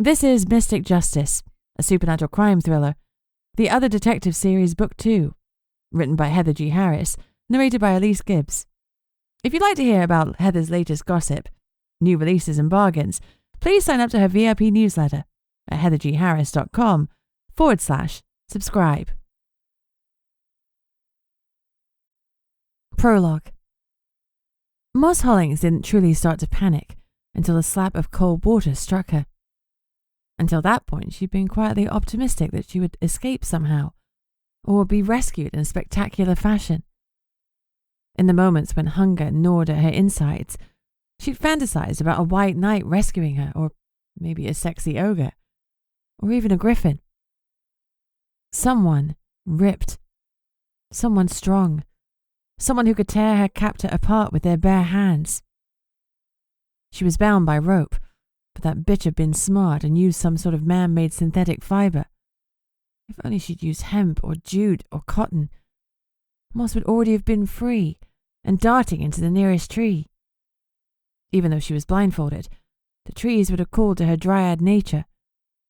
This is Mystic Justice, a supernatural crime thriller, The Other Detective Series Book 2, written by Heather G. Harris, narrated by Elise Gibbs. If you'd like to hear about Heather's latest gossip, new releases and bargains, please sign up to her VIP newsletter at heathergharris.com/subscribe. Prologue. Moss Hollings didn't truly start to panic until a slap of cold water struck her. Until that point, she'd been quietly optimistic that she would escape somehow, or be rescued in a spectacular fashion. In the moments when hunger gnawed at her insides, she'd fantasized about a white knight rescuing her, or maybe a sexy ogre, or even a griffin. Someone ripped, someone strong, someone who could tear her captor apart with their bare hands. She was bound by rope, but that bitch had been smart and used some sort of man-made synthetic fibre. If only she'd used hemp or jute or cotton, Moss would already have been free and darting into the nearest tree. Even though she was blindfolded, the trees would have called to her dryad nature,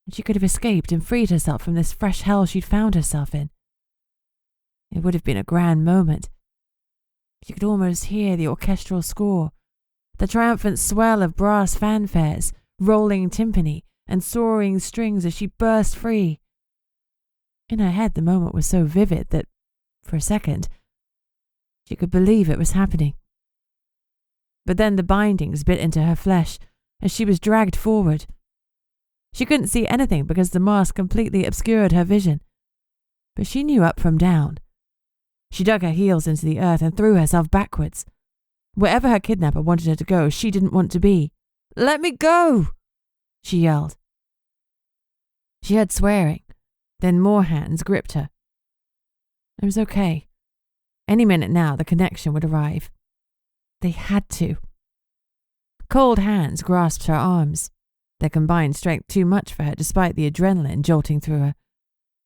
and she could have escaped and freed herself from this fresh hell she'd found herself in. It would have been a grand moment. She could almost hear the orchestral score, the triumphant swell of brass fanfares, rolling timpani, and soaring strings as she burst free. In her head, the moment was so vivid that, for a second, she could believe it was happening. But then the bindings bit into her flesh as she was dragged forward. She couldn't see anything because the mask completely obscured her vision, but she knew up from down. She dug her heels into the earth and threw herself backwards. Wherever her kidnapper wanted her to go, she didn't want to be. "Let me go!" she yelled. She heard swearing, then more hands gripped her. It was okay. Any minute now, the connection would arrive. They had to. Cold hands grasped her arms, their combined strength too much for her despite the adrenaline jolting through her.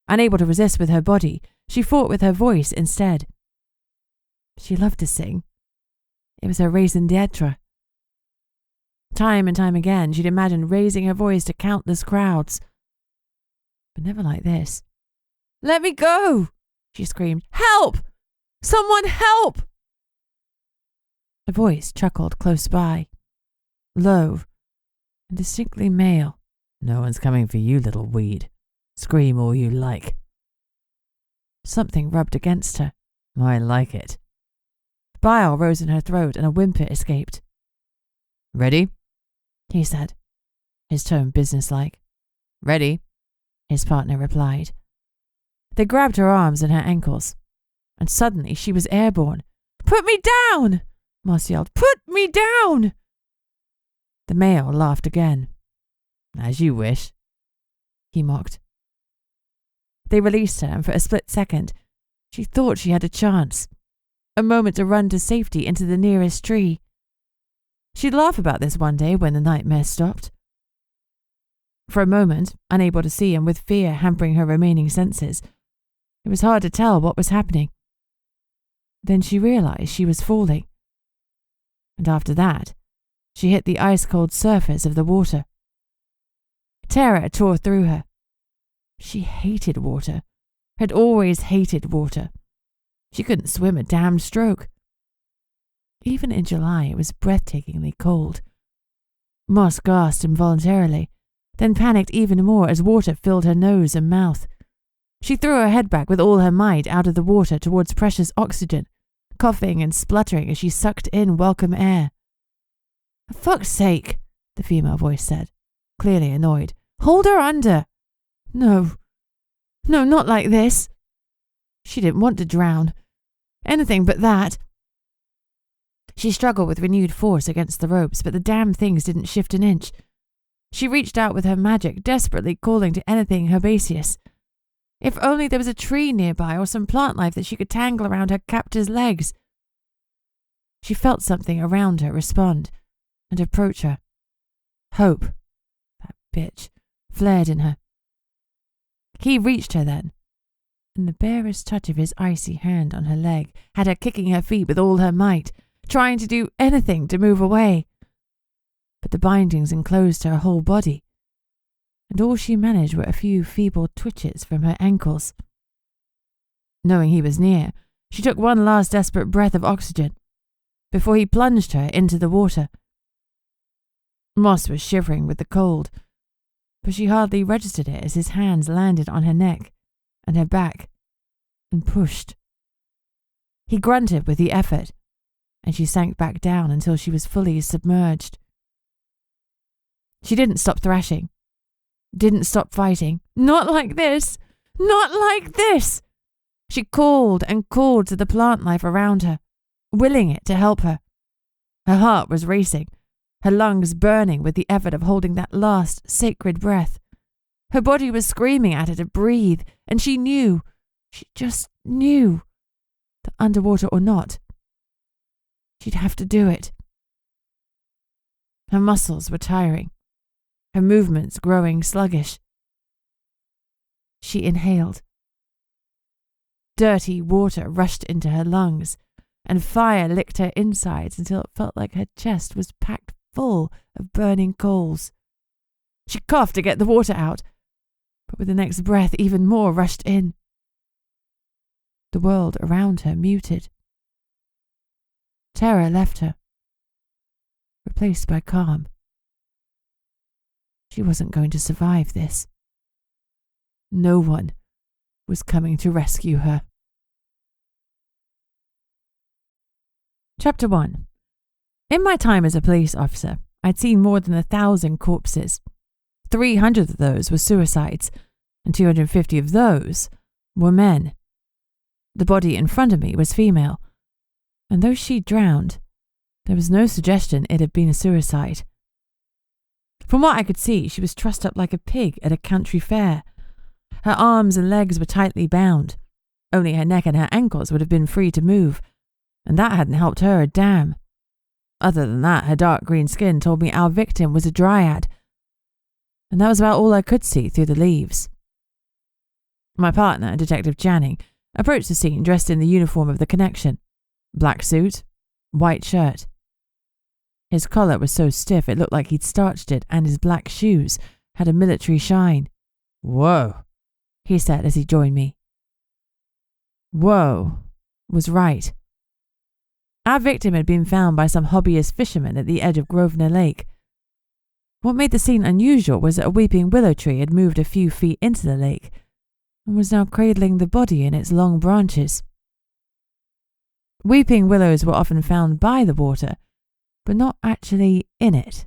Unable to resist with her body, she fought with her voice instead. She loved to sing. It was her raison d'etre. Time and time again, she'd imagined raising her voice to countless crowds. But never like this. "Let me go!" she screamed. "Help! Someone help!" A voice chuckled close by, low and distinctly male. "No one's coming for you, little weed. Scream all you like." Something rubbed against her. "I like it." Bile rose in her throat and a whimper escaped. "Ready?" he said, his tone businesslike. "Ready," his partner replied. They grabbed her arms and her ankles, and suddenly she was airborne. "Put me down!" Moss yelled. "Put me down!" The male laughed again. "As you wish," he mocked. They released her, and for a split second, she thought she had a chance. A moment to run to safety into the nearest tree. She'd laugh about this one day when the nightmare stopped. For a moment, unable to see and with fear hampering her remaining senses, it was hard to tell what was happening. Then she realized she was falling. And after that, she hit the ice-cold surface of the water. Terror tore through her. She hated water, had always hated water. She couldn't swim a damned stroke. Even in July, it was breathtakingly cold. Moss gasped involuntarily, then panicked even more as water filled her nose and mouth. She threw her head back with all her might out of the water towards precious oxygen, coughing and spluttering as she sucked in welcome air. "For fuck's sake," the female voice said, clearly annoyed. "Hold her under." No, not like this. She didn't want to drown. Anything but that. She struggled with renewed force against the ropes, but the damn things didn't shift an inch. She reached out with her magic, desperately calling to anything herbaceous. If only there was a tree nearby or some plant life that she could tangle around her captor's legs. She felt something around her respond and approach her. Hope, that bitch, flared in her. He reached her then, and the barest touch of his icy hand on her leg had her kicking her feet with all her might, trying to do anything to move away. But the bindings enclosed her whole body. and all she managed were a few feeble twitches from her ankles. Knowing he was near, she took one last desperate breath of oxygen before he plunged her into the water. Moss was shivering with the cold, but she hardly registered it as his hands landed on her neck and her back and pushed. He grunted with the effort, and she sank back down until she was fully submerged. She didn't stop thrashing, didn't stop fighting. Not like this! Not like this! She called and called to the plant life around her, willing it to help her. Her heart was racing, her lungs burning with the effort of holding that last sacred breath. Her body was screaming at her to breathe, and she knew, she just knew, that underwater or not, she'd have to do it. Her muscles were tiring, her movements growing sluggish. She inhaled. Dirty water rushed into her lungs, and fire licked her insides until it felt like her chest was packed full of burning coals. She coughed to get the water out, but with the next breath even more rushed in. The world around her muted. Terror left her, replaced by calm. She wasn't going to survive this. No one was coming to rescue her. Chapter 1. In my time as a police officer, I'd seen more than 1,000 corpses. 300 of those were suicides, and 250 of those were men. The body in front of me was female, and though she drowned, there was no suggestion it had been a suicide. From what I could see, she was trussed up like a pig at a country fair. Her arms and legs were tightly bound. Only her neck and her ankles would have been free to move, and that hadn't helped her a damn. Other than that, her dark green skin told me our victim was a dryad, and that was about all I could see through the leaves. My partner, Detective Channing, approached the scene dressed in the uniform of the connection. Black suit, white shirt. His collar was so stiff it looked like he'd starched it, and his black shoes had a military shine. "Whoa," he said as he joined me. Whoa was right. Our victim had been found by some hobbyist fishermen at the edge of Grosvenor Lake. What made the scene unusual was that a weeping willow tree had moved a few feet into the lake and was now cradling the body in its long branches. Weeping willows were often found by the water, but not actually in it.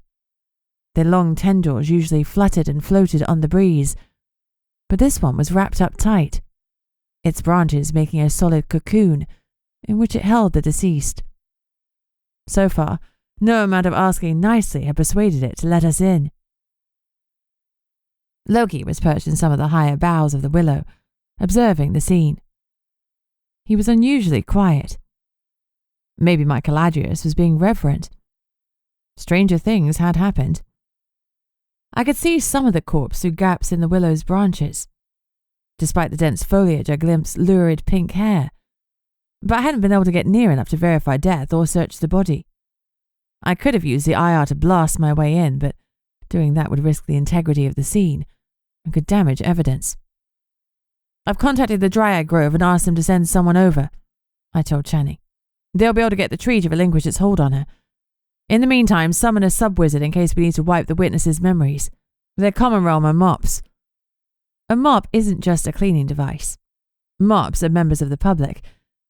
Their long tendrils usually fluttered and floated on the breeze, but this one was wrapped up tight, its branches making a solid cocoon in which it held the deceased. So far, no amount of asking nicely had persuaded it to let us in. Loki was perched in some of the higher boughs of the willow, observing the scene. He was unusually quiet. Maybe my Caladrius was being reverent. Stranger things had happened. I could see some of the corpse through gaps in the willow's branches. Despite the dense foliage, I glimpsed lurid pink hair, but I hadn't been able to get near enough to verify death or search the body. I could have used the IR to blast my way in, but doing that would risk the integrity of the scene and could damage evidence. "I've contacted the Dryad Grove and asked them to send someone over," I told Channing. "They'll be able to get the tree to relinquish its hold on her. In the meantime, summon a sub-wizard in case we need to wipe the witnesses' memories. Their common realm are mops." A mop isn't just a cleaning device. Mops are members of the public,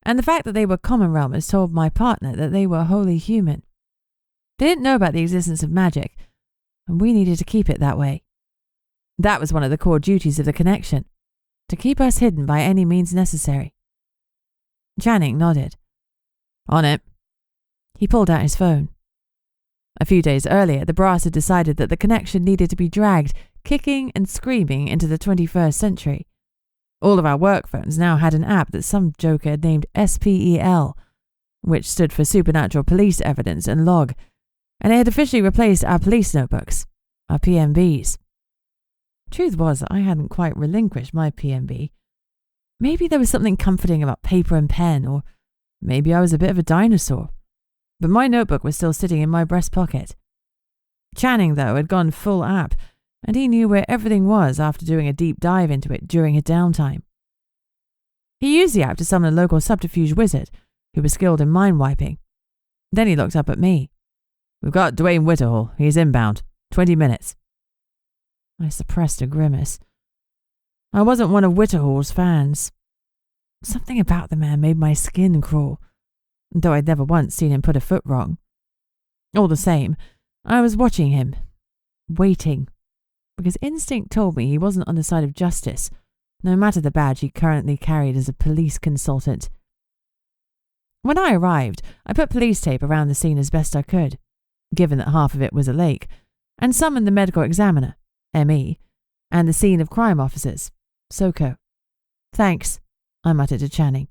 and the fact that they were common realmers told my partner that they were wholly human. They didn't know about the existence of magic, and we needed to keep it that way. That was one of the core duties of the connection, to keep us hidden by any means necessary. Channing nodded. "On it." He pulled out his phone. A few days earlier, the brass had decided that the connection needed to be dragged, kicking and screaming, into the 21st century. All of our work phones now had an app that some joker had named SPEL, which stood for Supernatural Police Evidence and Log, and it had officially replaced our police notebooks, our PMBs. Truth was, I hadn't quite relinquished my PMB. Maybe there was something comforting about paper and pen, or maybe I was a bit of a dinosaur. But my notebook was still sitting in my breast pocket. Channing, though, had gone full app and he knew where everything was after doing a deep dive into it during his downtime. He used the app to summon a local subterfuge wizard who was skilled in mind wiping. Then he looked up at me. "We've got Dwayne Whitterhall. He's inbound. 20 minutes. I suppressed a grimace. I wasn't one of Whitterhall's fans. Something about the man made my skin crawl, though I'd never once seen him put a foot wrong. All the same, I was watching him, waiting, because instinct told me he wasn't on the side of justice, no matter the badge he currently carried as a police consultant. When I arrived, I put police tape around the scene as best I could, given that half of it was a lake, and summoned the medical examiner, ME, and the scene of crime officers, SOCO. "Thanks," I muttered to Channing,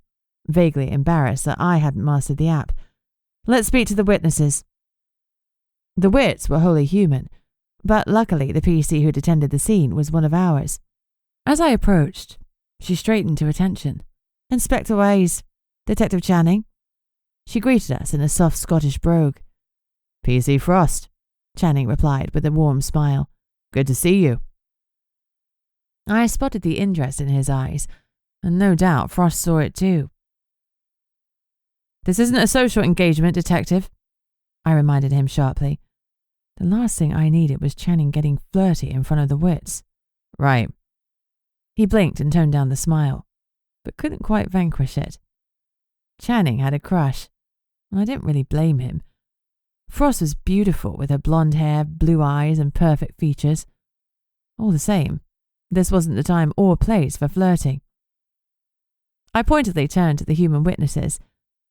vaguely embarrassed that I hadn't mastered the app. "Let's speak to the witnesses." The wits were wholly human, but luckily the PC who'd attended the scene was one of ours. As I approached, she straightened to attention. "Inspector Ways, Detective Channing." She greeted us in a soft Scottish brogue. "PC Frost," Channing replied with a warm smile. "Good to see you." I spotted the interest in his eyes, and no doubt Frost saw it too. "This isn't a social engagement, Detective," I reminded him sharply. The last thing I needed was Channing getting flirty in front of the wits. "Right." He blinked and toned down the smile, but couldn't quite vanquish it. Channing had a crush, and I didn't really blame him. Frost was beautiful with her blonde hair, blue eyes, and perfect features. All the same, this wasn't the time or place for flirting. I pointedly turned to the human witnesses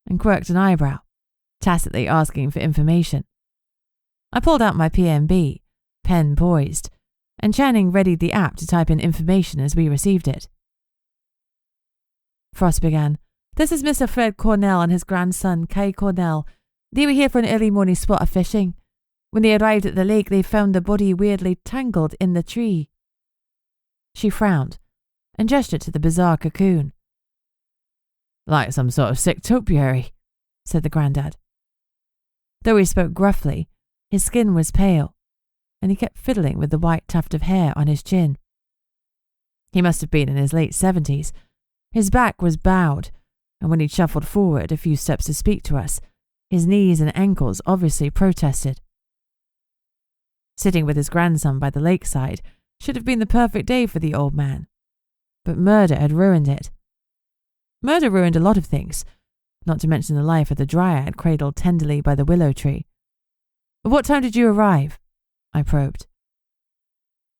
and quirked an eyebrow, tacitly asking for information. I pulled out my PMB, pen poised, and Channing readied the app to type in information as we received it. Frost began. "This is Mr. Fred Cornell and his grandson, Kai Cornell. They were here for an early morning spot of fishing. When they arrived at the lake, they found the body weirdly tangled in the tree." She frowned and gestured to the bizarre cocoon. "Like some sort of sick topiary," said the granddad. Though he spoke gruffly, his skin was pale, and he kept fiddling with the white tuft of hair on his chin. He must have been in his late 70s. His back was bowed, and when he shuffled forward a few steps to speak to us, his knees and ankles obviously protested. Sitting with his grandson by the lakeside should have been the perfect day for the old man, but murder had ruined it. Murder ruined a lot of things, not to mention the life of the dryad cradled tenderly by the willow tree. "What time did you arrive?" I probed.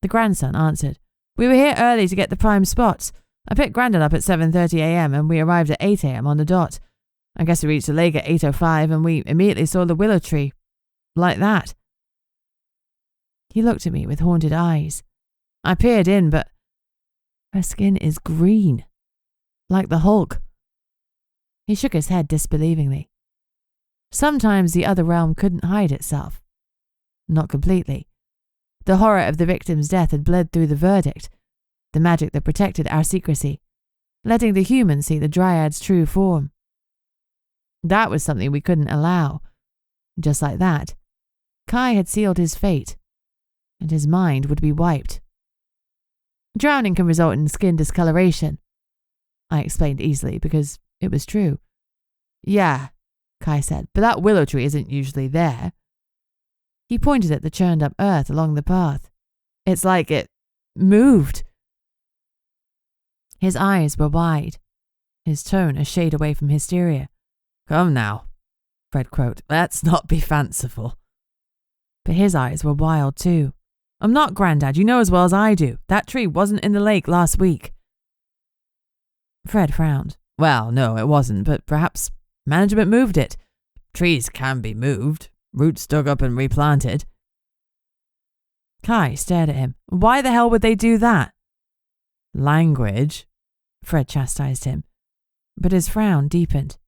The grandson answered. "We were here early to get the prime spots. I picked Grandad up at 7:30 a.m. and we arrived at 8 a.m. on the dot. I guess we reached the lake at 8:05 and we immediately saw the willow tree. Like that." He looked at me with haunted eyes. I peered in, but her skin is green, like the Hulk. He shook his head disbelievingly. Sometimes the other realm couldn't hide itself. Not completely. The horror of the victim's death had bled through the verdict, the magic that protected our secrecy, letting the human see the dryad's true form. That was something we couldn't allow. Just like that, Kai had sealed his fate, and his mind would be wiped. "Drowning can result in skin discoloration," I explained easily because it was true. "Yeah," Kai said, "but that willow tree isn't usually there." He pointed at the churned up earth along the path. "It's like it moved." His eyes were wide, his tone a shade away from hysteria. "Come now," Fred croaked, "let's not be fanciful." But his eyes were wild too. "I'm not, Grandad, you know as well as I do. That tree wasn't in the lake last week." Fred frowned. "Well, no, it wasn't, but perhaps management moved it. Trees can be moved, roots dug up and replanted." Kai stared at him. "Why the hell would they do that?" "Language," Fred chastised him, but his frown deepened.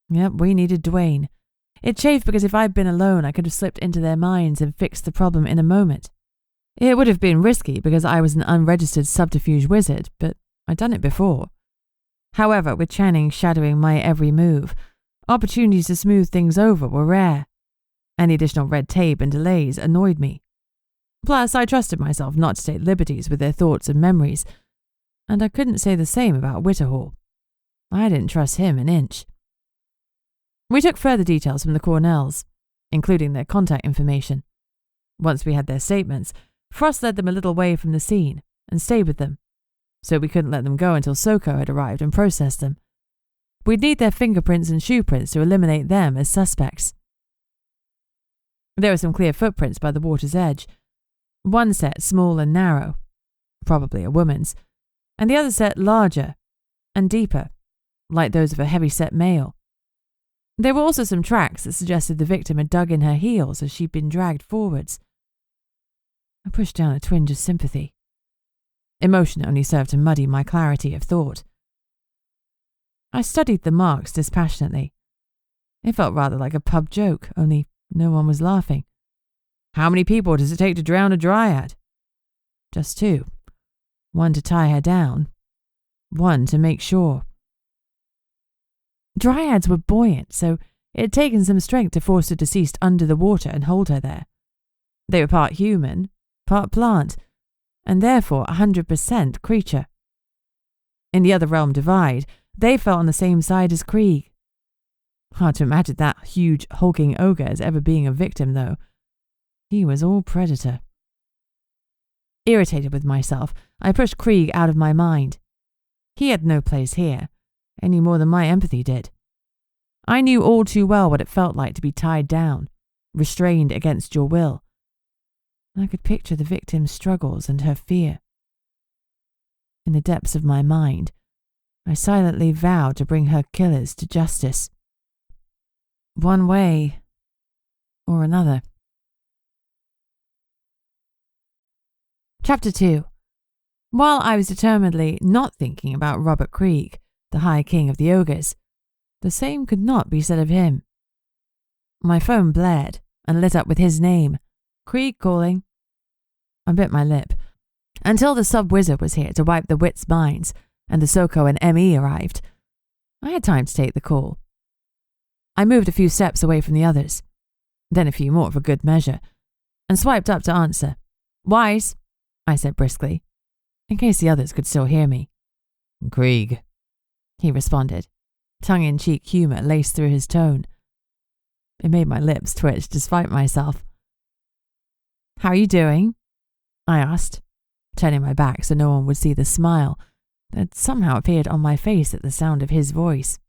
Yep, we needed Dwayne. It chafed because if I'd been alone, I could have slipped into their minds and fixed the problem in a moment. It would have been risky because I was an unregistered subterfuge wizard, but I'd done it before. However, with Channing shadowing my every move, opportunities to smooth things over were rare. Any additional red tape and delays annoyed me. Plus, I trusted myself not to take liberties with their thoughts and memories, and I couldn't say the same about Whitterhall. I didn't trust him an inch. We took further details from the Cornells, including their contact information. Once we had their statements, Frost led them a little way from the scene and stayed with them, so we couldn't let them go until Soko had arrived and processed them. We'd need their fingerprints and shoe prints to eliminate them as suspects. There were some clear footprints by the water's edge. One set small and narrow, probably a woman's, and the other set larger and deeper, like those of a heavy-set male. There were also some tracks that suggested the victim had dug in her heels as she'd been dragged forwards. I pushed down a twinge of sympathy. Emotion only served to muddy my clarity of thought. I studied the marks dispassionately. It felt rather like a pub joke, only no one was laughing. How many people does it take to drown a dryad? Just 2. 1 to tie her down. 1 to make sure. Dryads were buoyant, so it had taken some strength to force the deceased under the water and hold her there. They were part human, part plant, and therefore 100% creature. In the other realm divide, they fell on the same side as Krieg. Hard to imagine that huge, hulking ogre as ever being a victim, though. He was all predator. Irritated with myself, I pushed Krieg out of my mind. He had no place here, any more than my empathy did. I knew all too well what it felt like to be tied down, restrained against your will. I could picture the victim's struggles and her fear. In the depths of my mind, I silently vowed to bring her killers to justice. One way or another. Chapter 2. While I was determinedly not thinking about Robert Krieg, the High King of the Ogres, the same could not be said of him. My phone blared and lit up with his name. Krieg calling. I bit my lip. Until the sub-wizard was here to wipe the wits' minds and the Soko and ME arrived, I had time to take the call. I moved a few steps away from the others, then a few more for good measure, and swiped up to answer. Wise, I said briskly, in case the others could still hear me. Krieg, he responded, tongue-in-cheek humour laced through his tone. It made my lips twitch despite myself. How are you doing? I asked, turning my back so no one would see the smile that somehow appeared on my face at the sound of his voice.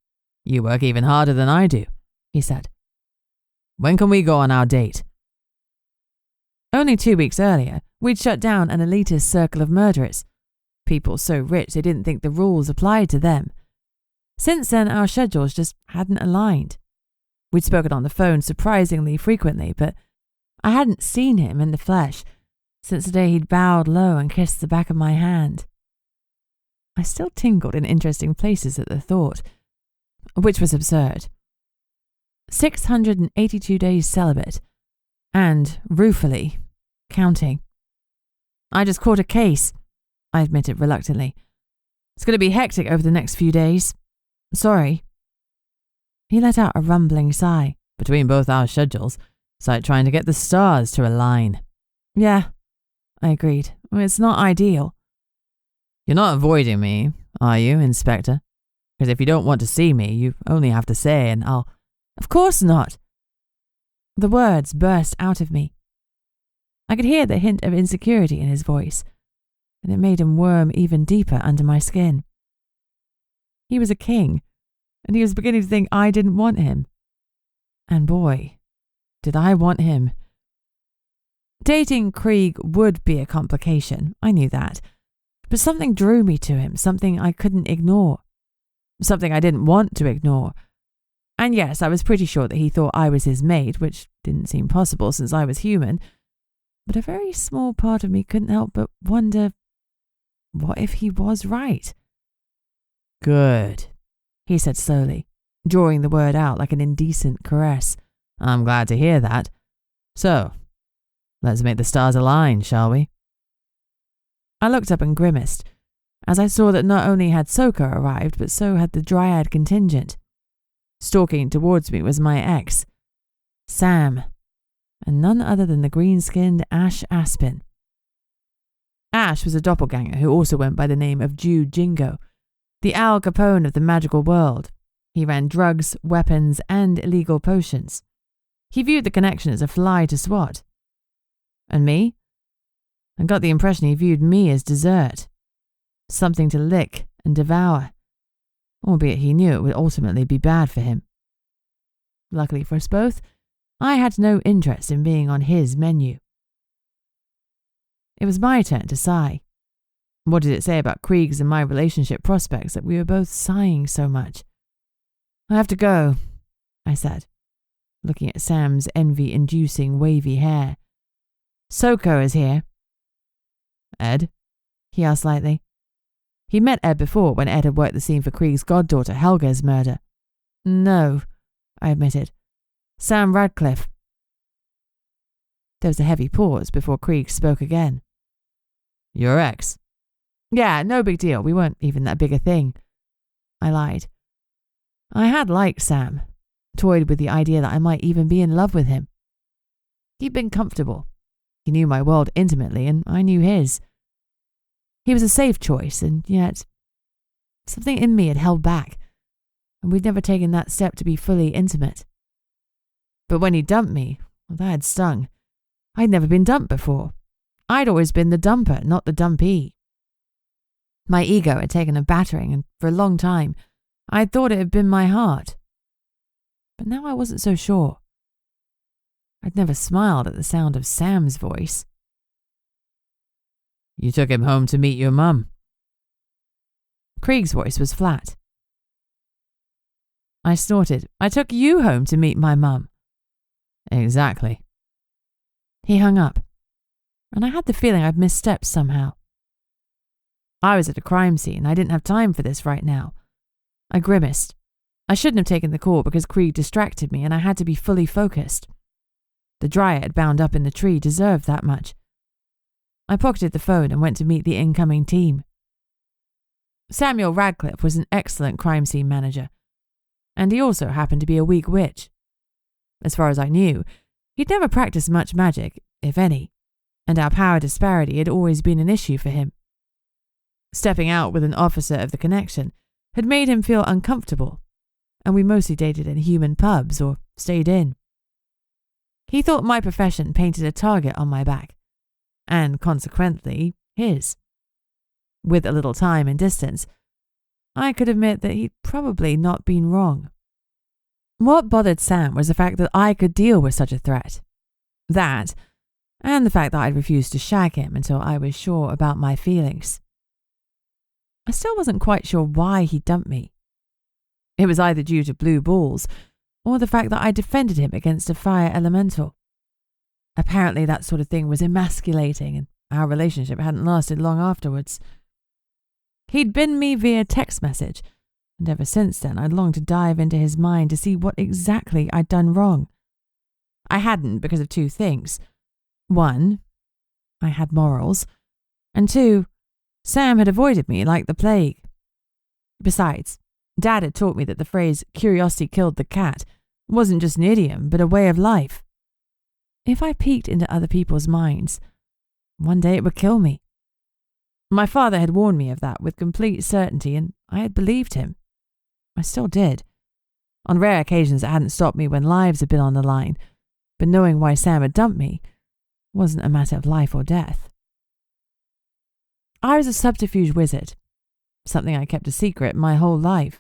You work even harder than I do, he said. When can we go on our date? Only 2 weeks earlier, we'd shut down an elitist circle of murderers, people so rich they didn't think the rules applied to them. Since then, our schedules just hadn't aligned. We'd spoken on the phone surprisingly frequently, but I hadn't seen him in the flesh since the day he'd bowed low and kissed the back of my hand. I still tingled in interesting places at the thought, which was absurd. 682 days celibate, and, ruefully, counting. I just caught a case, I admitted reluctantly. It's going to be hectic over the next few days. Sorry. He let out a rumbling sigh. Between both our schedules, it's like trying to get the stars to align. Yeah, I agreed. It's not ideal. You're not avoiding me, are you, Inspector? Because if you don't want to see me, you only have to say and I'll... Of course not. The words burst out of me. I could hear the hint of insecurity in his voice, and it made him worm even deeper under my skin. He was a king, and he was beginning to think I didn't want him. And boy, did I want him. Dating Krieg would be a complication, I knew that, but something drew me to him, something I couldn't ignore, something I didn't want to ignore. And yes, I was pretty sure that he thought I was his mate, which didn't seem possible since I was human, but a very small part of me couldn't help but wonder, what if he was right? Good, he said slowly, drawing the word out like an indecent caress. I'm glad to hear that. So, let's make the stars align, shall we? I looked up and grimaced, as I saw that not only had Soko arrived, but so had the dryad contingent. Stalking towards me was my ex, Sam, and none other than the green-skinned Ash Aspen. Ash was a doppelganger who also went by the name of Jew Jingo, the Al Capone of the magical world. He ran drugs, weapons, and illegal potions. He viewed the connection as a fly to swat. And me? I got the impression he viewed me as dessert. Something to lick and devour, albeit he knew it would ultimately be bad for him. Luckily for us both, I had no interest in being on his menu. It was my turn to sigh. What did it say about Krieg's and my relationship prospects that we were both sighing so much? I have to go, I said, looking at Sam's envy-inducing wavy hair. Soko is here. Ed? He asked lightly. He met Ed before when Ed had worked the scene for Krieg's goddaughter Helga's murder. No, I admitted. Sam Radcliffe. There was a heavy pause before Krieg spoke again. Your ex? Yeah, no big deal. We weren't even that big a thing. I lied. I had liked Sam, toyed with the idea that I might even be in love with him. He'd been comfortable. He knew my world intimately, and I knew his. He was a safe choice, and yet something in me had held back, and we'd never taken that step to be fully intimate. But when he dumped me, well, that had stung. I'd never been dumped before. I'd always been the dumper, not the dumpee. My ego had taken a battering, and for a long time, I had thought it had been my heart. But now I wasn't so sure. I'd never smiled at the sound of Sam's voice. You took him home to meet your mum. Krieg's voice was flat. I snorted. I took you home to meet my mum. Exactly. He hung up, and I had the feeling I'd misstepped somehow. I was at a crime scene. I didn't have time for this right now. I grimaced. I shouldn't have taken the call because Krieg distracted me and I had to be fully focused. The dryad bound up in the tree deserved that much. I pocketed the phone and went to meet the incoming team. Samuel Radcliffe was an excellent crime scene manager, and he also happened to be a weak witch. As far as I knew, he'd never practiced much magic, if any, and our power disparity had always been an issue for him. Stepping out with an officer of the connection had made him feel uncomfortable, and we mostly dated in human pubs or stayed in. He thought my profession painted a target on my back, and consequently, his. With a little time and distance, I could admit that he'd probably not been wrong. What bothered Sam was the fact that I could deal with such a threat. That, and the fact that I'd refused to shag him until I was sure about my feelings. I still wasn't quite sure why he dumped me. It was either due to blue balls, or the fact that I defended him against a fire elemental. Apparently that sort of thing was emasculating, and our relationship hadn't lasted long afterwards. He'd binned me via text message, and ever since then I'd longed to dive into his mind to see what exactly I'd done wrong. I hadn't because of two things. One, I had morals, and two, Sam had avoided me like the plague. Besides, Dad had taught me that the phrase "curiosity killed the cat" wasn't just an idiom, but a way of life. If I peeked into other people's minds, one day it would kill me. My father had warned me of that with complete certainty, and I had believed him. I still did. On rare occasions it hadn't stopped me when lives had been on the line, but knowing why Sam had dumped me wasn't a matter of life or death. I was a subterfuge wizard, something I kept a secret my whole life.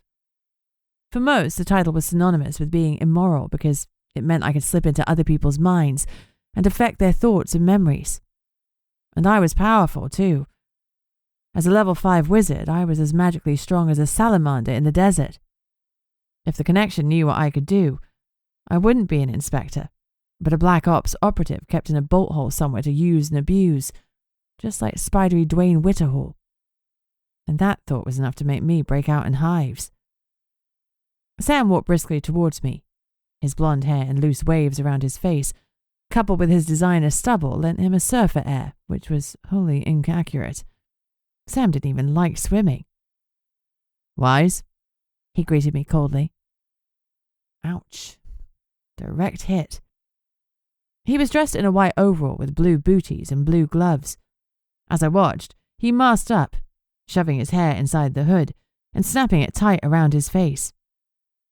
For most, the title was synonymous with being immoral because it meant I could slip into other people's minds and affect their thoughts and memories. And I was powerful, too. As a level 5 wizard, I was as magically strong as a salamander in the desert. If the connection knew what I could do, I wouldn't be an inspector, but a Black Ops operative kept in a bolt hole somewhere to use and abuse, just like spidery Dwayne Whitterhall. And that thought was enough to make me break out in hives. Sam walked briskly towards me. His blonde hair and loose waves around his face, coupled with his designer stubble, lent him a surfer air, which was wholly inaccurate. Sam didn't even like swimming. Wise? He greeted me coldly. Ouch. Direct hit. He was dressed in a white overall with blue booties and blue gloves. As I watched, he masked up, shoving his hair inside the hood and snapping it tight around his face.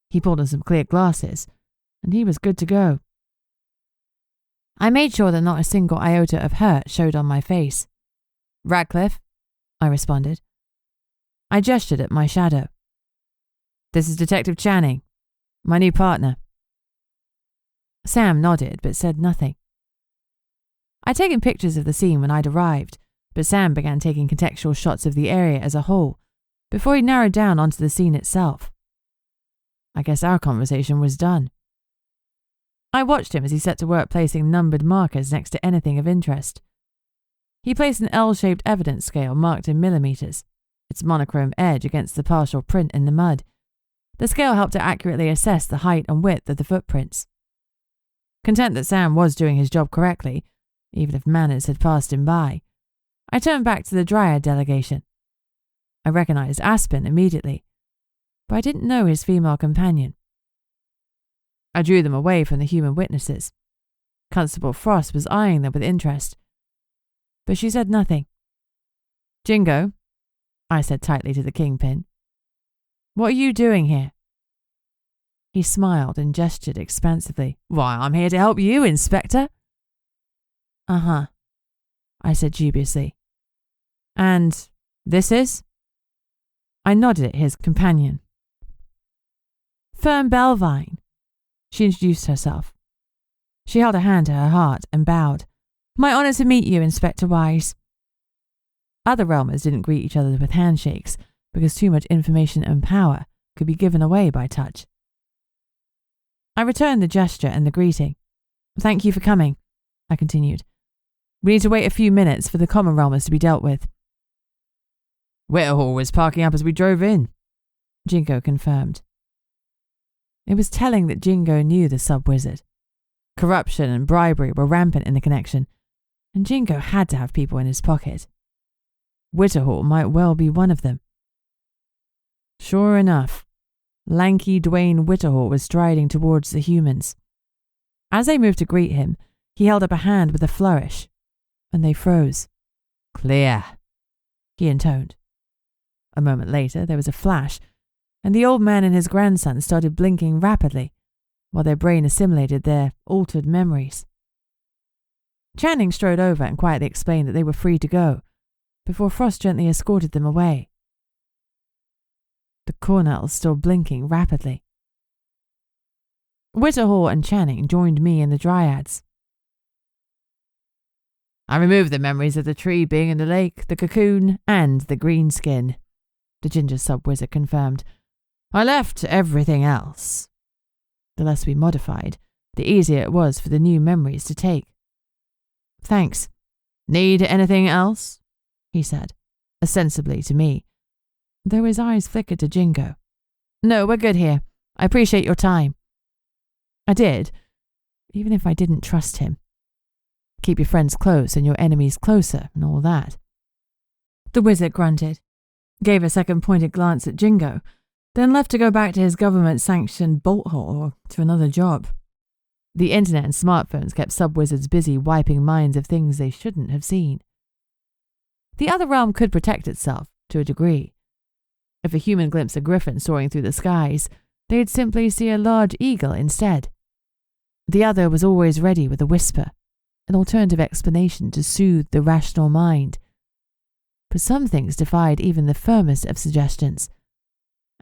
He pulled on some clear glasses, and he was good to go. I made sure that not a single iota of hurt showed on my face. "Radcliffe," I responded. I gestured at my shadow. "This is Detective Channing, my new partner." Sam nodded but said nothing. I'd taken pictures of the scene when I'd arrived, but Sam began taking contextual shots of the area as a whole before he narrowed down onto the scene itself. I guess our conversation was done. I watched him as he set to work placing numbered markers next to anything of interest. He placed an L-shaped evidence scale marked in millimeters, its monochrome edge against the partial print in the mud. The scale helped to accurately assess the height and width of the footprints. Content that Sam was doing his job correctly, even if manners had passed him by, I turned back to the dryad delegation. I recognized Aspen immediately, but I didn't know his female companion. I drew them away from the human witnesses. Constable Frost was eyeing them with interest, but she said nothing. "Jingo," I said tightly to the kingpin, "what are you doing here?" He smiled and gestured expansively. "Why, I'm here to help you, Inspector." "Uh-huh," I said dubiously. "And this is?" I nodded at his companion. "Fern Belvine." She introduced herself. She held a hand to her heart and bowed. "My honour to meet you, Inspector Wise." Other realmers didn't greet each other with handshakes because too much information and power could be given away by touch. I returned the gesture and the greeting. "Thank you for coming," I continued. "We need to wait a few minutes for the common realmers to be dealt with." "Whitehall was parking up as we drove in," Jingo confirmed. It was telling that Jingo knew the sub-wizard. Corruption and bribery were rampant in the connection, and Jingo had to have people in his pocket. Whitehall might well be one of them. Sure enough, lanky Dwayne Whitehall was striding towards the humans. As they moved to greet him, he held up a hand with a flourish, and they froze. "Clear," he intoned. A moment later, there was a flash, and the old man and his grandson started blinking rapidly, while their brain assimilated their altered memories. Channing strode over and quietly explained that they were free to go, before Frost gently escorted them away. The Cornells still blinking rapidly. Whitehall and Channing joined me and the dryads. "I removed the memories of the tree being in the lake, the cocoon, and the green skin," the ginger sub-wizard confirmed. "I left everything else." The less we modified, the easier it was for the new memories to take. "Thanks. Need anything else?" he said, ostensibly to me, though his eyes flickered to Jingo. "No, we're good here. I appreciate your time." I did, even if I didn't trust him. Keep your friends close and your enemies closer and all that. The wizard grunted, gave a second pointed glance at Jingo, then left to go back to his government-sanctioned bolt hole or to another job. The internet and smartphones kept sub-wizards busy wiping minds of things they shouldn't have seen. The other realm could protect itself, to a degree. If a human glimpsed a griffin soaring through the skies, they'd simply see a large eagle instead. The other was always ready with a whisper, an alternative explanation to soothe the rational mind. But some things defied even the firmest of suggestions,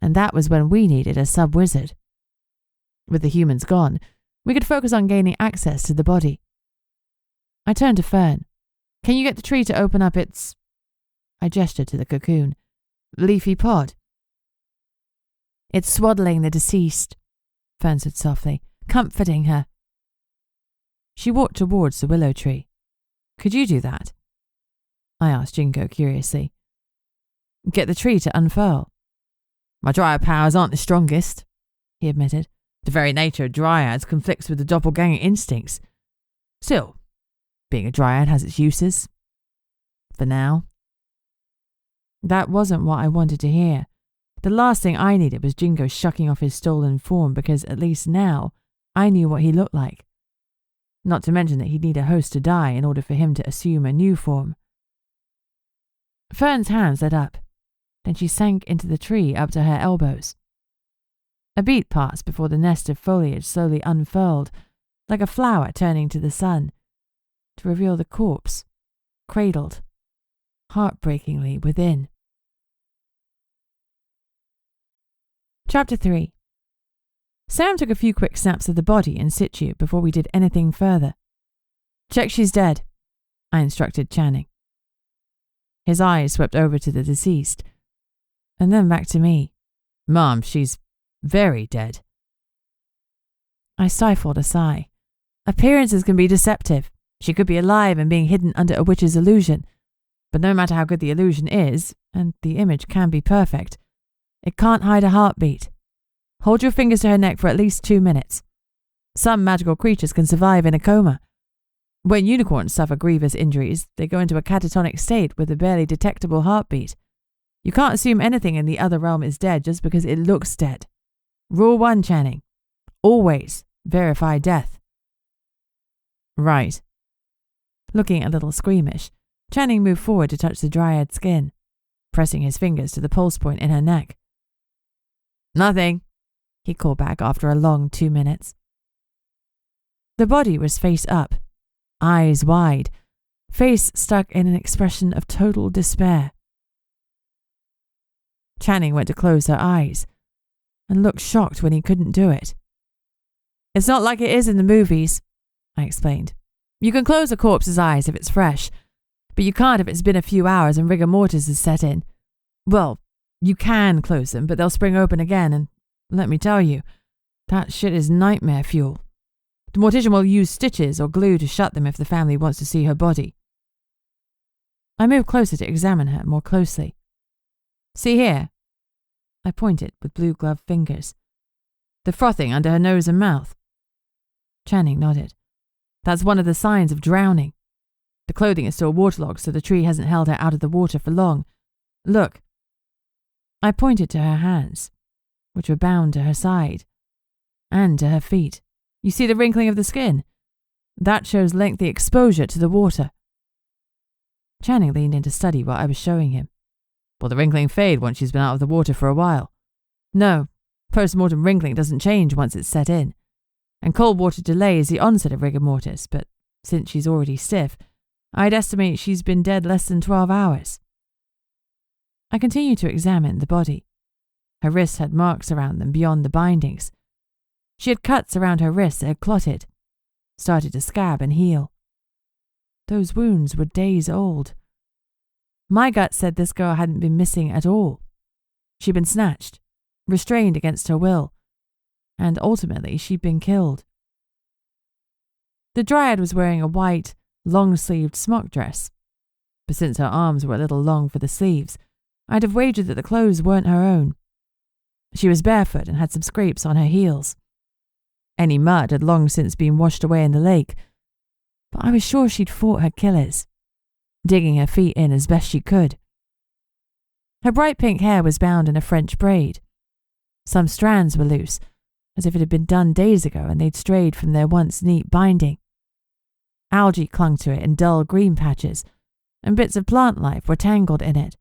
and that was when we needed a sub-wizard. With the humans gone, we could focus on gaining access to the body. I turned to Fern. "Can you get the tree to open up its—" I gestured to the cocoon. "Leafy pod." "It's swaddling the deceased," Fern said softly, "comforting her." She walked towards the willow tree. "Could you do that?" I asked Jingo curiously. "Get the tree to unfurl." "My dryad powers aren't the strongest," he admitted. "The very nature of dryads conflicts with the doppelganger instincts. Still, being a dryad has its uses. For now." That wasn't what I wanted to hear. The last thing I needed was Jingo shucking off his stolen form because, at least now, I knew what he looked like. Not to mention that he'd need a host to die in order for him to assume a new form. Fern's hands lit up. Then she sank into the tree up to her elbows. A beat passed before the nest of foliage slowly unfurled, like a flower turning to the sun, to reveal the corpse, cradled, heartbreakingly within. Chapter 3. Sam took a few quick snaps of the body in situ before we did anything further. "Check she's dead," I instructed Channing. His eyes swept over to the deceased, and then back to me. "Mom, she's very dead." I stifled a sigh. Appearances can be deceptive. She could be alive and being hidden under a witch's illusion. But no matter how good the illusion is, and the image can be perfect, it can't hide a heartbeat. Hold your fingers to her neck for at least 2 minutes. Some magical creatures can survive in a coma. When unicorns suffer grievous injuries, they go into a catatonic state with a barely detectable heartbeat. You can't assume anything in the other realm is dead just because it looks dead. Rule 1, Channing. Always verify death. Right. Looking a little squeamish, Channing moved forward to touch the dryad's skin, pressing his fingers to the pulse point in her neck. "Nothing," he called back after a long 2 minutes. The body was face up, eyes wide, face stuck in an expression of total despair. Channing went to close her eyes, and looked shocked when he couldn't do it. "It's not like it is in the movies," I explained. "You can close a corpse's eyes if it's fresh, but you can't if it's been a few hours and rigor mortis has set in. Well, you can close them, but they'll spring open again, and let me tell you, that shit is nightmare fuel. The mortician will use stitches or glue to shut them if the family wants to see her body." I moved closer to examine her more closely. "See here." I pointed with blue-gloved fingers. "The frothing under her nose and mouth." Channing nodded. "That's one of the signs of drowning. The clothing is still waterlogged, so the tree hasn't held her out of the water for long. Look." I pointed to her hands, which were bound to her side, and to her feet. "You see the wrinkling of the skin? That shows lengthy exposure to the water." Channing leaned in to study what I was showing him. "Will the wrinkling fade once she's been out of the water for a while?" "No. Post-mortem wrinkling doesn't change once it's set in. And cold water delays the onset of rigor mortis, but since she's already stiff, I'd estimate she's been dead less than 12 hours. I continued to examine the body. Her wrists had marks around them beyond the bindings. She had cuts around her wrists that had clotted, started to scab and heal. Those wounds were days old. My gut said this girl hadn't been missing at all. She'd been snatched, restrained against her will, and ultimately she'd been killed. The dryad was wearing a white, long-sleeved smock dress, but since her arms were a little long for the sleeves, I'd have wagered that the clothes weren't her own. She was barefoot and had some scrapes on her heels. Any mud had long since been washed away in the lake, but I was sure she'd fought her killers, digging her feet in as best she could. Her bright pink hair was bound in a French braid. Some strands were loose, as if it had been done days ago and they'd strayed from their once neat binding. Algae clung to it in dull green patches, and bits of plant life were tangled in it.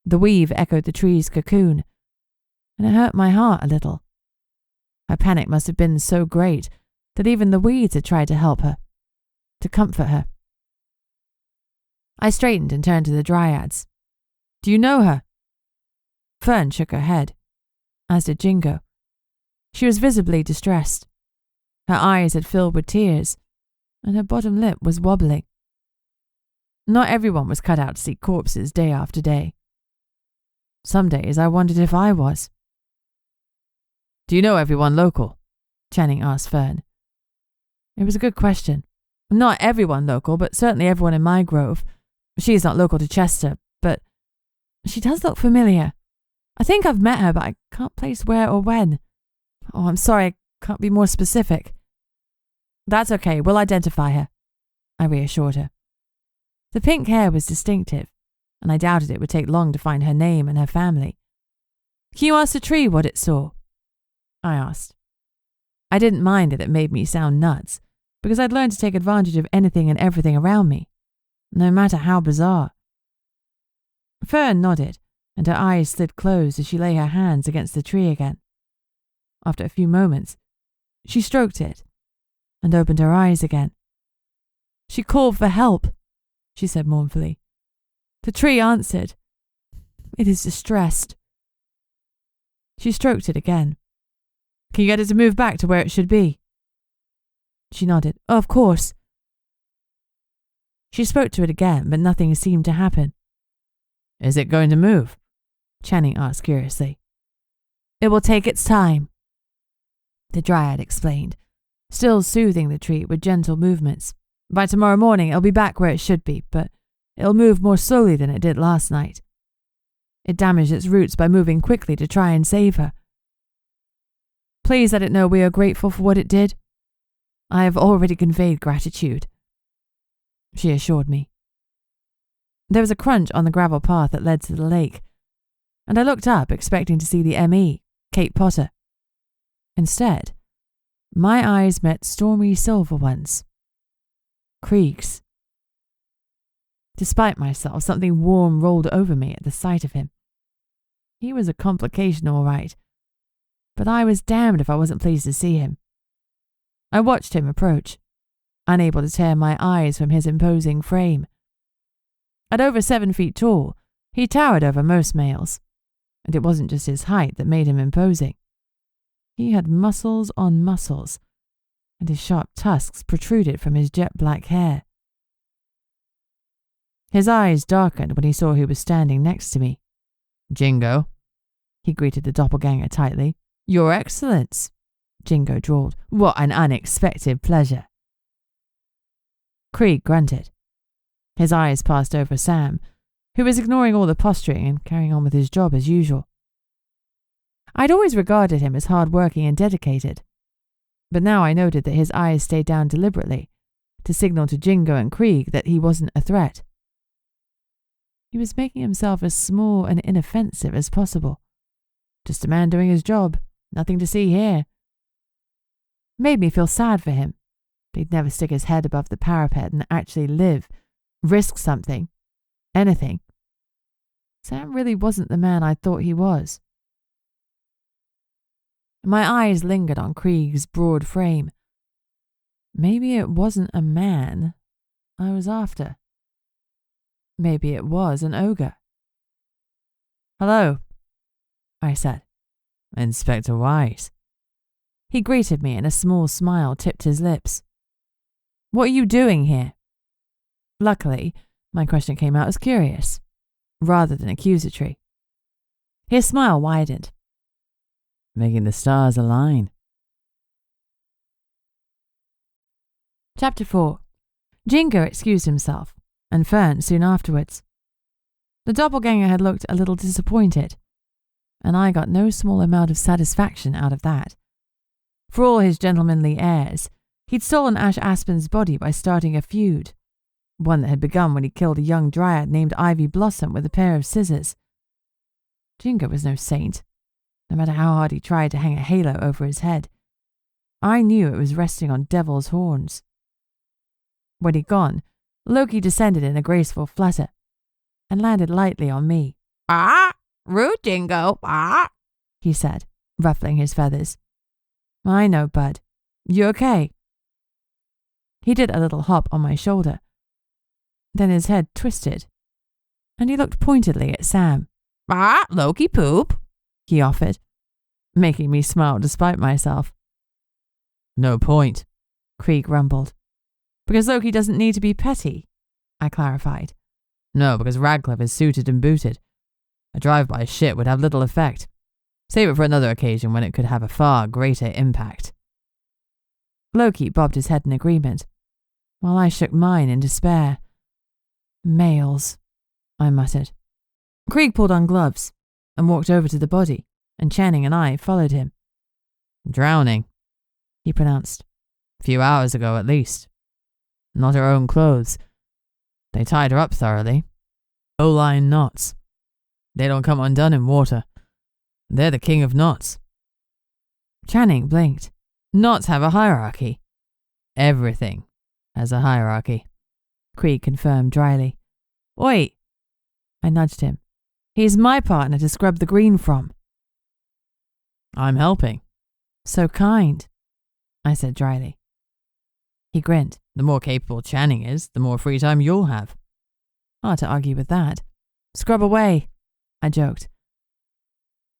The weave echoed the tree's cocoon, and it hurt my heart a little. Her panic must have been so great that even the weeds had tried to help her, to comfort her. I straightened and turned to the dryads. "Do you know her?" Fern shook her head, as did Jingo. She was visibly distressed. Her eyes had filled with tears, and her bottom lip was wobbling. Not everyone was cut out to see corpses day after day. Some days I wondered if I was. "Do you know everyone local?" Channing asked Fern. It was a good question. Not everyone local, but certainly everyone in my grove. She is not local to Chester, but she does look familiar. I think I've met her, but I can't place where or when. Oh, I'm sorry, I can't be more specific." "That's okay, we'll identify her," I reassured her. The pink hair was distinctive, and I doubted it would take long to find her name and her family. "Can you ask the tree what it saw?" I asked. I didn't mind that it made me sound nuts, because I'd learned to take advantage of anything and everything around me, no matter how bizarre. Fern nodded, and her eyes slid closed as she lay her hands against the tree again. After a few moments, she stroked it and opened her eyes again. She called for help, she said mournfully. The tree answered. It is distressed. She stroked it again. Can you get it to move back to where it should be? She nodded. Oh, of course. She spoke to it again, but nothing seemed to happen. Is it going to move? Channing asked curiously. It will take its time, the dryad explained, still soothing the tree with gentle movements. By tomorrow morning it'll be back where it should be, but it'll move more slowly than it did last night. It damaged its roots by moving quickly to try and save her. Please let it know we are grateful for what it did. I have already conveyed gratitude, she assured me. There was a crunch on the gravel path that led to the lake, and I looked up expecting to see the M.E., Kate Potter. Instead, my eyes met stormy silver ones. Krieg's. Despite myself, something warm rolled over me at the sight of him. He was a complication, all right, but I was damned if I wasn't pleased to see him. I watched him approach, unable to tear my eyes from his imposing frame. At over 7 feet tall, he towered over most males, and it wasn't just his height that made him imposing. He had muscles on muscles, and his sharp tusks protruded from his jet-black hair. His eyes darkened when he saw who was standing next to me. Jingo, he greeted the doppelganger tightly. Your Excellence, Jingo drawled. What an unexpected pleasure. Krieg grunted. His eyes passed over Sam, who was ignoring all the posturing and carrying on with his job as usual. I'd always regarded him as hard-working and dedicated, but now I noted that his eyes stayed down deliberately to signal to Jingo and Krieg that he wasn't a threat. He was making himself as small and inoffensive as possible. Just a man doing his job, nothing to see here. Made me feel sad for him. He'd never stick his head above the parapet and actually live, risk something, anything. Sam really wasn't the man I thought he was. My eyes lingered on Krieg's broad frame. Maybe it wasn't a man I was after. Maybe it was an ogre. Hello, I said. Inspector Wise. He greeted me and a small smile tipped his lips. What are you doing here? Luckily, my question came out as curious, rather than accusatory. His smile widened. Making the stars align. Chapter 4. Jingo excused himself, and Fern soon afterwards. The doppelganger had looked a little disappointed, and I got no small amount of satisfaction out of that. For all his gentlemanly airs, he'd stolen Ash Aspen's body by starting a feud, one that had begun when he killed a young dryad named Ivy Blossom with a pair of scissors. Jingo was no saint, no matter how hard he tried to hang a halo over his head. I knew it was resting on devil's horns. When he'd gone, Loki descended in a graceful flutter and landed lightly on me. Ah, rude Jingo, ah, he said, ruffling his feathers. I know, bud. You okay? He did a little hop on my shoulder. Then his head twisted, and he looked pointedly at Sam. Ah, Loki poop, he offered, making me smile despite myself. No point, Krieg rumbled. Because Loki doesn't need to be petty, I clarified. No, because Radcliffe is suited and booted. A drive-by shit would have little effect. Save it for another occasion when it could have a far greater impact. Loki bobbed his head in agreement, while I shook mine in despair. Males, I muttered. Krieg pulled on gloves and walked over to the body, and Channing and I followed him. Drowning, he pronounced. A few hours ago, at least. Not her own clothes. They tied her up thoroughly. O-line knots. They don't come undone in water. They're the king of knots. Channing blinked. Knots have a hierarchy. Everything has a hierarchy, Krieg confirmed dryly. Wait. I nudged him. He's my partner to scrub the green from. I'm helping. So kind, I said dryly. He grinned. The more capable Channing is, the more free time you'll have. Hard to argue with that. Scrub away, I joked.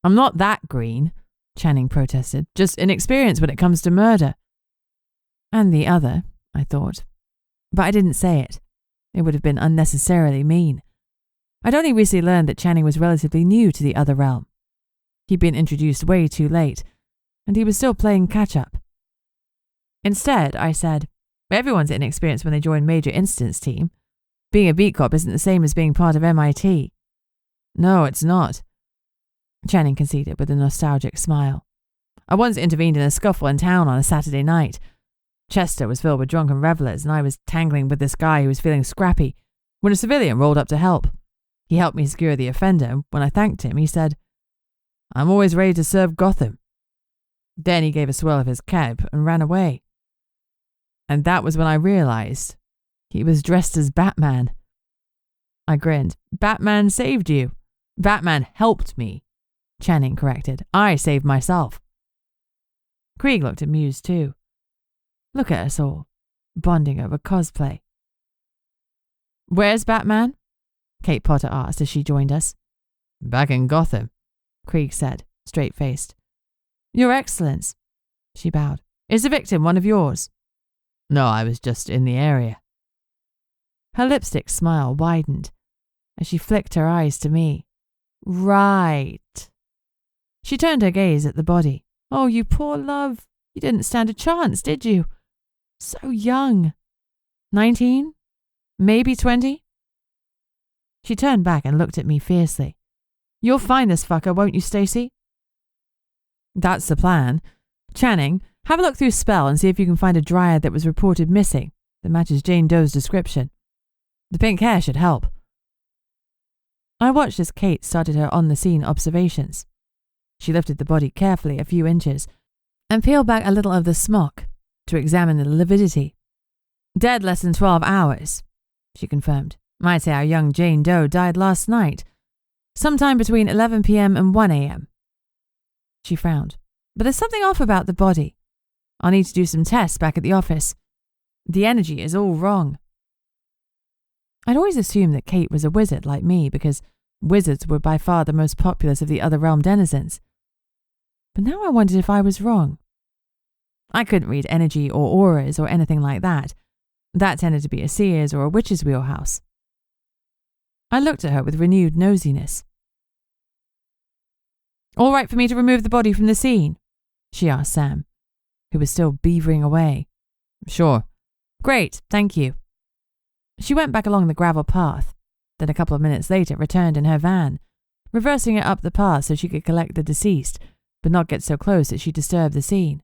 I'm not that green, Channing protested. Just inexperienced when it comes to murder. And the other, I thought. But I didn't say it. It would have been unnecessarily mean. I'd only recently learned that Channing was relatively new to the other realm. He'd been introduced way too late, and he was still playing catch-up. Instead, I said, everyone's inexperienced when they join Major Incidents team. Being a beat cop isn't the same as being part of MIT. No, it's not, Channing conceded with a nostalgic smile. I once intervened in a scuffle in town on a Saturday night. Chester was filled with drunken revelers, and I was tangling with this guy who was feeling scrappy when a civilian rolled up to help. He helped me secure the offender, and when I thanked him, he said, I'm always ready to serve Gotham. Then he gave a swirl of his cap and ran away. And that was when I realized he was dressed as Batman. I grinned. Batman saved you. Batman helped me, Channing corrected. I saved myself. Krieg looked amused too. Look at us all, bonding over cosplay. Where's Batman? Kate Potter asked as she joined us. Back in Gotham, Krieg said, straight-faced. Your Excellence, she bowed. Is the victim one of yours? No, I was just in the area. Her lipstick smile widened as she flicked her eyes to me. Right. She turned her gaze at the body. Oh, you poor love. You didn't stand a chance, did you? So young. 19? Maybe 20? She turned back and looked at me fiercely. You'll find this fucker, won't you, Stacy? That's the plan. Channing, have a look through Spell and see if you can find a dryad that was reported missing that matches Jane Doe's description. The pink hair should help. I watched as Kate started her on-the-scene observations. She lifted the body carefully a few inches and peeled back a little of the smock to examine the lividity. Dead less than 12 hours, she confirmed. Might say our young Jane Doe died last night, sometime between 11 p.m. and 1 a.m. She frowned. But there's something off about the body. I'll need to do some tests back at the office. The energy is all wrong. I'd always assumed that Kate was a wizard like me because wizards were by far the most populous of the other realm denizens. But now I wondered if I was wrong. I couldn't read energy or auras or anything like that. That tended to be a seer's or a witch's wheelhouse. I looked at her with renewed nosiness. All right for me to remove the body from the scene? She asked Sam, who was still beavering away. Sure. Great, thank you. She went back along the gravel path, then a couple of minutes later returned in her van, reversing it up the path so she could collect the deceased, but not get so close that she disturbed the scene.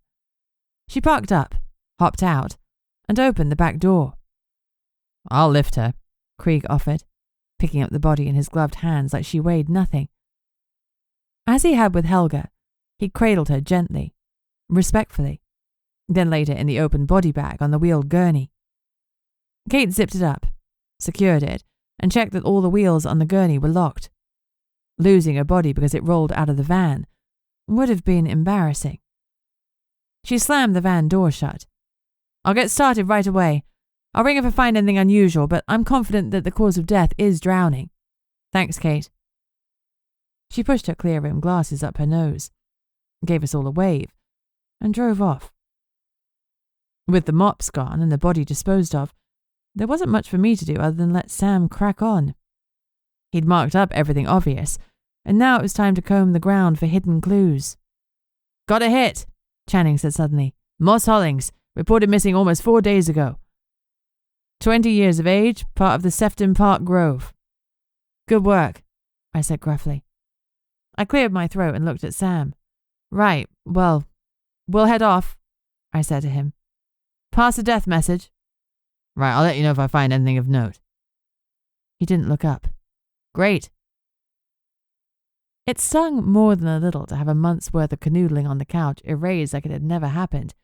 She parked up, hopped out, and opened the back door. I'll lift her, Krieg offered, picking up the body in his gloved hands like she weighed nothing. As he had with Helga, he cradled her gently, respectfully, then laid her in the open body bag on the wheeled gurney. Kate zipped it up, secured it, and checked that all the wheels on the gurney were locked. Losing her body because it rolled out of the van would have been embarrassing. She slammed the van door shut. I'll get started right away. I'll ring if I find anything unusual, but I'm confident that the cause of death is drowning. Thanks, Kate. She pushed her clear-rimmed glasses up her nose, gave us all a wave, and drove off. With the mops gone and the body disposed of, there wasn't much for me to do other than let Sam crack on. He'd marked up everything obvious, and now it was time to comb the ground for hidden clues. Got a hit, Channing said suddenly. Moss Hollings, reported missing almost 4 days ago. 20 years of age, part of the Sefton Park Grove. Good work, I said gruffly. I cleared my throat and looked at Sam. Right, well, we'll head off, I said to him. Pass a death message. Right, I'll let you know if I find anything of note. He didn't look up. Great. It stung more than a little to have a month's worth of canoodling on the couch erased like it had never happened.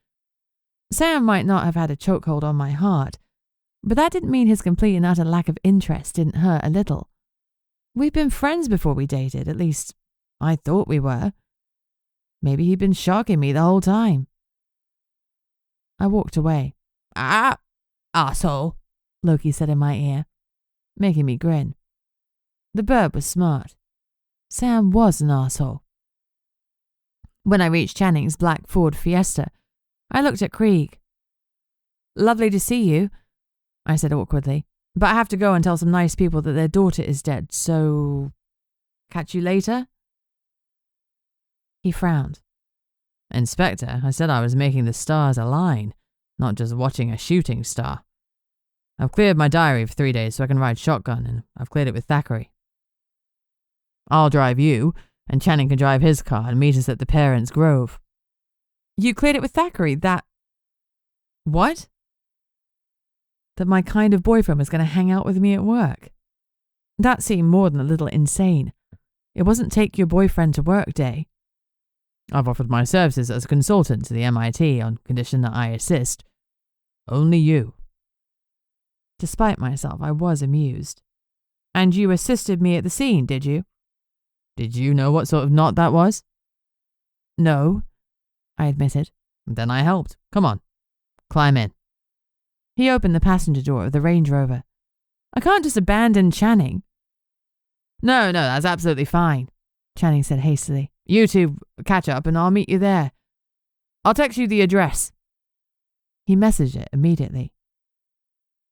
Sam might not have had a chokehold on my heart, but that didn't mean his complete and utter lack of interest didn't hurt a little. We've been friends before we dated, at least I thought we were. Maybe he'd been shocking me the whole time. I walked away. Ah, asshole, Loki said in my ear, making me grin. The bird was smart. Sam was an asshole. When I reached Channing's black Ford Fiesta, I looked at Krieg. Lovely to see you, I said awkwardly, but I have to go and tell some nice people that their daughter is dead, so catch you later? He frowned. Inspector, I said I was making the stars align, not just watching a shooting star. I've cleared my diary for 3 days so I can ride shotgun, and I've cleared it with Thackeray. I'll drive you, and Channing can drive his car and meet us at the Parents' Grove. You cleared it with Thackeray, that... What? That my kind of boyfriend was going to hang out with me at work. That seemed more than a little insane. It wasn't take your boyfriend to work day. I've offered my services as a consultant to the MIT on condition that I assist. Only you. Despite myself, I was amused. And you assisted me at the scene, did you? Did you know what sort of knot that was? No, I admitted. Then I helped. Come on. Climb in. He opened the passenger door of the Range Rover. I can't just abandon Channing. No, that's absolutely fine, Channing said hastily. You two catch up and I'll meet you there. I'll text you the address. He messaged it immediately.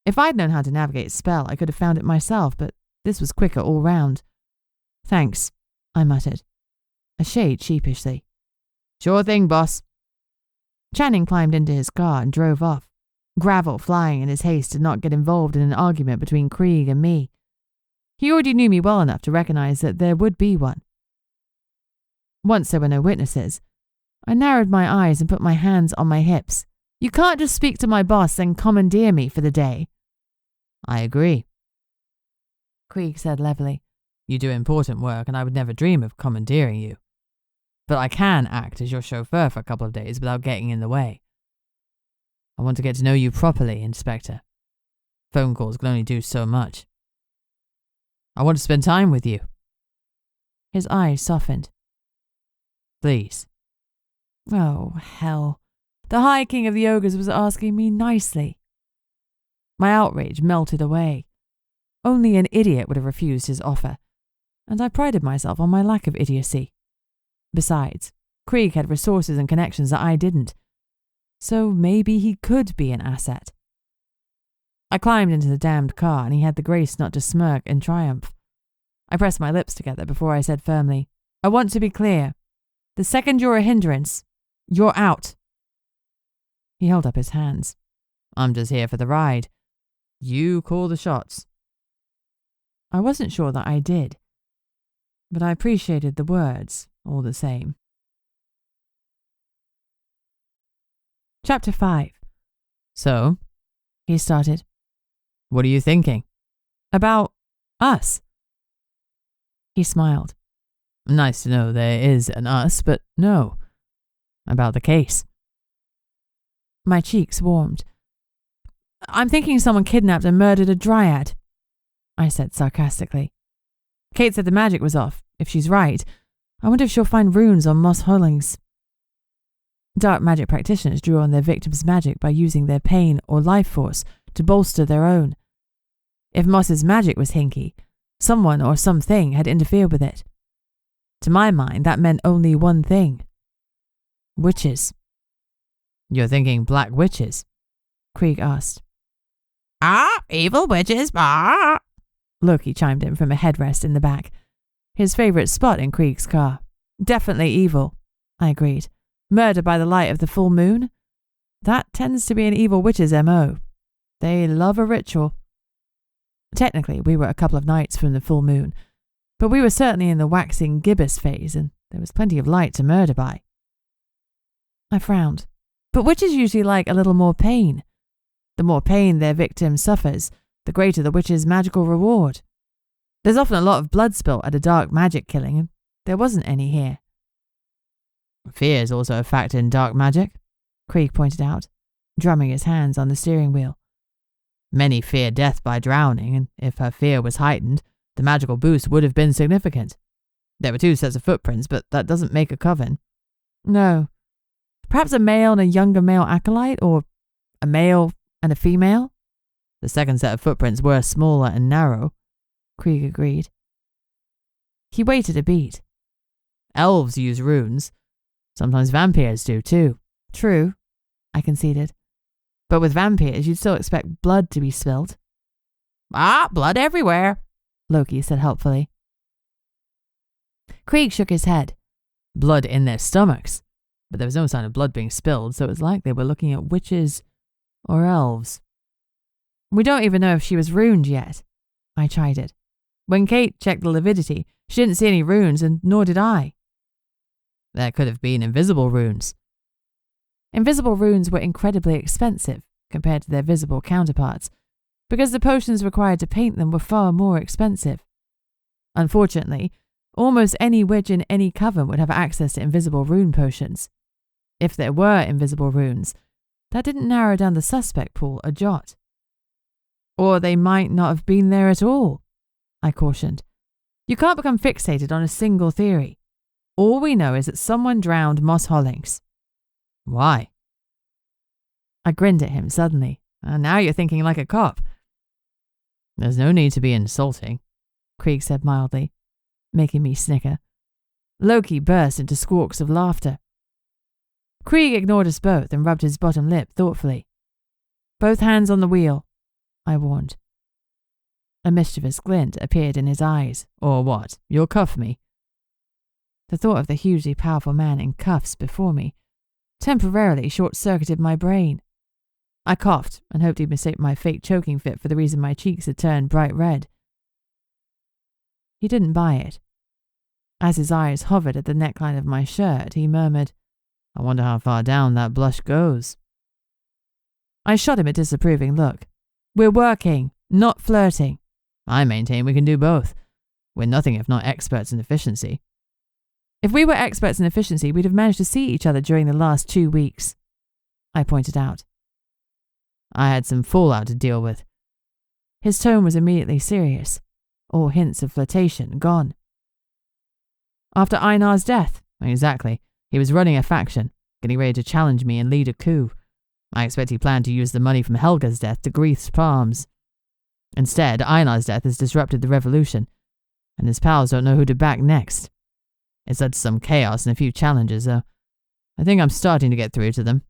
If I'd known how to navigate spell, I could have found it myself, but this was quicker all round. Thanks, I muttered, a shade sheepishly. Sure thing, boss. Channing climbed into his car and drove off, gravel flying in his haste to not get involved in an argument between Krieg and me. He already knew me well enough to recognize that there would be one. Once there were no witnesses, I narrowed my eyes and put my hands on my hips. You can't just speak to my boss and commandeer me for the day. I agree, Krieg said levelly. You do important work and I would never dream of commandeering you. But I can act as your chauffeur for a couple of days without getting in the way. I want to get to know you properly, Inspector. Phone calls can only do so much. I want to spend time with you. His eyes softened. Please. Oh, hell. The High King of the Ogres was asking me nicely. My outrage melted away. Only an idiot would have refused his offer, and I prided myself on my lack of idiocy. Besides, Krieg had resources and connections that I didn't, so maybe he could be an asset. I climbed into the damned car, and he had the grace not to smirk in triumph. I pressed my lips together before I said firmly, I want to be clear. The second you're a hindrance, you're out. He held up his hands. I'm just here for the ride. You call the shots. I wasn't sure that I did, but I appreciated the words all the same. Chapter 5. So, he started. What are you thinking? About us. He smiled. Nice to know there is an us, but no. About the case. My cheeks warmed. I'm thinking someone kidnapped and murdered a dryad, I said sarcastically. Kate said the magic was off. If she's right, I wonder if she'll find runes on Moss Hollings. Dark magic practitioners drew on their victims' magic by using their pain or life force to bolster their own. If Moss's magic was hinky, someone or something had interfered with it. To my mind, that meant only one thing. Witches. You're thinking black witches? Krieg asked. Evil witches, Loki chimed in from a headrest in the back, his favourite spot in Krieg's car. Definitely evil, I agreed. Murder by the light of the full moon? That tends to be an evil witch's MO. They love a ritual. Technically, we were a couple of nights from the full moon, but we were certainly in the waxing gibbous phase, and there was plenty of light to murder by. I frowned. But witches usually like a little more pain. The more pain their victim suffers, the greater the witch's magical reward. There's often a lot of blood spilt at a dark magic killing, and there wasn't any here. Fear is also a factor in dark magic, Krieg pointed out, drumming his hands on the steering wheel. Many fear death by drowning, and if her fear was heightened, The magical boost would have been significant. There were 2 sets of footprints, but that doesn't make a coven. No. Perhaps a male and a younger male acolyte, or a male and a female? The second set of footprints were smaller and narrow, Krieg agreed. He waited a beat. Elves use runes. Sometimes vampires do too. True, I conceded. But with vampires, you'd still expect blood to be spilled. Blood everywhere, Loki said helpfully. Krieg shook his head. Blood in their stomachs. But there was no sign of blood being spilled, so it was like they were looking at witches or elves. We don't even know if she was runed yet. I chided. When Kate checked the lividity, she didn't see any runes, and nor did I. There could have been invisible runes. Invisible runes were incredibly expensive compared to their visible counterparts, because the potions required to paint them were far more expensive. Unfortunately, almost any witch in any coven would have access to invisible rune potions. If there were invisible runes, that didn't narrow down the suspect pool a jot. Or they might not have been there at all, I cautioned. You can't become fixated on a single theory. All we know is that someone drowned Moss Hollings. Why? I grinned at him suddenly. Now you're thinking like a cop. There's no need to be insulting, Krieg said mildly, making me snicker. Loki burst into squawks of laughter. Krieg ignored us both and rubbed his bottom lip thoughtfully. Both hands on the wheel, I warned. A mischievous glint appeared in his eyes. Or what? You'll cuff me? The thought of the hugely powerful man in cuffs before me temporarily short-circuited my brain. I coughed and hoped he'd mistake my fake choking fit for the reason my cheeks had turned bright red. He didn't buy it. As his eyes hovered at the neckline of my shirt, he murmured, I wonder how far down that blush goes. I shot him a disapproving look. We're working, not flirting. I maintain we can do both. We're nothing if not experts in efficiency. If we were experts in efficiency, we'd have managed to see each other during the last 2 weeks, I pointed out. I had some fallout to deal with. His tone was immediately serious. All hints of flirtation gone. After Einar's death? Exactly. He was running a faction, getting ready to challenge me and lead a coup. I expect he planned to use the money from Helga's death to grease his palms. Instead, Einar's death has disrupted the revolution, and his pals don't know who to back next. It's led to some chaos and a few challenges, though. I think I'm starting to get through to them.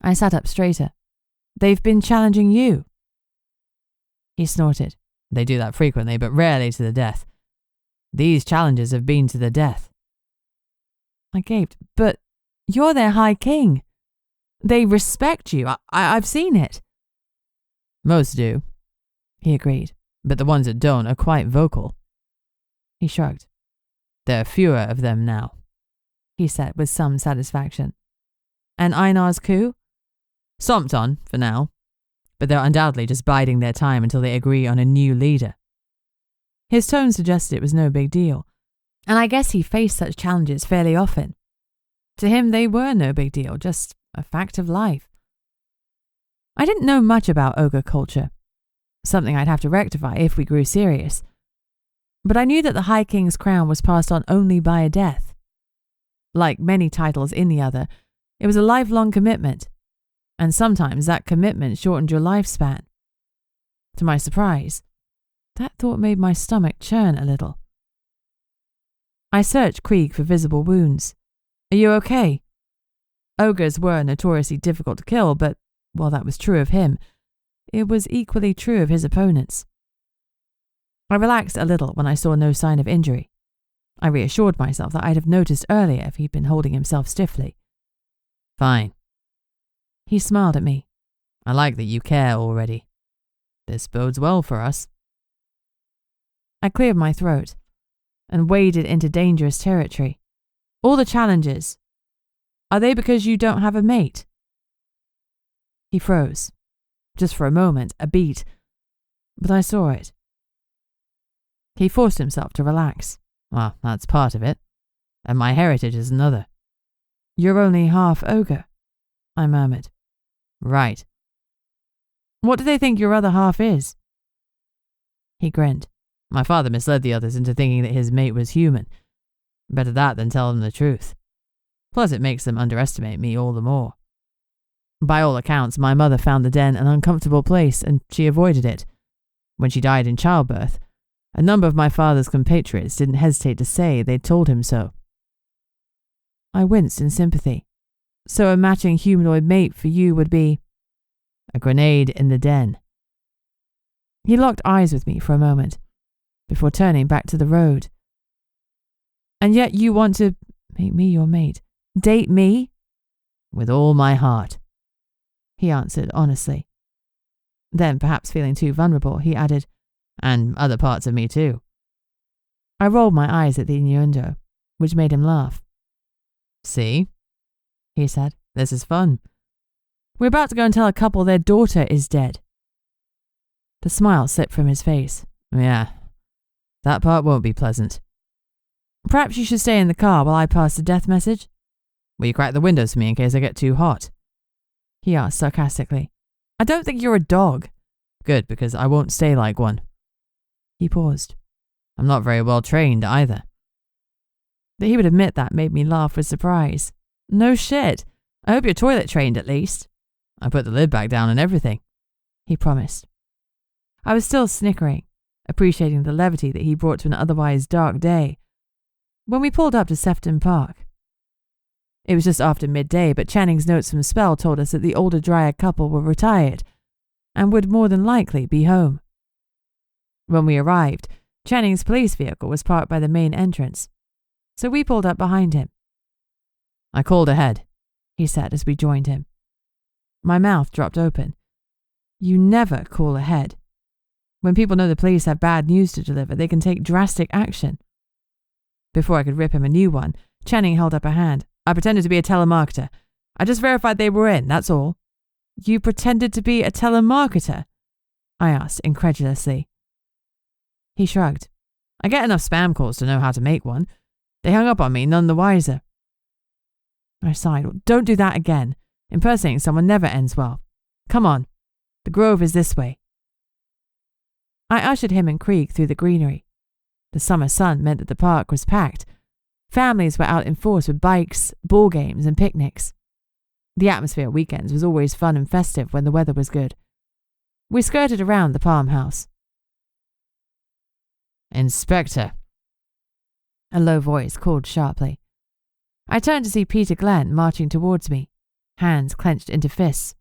I sat up straighter. They've been challenging you. He snorted. They do that frequently, but rarely to the death. These challenges have been to the death. I gaped. But you're their High King. They respect you. I've seen it. Most do, he agreed, but the ones that don't are quite vocal. He shrugged. There are fewer of them now, he said with some satisfaction. And Einar's coup? Stomped on, for now, but they're undoubtedly just biding their time until they agree on a new leader. His tone suggested it was no big deal, and I guess he faced such challenges fairly often. To him, they were no big deal, just a fact of life. I didn't know much about ogre culture, something I'd have to rectify if we grew serious. But I knew that the High King's crown was passed on only by a death. Like many titles in the Other, it was a lifelong commitment, and sometimes that commitment shortened your lifespan. To my surprise, that thought made my stomach churn a little. I searched Krieg for visible wounds. Are you okay? Ogres were notoriously difficult to kill, but while that was true of him, it was equally true of his opponents. I relaxed a little when I saw no sign of injury. I reassured myself that I'd have noticed earlier if he'd been holding himself stiffly. Fine. He smiled at me. I like that you care already. This bodes well for us. I cleared my throat and waded into dangerous territory. All the challenges, are they because you don't have a mate? He froze. Just for a moment, a beat, but I saw it. He forced himself to relax. Well, that's part of it. And my heritage is another. You're only half ogre, I murmured. Right. What do they think your other half is? He grinned. My father misled the others into thinking that his mate was human. Better that than tell them the truth. Plus it makes them underestimate me all the more. By all accounts, my mother found the den an uncomfortable place, and she avoided it. When she died in childbirth, a number of my father's compatriots didn't hesitate to say they'd told him so. I winced in sympathy. So a matching humanoid mate for you would be... A grenade in the den. He locked eyes with me for a moment, before turning back to the road. And yet you want to make me your mate? Date me? With all my heart, he answered honestly. Then, perhaps feeling too vulnerable, he added, and other parts of me too. I rolled my eyes at the innuendo, which made him laugh. See? He said, this is fun. We're about to go and tell a couple their daughter is dead. The smile slipped from his face. Yeah, that part won't be pleasant. Perhaps you should stay in the car while I pass the death message. Will you crack the windows for me in case I get too hot? He asked sarcastically. I don't think you're a dog. Good, because I won't stay like one. He paused. I'm not very well trained either. That he would admit that made me laugh with surprise. No shit. I hope you're toilet trained at least. I put the lid back down and everything, he promised. I was still snickering, appreciating the levity that he brought to an otherwise dark day, when we pulled up to Sefton Park. It was just after midday, but Channing's notes from Spell told us that the older dryad couple were retired and would more than likely be home. When we arrived, Channing's police vehicle was parked by the main entrance, so we pulled up behind him. I called ahead, he said as we joined him. My mouth dropped open. You never call ahead. When people know the police have bad news to deliver, they can take drastic action. Before I could rip him a new one, Channing held up a hand. I pretended to be a telemarketer. I just verified they were in, that's all. You pretended to be a telemarketer? I asked incredulously. He shrugged. I get enough spam calls to know how to make one. They hung up on me, none the wiser. I sighed. Well, don't do that again. Impersonating someone never ends well. Come on. The grove is this way. I ushered him and Krieg through the greenery. The summer sun meant that the park was packed. Families were out in force with bikes, ball games, and picnics. The atmosphere at weekends was always fun and festive when the weather was good. We skirted around the farmhouse. Inspector, a low voice called sharply. I turned to see Peter Glenn marching towards me, hands clenched into fists.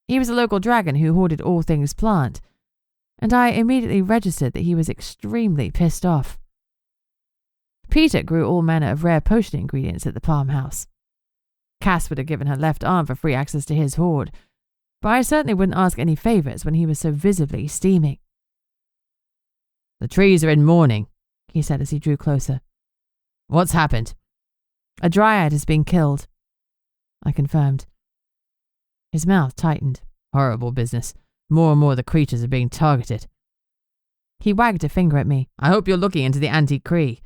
He was a local dragon who hoarded all things plant, and I immediately registered that he was extremely pissed off. Peter grew all manner of rare potion ingredients at the farmhouse. Cass would have given her left arm for free access to his hoard, but I certainly wouldn't ask any favours when he was so visibly steaming. The trees are in mourning, he said as he drew closer. What's happened? A dryad has been killed, I confirmed. His mouth tightened. Horrible business. More and more the creatures are being targeted. He wagged a finger at me. I hope you're looking into the anti-Krieg.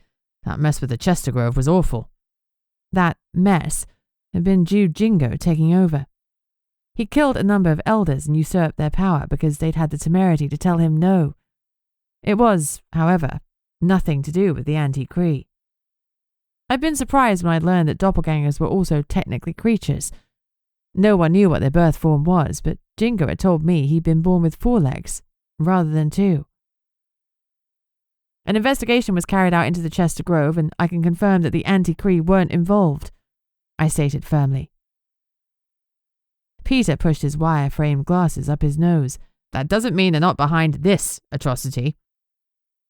That mess with the Chester Grove was awful. That mess had been Jude Jingo taking over. He killed a number of elders and usurped their power because they'd had the temerity to tell him no. It was, however, nothing to do with the anti-Krieg. I'd been surprised when I'd learned that doppelgangers were also technically creatures. No one knew what their birth form was, but Jingo had told me he'd been born with 4 legs, rather than 2. An investigation was carried out into the Chester Grove, and I can confirm that the anti-Krieg weren't involved, I stated firmly. Peter pushed his wire-framed glasses up his nose. That doesn't mean they're not behind this atrocity.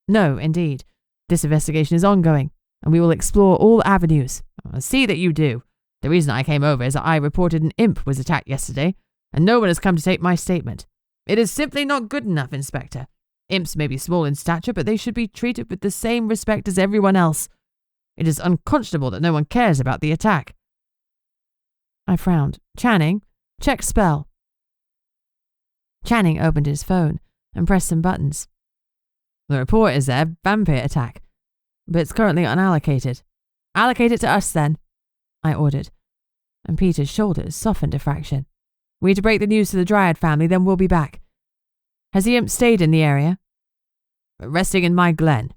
No, indeed. This investigation is ongoing, and we will explore all avenues. I see that you do. The reason I came over is that I reported an imp was attacked yesterday, and no one has come to take my statement. It is simply not good enough, Inspector. Imps may be small in stature, but they should be treated with the same respect as everyone else. It is unconscionable that no one cares about the attack. I frowned. Channing, check spell. Channing opened his phone and pressed some buttons. The report is there, vampire attack, but it's currently unallocated. Allocate it to us then, I ordered, and Peter's shoulders softened a fraction. We're to break the news to the Dryad family, then we'll be back. Has the imp stayed in the area? Resting in my glen,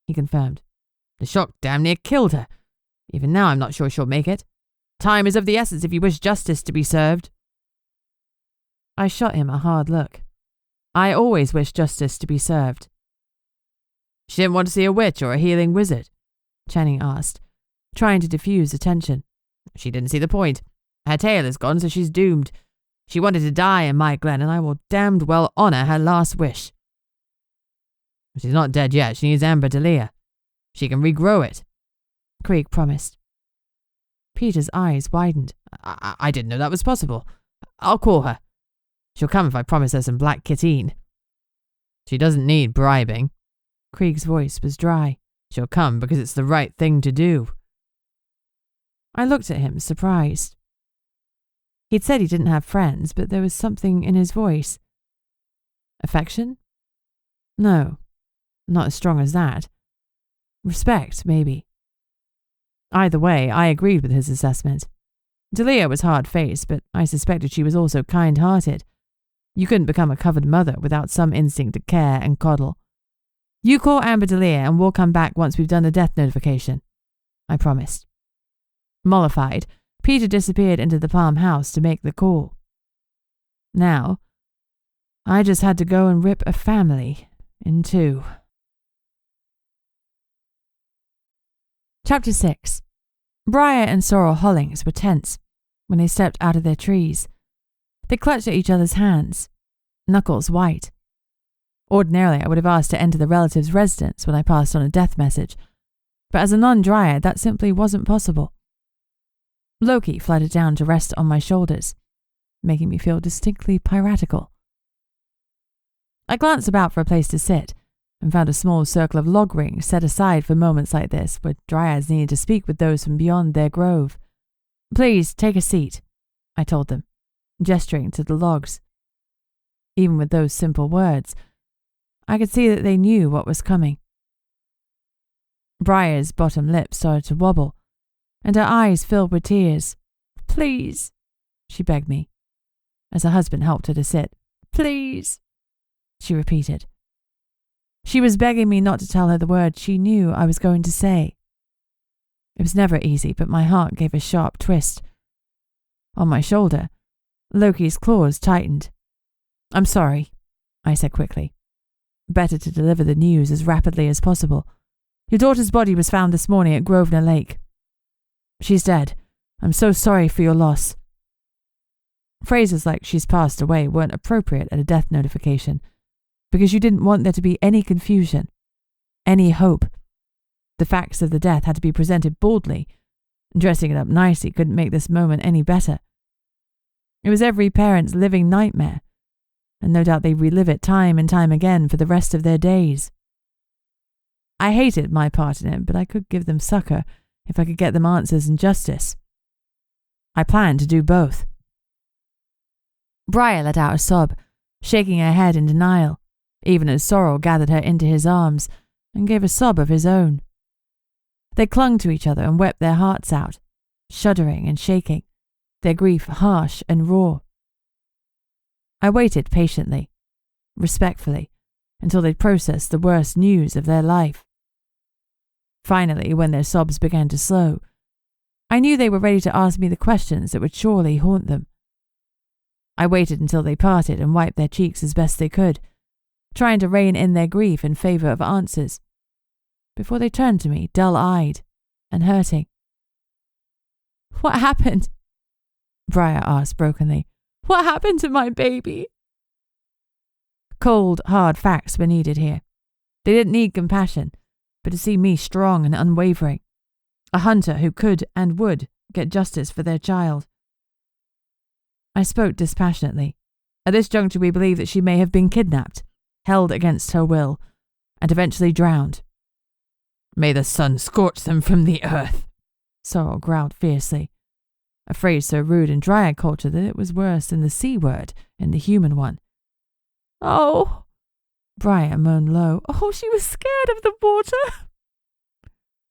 he confirmed. The shock damn near killed her. Even now I'm not sure she'll make it. Time is of the essence if you wish justice to be served. I shot him a hard look. I always wish justice to be served. She didn't want to see a witch or a healing wizard, Channing asked, trying to diffuse the tension. She didn't see the point. Her tail is gone, so she's doomed. She wanted to die in my glen, and I will damned well honour her last wish. She's not dead yet. She needs amber dahlia. She can regrow it, Krieg promised. Peter's eyes widened. I didn't know that was possible. I'll call her. She'll come if I promise her some black kitten. She doesn't need bribing. Krieg's voice was dry. She'll come because it's the right thing to do. I looked at him, surprised. He'd said he didn't have friends, but there was something in his voice. Affection? No, not as strong as that. Respect, maybe. Either way, I agreed with his assessment. Dahlia was hard-faced, but I suspected she was also kind-hearted. You couldn't become a covered mother without some instinct to care and coddle. You call Amber Dahlia and we'll come back once we've done the death notification, I promised. Mollified, Peter disappeared into the Palm House to make the call. Now, I just had to go and rip a family in two. Chapter 6. Briar and Sorrel Hollings were tense when they stepped out of their trees. They clutched at each other's hands, knuckles white. Ordinarily, I would have asked to enter the relative's residence when I passed on a death message, but as a non-dryad, that simply wasn't possible. Loki fluttered down to rest on my shoulders, making me feel distinctly piratical. I glanced about for a place to sit and found a small circle of log rings set aside for moments like this, where dryads needed to speak with those from beyond their grove. Please, take a seat, I told them, gesturing to the logs. Even with those simple words, I could see that they knew what was coming. Briar's bottom lip started to wobble, and her eyes filled with tears. Please, she begged me, as her husband helped her to sit. Please, she repeated. She was begging me not to tell her the words she knew I was going to say. It was never easy, but my heart gave a sharp twist. On my shoulder, Loki's claws tightened. I'm sorry, I said quickly. Better to deliver the news as rapidly as possible. Your daughter's body was found this morning at Grosvenor Lake. She's dead. I'm so sorry for your loss. Phrases like she's passed away weren't appropriate at a death notification, because you didn't want there to be any confusion, any hope. The facts of the death had to be presented boldly. Dressing it up nicely couldn't make this moment any better. It was every parent's living nightmare, and no doubt they relive it time and time again for the rest of their days. I hated my part in it, but I could give them succor if I could get them answers and justice. I planned to do both. Briar let out a sob, shaking her head in denial, even as Sorrel gathered her into his arms and gave a sob of his own. They clung to each other and wept their hearts out, shuddering and shaking, their grief harsh and raw. I waited patiently, respectfully, until they'd processed the worst news of their life. Finally, when their sobs began to slow, I knew they were ready to ask me the questions that would surely haunt them. I waited until they parted and wiped their cheeks as best they could, trying to rein in their grief in favour of answers, before they turned to me, dull-eyed and hurting. What happened? Briar asked brokenly. What happened to my baby? Cold, hard facts were needed here. They didn't need compassion, but to see me strong and unwavering, a hunter who could and would get justice for their child. I spoke dispassionately. At this juncture we believe that she may have been kidnapped, held against her will, and eventually drowned. May the sun scorch them from the earth, Sorrel growled fiercely, a phrase so rude in dryad culture that it was worse than the C word in the human one. Oh, Briar moaned low. Oh, she was scared of the water.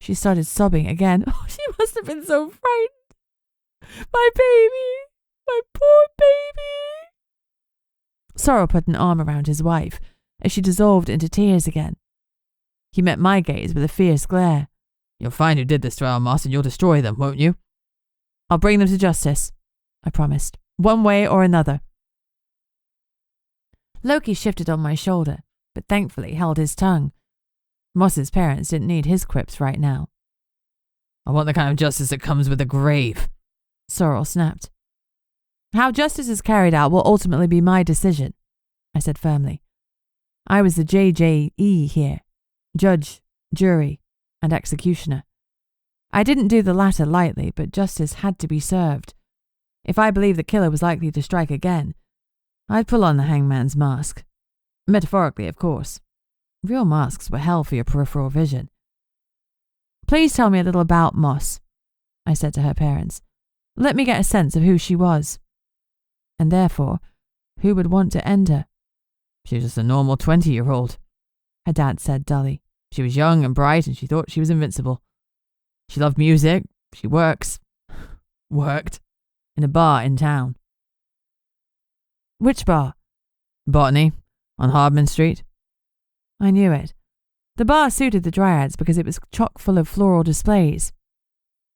She started sobbing again. Oh, she must have been so frightened. My baby, my poor baby. Sorrel put an arm around his wife as she dissolved into tears again, He met my gaze with a fierce glare. You'll find who did this to our Moss and you'll destroy them, won't you? I'll bring them to justice, I promised, one way or another. Loki shifted on my shoulder, but thankfully held his tongue. Moss's parents didn't need his quips right now. I want the kind of justice that comes with a grave, Sorrel snapped. How justice is carried out will ultimately be my decision, I said firmly. I was the JJE here, judge, jury, and executioner. I didn't do the latter lightly, but justice had to be served. If I believed the killer was likely to strike again, I'd pull on the hangman's mask. Metaphorically, of course. Real masks were hell for your peripheral vision. Please tell me a little about Moss, I said to her parents. Let me get a sense of who she was. And therefore, who would want to end her? She was just a normal 20-year-old, her dad said dully. She was young and bright and she thought she was invincible. She loved music. She worked in a bar in town. Which bar? Botany, on Harbinger Street. I knew it. The bar suited the dryads because it was chock full of floral displays.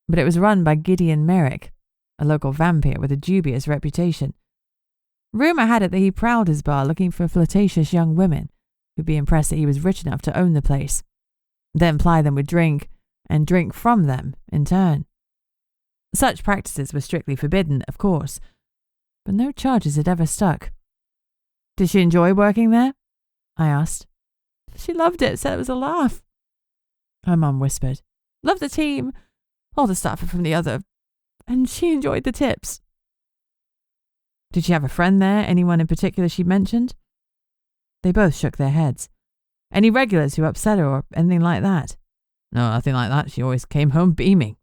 But it was run by Gideon Merrick, a local vampire with a dubious reputation. Rumour had it that he prowled his bar looking for flirtatious young women who'd be impressed that he was rich enough to own the place, then ply them with drink and drink from them in turn. Such practices were strictly forbidden, of course, but no charges had ever stuck. Did she enjoy working there? I asked. She loved it, said it was a laugh. Her mum whispered. Loved the team, all the staff are from the other, and she enjoyed the tips. Did she have a friend there, anyone in particular she mentioned? They both shook their heads. Any regulars who upset her or anything like that? No, nothing like that. She always came home beaming,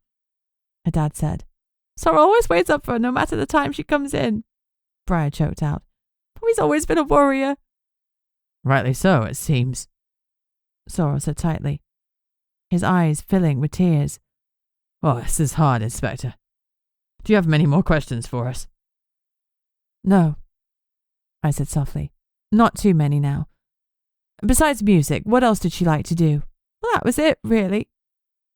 her dad said. Sorrel always waits up for her no matter the time she comes in, Briar choked out. But he's always been a warrior. Rightly so, it seems, Sorrel said tightly, his eyes filling with tears. Oh, this is hard, Inspector. Do you have many more questions for us? No, I said softly. Not too many now. Besides music, what else did she like to do? Well, that was it, really,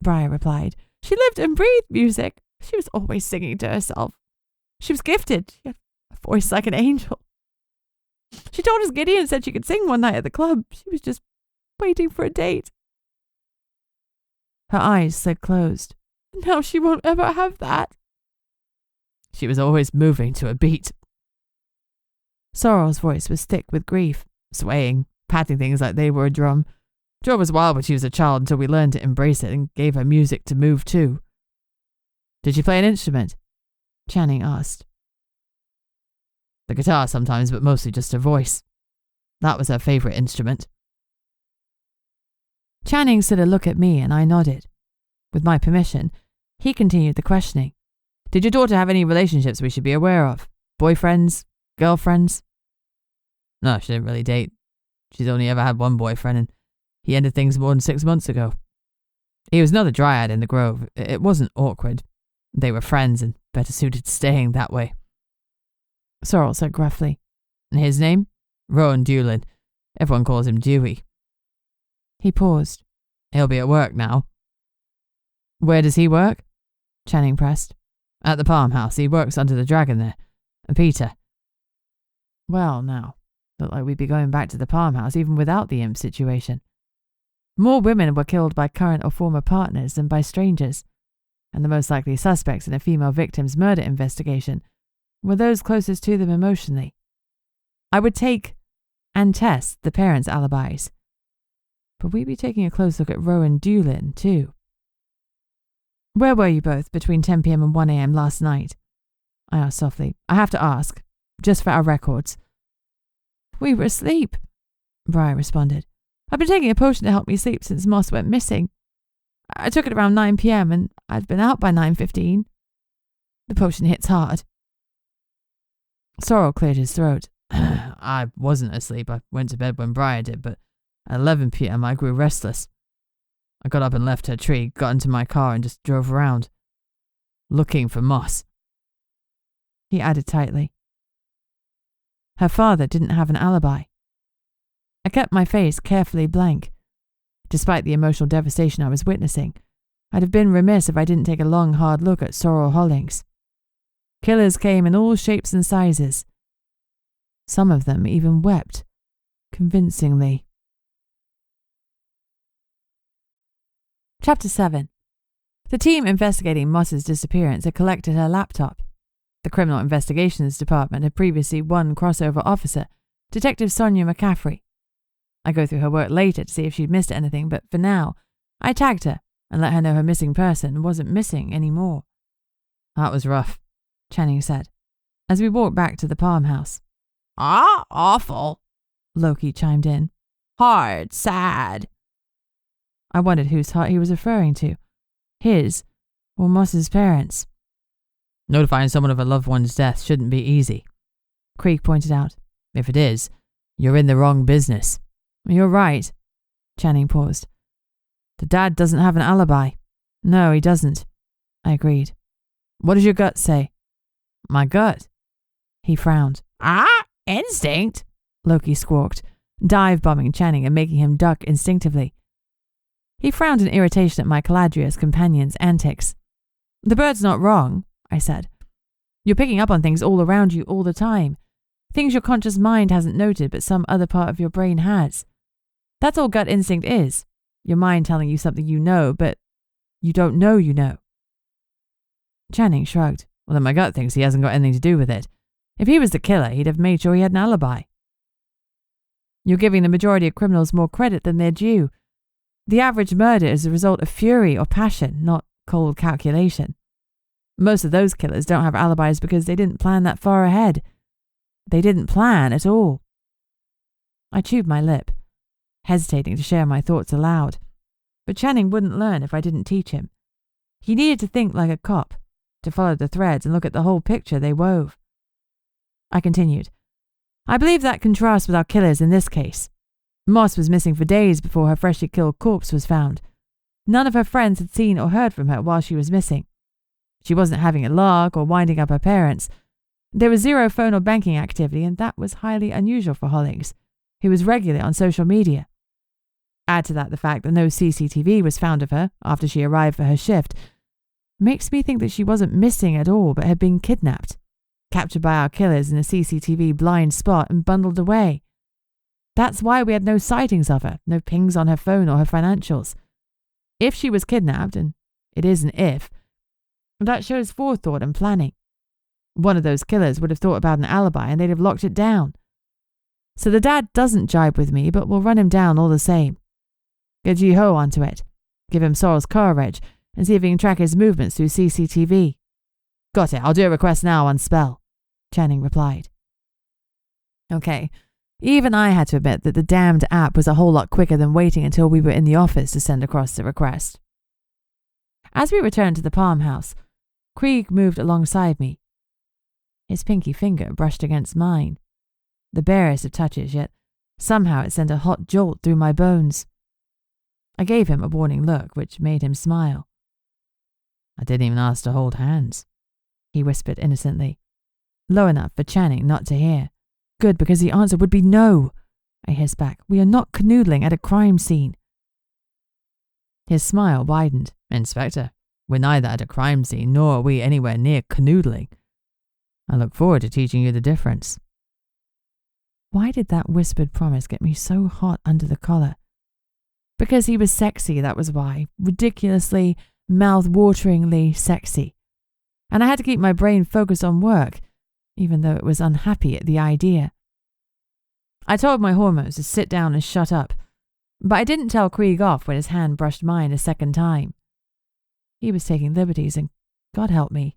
Briar replied. She lived and breathed music. She was always singing to herself. She was gifted. She had a voice like an angel. She told us Gideon said she could sing one night at the club. She was just waiting for a date. Her eyes slid closed. Now she won't ever have that. She was always moving to a beat. Sorrel's voice was thick with grief, swaying, patting things like they were a drum. Drove us wild when she was a child until we learned to embrace it and gave her music to move to. Did she play an instrument? Channing asked. The guitar sometimes, but mostly just her voice. That was her favourite instrument. Channing stood a look at me and I nodded. With my permission, he continued the questioning. Did your daughter have any relationships we should be aware of? Boyfriends? Girlfriends? No, she didn't really date. She's only ever had one boyfriend and he ended things more than 6 months ago. He was another dryad in the grove. It wasn't awkward. They were friends and better suited to staying that way. Sorrel said gruffly. And his name? Rowan Dewlin. Everyone calls him Dewey. He paused. He'll be at work now. Where does he work? Channing pressed. At the Palm House. He works under the dragon there. And Peter. Well, now, looked like we'd be going back to the Palm House even without the imp situation. More women were killed by current or former partners than by strangers, and the most likely suspects in a female victim's murder investigation were those closest to them emotionally. I would take and test the parents' alibis, but we'd be taking a close look at Rowan Dewlin, too. Where were you both between 10 p.m. and 1 a.m. last night? I asked softly. I have to ask, just for our records. We were asleep, Briar responded. I've been taking a potion to help me sleep since Moss went missing. I took it around 9 p.m. and I'd been out by 9:15. The potion hits hard. Sorrel cleared his throat. I wasn't asleep. I went to bed when Briar did, but at 11 p.m. I grew restless. I got up and left her tree, got into my car and just drove around, looking for Moss. He added tightly. Her father didn't have an alibi. I kept my face carefully blank. Despite the emotional devastation I was witnessing, I'd have been remiss if I didn't take a long, hard look at Sorrel Hollings. Killers came in all shapes and sizes. Some of them even wept, convincingly. Chapter 7. The team investigating Moss's disappearance had collected her laptop. The Criminal Investigations Department had previously one crossover officer, Detective Sonia McCaffrey. I go through her work later to see if she'd missed anything, but for now, I tagged her and let her know her missing person wasn't missing anymore. That was rough, Channing said, as we walked back to the Palm House. Awful, Loki chimed in. Hard, sad. I wondered whose heart he was referring to, his or Moss's parents. Notifying someone of a loved one's death shouldn't be easy, Krieg pointed out. If it is, you're in the wrong business. You're right. Channing paused. The dad doesn't have an alibi. No, he doesn't. I agreed. What does your gut say? My gut. He frowned. Instinct, Loki squawked, dive-bombing Channing and making him duck instinctively. He frowned in irritation at my Caladrius companion's antics. The bird's not wrong, I said. You're picking up on things all around you all the time. Things your conscious mind hasn't noted but some other part of your brain has. That's all gut instinct is. Your mind telling you something you know, but you don't know you know. Channing shrugged. Well, then my gut thinks he hasn't got anything to do with it. If he was the killer, he'd have made sure he had an alibi. You're giving the majority of criminals more credit than they're due. The average murder is the result of fury or passion, not cold calculation. Most of those killers don't have alibis because they didn't plan that far ahead. They didn't plan at all. I chewed my lip, hesitating to share my thoughts aloud. But Channing wouldn't learn if I didn't teach him. He needed to think like a cop, to follow the threads and look at the whole picture they wove. I continued. I believe that contrasts with our killers in this case. Moss was missing for days before her freshly killed corpse was found. None of her friends had seen or heard from her while she was missing. She wasn't having a lark or winding up her parents. There was zero phone or banking activity, and that was highly unusual for Hollings, who was regularly on social media. Add to that the fact that no CCTV was found of her after she arrived for her shift. Makes me think that she wasn't missing at all but had been kidnapped, captured by our killers in a CCTV blind spot and bundled away. That's why we had no sightings of her, no pings on her phone or her financials. If she was kidnapped, and it is an if, that shows forethought and planning. One of those killers would have thought about an alibi and they'd have locked it down. So the dad doesn't jibe with me, but we'll run him down all the same. Get Ji-Ho onto it. Give him Sorrel's car reg and see if he can track his movements through CCTV. Got it. I'll do a request now on spell, Channing replied. Okay. Even I had to admit that the damned app was a whole lot quicker than waiting until we were in the office to send across the request. As we returned to the Palm House, Krieg moved alongside me. His pinky finger brushed against mine. The barest of touches, yet somehow it sent a hot jolt through my bones. I gave him a warning look, which made him smile. I didn't even ask to hold hands, he whispered innocently, low enough for Channing not to hear. Good, because the answer would be no, I hissed back. We are not canoodling at a crime scene. His smile widened. Inspector, we're neither at a crime scene nor are we anywhere near canoodling. I look forward to teaching you the difference. Why did that whispered promise get me so hot under the collar? Because he was sexy, that was why. Ridiculously, mouth-wateringly sexy. And I had to keep my brain focused on work, even though it was unhappy at the idea. I told my hormones to sit down and shut up, but I didn't tell Krieg off when his hand brushed mine a second time. He was taking liberties, and God help me,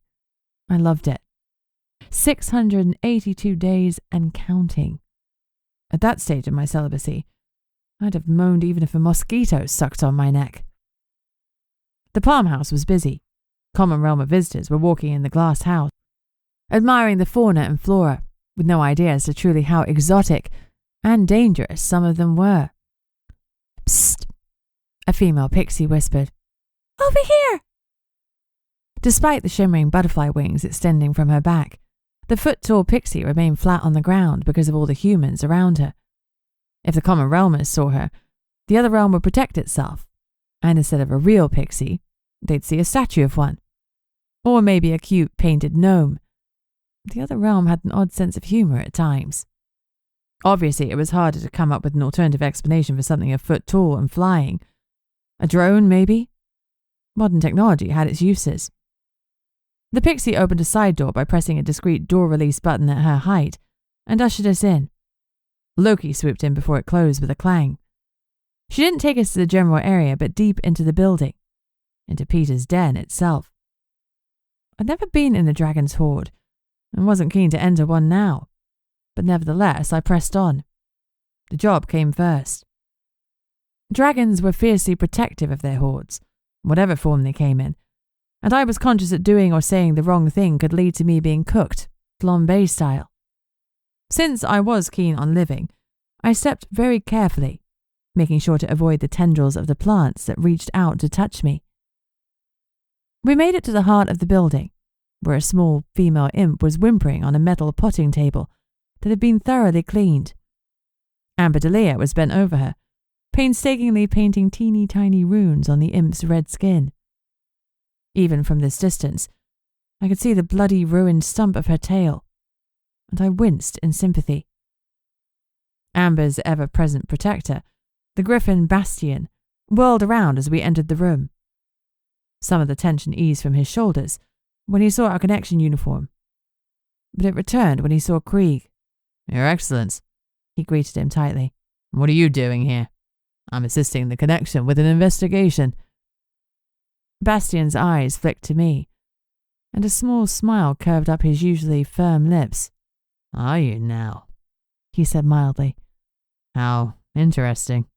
I loved it. 682 days and counting. At that stage of my celibacy, I'd have moaned even if a mosquito sucked on my neck. The Palm House was busy. Common realm of visitors were walking in the glass house, admiring the fauna and flora, with no idea as to truly how exotic and dangerous some of them were. Psst, a female pixie whispered. Over here! Despite the shimmering butterfly wings extending from her back, the foot-tall pixie remained flat on the ground because of all the humans around her. If the common realmers saw her, the other realm would protect itself, and instead of a real pixie, they'd see a statue of one. Or maybe a cute painted gnome. The other realm had an odd sense of humour at times. Obviously, it was harder to come up with an alternative explanation for something a foot tall and flying. A drone, maybe? Modern technology had its uses. The pixie opened a side door by pressing a discreet door release button at her height and ushered us in. Loki swooped in before it closed with a clang. She didn't take us to the general area, but deep into the building, into Peter's den itself. I'd never been in a dragon's hoard, and wasn't keen to enter one now, but nevertheless I pressed on. The job came first. Dragons were fiercely protective of their hoards, whatever form they came in, and I was conscious that doing or saying the wrong thing could lead to me being cooked, flambe style. Since I was keen on living, I stepped very carefully, making sure to avoid the tendrils of the plants that reached out to touch me. We made it to the heart of the building, where a small female imp was whimpering on a metal potting table that had been thoroughly cleaned. Amber Delia was bent over her, painstakingly painting teeny tiny runes on the imp's red skin. Even from this distance, I could see the bloody ruined stump of her tail, and I winced in sympathy. Amber's ever-present protector, the griffin Bastion, whirled around as we entered the room. Some of the tension eased from his shoulders when he saw our connection uniform, but it returned when he saw Krieg. "Your Excellence," he greeted him tightly. "What are you doing here?" "I'm assisting the connection with an investigation." Bastion's eyes flicked to me, and a small smile curved up his usually firm lips. "Are you now?" he said mildly. "How interesting."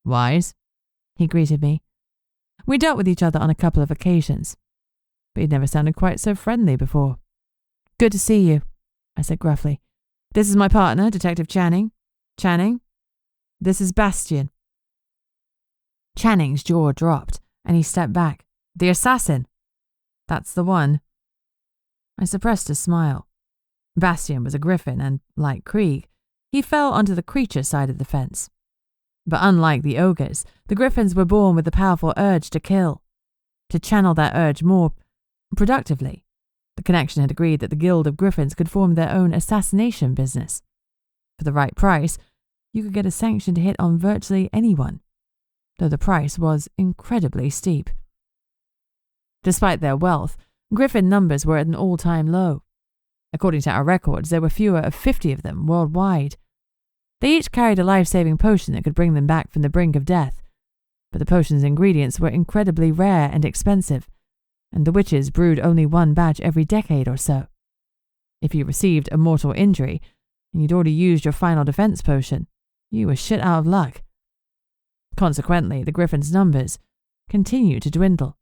"Wise?" he greeted me. We dealt with each other on a couple of occasions, but he'd never sounded quite so friendly before. "Good to see you," I said gruffly. "This is my partner, Detective Channing. Channing, this is Bastion." Channing's jaw dropped, and he stepped back. "The assassin." "That's the one." I suppressed a smile. Bastion was a griffin, and, like Krieg, he fell onto the creature side of the fence. But unlike the ogres, the griffins were born with the powerful urge to kill. To channel that urge more productively, the connection had agreed that the Guild of Griffins could form their own assassination business. For the right price, you could get a sanctioned hit on virtually anyone, though the price was incredibly steep. Despite their wealth, griffin numbers were at an all-time low. According to our records, there were fewer of 50 of them worldwide. They each carried a life-saving potion that could bring them back from the brink of death, but the potion's ingredients were incredibly rare and expensive, and the witches brewed only one batch every decade or so. If you received a mortal injury, and you'd already used your final defense potion, you were shit out of luck. Consequently, the griffins' numbers continued to dwindle.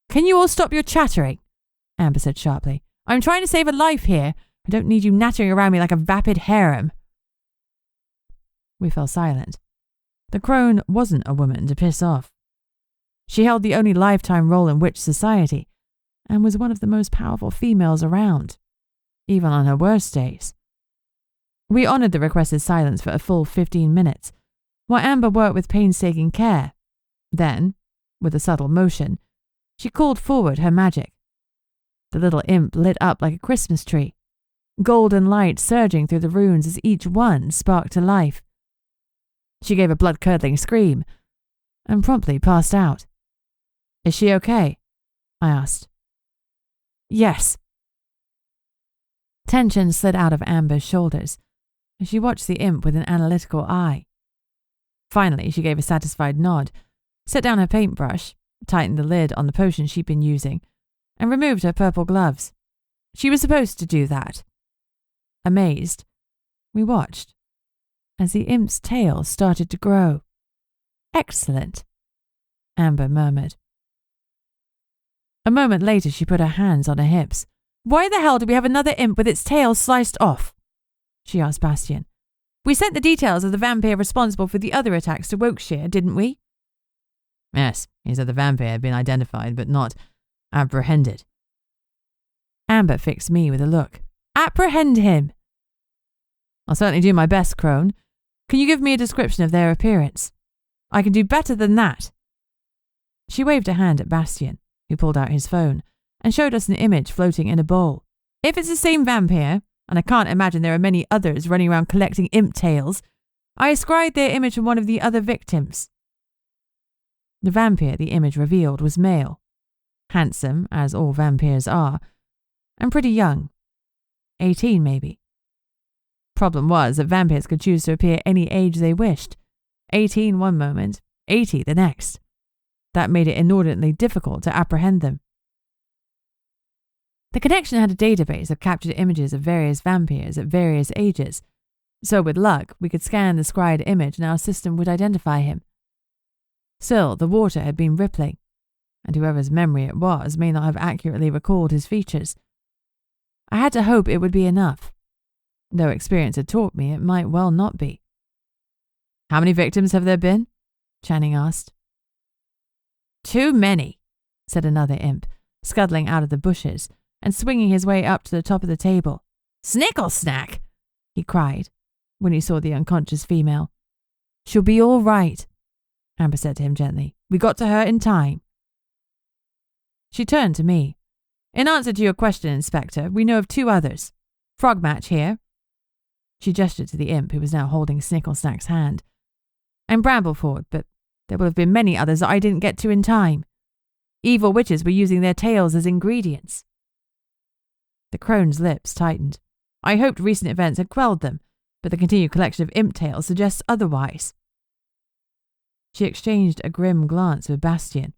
"Can you all stop your chattering?" Amber said sharply. "I'm trying to save a life here. I don't need you nattering around me like a vapid harem." We fell silent. The crone wasn't a woman to piss off. She held the only lifetime role in witch society, and was one of the most powerful females around, even on her worst days. We honoured the requested silence for a full 15 minutes, while Amber worked with painstaking care. Then, with a subtle motion, she called forward her magic. The little imp lit up like a Christmas tree, golden light surging through the runes as each one sparked to life. She gave a blood-curdling scream, and promptly passed out. "Is she okay?" I asked. "Yes." Tension slid out of Amber's shoulders as she watched the imp with an analytical eye. Finally, she gave a satisfied nod, set down her paintbrush, tightened the lid on the potion she'd been using, and removed her purple gloves. She was supposed to do that. Amazed, we watched as the imp's tail started to grow. "Excellent," Amber murmured. A moment later, she put her hands on her hips. "Why the hell do we have another imp with its tail sliced off?" she asked Bastion. "We sent the details of the vampire responsible for the other attacks to Wokeshire, didn't we?" "Yes," he said the vampire had been identified but not apprehended. Amber fixed me with a look. "Apprehend him!" "I'll certainly do my best, crone. Can you give me a description of their appearance? I can do better than that. She waved a hand at Bastian, who pulled out his phone and showed us an image floating in a bowl. If it's the same vampire, and I can't imagine there are many others running around collecting imp tails, I ascribed their image from one of the other victims. The vampire the image revealed was male, handsome, as all vampires are, and pretty young. 18, maybe. Problem was that vampires could choose to appear any age they wished. 18 one moment, 80 the next. That made it inordinately difficult to apprehend them. The connection had a database of captured images of various vampires at various ages, so with luck we could scan the scried image and our system would identify him. Still, the water had been rippling, and whoever's memory it was may not have accurately recalled his features. I had to hope it would be enough, though experience had taught me it might well not be. How many victims have there been? Channing asked. Too many, said another imp, scuttling out of the bushes and swinging his way up to the top of the table. Snickle snack, he cried when he saw the unconscious female. She'll be all right, Amber said to him gently. We got to her in time. She turned to me. In answer to your question, Inspector, we know of 2 others. Frogmatch here. She gestured to the imp who was now holding Snicklesnack's hand. And Brambleford, but there will have been many others that I didn't get to in time. Evil witches were using their tails as ingredients. The crone's lips tightened. I hoped recent events had quelled them, but the continued collection of imp tails suggests otherwise. She exchanged a grim glance with Bastian.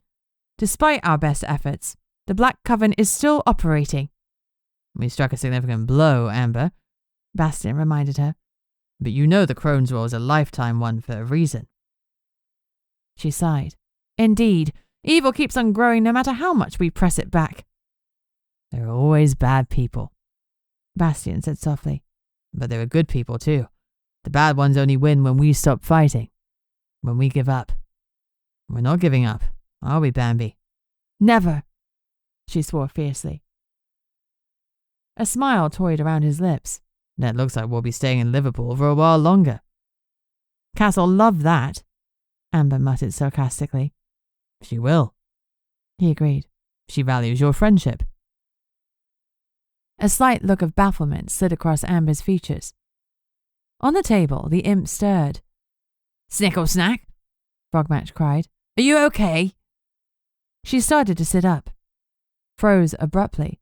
Despite our best efforts, the Black Coven is still operating. We struck a significant blow, Amber, Bastian reminded her. But you know the crone's role is a lifetime one for a reason. She sighed. Indeed, evil keeps on growing no matter how much we press it back. There are always bad people, Bastian said softly. But there are good people too. The bad ones only win when we stop fighting. When we give up. We're not giving up, are we, Bambi? Never, she swore fiercely. A smile toyed around his lips. It looks like we'll be staying in Liverpool for a while longer. Cass'll love that, Amber muttered sarcastically. She will, he agreed. She values your friendship. A slight look of bafflement slid across Amber's features. On the table, the imp stirred. Snicklesnack, Frogmatch cried. Are you okay? She started to sit up, froze abruptly,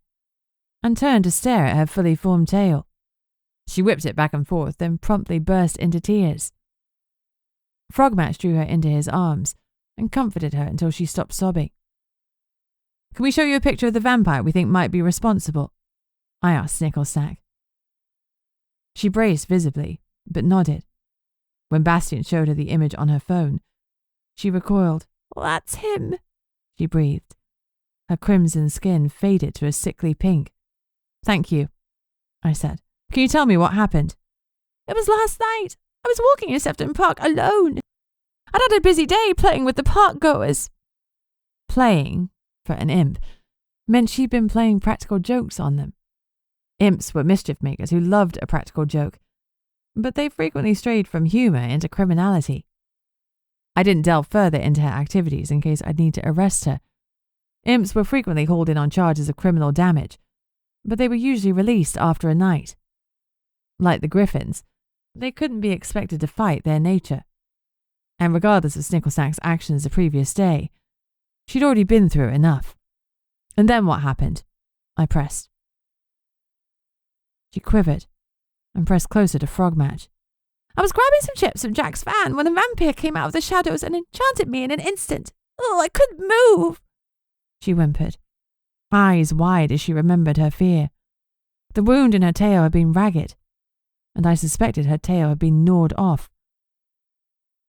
and turned to stare at her fully formed tail. She whipped it back and forth, then promptly burst into tears. Frogmatch drew her into his arms and comforted her until she stopped sobbing. Can we show you a picture of the vampire we think might be responsible? I asked Snicklesnack. She braced visibly, but nodded. When Bastian showed her the image on her phone, she recoiled. That's him, she breathed. Her crimson skin faded to a sickly pink. Thank you, I said. Can you tell me what happened? It was last night. I was walking in Sefton Park alone. I'd had a busy day playing with the park goers. Playing, for an imp, meant she'd been playing practical jokes on them. Imps were mischief makers who loved a practical joke, but they frequently strayed from humour into criminality. I didn't delve further into her activities in case I'd need to arrest her. Imps were frequently hauled in on charges of criminal damage, but they were usually released after a night. Like the Griffins, they couldn't be expected to fight their nature. And regardless of Snicklesnack's actions the previous day, she'd already been through enough. And then what happened? I pressed. She quivered and pressed closer to Frogmatch. I was grabbing some chips from Jack's van when a vampire came out of the shadows and enchanted me in an instant. Oh, I couldn't move, she whimpered, eyes wide as she remembered her fear. The wound in her tail had been ragged, and I suspected her tail had been gnawed off.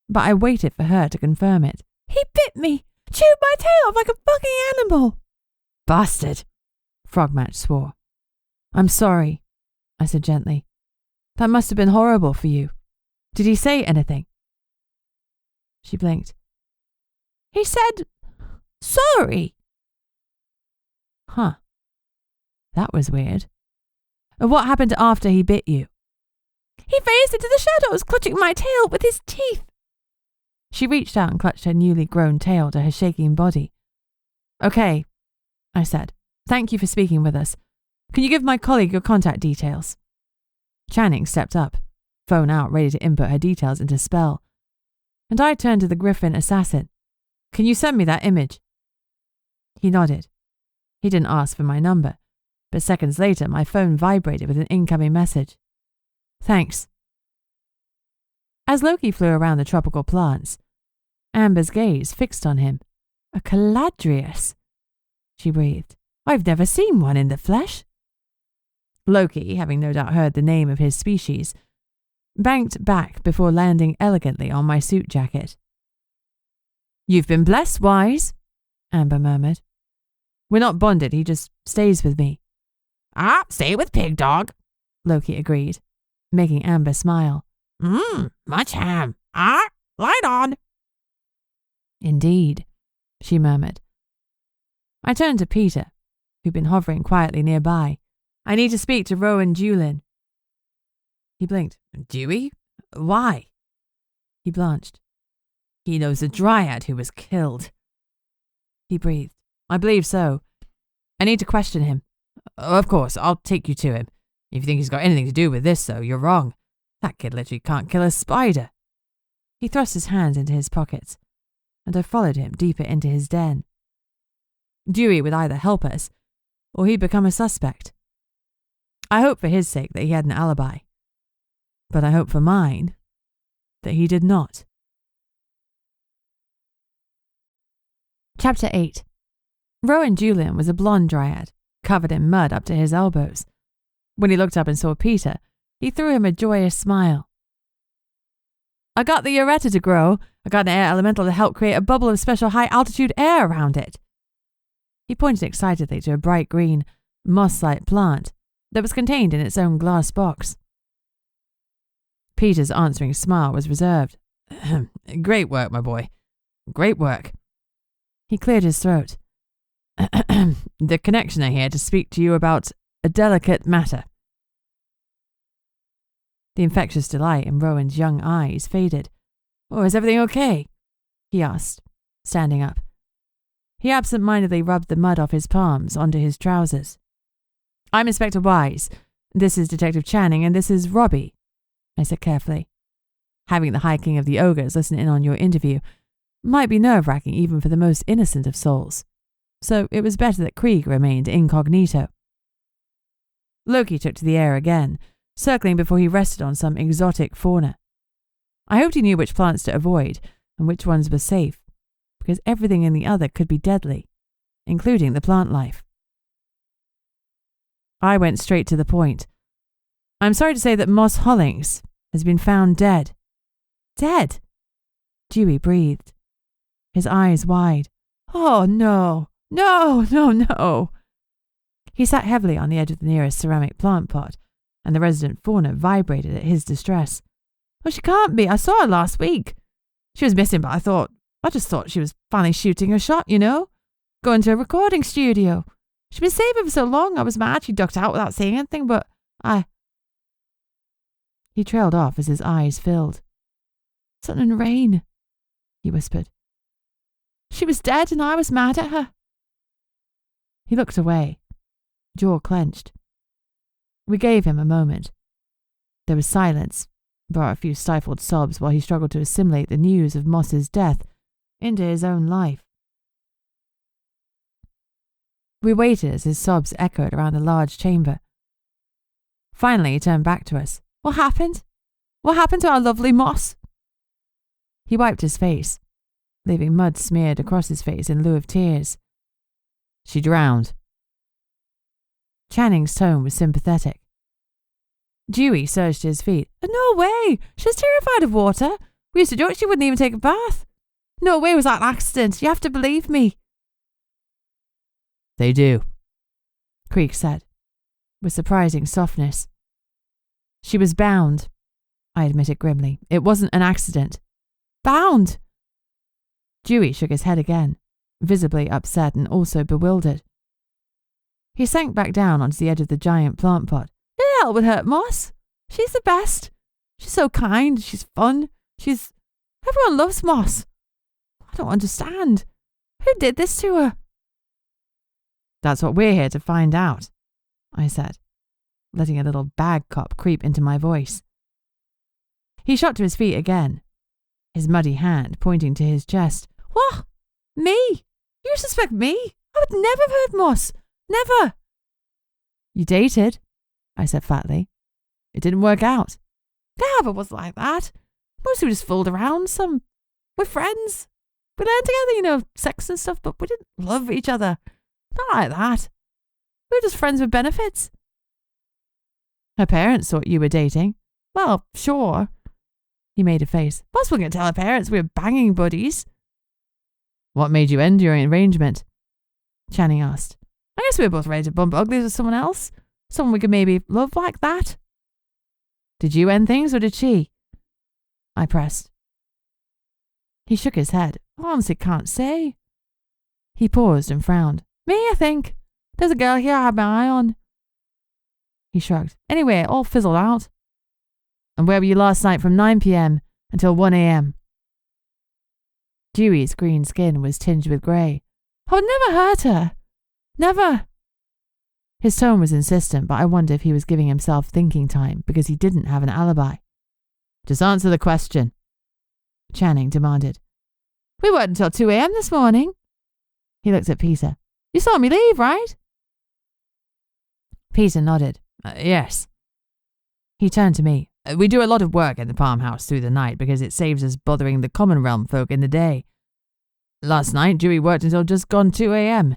But I waited for her to confirm it. He bit me, chewed my tail off like a fucking animal. Bastard, Frogmatch swore. I'm sorry, I said gently. That must have been horrible for you. Did he say anything? She blinked. He said, sorry. Huh. That was weird. And what happened after he bit you? He phased into the shadows, clutching my tail with his teeth. She reached out and clutched her newly grown tail to her shaking body. Okay, I said. Thank you for speaking with us. Can you give my colleague your contact details? Channing stepped up, phone out, ready to input her details into Spell. And I turned to the Griffin assassin. Can you send me that image? He nodded. He didn't ask for my number, but seconds later my phone vibrated with an incoming message. Thanks. As Loki flew around the tropical plants, Amber's gaze fixed on him. A Caladrius, she breathed. I've never seen one in the flesh. Loki, having no doubt heard the name of his species, banked back before landing elegantly on my suit jacket. You've been blessed, Wise, Amber murmured. We're not bonded, he just stays with me. Stay with Pig Dog, Loki agreed, making Amber smile. Much ham. Light on. Indeed, she murmured. I turned to Peter, who'd been hovering quietly nearby. I need to speak to Rowan Julin. He blinked. Dewey? Why? He blanched. He knows the dryad who was killed. He breathed. I believe so. I need to question him. Of course, I'll take you to him. If you think he's got anything to do with this, though, you're wrong. That kid literally can't kill a spider. He thrust his hands into his pockets, and I followed him deeper into his den. Dewey would either help us, or he'd become a suspect. I hope for his sake that he had an alibi. But I hope for mine that he did not. Chapter 8. Rowan Julin was a blonde dryad, covered in mud up to his elbows. When he looked up and saw Peter, he threw him a joyous smile. I got the ureta to grow. I got an air elemental to help create a bubble of special high-altitude air around it. He pointed excitedly to a bright green, moss-like plant that was contained in its own glass box. Peter's answering smile was reserved. Great work, my boy. Great work. He cleared his throat. The connection are here to speak to you about a delicate matter. The infectious delight in Rowan's young eyes faded. Oh, is everything okay? He asked, standing up. He absent-mindedly rubbed the mud off his palms onto his trousers. I'm Inspector Wise. This is Detective Channing, and this is Robbie, I said carefully. Having the High King of the Ogres listen in on your interview might be nerve-wracking even for the most innocent of souls, so it was better that Krieg remained incognito. Loki took to the air again, circling before he rested on some exotic fauna. I hoped he knew which plants to avoid and which ones were safe, because everything in the other could be deadly, including the plant life. I went straight to the point. I'm sorry to say that Moss Hollings has been found dead. Dead? Dewey breathed, his eyes wide. Oh, no. No. He sat heavily on the edge of the nearest ceramic plant pot, and the resident fauna vibrated at his distress. Oh, she can't be. I saw her last week. She was missing, but I just thought she was finally shooting her shot, you know? Going to a recording studio. She'd been saving for so long, I was mad she ducked out without saying anything, but He trailed off as his eyes filled. Sun and rain, he whispered. She was dead and I was mad at her. He looked away, jaw clenched. We gave him a moment. There was silence, bar a few stifled sobs while he struggled to assimilate the news of Moss's death into his own life. We waited as his sobs echoed around the large chamber. Finally, he turned back to us. What happened? What happened to our lovely Moss? He wiped his face, leaving mud smeared across his face in lieu of tears. She drowned. Channing's tone was sympathetic. Dewey surged to his feet. No way! She's terrified of water. We used to joke she wouldn't even take a bath. No way was that an accident. You have to believe me. They do, Krieg said, with surprising softness. She was bound, I admitted grimly. It wasn't an accident. Bound? Dewey shook his head again, visibly upset and also bewildered. He sank back down onto the edge of the giant plant pot. The hell would hurt Moss. She's the best. She's so kind. She's fun. Everyone loves Moss. I don't understand. Who did this to her? That's what we're here to find out, I said, letting a little bag cop creep into my voice. He shot to his feet again, his muddy hand pointing to his chest. What? Me? You suspect me? I would never have hurt Moss. Never. You dated, I said flatly. It didn't work out. Yeah, but it wasn't like that. Most we just fooled around. We're friends. We learned together, sex and stuff, but we didn't love each other. Not like that. We were just friends with benefits. Her parents thought you were dating. Well, sure. He made a face. Moss wasn't going to tell her parents we were banging buddies. What made you end your arrangement? Channing asked. I guess we were both ready to bump uglies with someone else. Someone we could maybe love like that. Did you end things or did she? I pressed. He shook his head. Honestly, can't say. He paused and frowned. Me, I think. There's a girl here I had my eye on. He shrugged. Anyway, it all fizzled out. And where were you last night from 9 p.m. until 1 a.m.? Dewey's green skin was tinged with grey. I would never hurt her. Never. His tone was insistent, but I wondered if he was giving himself thinking time because he didn't have an alibi. Just answer the question, Channing demanded. We worked until 2 a.m. this morning. He looked at Peter. You saw me leave, right? Peter nodded. Yes. He turned to me. We do a lot of work in the farmhouse through the night because it saves us bothering the common realm folk in the day. Last night, Dewey worked until just gone 2 a.m.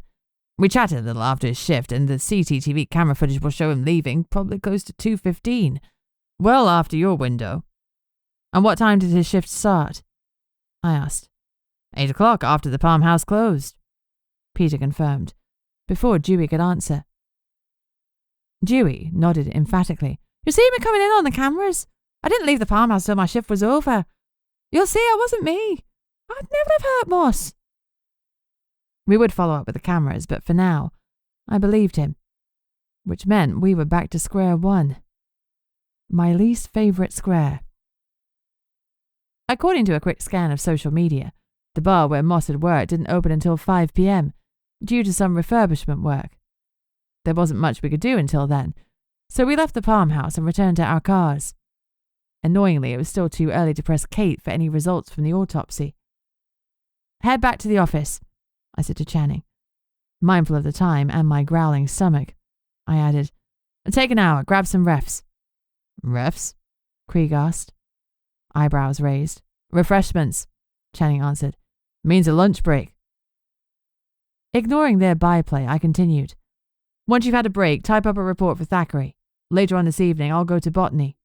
We chatted a little after his shift, and the CCTV camera footage will show him leaving probably close to 2:15, well after your window. And what time did his shift start? I asked. 8 o'clock after the farmhouse closed, Peter confirmed, before Dewey could answer. Dewey nodded emphatically. You see me coming in on the cameras? I didn't leave the farmhouse till my shift was over. You'll see it wasn't me. I'd never have hurt Moss. We would follow up with the cameras, but for now, I believed him, which meant we were back to square one. My least favourite square. According to a quick scan of social media, the bar where Moss had worked didn't open until 5 p.m. due to some refurbishment work. There wasn't much we could do until then, so we left the farmhouse and returned to our cars. Annoyingly, it was still too early to press Kate for any results from the autopsy. Head back to the office, I said to Channing. Mindful of the time and my growling stomach, I added, take an hour, grab some refs. Refs? Krieg asked. Eyebrows raised. Refreshments, Channing answered. Means a lunch break. Ignoring their byplay, I continued. Once you've had a break, type up a report for Thackeray. Later on this evening, I'll go to Botany.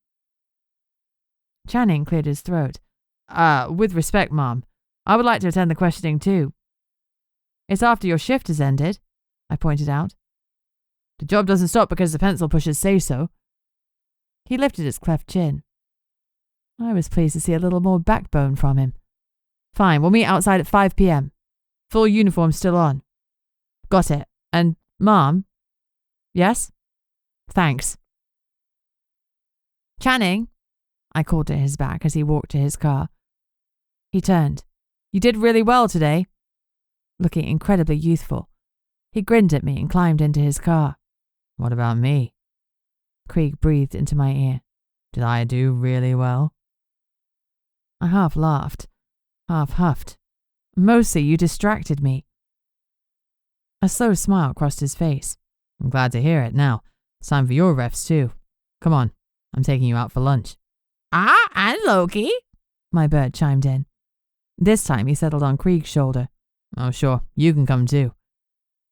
Channing cleared his throat. With respect, Mom, I would like to attend the questioning too. It's after your shift has ended, I pointed out. The job doesn't stop because the pencil pushers say so. He lifted his cleft chin. I was pleased to see a little more backbone from him. Fine, we'll meet outside at 5 p.m. Full uniform still on. Got it. And, Mom? Yes? Thanks. Channing, I called at his back as he walked to his car. He turned. You did really well today. Looking incredibly youthful, he grinned at me and climbed into his car. What about me? Krieg breathed into my ear. Did I do really well? I half laughed, half huffed. Mostly you distracted me. A slow smile crossed his face. I'm glad to hear it now. It's time for your refs too. Come on, I'm taking you out for lunch. And Loki, my bird chimed in. This time he settled on Krieg's shoulder. Oh, sure, you can come too.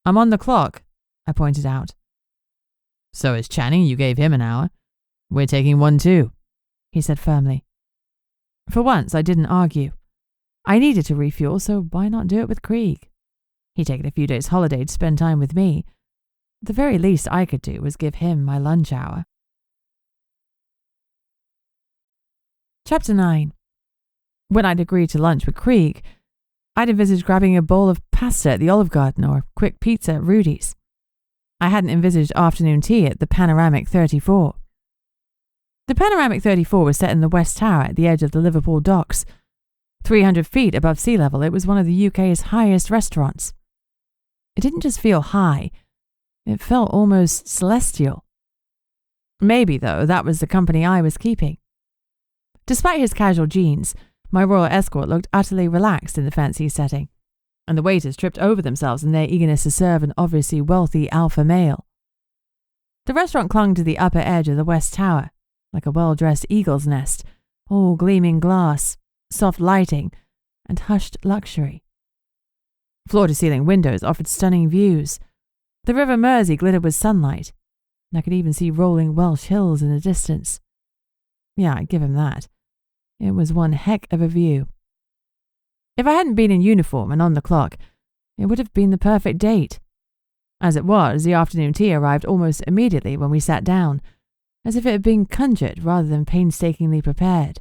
I'm on the clock, I pointed out. So is Channing, you gave him an hour. We're taking one too, he said firmly. For once, I didn't argue. I needed to refuel, so why not do it with Krieg? He'd taken a few days' holiday to spend time with me. The very least I could do was give him my lunch hour. Chapter 9. When I'd agreed to lunch with Krieg, I'd envisaged grabbing a bowl of pasta at the Olive Garden or a quick pizza at Rudy's. I hadn't envisaged afternoon tea at the Panoramic 34. The panoramic 34 was set in the West Tower at the edge of the Liverpool docks. 300 feet above sea level, it was one of the UK's highest restaurants. It didn't just feel high, it felt almost celestial. Maybe, though, that was the company I was keeping. Despite his casual jeans, my royal escort looked utterly relaxed in the fancy setting, and the waiters tripped over themselves in their eagerness to serve an obviously wealthy alpha male. The restaurant clung to the upper edge of the West Tower, like a well-dressed eagle's nest, all gleaming glass, soft lighting, and hushed luxury. Floor-to-ceiling windows offered stunning views. The River Mersey glittered with sunlight, and I could even see rolling Welsh hills in the distance. Yeah, I'd give him that. It was one heck of a view. If I hadn't been in uniform and on the clock, it would have been the perfect date. As it was, the afternoon tea arrived almost immediately when we sat down, as if it had been conjured rather than painstakingly prepared.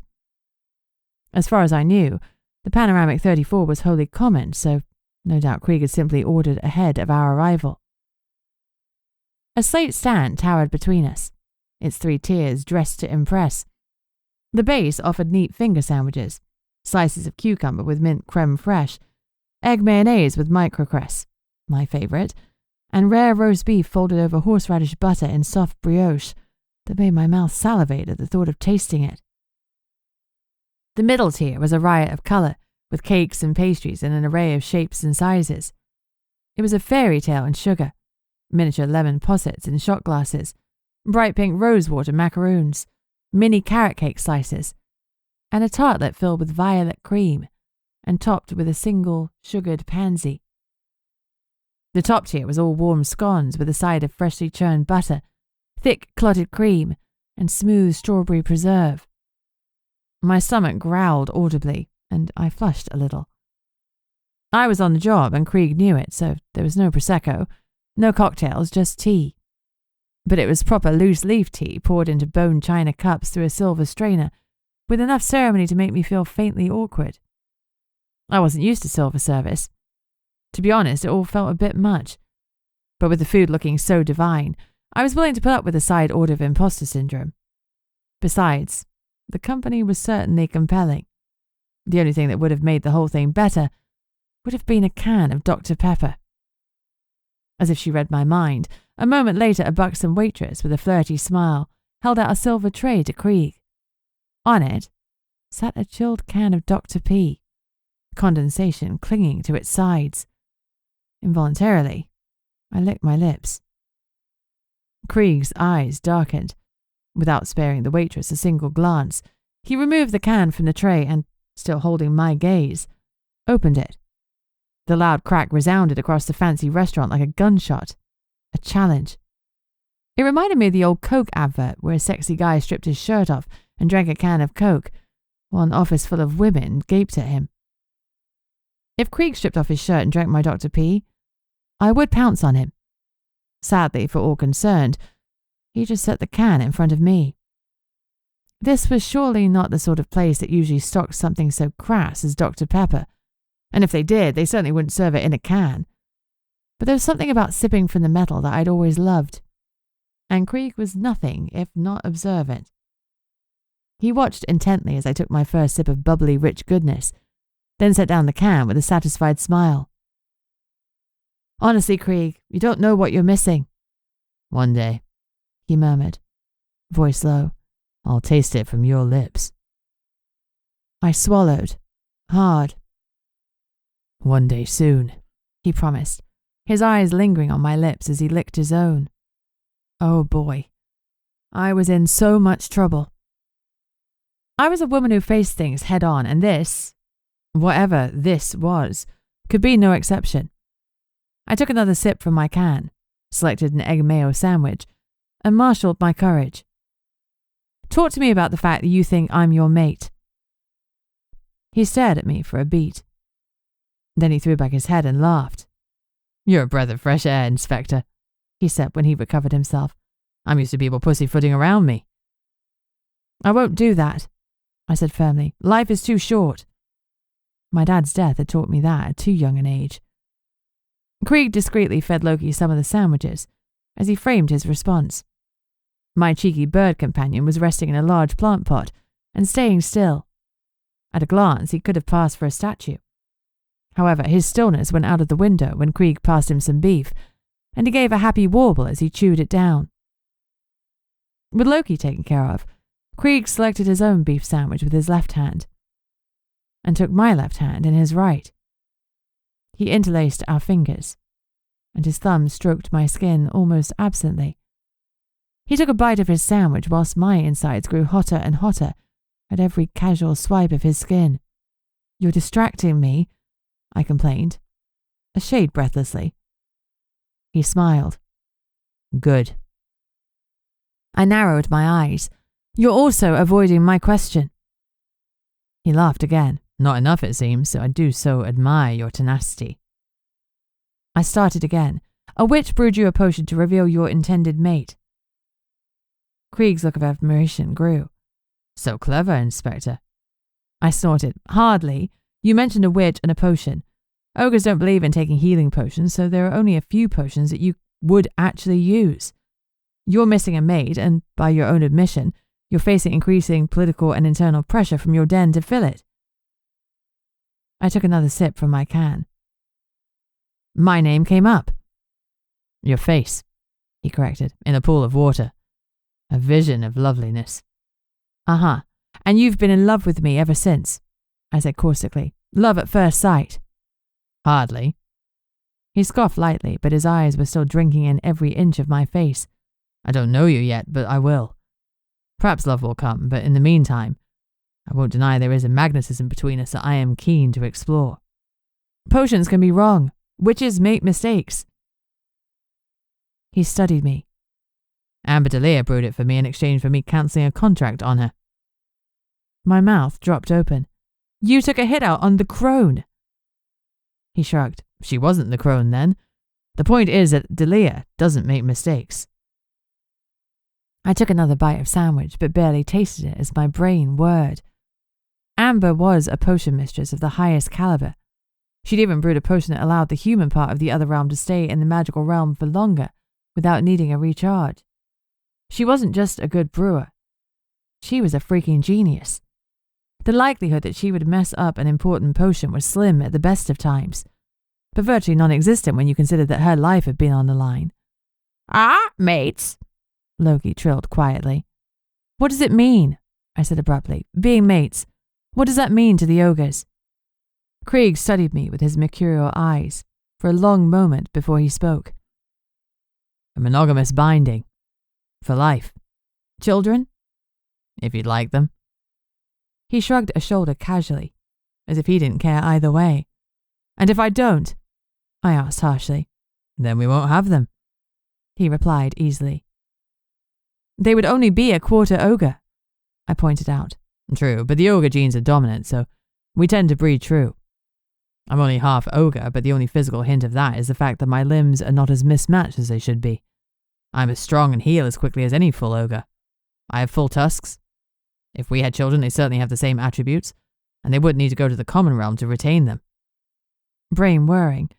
As far as I knew, the panoramic 34 was wholly common, so no doubt Krieg had simply ordered ahead of our arrival. A slate stand towered between us, its 3 tiers dressed to impress. The base offered neat finger sandwiches, slices of cucumber with mint creme fraiche, egg mayonnaise with microcress, my favourite, and rare roast beef folded over horseradish butter in soft brioche that made my mouth salivate at the thought of tasting it. The middle tier was a riot of colour, with cakes and pastries in an array of shapes and sizes. It was a fairy tale in sugar, miniature lemon possets in shot glasses, bright pink rosewater macaroons, mini carrot cake slices, and a tartlet filled with violet cream and topped with a single sugared pansy. The top tier was all warm scones with a side of freshly churned butter, thick clotted cream, and smooth strawberry preserve. My stomach growled audibly, and I flushed a little. I was on the job, and Krieg knew it, so there was no Prosecco, no cocktails, just tea. But it was proper loose-leaf tea poured into bone china cups through a silver strainer, with enough ceremony to make me feel faintly awkward. I wasn't used to silver service. To be honest, it all felt a bit much. But with the food looking so divine, I was willing to put up with a side order of imposter syndrome. Besides, the company was certainly compelling. The only thing that would have made the whole thing better would have been a can of Dr. Pepper. As if she read my mind, a moment later a buxom waitress with a flirty smile held out a silver tray to Krieg. On it sat a chilled can of Dr. P, condensation clinging to its sides. Involuntarily, I licked my lips. Krieg's eyes darkened. Without sparing the waitress a single glance, he removed the can from the tray and, still holding my gaze, opened it. The loud crack resounded across the fancy restaurant like a gunshot. A challenge. It reminded me of the old Coke advert where a sexy guy stripped his shirt off and drank a can of Coke, while an office full of women gaped at him. If Krieg stripped off his shirt and drank my Dr. P, I would pounce on him. Sadly for all concerned, he just set the can in front of me. This was surely not the sort of place that usually stocked something so crass as Dr. Pepper, and if they did, they certainly wouldn't serve it in a can. But there was something about sipping from the metal that I'd always loved, and Krieg was nothing if not observant. He watched intently as I took my first sip of bubbly, rich goodness, then set down the can with a satisfied smile. "Honestly, Krieg, you don't know what you're missing." "One day," he murmured, voice low, "I'll taste it from your lips." I swallowed, hard. "One day soon," he promised, his eyes lingering on my lips as he licked his own. Oh boy, I was in so much trouble. I was a woman who faced things head on, and this, whatever this was, could be no exception. I took another sip from my can, selected an egg mayo sandwich, and marshalled my courage. "Talk to me about the fact that you think I'm your mate." He stared at me for a beat. Then he threw back his head and laughed. "You're a breath of fresh air, Inspector," he said when he recovered himself. "I'm used to people pussyfooting around me." "I won't do that," I said firmly. "Life is too short." My dad's death had taught me that at too young an age. Krieg discreetly fed Loki some of the sandwiches as he framed his response. My cheeky bird companion was resting in a large plant pot and staying still. At a glance, he could have passed for a statue. However, his stillness went out of the window when Krieg passed him some beef, and he gave a happy warble as he chewed it down. With Loki taken care of, Krieg selected his own beef sandwich with his left hand, and took my left hand in his right. He interlaced our fingers, and his thumb stroked my skin almost absently. He took a bite of his sandwich whilst my insides grew hotter and hotter at every casual swipe of his skin. "You're distracting me," I complained, a shade breathlessly. He smiled. "Good." I narrowed my eyes. "You're also avoiding my question." He laughed again. "Not enough, it seems, so I do so admire your tenacity." I started again. "A witch brewed you a potion to reveal your intended mate." Krieg's look of admiration grew. "So clever, Inspector." I snorted. "Hardly. You mentioned a witch and a potion. Ogres don't believe in taking healing potions, so there are only a few potions that you would actually use. You're missing a mate, and by your own admission, you're facing increasing political and internal pressure from your den to fill it." I took another sip from my can. "My name came up." "Your face," he corrected, "in a pool of water. A vision of loveliness." "Uh-huh. And you've been in love with me ever since," I said caustically. "Love at first sight." "Hardly." He scoffed lightly, but his eyes were still drinking in every inch of my face. "I don't know you yet, but I will. Perhaps love will come, but in the meantime, I won't deny there is a magnetism between us that I am keen to explore." "Potions can be wrong. Witches make mistakes." He studied me. "Amber Delia brewed it for me in exchange for me cancelling a contract on her." My mouth dropped open. "You took a hit out on the crone." He shrugged. "She wasn't the crone then. The point is that Delia doesn't make mistakes." I took another bite of sandwich, but barely tasted it as my brain whirred. Amber was a potion mistress of the highest caliber. She'd even brewed a potion that allowed the human part of the other realm to stay in the magical realm for longer, without needing a recharge. She wasn't just a good brewer. She was a freaking genius. The likelihood that she would mess up an important potion was slim at the best of times, but virtually non-existent when you considered that her life had been on the line. "Ah, mates," Loki trilled quietly. "What does it mean?" I said abruptly. "Being mates. What does that mean to the ogres?" Krieg studied me with his mercurial eyes for a long moment before he spoke. "A monogamous binding. For life. Children? If you'd like them." He shrugged a shoulder casually, as if he didn't care either way. "And if I don't?" I asked harshly. "Then we won't have them," he replied easily. "They would only be a quarter ogre," I pointed out. "True, but the ogre genes are dominant, so we tend to breed true. I'm only half ogre, but the only physical hint of that is the fact that my limbs are not as mismatched as they should be. I'm as strong and heal as quickly as any full ogre. I have full tusks. If we had children, they certainly have the same attributes, and they wouldn't need to go to the common realm to retain them." Brain whirring,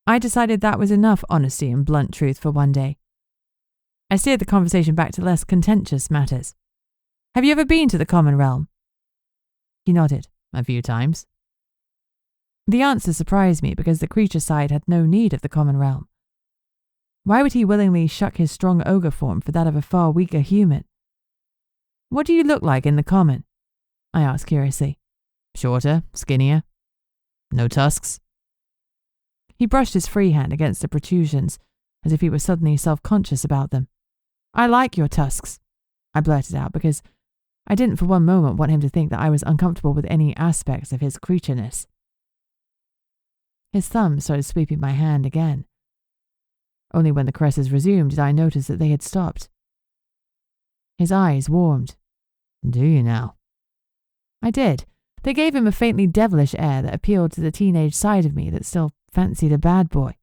I decided that was enough honesty and blunt truth for one day. I steered the conversation back to less contentious matters. "Have you ever been to the common realm?" He nodded. "A few times." The answer surprised me because the creature side had no need of the common realm. Why would he willingly shuck his strong ogre form for that of a far weaker human? "What do you look like in the common?" I asked curiously. "Shorter, skinnier. No tusks." He brushed his free hand against the protrusions, as if he were suddenly self-conscious about them. "I like your tusks," I blurted out, because I didn't for one moment want him to think that I was uncomfortable with any aspects of his creatureness. His thumb started sweeping my hand again. Only when the caresses resumed did I notice that they had stopped. His eyes warmed. "Do you now?" I did. They gave him a faintly devilish air that appealed to the teenage side of me that still fancied a bad boy.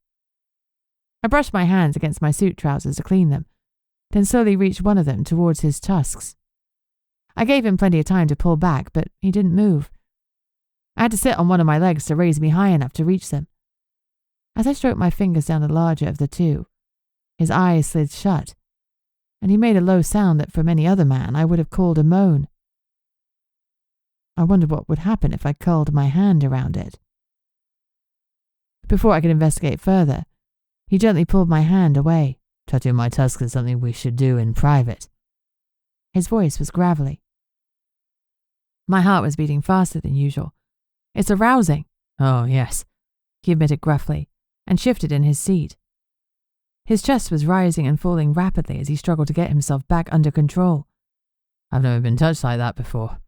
I brushed my hands against my suit trousers to clean them, then slowly reached one of them towards his tusks. I gave him plenty of time to pull back, but he didn't move. I had to sit on one of my legs to raise me high enough to reach them. As I stroked my fingers down the larger of the two, his eyes slid shut, and he made a low sound that from any other man I would have called a moan. I wondered what would happen if I curled my hand around it. Before I could investigate further, he gently pulled my hand away. Touching my tusks is something we should do in private. His voice was gravelly. My heart was beating faster than usual. It's arousing. Oh, yes, he admitted gruffly, and shifted in his seat. His chest was rising and falling rapidly as he struggled to get himself back under control. I've never been touched like that before,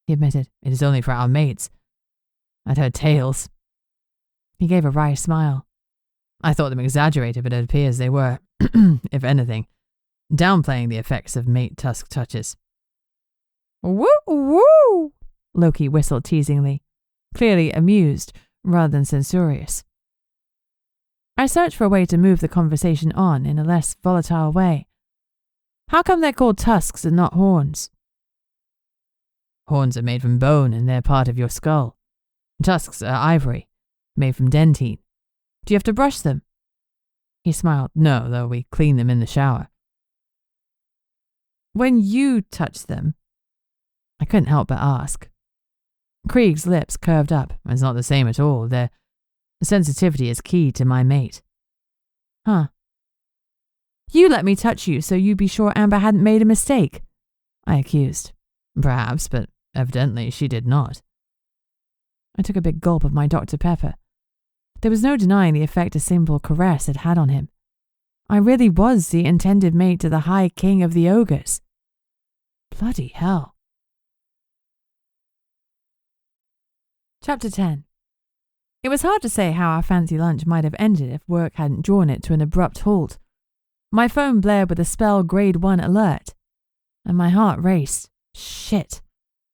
he admitted. It is only for our mates. I'd heard tales. He gave a wry smile. I thought them exaggerated, but it appears they were, if anything, downplaying the effects of mate tusk touches. Woo woo! Loki whistled teasingly, clearly amused rather than censorious. I searched for a way to move the conversation on in a less volatile way. How come they're called tusks and not horns? Horns are made from bone and they're part of your skull. Tusks are ivory, made from dentine. Do you have to brush them? He smiled. No, though we clean them in the shower. When you touch them, I couldn't help but ask. Krieg's lips curved up. It's not the same at all. Their sensitivity is key to my mate. Huh. You let me touch you so you'd be sure Amber hadn't made a mistake, I accused. Perhaps, but evidently she did not. I took a big gulp of my Dr. Pepper. There was no denying the effect a simple caress had had on him. I really was the intended mate to the High King of the Ogres. Bloody hell. Chapter 10. It was hard to say how our fancy lunch might have ended if work hadn't drawn it to an abrupt halt. My phone blared with a spell Grade 1 alert, and my heart raced. Shit,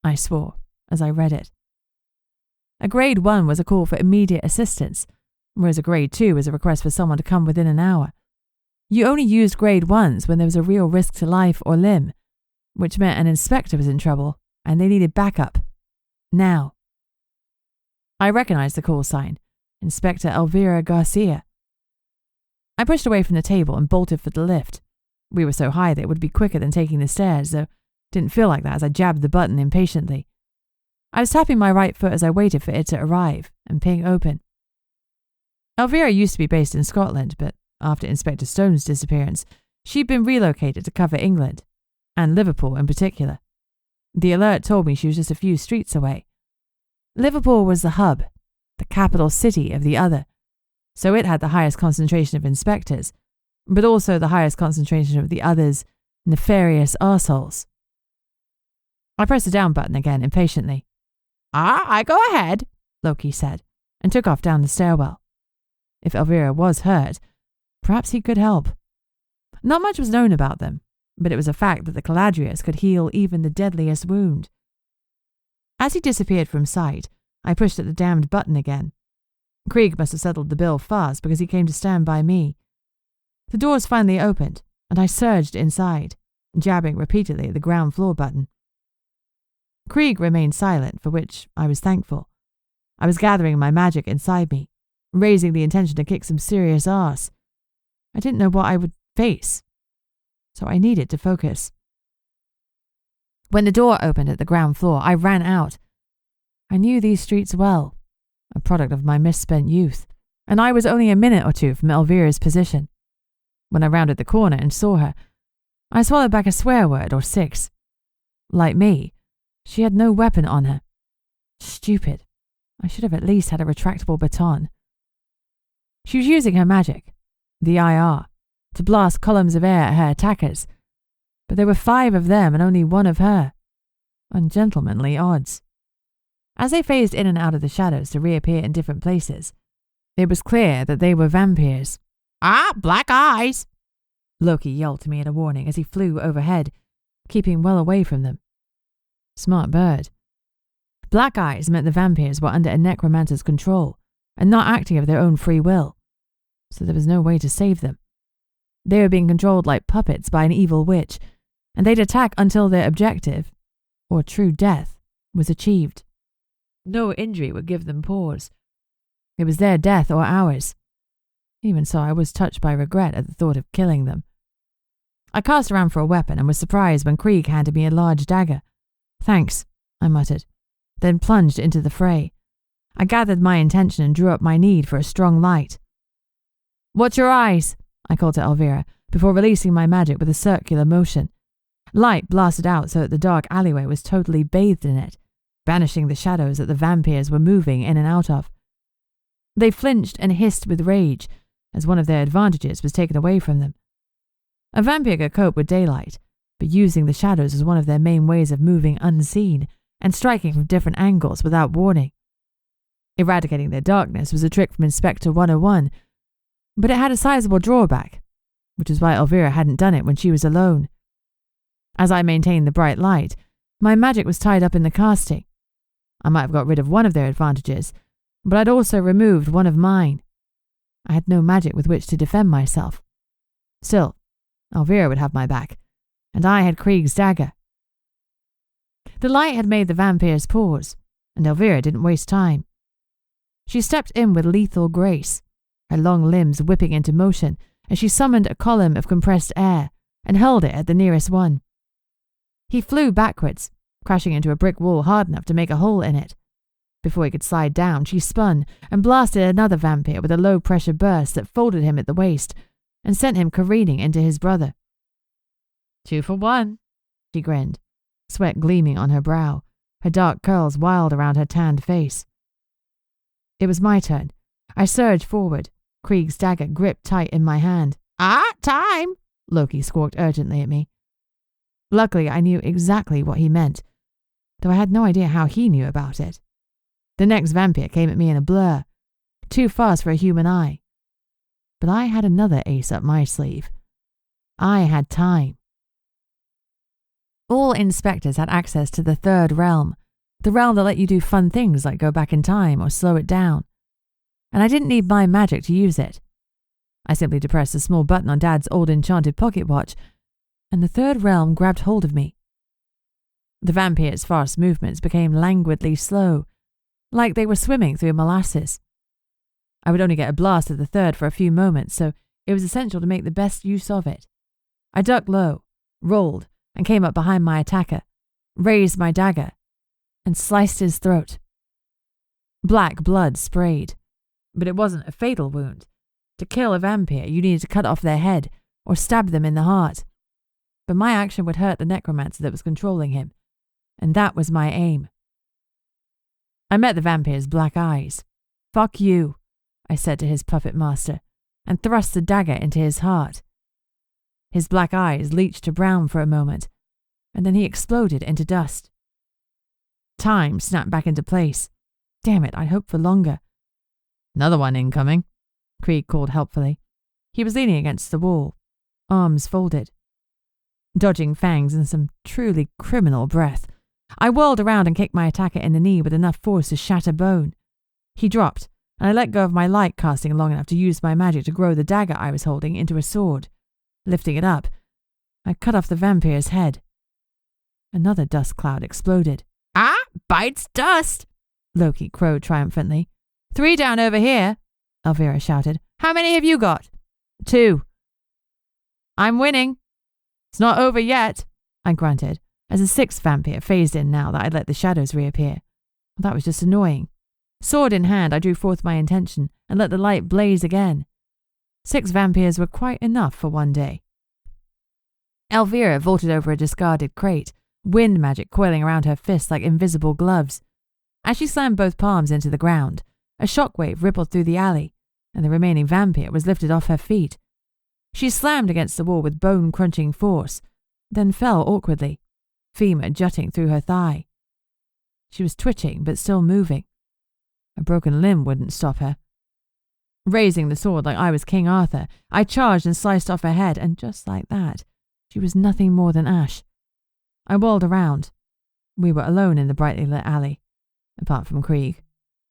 I swore as I read it. A Grade 1 was a call for immediate assistance, whereas a Grade 2 was a request for someone to come within an hour. You only used Grade 1s when there was a real risk to life or limb, which meant an inspector was in trouble and they needed backup. Now. I recognized the call sign, Inspector Elvira Garcia. I pushed away from the table and bolted for the lift. We were so high that it would be quicker than taking the stairs, though it didn't feel like that as I jabbed the button impatiently. I was tapping my right foot as I waited for it to arrive and ping open. Elvira used to be based in Scotland, but after Inspector Stone's disappearance, she'd been relocated to cover England, and Liverpool in particular. The alert told me she was just a few streets away. Liverpool was the hub, the capital city of the other, so it had the highest concentration of inspectors, but also the highest concentration of the other's nefarious arseholes. I pressed the down button again impatiently. I go ahead, Loki said, and took off down the stairwell. If Elvira was hurt, perhaps he could help. Not much was known about them, but it was a fact that the Caladrius could heal even the deadliest wound. As he disappeared from sight, I pushed at the damned button again. Krieg must have settled the bill fast because he came to stand by me. The doors finally opened, and I surged inside, jabbing repeatedly at the ground floor button. Krieg remained silent, for which I was thankful. I was gathering my magic inside me, raising the intention to kick some serious ass. I didn't know what I would face, so I needed to focus. When the door opened at the ground floor, I ran out. I knew these streets well, a product of my misspent youth, and I was only a minute or two from Elvira's position. When I rounded the corner and saw her, I swallowed back a swear word or 6. Like me, she had no weapon on her. Stupid. I should have at least had a retractable baton. She was using her magic, the IR, to blast columns of air at her attackers, but there were 5 of them and only 1 of her. Ungentlemanly odds. As they phased in and out of the shadows to reappear in different places, it was clear that they were vampires. Black eyes! Loki yelled to me in a warning as he flew overhead, keeping well away from them. Smart bird. Black eyes meant the vampires were under a necromancer's control and not acting of their own free will, so there was no way to save them. They were being controlled like puppets by an evil witch, and they'd attack until their objective, or true death, was achieved. No injury would give them pause. It was their death or ours. Even so, I was touched by regret at the thought of killing them. I cast around for a weapon and was surprised when Krieg handed me a large dagger. "Thanks," I muttered, then plunged into the fray. I gathered my intention and drew up my need for a strong light. "Watch your eyes," I called to Elvira, before releasing my magic with a circular motion. Light blasted out so that the dark alleyway was totally bathed in it, banishing the shadows that the vampires were moving in and out of. They flinched and hissed with rage, as one of their advantages was taken away from them. A vampire could cope with daylight, but using the shadows was one of their main ways of moving unseen and striking from different angles without warning. Eradicating their darkness was a trick from Inspector 101, but it had a sizable drawback, which is why Elvira hadn't done it when she was alone. As I maintained the bright light, my magic was tied up in the casting. I might have got rid of one of their advantages, but I'd also removed one of mine. I had no magic with which to defend myself. Still, Elvira would have my back, and I had Krieg's dagger. The light had made the vampires pause, and Elvira didn't waste time. She stepped in with lethal grace, her long limbs whipping into motion as she summoned a column of compressed air and hurled it at the nearest one. He flew backwards, crashing into a brick wall hard enough to make a hole in it. Before he could slide down, she spun and blasted another vampire with a low-pressure burst that folded him at the waist and sent him careening into his brother. 2 for 1, she grinned, sweat gleaming on her brow, her dark curls wild around her tanned face. It was my turn. I surged forward, Krieg's dagger gripped tight in my hand. Time! Loki squawked urgently at me. Luckily, I knew exactly what he meant, though I had no idea how he knew about it. The next vampire came at me in a blur, too fast for a human eye. But I had another ace up my sleeve. I had time. All inspectors had access to the third realm, the realm that let you do fun things like go back in time or slow it down. And I didn't need my magic to use it. I simply depressed a small button on Dad's old enchanted pocket watch, and the third realm grabbed hold of me. The vampires' fast movements became languidly slow, like they were swimming through molasses. I would only get a blast of the third for a few moments, so it was essential to make the best use of it. I ducked low, rolled, and came up behind my attacker, raised my dagger, and sliced his throat. Black blood sprayed, but it wasn't a fatal wound. To kill a vampire, you needed to cut off their head or stab them in the heart. But my action would hurt the necromancer that was controlling him, and that was my aim. I met the vampire's black eyes. "Fuck you," I said to his puppet master, and thrust the dagger into his heart. His black eyes leached to brown for a moment, and then he exploded into dust. Time snapped back into place. Damn it, I'd hoped for longer. "Another one incoming," Krieg called helpfully. He was leaning against the wall, arms folded, dodging fangs and some truly criminal breath. I whirled around and kicked my attacker in the knee with enough force to shatter bone. He dropped, and I let go of my light casting long enough to use my magic to grow the dagger I was holding into a sword. Lifting it up, I cut off the vampire's head. Another dust cloud exploded. Bites dust!" Loki crowed triumphantly. 3 down over here," Elvira shouted. "How many have you got?" 2. "I'm winning." "It's not over yet," I grunted, as a 6th vampire phased in now that I'd let the shadows reappear. That was just annoying. Sword in hand, I drew forth my intention and let the light blaze again. 6 vampires were quite enough for one day. Elvira vaulted over a discarded crate, wind magic coiling around her fists like invisible gloves. As she slammed both palms into the ground, a shockwave rippled through the alley, and the remaining vampire was lifted off her feet. She slammed against the wall with bone-crunching force, then fell awkwardly, femur jutting through her thigh. She was twitching, but still moving. A broken limb wouldn't stop her. Raising the sword like I was King Arthur, I charged and sliced off her head, and just like that, she was nothing more than ash. I whirled around. We were alone in the brightly lit alley, apart from Krieg.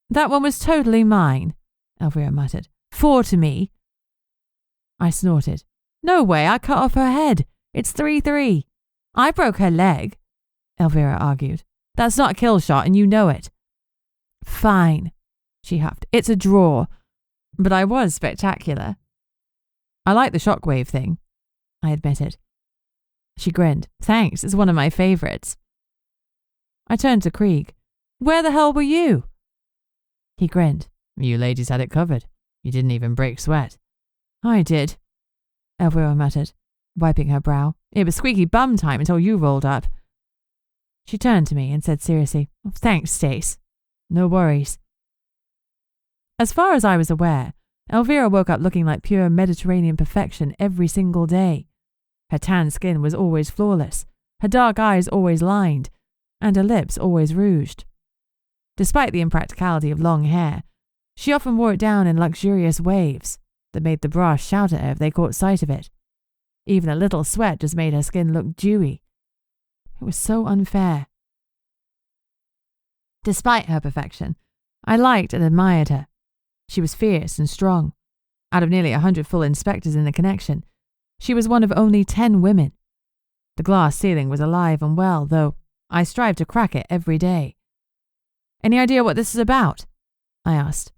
"That one was totally mine," Elvira muttered. 4 to me. I snorted. "No way, I cut off her head. It's 3-3. I broke her leg," Elvira argued. "That's not a kill shot, and you know it." "Fine," she huffed. "It's a draw. But I was spectacular." "I like the shockwave thing," I admitted. She grinned. Thanks, it's one of my favourites. I turned to Krieg. Where the hell were you? He grinned. You ladies had it covered. You didn't even break sweat. I did, Elvira muttered, wiping her brow. It was squeaky bum time until you rolled up. She turned to me and said seriously, Thanks, Stace. No worries. As far as I was aware, Elvira woke up looking like pure Mediterranean perfection every single day. Her tan skin was always flawless, her dark eyes always lined, and her lips always rouged. Despite the impracticality of long hair, she often wore it down in luxurious waves that made the brass shout at her if they caught sight of it. Even a little sweat just made her skin look dewy. It was so unfair. Despite her perfection, I liked and admired her. She was fierce and strong. Out of nearly 100 full inspectors in the connection, she was one of only 10 women. The glass ceiling was alive and well, though I strived to crack it every day. Any idea what this is about? I asked.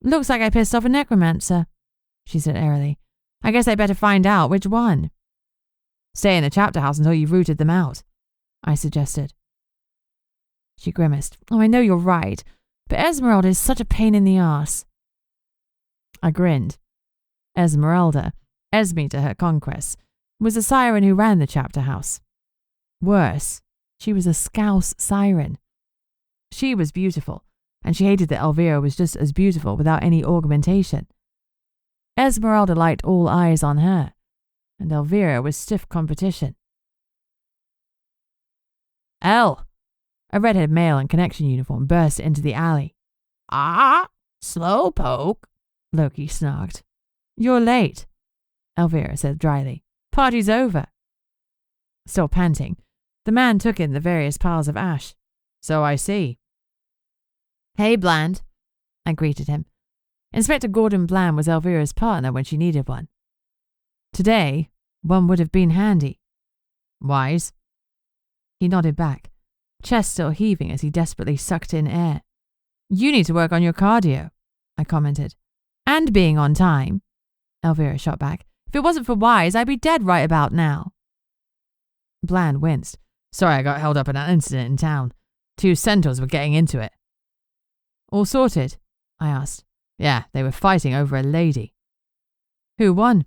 Looks like I pissed off a necromancer, she said airily. I guess I better find out which one. Stay in the chapter house until you've rooted them out, I suggested. She grimaced. I know you're right, but Esmeralda is such a pain in the ass. I grinned. Esmeralda, Esme to her conquests, was a siren who ran the chapter house. Worse, she was a scouse siren. She was beautiful, and she hated that Elvira was just as beautiful without any augmentation. Esmeralda liked all eyes on her, and Elvira was stiff competition. Elle! A red-haired male in connection uniform burst into the alley. Ah, slowpoke, Loki snarked. You're late, Elvira said dryly. Party's over. Still panting, the man took in the various piles of ash. So I see. Hey, Bland, I greeted him. Inspector Gordon Bland was Elvira's partner when she needed one. Today, one would have been handy. Wise? He nodded back, chest still heaving as he desperately sucked in air. You need to work on your cardio, I commented. And being on time, Elvira shot back. If it wasn't for Wise, I'd be dead right about now. Bland winced. Sorry I got held up in that incident in town. 2 centaurs were getting into it. All sorted? I asked. Yeah, they were fighting over a lady. Who won?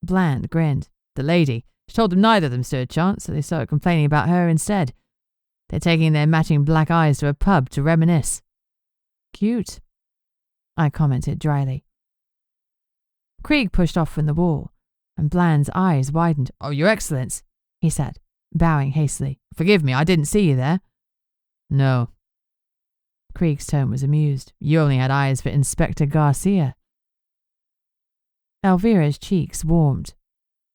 Bland grinned. The lady. She told them neither of them stood a chance, so they started complaining about her instead. They're taking their matching black eyes to a pub to reminisce. Cute, I commented dryly. Krieg pushed off from the wall, and Bland's eyes widened. Oh, Your Excellence, he said, bowing hastily. Forgive me, I didn't see you there. No. Krieg's tone was amused. You only had eyes for Inspector Garcia. Elvira's cheeks warmed.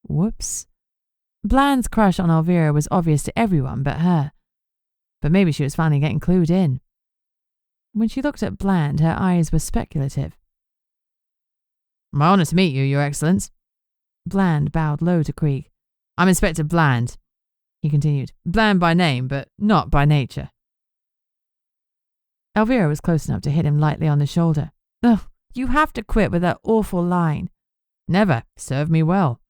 Whoops. Bland's crush on Elvira was obvious to everyone but her. But maybe she was finally getting clued in. When she looked at Bland, her eyes were speculative. My honour to meet you, Your Excellence. Bland bowed low to Krieg. I'm Inspector Bland, he continued. Bland by name, but not by nature. Elvira was close enough to hit him lightly on the shoulder. Ugh, you have to quit with that awful line. Never. Served me well.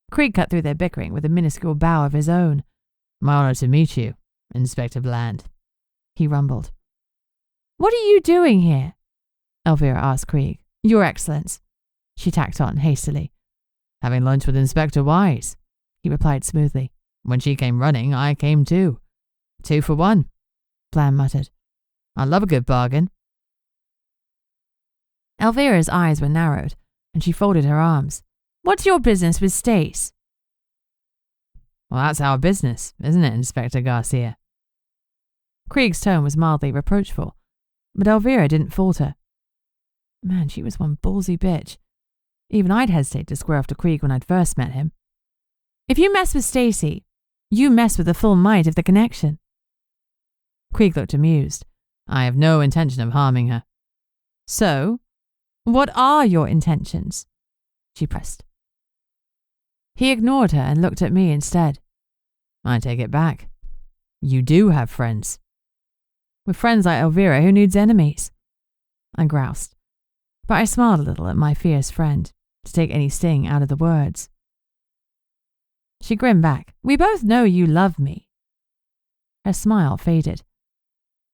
Krieg cut through their bickering with a minuscule bow of his own. My honour to meet you, Inspector Bland, he rumbled. What are you doing here? Elvira asked Krieg. Your Excellence, she tacked on hastily. Having lunch with Inspector Wise, he replied smoothly. When she came running, I came too. 2 for 1, Bland muttered. I love a good bargain. Elvira's eyes were narrowed, and she folded her arms. What's your business with Stace? Well, that's our business, isn't it, Inspector Garcia? Krieg's tone was mildly reproachful, but Elvira didn't falter. Man, she was one ballsy bitch. Even I'd hesitate to square off to Krieg when I'd first met him. If you mess with Stacy, you mess with the full might of the connection. Krieg looked amused. I have no intention of harming her. So, what are your intentions? She pressed. He ignored her and looked at me instead. I take it back. You do have friends. With friends like Elvira, who needs enemies? I groused, but I smiled a little at my fierce friend, to take any sting out of the words. She grinned back. We both know you love me. Her smile faded.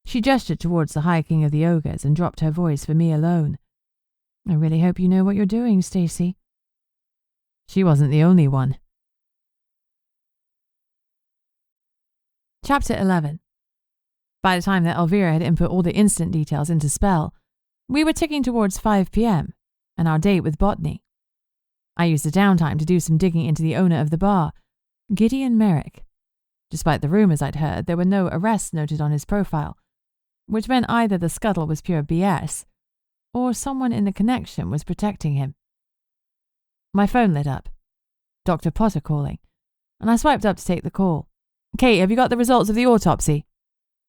She gestured towards the High King of the Ogres and dropped her voice for me alone. I really hope you know what you're doing, Stacy. She wasn't the only one. Chapter 11. By the time that Elvira had input all the instant details into Spell, we were ticking towards 5 p.m. and our date with Botany. I used the downtime to do some digging into the owner of the bar, Gideon Merrick. Despite the rumours I'd heard, there were no arrests noted on his profile, which meant either the scuttle was pure BS, or someone in the connection was protecting him. My phone lit up. Dr. Potter calling, and I swiped up to take the call. Kate, have you got the results of the autopsy?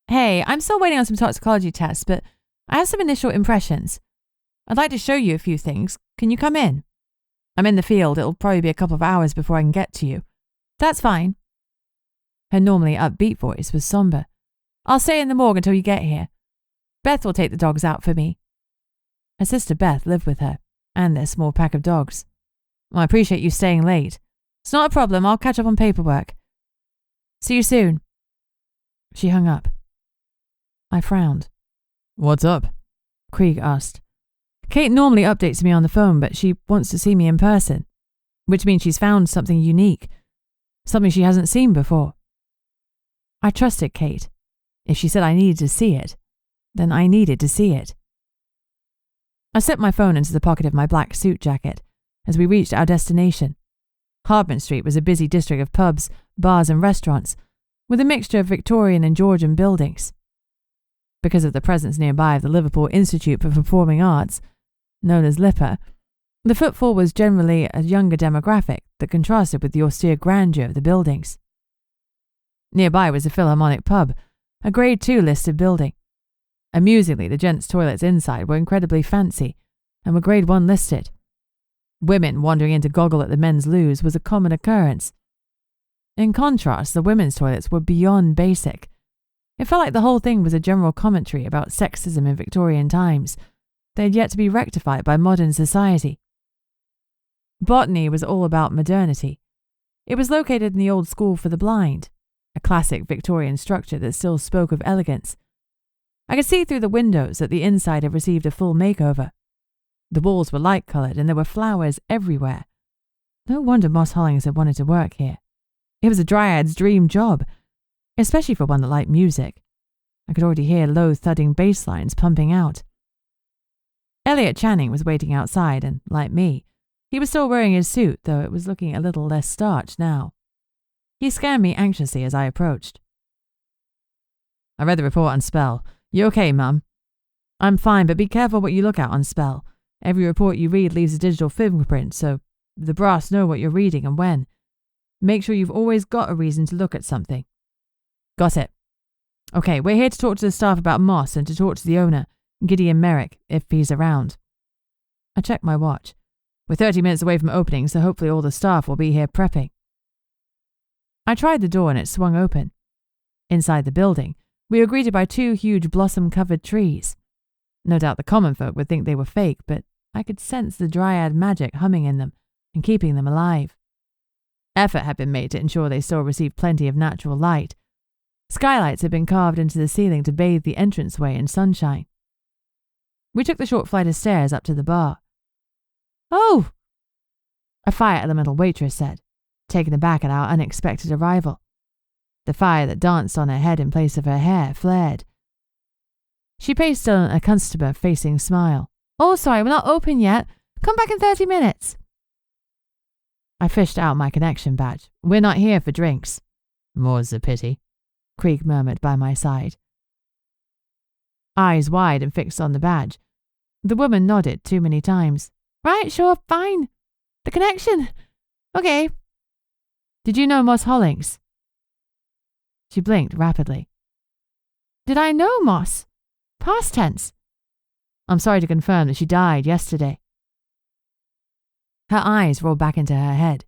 Hey, I'm still waiting on some toxicology tests, but I have some initial impressions. I'd like to show you a few things. Can you come in? I'm in the field. It'll probably be a couple of hours before I can get to you. That's fine. Her normally upbeat voice was somber. I'll stay in the morgue until you get here. Beth will take the dogs out for me. Her sister Beth lived with her, and their small pack of dogs. I appreciate you staying late. It's not a problem. I'll catch up on paperwork. See you soon. She hung up. I frowned. What's up? Krieg asked. Kate normally updates me on the phone, but she wants to see me in person, which means she's found something unique, something she hasn't seen before. I trusted Kate. If she said I needed to see it, then I needed to see it. I slipped my phone into the pocket of my black suit jacket as we reached our destination. Harbinger Street was a busy district of pubs, bars and restaurants, with a mixture of Victorian and Georgian buildings. Because of the presence nearby of the Liverpool Institute for Performing Arts, known as LIPA, the footfall was generally a younger demographic that contrasted with the austere grandeur of the buildings. Nearby was a Philharmonic pub, a Grade 2 listed building. Amusingly, the gents' toilets inside were incredibly fancy and were Grade 1 listed. Women wandering in to goggle at the men's loos was a common occurrence. In contrast, the women's toilets were beyond basic. It felt like the whole thing was a general commentary about sexism in Victorian times that had yet to be rectified by modern society. Botany was all about modernity. It was located in the old school for the blind, a classic Victorian structure that still spoke of elegance. I could see through the windows that the inside had received a full makeover. The walls were light-coloured and there were flowers everywhere. No wonder Moss Hollings had wanted to work here. It was a dryad's dream job, especially for one that liked music. I could already hear low thudding bass lines pumping out. Elliot Channing was waiting outside and, like me, he was still wearing his suit, though it was looking a little less starched now. He scanned me anxiously as I approached. I read the report on Spell. You okay, Mum? I'm fine, but be careful what you look at on Spell. Every report you read leaves a digital fingerprint, so the brass know what you're reading and when. Make sure you've always got a reason to look at something. Got it. Okay, we're here to talk to the staff about Moss and to talk to the owner, Gideon Merrick, if he's around. I checked my watch. We're 30 minutes away from opening, so hopefully all the staff will be here prepping. I tried the door and it swung open. Inside the building, we were greeted by 2 huge blossom-covered trees. No doubt the common folk would think they were fake, but I could sense the dryad magic humming in them and keeping them alive. Effort had been made to ensure they still received plenty of natural light. Skylights had been carved into the ceiling to bathe the entranceway in sunshine. We took the short flight of stairs up to the bar. Oh! A fire elemental waitress said, taken aback at our unexpected arrival. The fire that danced on her head in place of her hair flared. She paced on a customer-facing smile. Oh, sorry, we're not open yet. Come back in 30 minutes. I fished out my connection badge. We're not here for drinks. More's a pity, Krieg murmured by my side. Eyes wide and fixed on the badge. The woman nodded too many times. Right, sure, fine. The connection. Okay. Did you know Moss Hollings? She blinked rapidly. Did I know Moss? Past tense. I'm sorry to confirm that she died yesterday. Her eyes rolled back into her head,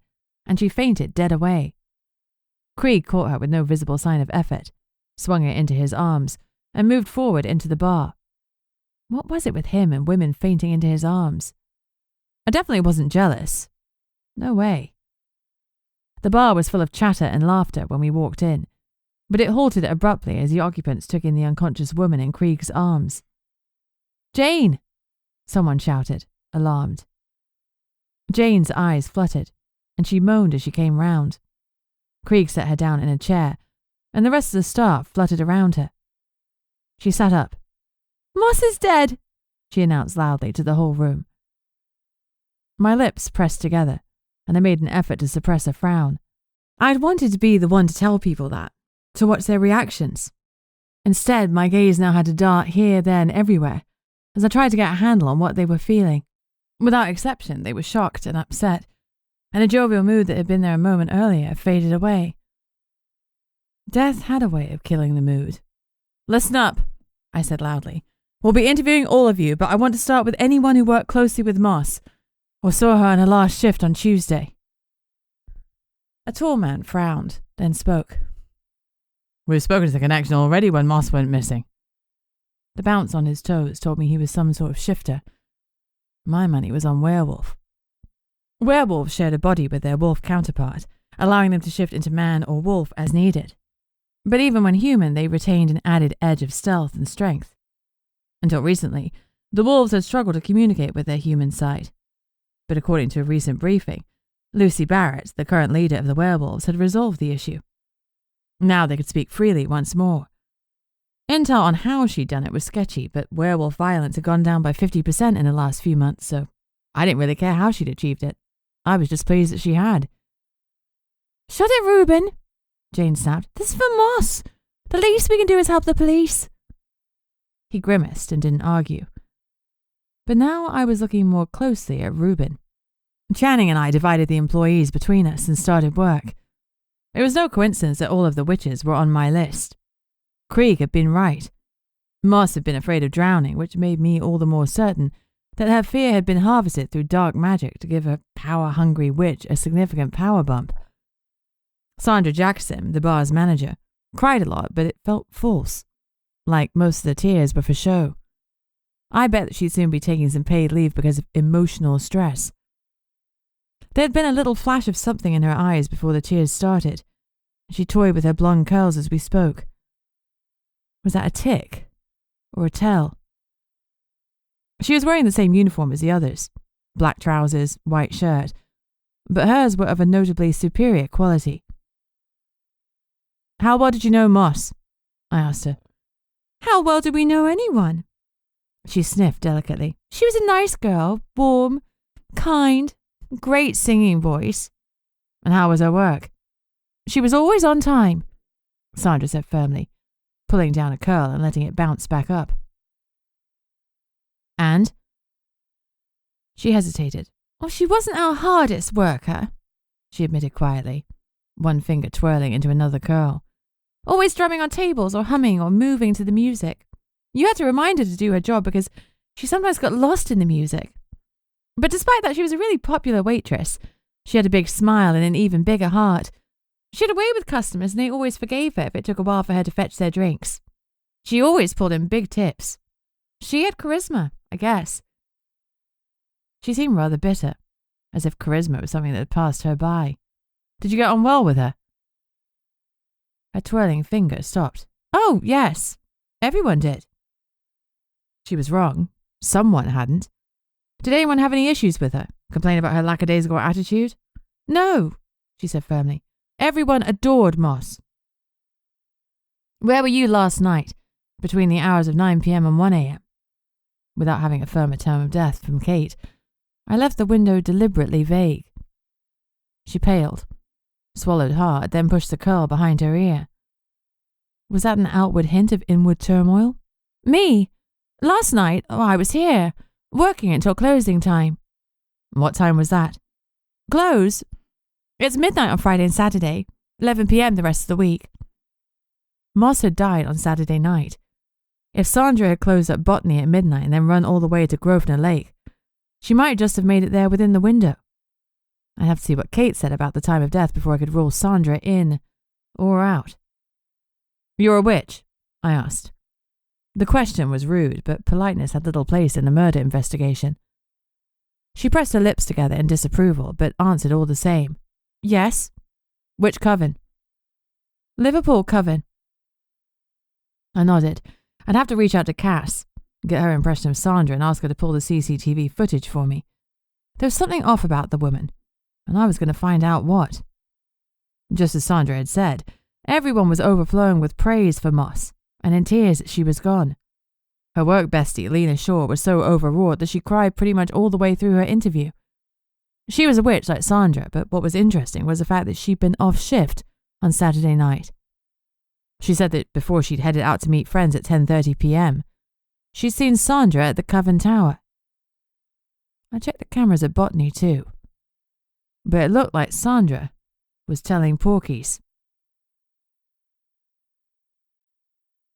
and she fainted dead away. Krieg caught her with no visible sign of effort, swung her into his arms, and moved forward into the bar. What was it with him and women fainting into his arms? I definitely wasn't jealous. No way. The bar was full of chatter and laughter when we walked in, but it halted abruptly as the occupants took in the unconscious woman in Krieg's arms. "Jane!" someone shouted, alarmed. Jane's eyes fluttered, and she moaned as she came round. Krieg set her down in a chair, and the rest of the staff fluttered around her. She sat up. "Moss is dead," she announced loudly to the whole room. My lips pressed together, and I made an effort to suppress a frown. I'd wanted to be the one to tell people that, to watch their reactions. Instead, my gaze now had to dart here, there, and everywhere, as I tried to get a handle on what they were feeling. Without exception, they were shocked and upset, and the jovial mood that had been there a moment earlier faded away. Death had a way of killing the mood. "Listen up," I said loudly. "We'll be interviewing all of you, but I want to start with anyone who worked closely with Moss, or saw her on her last shift on Tuesday." A tall man frowned, then spoke. "We've spoken to the connection already when Moss went missing." The bounce on his toes told me he was some sort of shifter. My money was on werewolf. Werewolves shared a body with their wolf counterpart, allowing them to shift into man or wolf as needed. But even when human, they retained an added edge of stealth and strength. Until recently, the wolves had struggled to communicate with their human side. But according to a recent briefing, Lucy Barrett, the current leader of the werewolves, had resolved the issue. Now they could speak freely once more. Intel on how she'd done it was sketchy, but werewolf violence had gone down by 50% in the last few months, so I didn't really care how she'd achieved it. I was just pleased that she had. "Shut it, Reuben!" Jane snapped. "This is for Moss. The least we can do is help the police." He grimaced and didn't argue. But now I was looking more closely at Reuben. Channing and I divided the employees between us and started work. It was no coincidence that all of the witches were on my list. Krieg had been right. Moss had been afraid of drowning, which made me all the more certain that her fear had been harvested through dark magic to give a power-hungry witch a significant power bump. Sandra Jackson, the bar's manager, cried a lot, but it felt false. Like most of the tears were for show. I bet that she'd soon be taking some paid leave because of emotional stress. There had been a little flash of something in her eyes before the tears started. She toyed with her blonde curls as we spoke. Was that a tick? Or a tell? She was wearing the same uniform as the others. Black trousers, white shirt. But hers were of a notably superior quality. "How well did you know Moss?" I asked her. "How well did we know anyone?" She sniffed delicately. "She was a nice girl, warm, kind, great singing voice." "And how was her work?" "She was always on time," Sandra said firmly, pulling down a curl and letting it bounce back up. "And?" She hesitated. "Well, she wasn't our hardest worker," she admitted quietly, one finger twirling into another curl. "Always drumming on tables or humming or moving to the music. You had to remind her to do her job because she sometimes got lost in the music. But despite that, she was a really popular waitress. She had a big smile and an even bigger heart. She had a way with customers and they always forgave her if it took a while for her to fetch their drinks. She always pulled in big tips. She had charisma, I guess." She seemed rather bitter, as if charisma was something that had passed her by. "Did you get on well with her?" Her twirling finger stopped. "Oh, yes. Everyone did." She was wrong. Someone hadn't. Did anyone have any issues with her? Complain about her lackadaisical attitude? "No," she said firmly. "Everyone adored Moss." "Where were you last night, between the hours of 9 p.m. and 1 a.m.? Without having a firmer term of death from Kate, I left the window deliberately vague. She paled, swallowed hard, then pushed the curl behind her ear. Was that an outward hint of inward turmoil? "Me? Last night, I was here, working until closing time." "What time was that?" "Close? It's midnight on Friday and Saturday, 11 p.m. the rest of the week." Moss had died on Saturday night. If Sandra had closed up Botany at midnight and then run all the way to Grosvenor Lake, she might just have made it there within the window. I'd have to see what Kate said about the time of death before I could rule Sandra in or out. "You're a witch?" I asked. The question was rude, but politeness had little place in a murder investigation. She pressed her lips together in disapproval, but answered all the same. "Yes." Which coven? Liverpool coven. I nodded. I'd have to reach out to Cass, get her impression of Sandra and ask her to pull the CCTV footage for me. There was something off about the woman, and I was going to find out what. Just as Sandra had said, everyone was overflowing with praise for Moss, and in tears that she was gone. Her work bestie, Lena Shaw, was so overwrought that she cried pretty much all the way through her interview. She was a witch like Sandra, but what was interesting was the fact that she'd been off shift on Saturday night. She said that before she'd headed out to meet friends at 10:30 p.m., she'd seen Sandra at the Coven Tower. I checked the cameras at Botany too, but it looked like Sandra was telling porkies.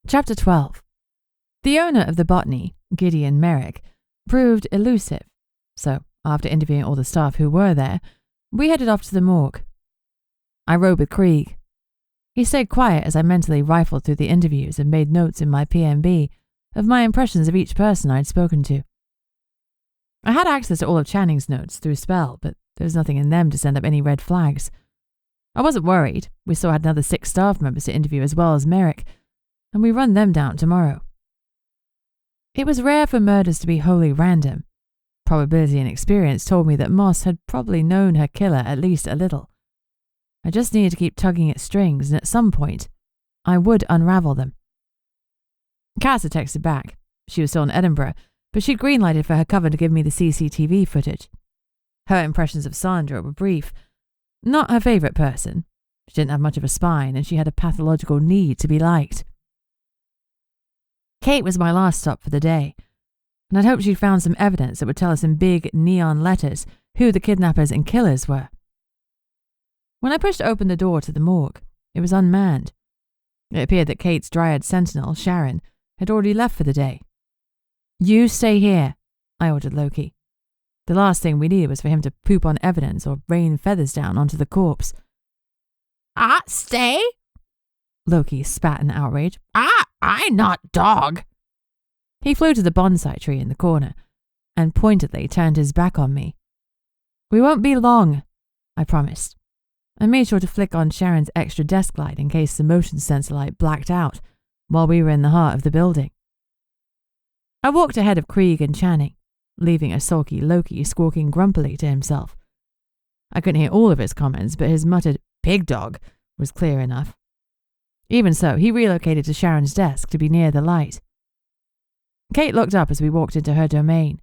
Chapter 12. The owner of the Botany, Gideon Merrick, proved elusive, so after interviewing all the staff who were there, we headed off to the morgue. I rode with Krieg. He stayed quiet as I mentally rifled through the interviews and made notes in my PMB of my impressions of each person I'd spoken to. I had access to all of Channing's notes through Spell, but there was nothing in them to send up any red flags. I wasn't worried. We still had another 6 staff members to interview as well as Merrick, and we run them down tomorrow. It was rare for murders to be wholly random. Probability and experience told me that Moss had probably known her killer at least a little. I just needed to keep tugging at strings, and at some point, I would unravel them. Cass had texted back. She was still in Edinburgh, but she'd greenlighted for her coven to give me the CCTV footage. Her impressions of Sandra were brief. Not her favourite person. She didn't have much of a spine, and she had a pathological need to be liked. Kate was my last stop for the day, and I'd hoped she'd found some evidence that would tell us in big neon letters who the kidnappers and killers were. When I pushed open the door to the morgue, it was unmanned. It appeared that Kate's dryad sentinel, Sharon, had already left for the day. "You stay here," I ordered Loki. The last thing we needed was for him to poop on evidence or rain feathers down onto the corpse. Stay?" Loki spat in outrage. I not dog." He flew to the bonsai tree in the corner and pointedly turned his back on me. "We won't be long," I promised. I made sure to flick on Sharon's extra desk light in case the motion sensor light blacked out while we were in the heart of the building. I walked ahead of Krieg and Channing, leaving a sulky Loki squawking grumpily to himself. I couldn't hear all of his comments, but his muttered "pig dog" was clear enough. Even so, he relocated to Sharon's desk to be near the light. Kate looked up as we walked into her domain.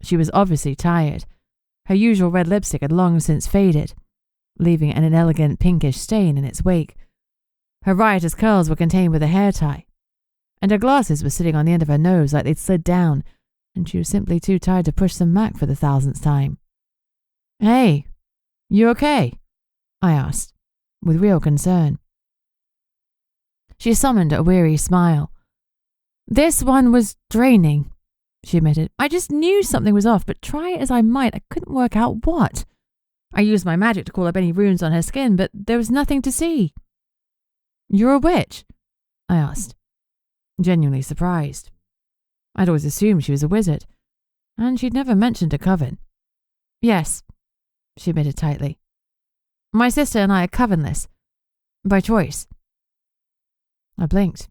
She was obviously tired. Her usual red lipstick had long since faded, leaving an inelegant pinkish stain in its wake. Her riotous curls were contained with a hair tie, and her glasses were sitting on the end of her nose like they'd slid down, and she was simply too tired to push them back for the 1000th time. "Hey, you okay?" I asked, with real concern. She summoned a weary smile. "This one was draining," she admitted. "I just knew something was off, but try as I might, I couldn't work out what. I used my magic to call up any runes on her skin, but there was nothing to see." "You're a witch?" I asked, genuinely surprised. I'd always assumed she was a wizard, and she'd never mentioned a coven. "Yes," she admitted tightly. "My sister and I are covenless, by choice." I blinked.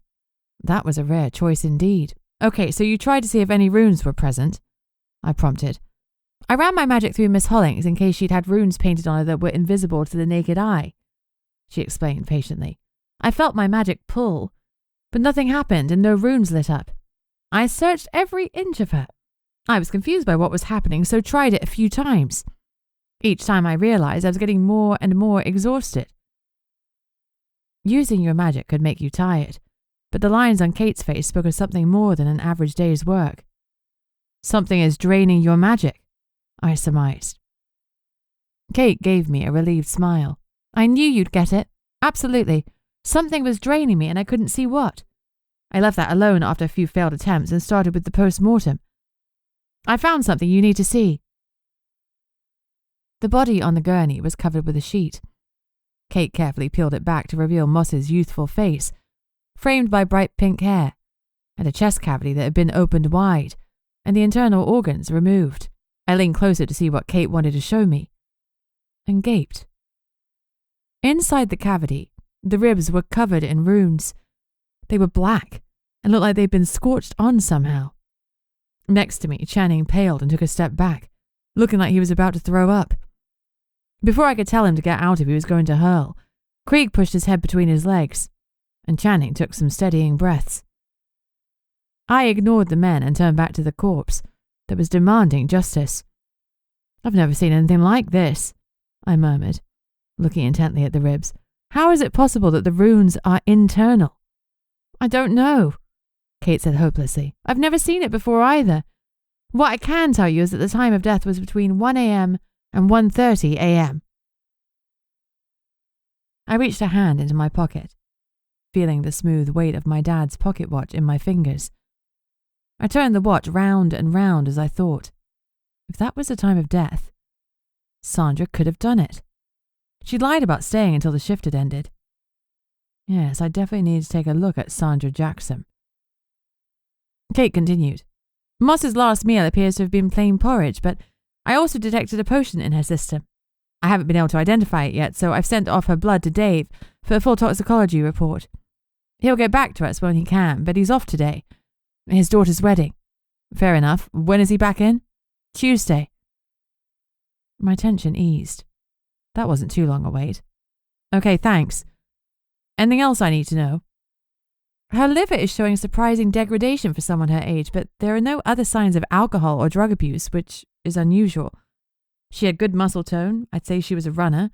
That was a rare choice indeed. "Okay, so you tried to see if any runes were present," I prompted. "I ran my magic through Miss Hollings in case she'd had runes painted on her that were invisible to the naked eye," she explained patiently. "I felt my magic pull, but nothing happened and no runes lit up. I searched every inch of her. I was confused by what was happening, so tried it a few times. Each time I realized I was getting more and more exhausted." Using your magic could make you tired, but the lines on Kate's face spoke of something more than an average day's work. "Something is draining your magic," I surmised. Kate gave me a relieved smile. "I knew you'd get it. Absolutely. Something was draining me and I couldn't see what. I left that alone after a few failed attempts and started with the post-mortem. I found something you need to see." The body on the gurney was covered with a sheet. Kate carefully peeled it back to reveal Moss's youthful face, framed by bright pink hair, and a chest cavity that had been opened wide, and the internal organs removed. I leaned closer to see what Kate wanted to show me, and gaped. Inside the cavity, the ribs were covered in runes. They were black and looked like they'd been scorched on somehow. Next to me, Channing paled and took a step back, looking like he was about to throw up. Before I could tell him to get out if he was going to hurl, Krieg pushed his head between his legs, and Channing took some steadying breaths. I ignored the men and turned back to the corpse that was demanding justice. "I've never seen anything like this," I murmured, looking intently at the ribs. "How is it possible that the runes are internal?" "I don't know," Kate said hopelessly. "I've never seen it before either. What I can tell you is that the time of death was between 1 a.m. and 1:30 a.m. I reached a hand into my pocket, feeling the smooth weight of my dad's pocket watch in my fingers. I turned the watch round and round as I thought. If that was the time of death, Sandra could have done it. She lied about staying until the shift had ended. Yes, I definitely needed to take a look at Sandra Jackson. Kate continued. "Moss's last meal appears to have been plain porridge, but I also detected a potion in her system. I haven't been able to identify it yet, so I've sent off her blood to Dave for a full toxicology report. He'll get back to us when he can, but he's off today. His daughter's wedding." "Fair enough. When is he back in?" "Tuesday." My tension eased. That wasn't too long a wait. "Okay, thanks. Anything else I need to know?" "Her liver is showing surprising degradation for someone her age, but there are no other signs of alcohol or drug abuse, which is unusual. She had good muscle tone. I'd say she was a runner.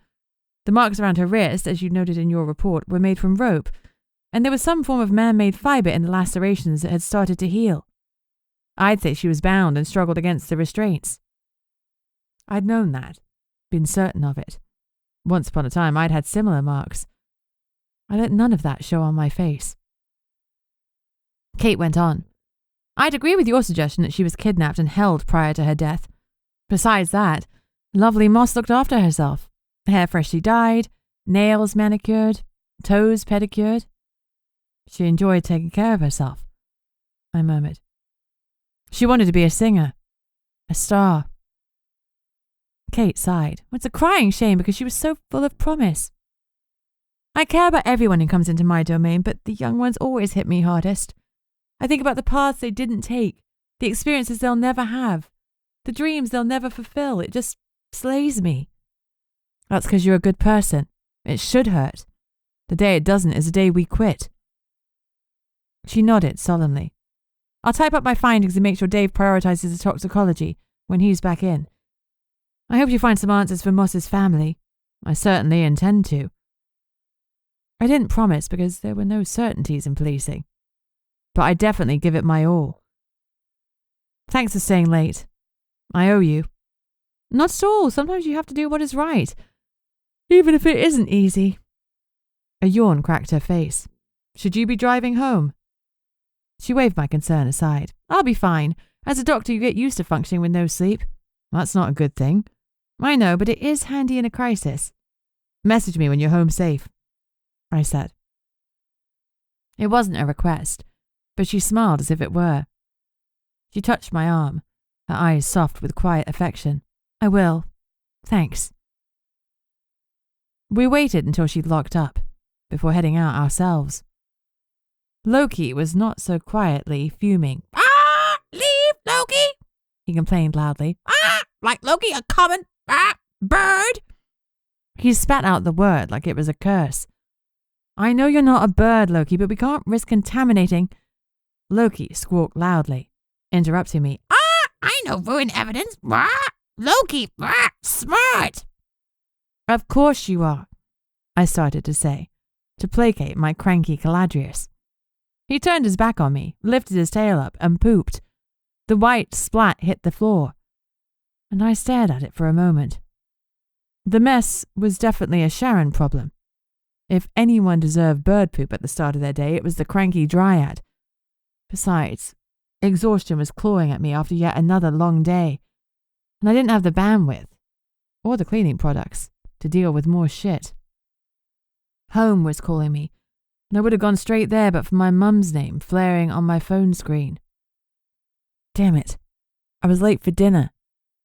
The marks around her wrist, as you noted in your report, were made from rope, and there was some form of man-made fibre in the lacerations that had started to heal. I'd say she was bound and struggled against the restraints." I'd known that, been certain of it. Once upon a time I'd had similar marks. I let none of that show on my face. Kate went on. "I'd agree with your suggestion that she was kidnapped and held prior to her death. Besides that, lovely Moss looked after herself. Hair freshly dyed, nails manicured, toes pedicured. She enjoyed taking care of herself," I murmured. "She wanted to be a singer, a star." Kate sighed. "It's a crying shame because she was so full of promise. I care about everyone who comes into my domain, but the young ones always hit me hardest. I think about the paths they didn't take, the experiences they'll never have, the dreams they'll never fulfill. It just slays me." "That's because you're a good person. It should hurt. The day it doesn't is the day we quit." She nodded solemnly. "I'll type up my findings and make sure Dave prioritizes the toxicology when he's back in. I hope you find some answers for Moss's family. I certainly intend to." I didn't promise because there were no certainties in policing, but I definitely give it my all. "Thanks for staying late. I owe you." "Not at all. Sometimes you have to do what is right, even if it isn't easy." A yawn cracked her face. "Should you be driving home?" She waved my concern aside. "I'll be fine. As a doctor, you get used to functioning with no sleep." "That's not a good thing." "I know, but it is handy in a crisis." "Message me when you're home safe," I said. It wasn't a request, but she smiled as if it were. She touched my arm, her eyes soft with quiet affection. "I will. Thanks." We waited until she'd locked up, before heading out ourselves. Loki was not so quietly fuming. "Ah, leave, Loki!" he complained loudly. "Ah, like Loki a common, bird!" He spat out the word like it was a curse. "I know you're not a bird, Loki, but we can't risk contaminating." Loki squawked loudly, interrupting me. "Ah, I know ruin evidence. Loki, smart." "Of course you are," I started to say, to placate my cranky Caladrius. He turned his back on me, lifted his tail up, and pooped. The white splat hit the floor, and I stared at it for a moment. The mess was definitely a Sharon problem. If anyone deserved bird poop at the start of their day, it was the cranky dryad. Besides, exhaustion was clawing at me after yet another long day, and I didn't have the bandwidth, or the cleaning products, to deal with more shit. Home was calling me, and I would have gone straight there but for my mum's name flaring on my phone screen. Damn it. I was late for dinner.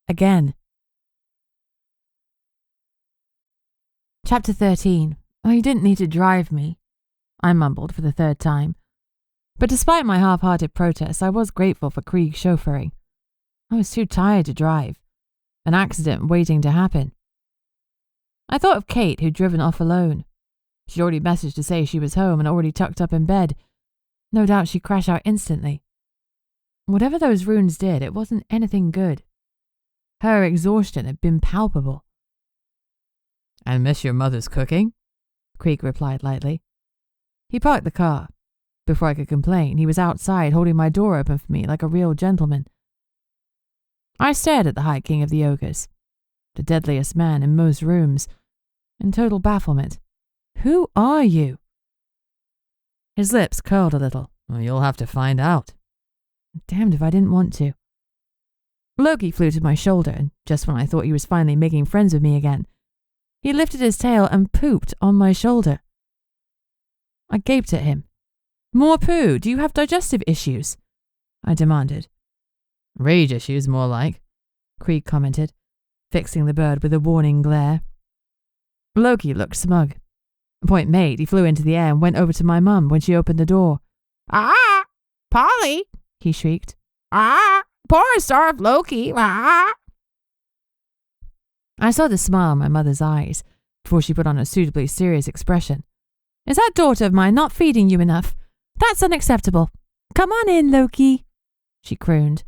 Again. Chapter 13. Oh, you didn't need to drive me, I mumbled for the third time. But despite my half-hearted protests, I was grateful for Krieg's chauffeuring. I was too tired to drive. An accident waiting to happen. I thought of Kate, who'd driven off alone. She'd already messaged to say she was home and already tucked up in bed. No doubt she'd crash out instantly. Whatever those runes did, it wasn't anything good. Her exhaustion had been palpable. "And miss your mother's cooking?" Krieg replied lightly. He parked the car. Before I could complain, he was outside holding my door open for me like a real gentleman. I stared at the High King of the Ogres, the deadliest man in most rooms, in total bafflement. Who are you? His lips curled a little. "Well, you'll have to find out." Damned if I didn't want to. Loki flew to my shoulder, and just when I thought he was finally making friends with me again, he lifted his tail and pooped on my shoulder. I gaped at him. More poo? Do you have digestive issues? I demanded. "Rage issues, more like," Krieg commented, fixing the bird with a warning glare. Loki looked smug. Point made, he flew into the air and went over to my mum when she opened the door. "Ah! Polly!" he shrieked. "Ah! Poor starved Loki! Ah!" I saw the smile in my mother's eyes before she put on a suitably serious expression. "Is that daughter of mine not feeding you enough? That's unacceptable. Come on in, Loki," she crooned.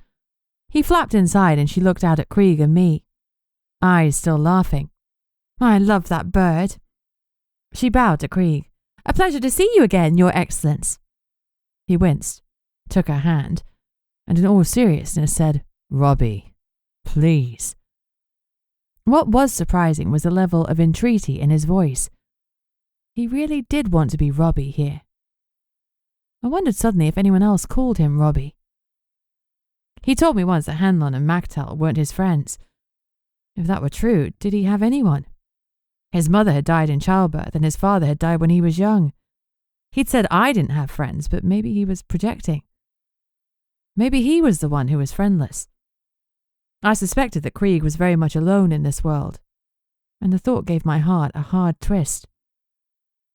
He flapped inside and she looked out at Krieg and me, eyes still laughing. "I love that bird." She bowed to Krieg. "A pleasure to see you again, Your Excellence." He winced, took her hand, and in all seriousness said, "Robbie, please." What was surprising was the level of entreaty in his voice. He really did want to be Robbie here. I wondered suddenly if anyone else called him Robbie. He told me once that Hanlon and Mactel weren't his friends. If that were true, did he have anyone? His mother had died in childbirth and his father had died when he was young. He'd said I didn't have friends, but maybe he was projecting. Maybe he was the one who was friendless. I suspected that Krieg was very much alone in this world, and the thought gave my heart a hard twist.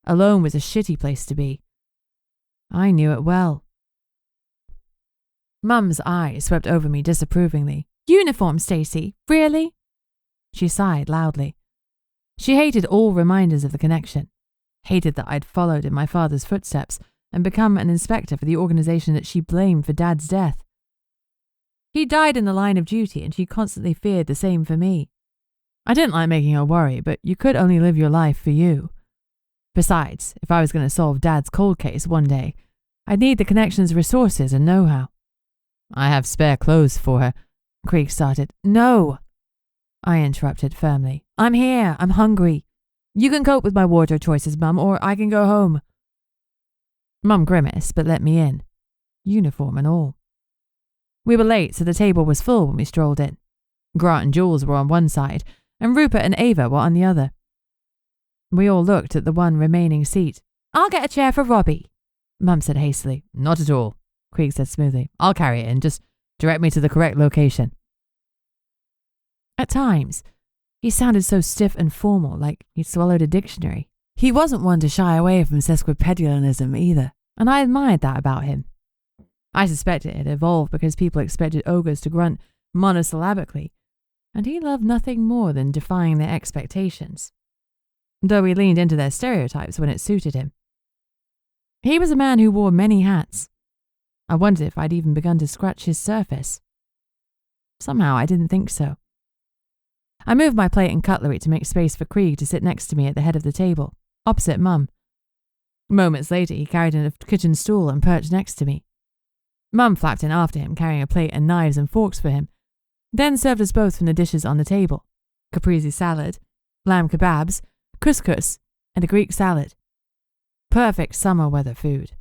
Alone was a shitty place to be. I knew it well. Mum's eyes swept over me disapprovingly. "Uniform, Stacy? Really?" She sighed loudly. She hated all reminders of the connection, hated that I'd followed in my father's footsteps and become an inspector for the organization that she blamed for Dad's death. He died in the line of duty and she constantly feared the same for me. I didn't like making her worry, but you could only live your life for you. Besides, if I was going to solve Dad's cold case one day, I'd need the connection's resources and know-how. "I have spare clothes for her," Krieg started. "No," I interrupted firmly. "I'm here. I'm hungry. You can cope with my wardrobe choices, Mum, or I can go home." Mum grimaced, but let me in, uniform and all. We were late, so the table was full when we strolled in. Grant and Jules were on one side, and Rupert and Ava were on the other. We all looked at the one remaining seat. "I'll get a chair for Robbie," Mum said hastily. "Not at all," Krieg said smoothly. "I'll carry it in. Just direct me to the correct location." At times, he sounded so stiff and formal, like he'd swallowed a dictionary. He wasn't one to shy away from sesquipedalianism either, and I admired that about him. I suspected it had evolved because people expected ogres to grunt monosyllabically, and he loved nothing more than defying their expectations, though he leaned into their stereotypes when it suited him. He was a man who wore many hats. I wondered if I'd even begun to scratch his surface. Somehow I didn't think so. I moved my plate and cutlery to make space for Krieg to sit next to me at the head of the table, opposite Mum. Moments later, he carried in a kitchen stool and perched next to me. Mum flapped in after him, carrying a plate and knives and forks for him, then served us both from the dishes on the table: caprese salad, lamb kebabs, couscous, and a Greek salad. Perfect summer weather food.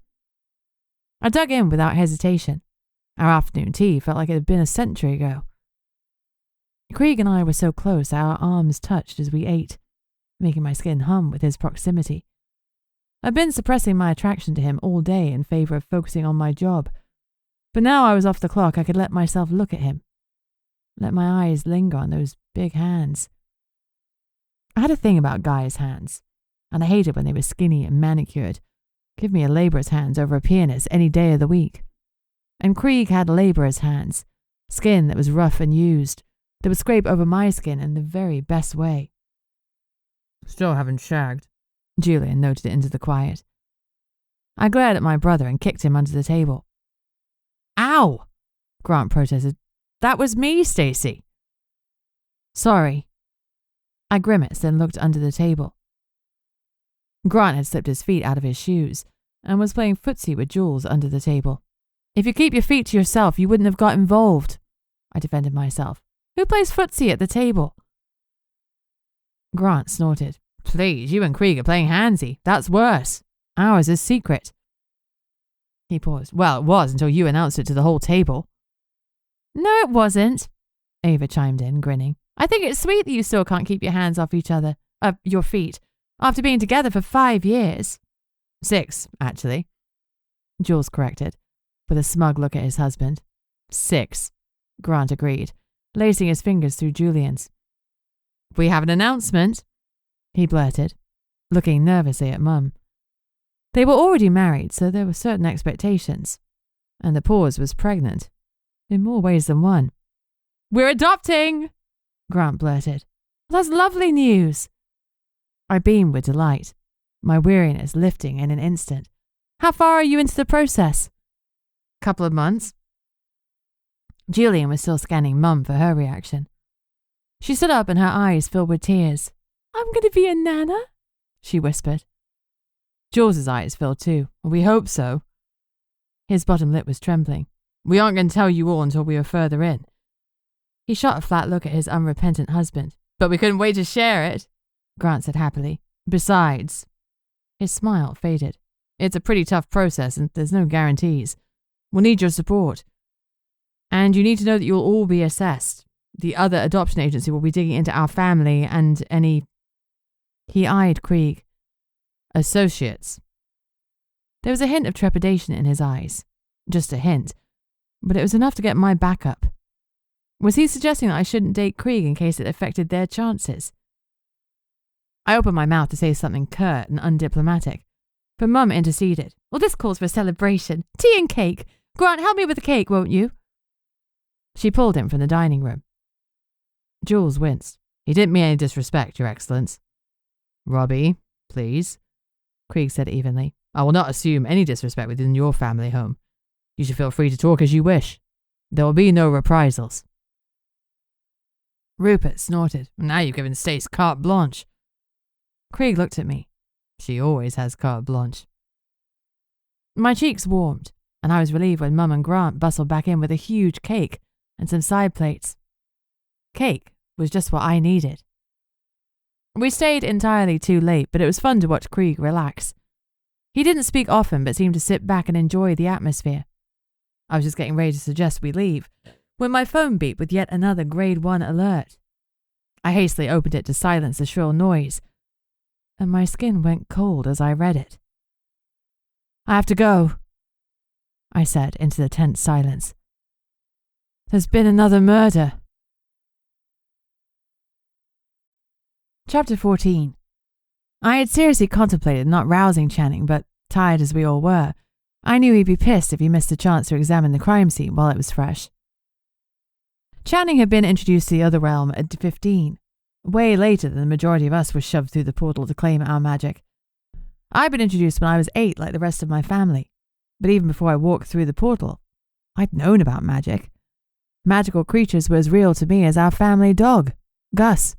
I dug in without hesitation. Our afternoon tea felt like it had been a century ago. Krieg and I were so close that our arms touched as we ate, making my skin hum with his proximity. I'd been suppressing my attraction to him all day in favor of focusing on my job, but now I was off the clock. I could let myself look at him, let my eyes linger on those big hands. I had a thing about guys' hands, and I hated when they were skinny and manicured. Give me a labourer's hands over a pianist any day of the week. And Krieg had labourer's hands, skin that was rough and used, that would scrape over my skin in the very best way. Still haven't shagged, Julian noted it into the quiet. I glared at my brother and kicked him under the table. Ow! Grant protested. That was me, Stacy. Sorry. I grimaced and looked under the table. Grant had slipped his feet out of his shoes and was playing footsie with Jules under the table. If you keep your feet to yourself, you wouldn't have got involved, I defended myself. Who plays footsie at the table? Grant snorted. Please, you and Krieg are playing handsy. That's worse. Ours is secret. He paused. Well, it was until you announced it to the whole table. No, it wasn't, Ava chimed in, grinning. I think it's sweet that you still can't keep your hands off each other, your feet, after being together for 5 years. 6, actually, Jules corrected, with a smug look at his husband. 6, Grant agreed, lacing his fingers through Julian's. We have an announcement, he blurted, looking nervously at Mum. They were already married, so there were certain expectations, and the pause was pregnant, in more ways than one. We're adopting, Grant blurted. That's lovely news. I beamed with delight, my weariness lifting in an instant. How far are you into the process? Couple of months. Julian was still scanning Mum for her reaction. She stood up and her eyes filled with tears. I'm going to be a nana, she whispered. Jules's eyes filled too. We hope so. His bottom lip was trembling. We aren't going to tell you all until we are further in. He shot a flat look at his unrepentant husband. But we couldn't wait to share it, Grant said happily. Besides, his smile faded. It's a pretty tough process and there's no guarantees. We'll need your support. And you need to know that you'll all be assessed. The other adoption agency will be digging into our family and any... He eyed Krieg. Associates. There was a hint of trepidation in his eyes. Just a hint. But it was enough to get my back up. Was he suggesting that I shouldn't date Krieg in case it affected their chances? I opened my mouth to say something curt and undiplomatic, but Mum interceded. Well, this calls for a celebration. Tea and cake. Grant, help me with the cake, won't you? She pulled him from the dining room. Jules winced. He didn't mean any disrespect, Your Excellence. Robbie, please, Krieg said evenly. I will not assume any disrespect within your family home. You should feel free to talk as you wish. There will be no reprisals. Rupert snorted. Now you've given Stace carte blanche. Krieg looked at me. She always has carte blanche. My cheeks warmed, and I was relieved when Mum and Grant bustled back in with a huge cake and some side plates. Cake was just what I needed. We stayed entirely too late, but it was fun to watch Krieg relax. He didn't speak often, but seemed to sit back and enjoy the atmosphere. I was just getting ready to suggest we leave, when my phone beeped with yet another Grade 1 alert. I hastily opened it to silence the shrill noise, and my skin went cold as I read it. I have to go, I said into the tense silence. There's been another murder. Chapter 14. I had seriously contemplated not rousing Channing, but tired as we all were, I knew he'd be pissed if he missed the chance to examine the crime scene while it was fresh. Channing had been introduced to the other realm at 15, way later than the majority of us were shoved through the portal to claim our magic. I'd been introduced when I was 8 like the rest of my family, but even before I walked through the portal, I'd known about magic. Magical creatures were as real to me as our family dog, Gus.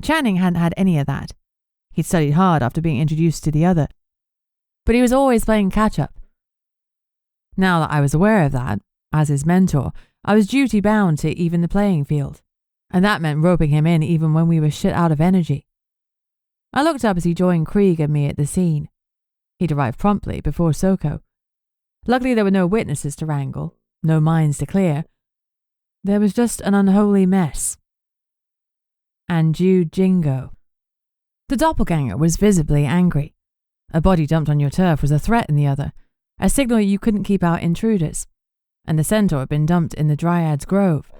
Channing hadn't had any of that. He'd studied hard after being introduced to the other, but he was always playing catch-up. Now that I was aware of that, as his mentor, I was duty-bound to even the playing field, and that meant roping him in even when we were shit out of energy. I looked up as he joined Krieg and me at the scene. He'd arrived promptly before Soko. Luckily there were no witnesses to wrangle, no minds to clear. There was just an unholy mess. And you, Jingo. The doppelganger was visibly angry. A body dumped on your turf was a threat in the other, a signal you couldn't keep out intruders, and the centaur had been dumped in the dryad's grove.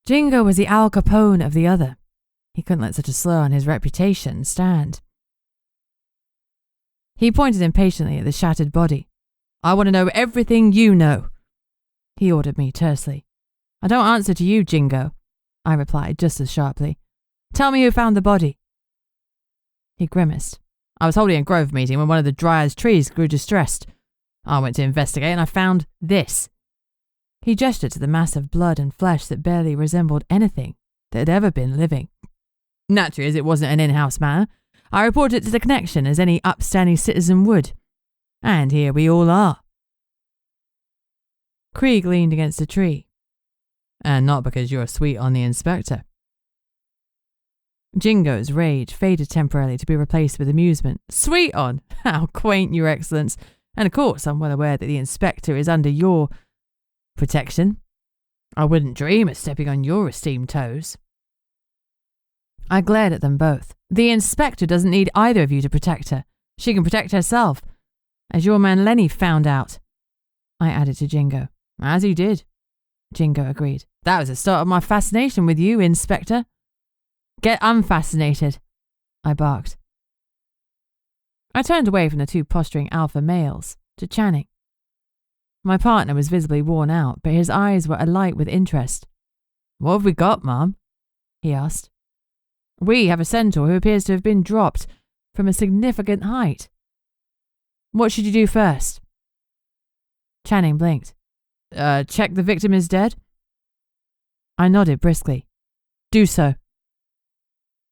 Jingo was the Al Capone of the other, He couldn't let such a slur on his reputation stand. He pointed impatiently at the shattered body. I want to know everything you know, he ordered me tersely. I don't answer to you, Jingo, I replied just as sharply. Tell me who found the body. He grimaced. I was holding a grove meeting when one of the dryad's trees grew distressed. I went to investigate and I found this. He gestured to the mass of blood and flesh that barely resembled anything that had ever been living. Naturally, as it wasn't an in-house matter, I reported it to the connection as any upstanding citizen would. And here we all are. Krieg leaned against a tree. And not because you're sweet on the inspector. Jingo's rage faded temporarily to be replaced with amusement. Sweet on? How quaint, Your Excellence. And of course, I'm well aware that the inspector is under your protection. I wouldn't dream of stepping on your esteemed toes. I glared at them both. The inspector doesn't need either of you to protect her. She can protect herself, as your man Lenny found out. I added to Jingo. As he did, Jingo agreed. That was the start of my fascination with you, Inspector. Get unfascinated, I barked. I turned away from the two posturing alpha males to Channing. My partner was visibly worn out, but his eyes were alight with interest. What have we got, Mom? He asked. We have a centaur who appears to have been dropped from a significant height. What should you do first? Channing blinked. Check the victim is dead? I nodded briskly. Do so.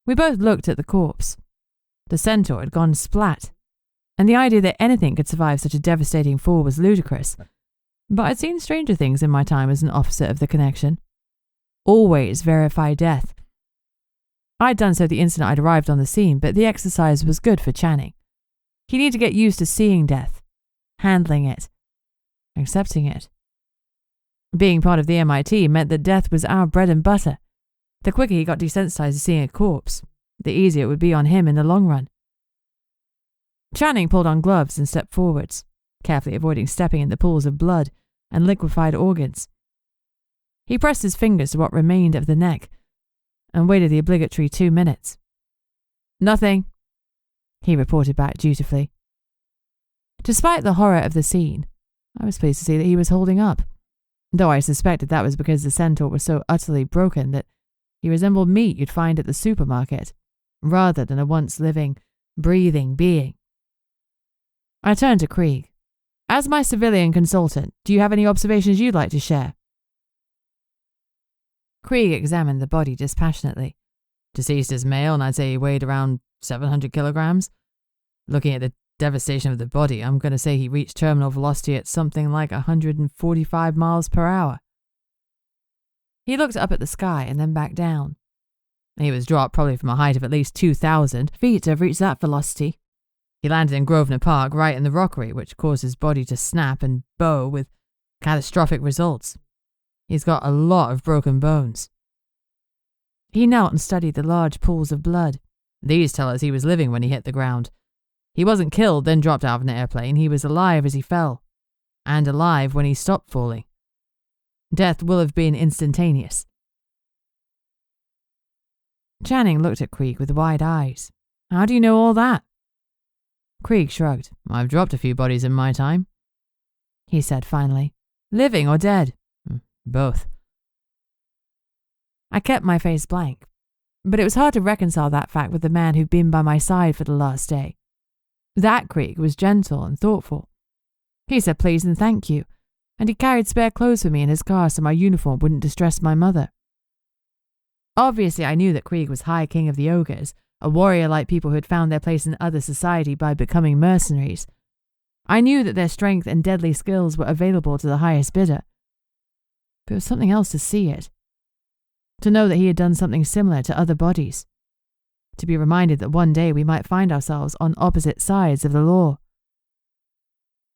We both looked at the corpse. The centaur had gone splat, and the idea that anything could survive such a devastating fall was ludicrous. But I'd seen stranger things in my time as an officer of the connection. Always verify death. I'd done so the instant I'd arrived on the scene, but the exercise was good for Channing. He needed to get used to seeing death, handling it, accepting it. Being part of the MIT meant that death was our bread and butter. The quicker he got desensitized to seeing a corpse, the easier it would be on him in the long run. Channing pulled on gloves and stepped forwards, carefully avoiding stepping in the pools of blood and liquefied organs. He pressed his fingers to what remained of the neck and waited the obligatory 2 minutes. Nothing, he reported back dutifully. Despite the horror of the scene, I was pleased to see that he was holding up, though I suspected that was because the centaur was so utterly broken that he resembled meat you'd find at the supermarket, rather than a once-living, breathing being. I turned to Krieg. As my civilian consultant, do you have any observations you'd like to share? Krieg examined the body dispassionately. Deceased is male, and I'd say he weighed around 700 kilograms. Looking at the devastation of the body, I'm going to say he reached terminal velocity at something like 145 miles per hour. He looked up at the sky and then back down. He was dropped probably from a height of at least 2,000 feet to have reached that velocity. He landed in Grosvenor Park, right in the rockery, which caused his body to snap and bow with catastrophic results. He's got a lot of broken bones. He knelt and studied the large pools of blood. These tell us he was living when he hit the ground. He wasn't killed, then dropped out of an airplane. He was alive as he fell, and alive when he stopped falling. Death will have been instantaneous. Channing looked at Krieg with wide eyes. How do you know all that? Krieg shrugged. I've dropped a few bodies in my time, he said finally. Living or dead? Both. I kept my face blank, but it was hard to reconcile that fact with the man who'd been by my side for the last day. That Krieg was gentle and thoughtful. He said please and thank you, and he carried spare clothes for me in his car so my uniform wouldn't distress my mother. Obviously, I knew that Krieg was High King of the Ogres, a warrior like people who had found their place in other society by becoming mercenaries. I knew that their strength and deadly skills were available to the highest bidder. But it was something else to see it. To know that he had done something similar to other bodies. To be reminded that one day we might find ourselves on opposite sides of the law.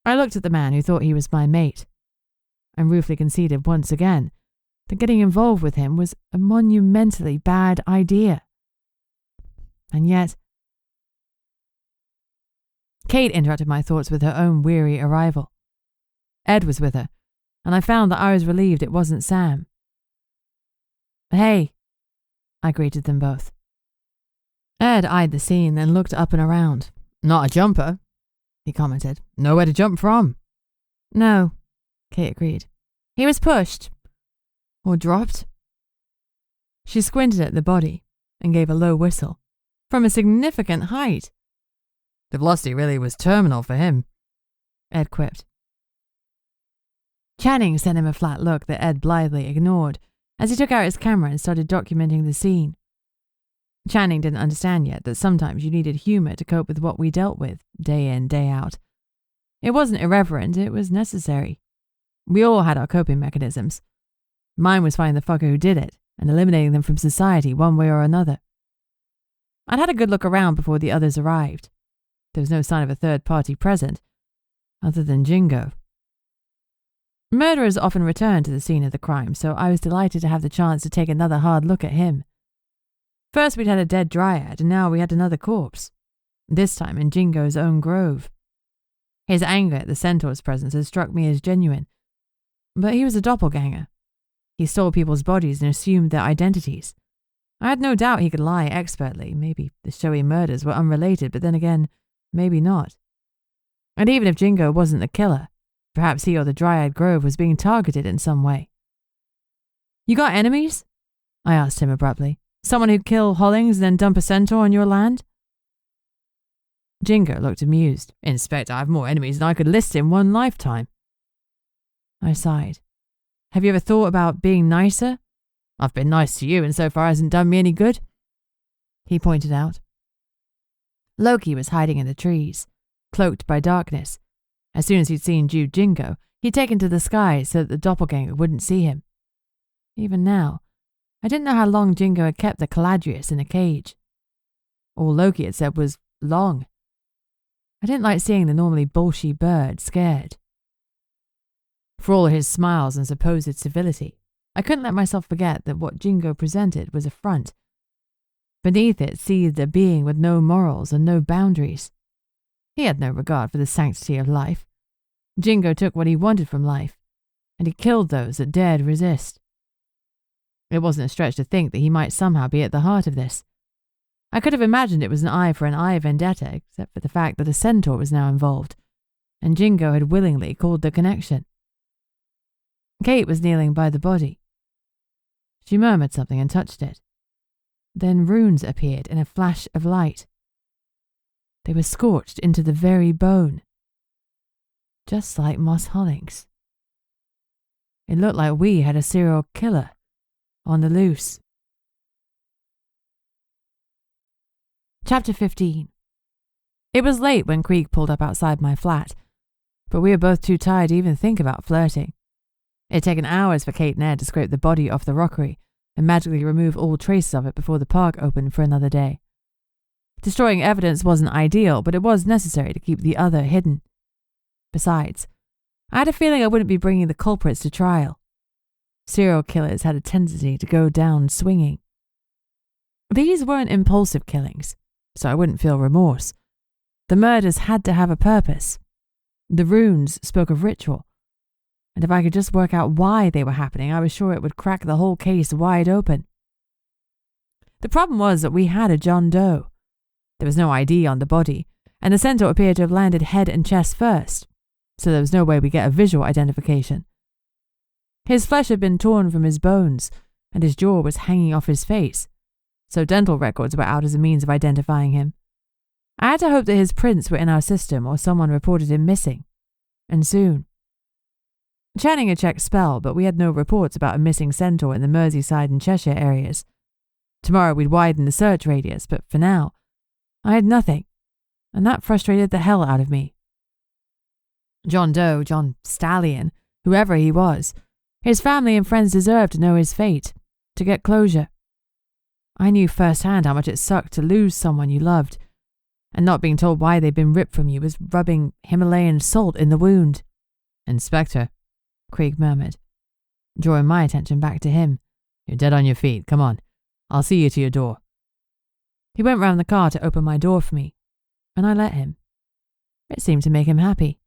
I looked at the man who thought he was my mate, and ruefully conceded once again that getting involved with him was a monumentally bad idea. And yet... Kate interrupted my thoughts with her own weary arrival. Ed was with her, and I found that I was relieved it wasn't Sam. Hey, I greeted them both. Ed eyed the scene, then looked up and around. Not a jumper, he commented. Nowhere to jump from. No, Kate agreed. He was pushed. Or dropped. She squinted at the body and gave a low whistle. From a significant height. The velocity really was terminal for him, Ed quipped. Channing sent him a flat look that Ed blithely ignored as he took out his camera and started documenting the scene. Channing didn't understand yet that sometimes you needed humour to cope with what we dealt with, day in, day out. It wasn't irreverent, it was necessary. We all had our coping mechanisms. Mine was finding the fucker who did it and eliminating them from society one way or another. I'd had a good look around before the others arrived. There was no sign of a third party present, other than Jingo. Murderers often return to the scene of the crime, so I was delighted to have the chance to take another hard look at him. First we'd had a dead dryad, and now we had another corpse, this time in Jingo's own grove. His anger at the centaur's presence had struck me as genuine, but he was a doppelganger. He stole people's bodies and assumed their identities. I had no doubt he could lie expertly. Maybe the showy murders were unrelated, but then again, maybe not. And even if Jingo wasn't the killer, perhaps he or the Dryad Grove was being targeted in some way. You got enemies? I asked him abruptly. Someone who'd kill Hollings and then dump a centaur on your land? Jingo looked amused. Inspector, I have more enemies than I could list in one lifetime. I sighed. Have you ever thought about being nicer? I've been nice to you and so far hasn't done me any good, he pointed out. Loki was hiding in the trees, cloaked by darkness. As soon as he'd seen Jude Jingo, he'd taken to the sky so that the doppelganger wouldn't see him. Even now, I didn't know how long Jingo had kept the Caladrius in a cage. All Loki had said was long. I didn't like seeing the normally bolshy bird scared. For all his smiles and supposed civility, I couldn't let myself forget that what Jingo presented was a front. Beneath it seethed a being with no morals and no boundaries. He had no regard for the sanctity of life. Jingo took what he wanted from life, and he killed those that dared resist. It wasn't a stretch to think that he might somehow be at the heart of this. I could have imagined it was an eye for an eye vendetta, except for the fact that a centaur was now involved, and Jingo had willingly called the connection. Kate was kneeling by the body. She murmured something and touched it. Then runes appeared in a flash of light. They were scorched into the very bone. Just like Moss Hollings. It looked like we had a serial killer on the loose. Chapter 15. It was late when Krieg pulled up outside my flat, but we were both too tired to even think about flirting. It had taken hours for Kate and Ed to scrape the body off the rockery and magically remove all traces of it before the park opened for another day. Destroying evidence wasn't ideal, but it was necessary to keep the other hidden. Besides, I had a feeling I wouldn't be bringing the culprits to trial. Serial killers had a tendency to go down swinging. These weren't impulsive killings, so I wouldn't feel remorse. The murders had to have a purpose. The runes spoke of ritual, and if I could just work out why they were happening, I was sure it would crack the whole case wide open. The problem was that we had a John Doe. There was no ID on the body, and the centaur appeared to have landed head and chest first, so there was no way we get a visual identification. His flesh had been torn from his bones, and his jaw was hanging off his face, so dental records were out as a means of identifying him. I had to hope that his prints were in our system or someone reported him missing, and soon. Channing had checked Spell, but we had no reports about a missing centaur in the Merseyside and Cheshire areas. Tomorrow we'd widen the search radius, but for now, I had nothing, and that frustrated the hell out of me. John Doe, John Stallion, whoever he was, his family and friends deserved to know his fate, to get closure. I knew firsthand how much it sucked to lose someone you loved, and not being told why they'd been ripped from you was rubbing Himalayan salt in the wound. Inspector, Krieg murmured, drawing my attention back to him. You're dead on your feet. Come on. I'll see you to your door. He went round the car to open my door for me, and I let him. It seemed to make him happy.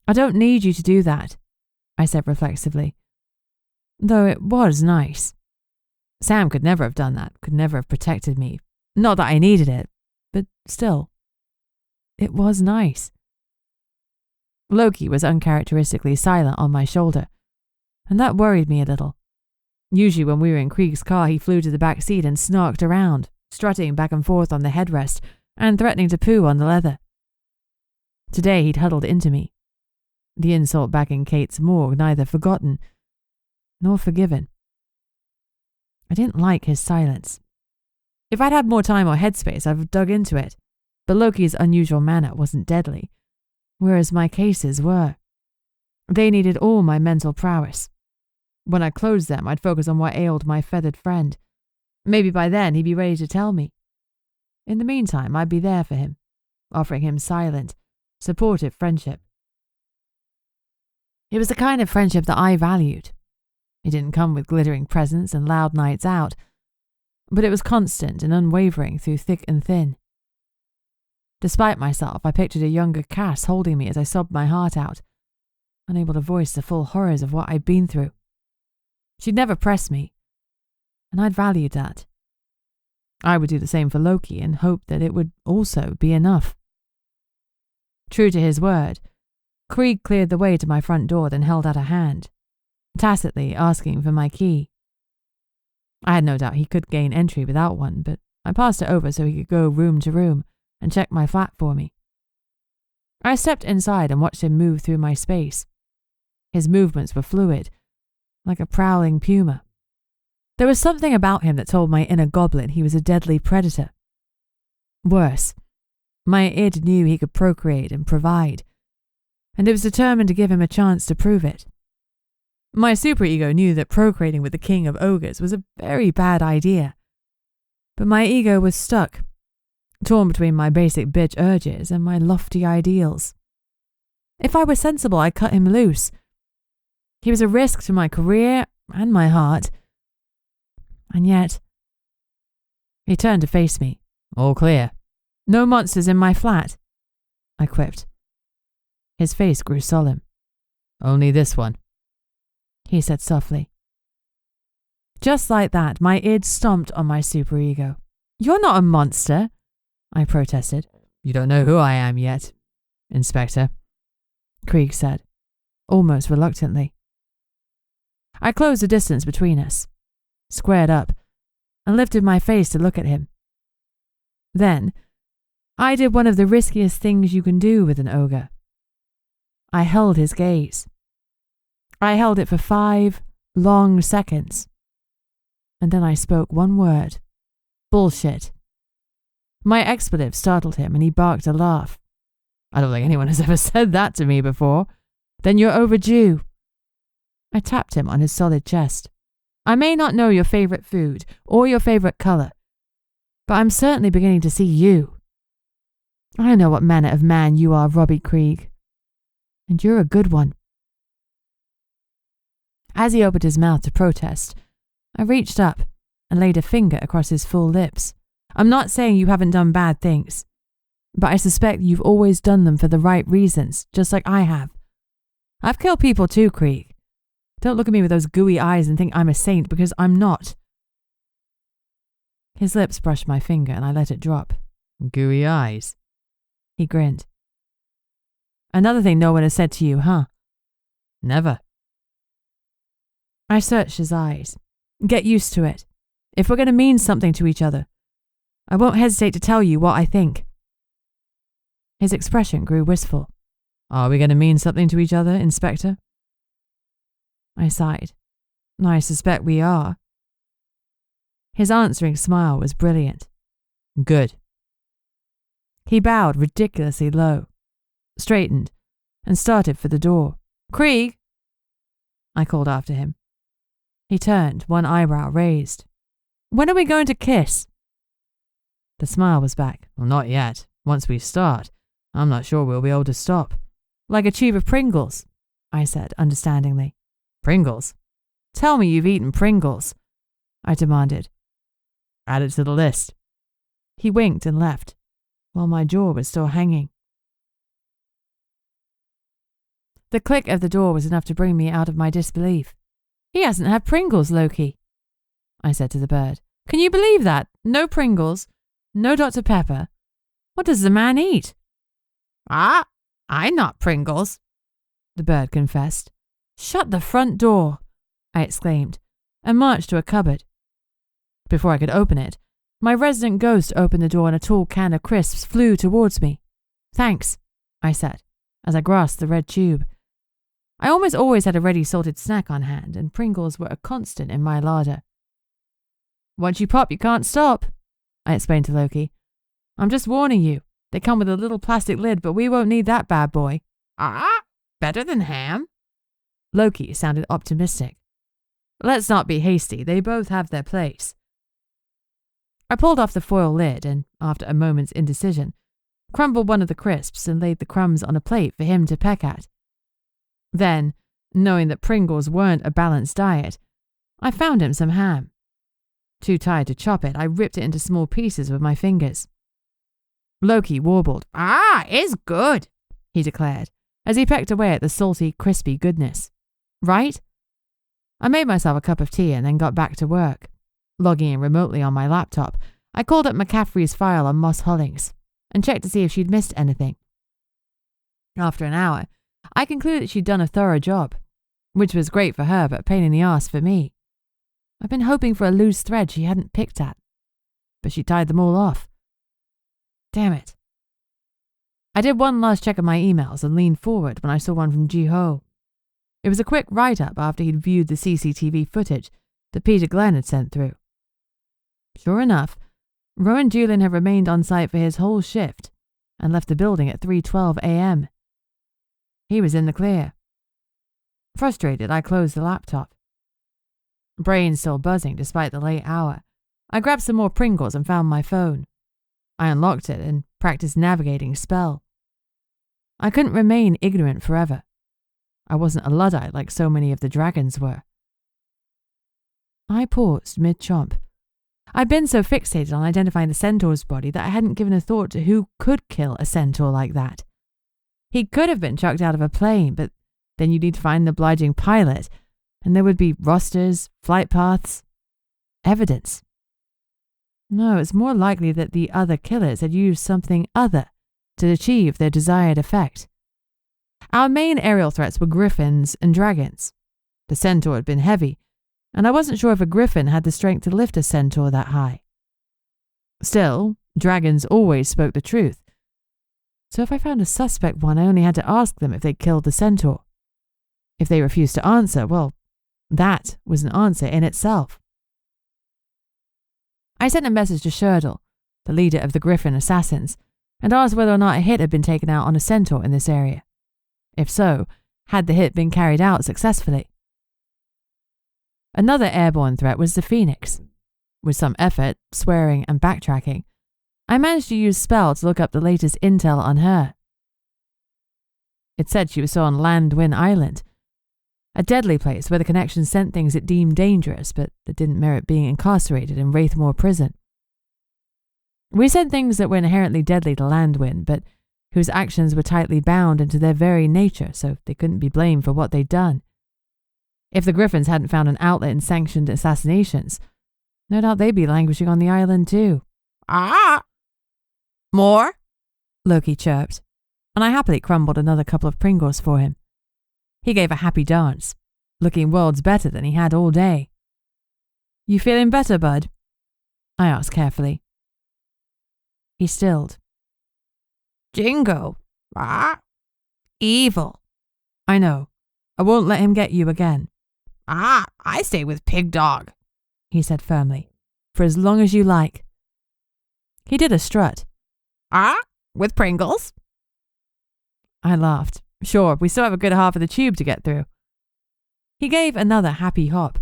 I don't need you to do that, I said reflexively, though it was nice. Sam could never have done that, could never have protected me, Not that I needed it, but still, it was nice. Loki was uncharacteristically silent on my shoulder, and that worried me a little. Usually when we were in Krieg's car, he flew to the back seat and snarked around, strutting back and forth on the headrest and threatening to poo on the leather. Today he'd huddled into me, the insult back in Kate's morgue neither forgotten nor forgiven. I didn't like his silence. If I'd had more time or headspace, I'd have dug into it, but Loki's unusual manner wasn't deadly, whereas my cases were. They needed all my mental prowess. When I closed them, I'd focus on what ailed my feathered friend. Maybe by then he'd be ready to tell me. In the meantime, I'd be there for him, offering him silent, supportive friendship. It was the kind of friendship that I valued. It didn't come with glittering presents and loud nights out, but it was constant and unwavering through thick and thin. Despite myself, I pictured a younger Cass holding me as I sobbed my heart out, unable to voice the full horrors of what I'd been through. She'd never pressed me, and I'd valued that. I would do the same for Loki and hoped that it would also be enough. True to his word, Krieg cleared the way to my front door, then held out a hand, tacitly asking for my key. I had no doubt he could gain entry without one, but I passed it over so he could go room to room and check my flat for me. I stepped inside and watched him move through my space. His movements were fluid, like a prowling puma. There was something about him that told my inner goblin he was a deadly predator. Worse, my id knew he could procreate and provide, and it was determined to give him a chance to prove it. My superego knew that procreating with the King of Ogres was a very bad idea, but my ego was stuck, torn between my basic bitch urges and my lofty ideals. If I were sensible, I'd cut him loose. He was a risk to my career and my heart. And yet, he turned to face me. All clear. No monsters in my flat, I quipped. His face grew solemn. Only this one, he said softly. Just like that, my id stomped on my superego. You're not a monster, I protested. You don't know who I am yet, Inspector, Krieg said, almost reluctantly. I closed the distance between us, squared up, and lifted my face to look at him. Then, I did one of the riskiest things you can do with an ogre. I held his gaze. I held it for 5 long seconds. And then I spoke one word. Bullshit. My expletive startled him and he barked a laugh. I don't think anyone has ever said that to me before. Then you're overdue. I tapped him on his solid chest. I may not know your favourite food or your favourite colour, but I'm certainly beginning to see you. I know what manner of man you are, Robbie Krieg. And you're a good one. As he opened his mouth to protest, I reached up and laid a finger across his full lips. I'm not saying you haven't done bad things, but I suspect you've always done them for the right reasons, just like I have. I've killed people too, Krieg. Don't look at me with those gooey eyes and think I'm a saint, because I'm not. His lips brushed my finger and I let it drop. Gooey eyes? He grinned. Another thing no one has said to you, huh? Never. I searched his eyes. Get used to it. If we're going to mean something to each other, I won't hesitate to tell you what I think. His expression grew wistful. Are we going to mean something to each other, Inspector? I sighed. I suspect we are. His answering smile was brilliant. Good. He bowed ridiculously low, straightened, and started for the door. Krieg! I called after him. He turned, one eyebrow raised. When are we going to kiss? The smile was back. Well, not yet. Once we start, I'm not sure we'll be able to stop. Like a tube of Pringles, I said understandingly. Pringles? Tell me you've eaten Pringles, I demanded. Add it to the list. He winked and left, while my jaw was still hanging. The click of the door was enough to bring me out of my disbelief. He hasn't had Pringles, Loki, I said to the bird. Can you believe that? No Pringles, No Dr. Pepper? What does the man eat? I not Pringles, the bird confessed. Shut the front door, I exclaimed, and marched to a cupboard. Before I could open it, my resident ghost opened the door and a tall can of crisps flew towards me. Thanks, I said, as I grasped the red tube. I almost always had a ready salted snack on hand, and Pringles were a constant in my larder. Once you pop, you can't stop, I explained to Loki. I'm just warning you. They come with a little plastic lid, but we won't need that bad boy. Better than ham? Loki sounded optimistic. Let's not be hasty. They both have their place. I pulled off the foil lid and, after a moment's indecision, crumbled one of the crisps and laid the crumbs on a plate for him to peck at. Then, knowing that Pringles weren't a balanced diet, I found him some ham. Too tired to chop it, I ripped it into small pieces with my fingers. Loki warbled. It's good, he declared, as he pecked away at the salty, crispy goodness. Right? I made myself a cup of tea and then got back to work. Logging in remotely on my laptop, I called up McCaffrey's file on Moss Hollings and checked to see if she'd missed anything. After an hour, I concluded that she'd done a thorough job, which was great for her but a pain in the arse for me. I'd been hoping for a loose thread she hadn't picked at, but she tied them all off. Damn it. I did one last check of my emails and leaned forward when I saw one from Ji-Ho. It was a quick write-up after he'd viewed the CCTV footage that Peter Glenn had sent through. Sure enough, Rowan Julian had remained on site for his whole shift and left the building at 3:12 a.m. He was in the clear. Frustrated, I closed the laptop. Brain still buzzing despite the late hour, I grabbed some more Pringles and found my phone. I unlocked it and practiced navigating spell. I couldn't remain ignorant forever. I wasn't a Luddite like so many of the dragons were. I paused mid-chomp. I'd been so fixated on identifying the centaur's body that I hadn't given a thought to who could kill a centaur like that. He could have been chucked out of a plane, but then you'd need to find an obliging pilot, and there would be rosters, flight paths, evidence. No, it's more likely that the other killers had used something other to achieve their desired effect. Our main aerial threats were griffins and dragons. The centaur had been heavy, and I wasn't sure if a griffin had the strength to lift a centaur that high. Still, dragons always spoke the truth. So if I found a suspect one, I only had to ask them if they'd killed the centaur. If they refused to answer, well, that was an answer in itself. I sent a message to Sherdle, the leader of the Griffin assassins, and asked whether or not a hit had been taken out on a centaur in this area. If so, had the hit been carried out successfully? Another airborne threat was the Phoenix. With some effort, swearing and backtracking, I managed to use spell to look up the latest intel on her. It said she was still on Landwin Island, a deadly place where the connection sent things it deemed dangerous, but that didn't merit being incarcerated in Wraithmore Prison. We sent things that were inherently deadly to Landwin, but whose actions were tightly bound into their very nature, so they couldn't be blamed for what they'd done. If the Griffins hadn't found an outlet in sanctioned assassinations, no doubt they'd be languishing on the island too. More? Loki chirped, and I happily crumbled another couple of Pringles for him. He gave a happy dance, looking worlds better than he had all day. You feeling better, bud? I asked carefully. He stilled. Jingo. Evil. I know. I won't let him get you again. I stay with Pig Dog, he said firmly, for as long as you like. He did a strut. With Pringles? I laughed. Sure, we still have a good half of the tube to get through. He gave another happy hop.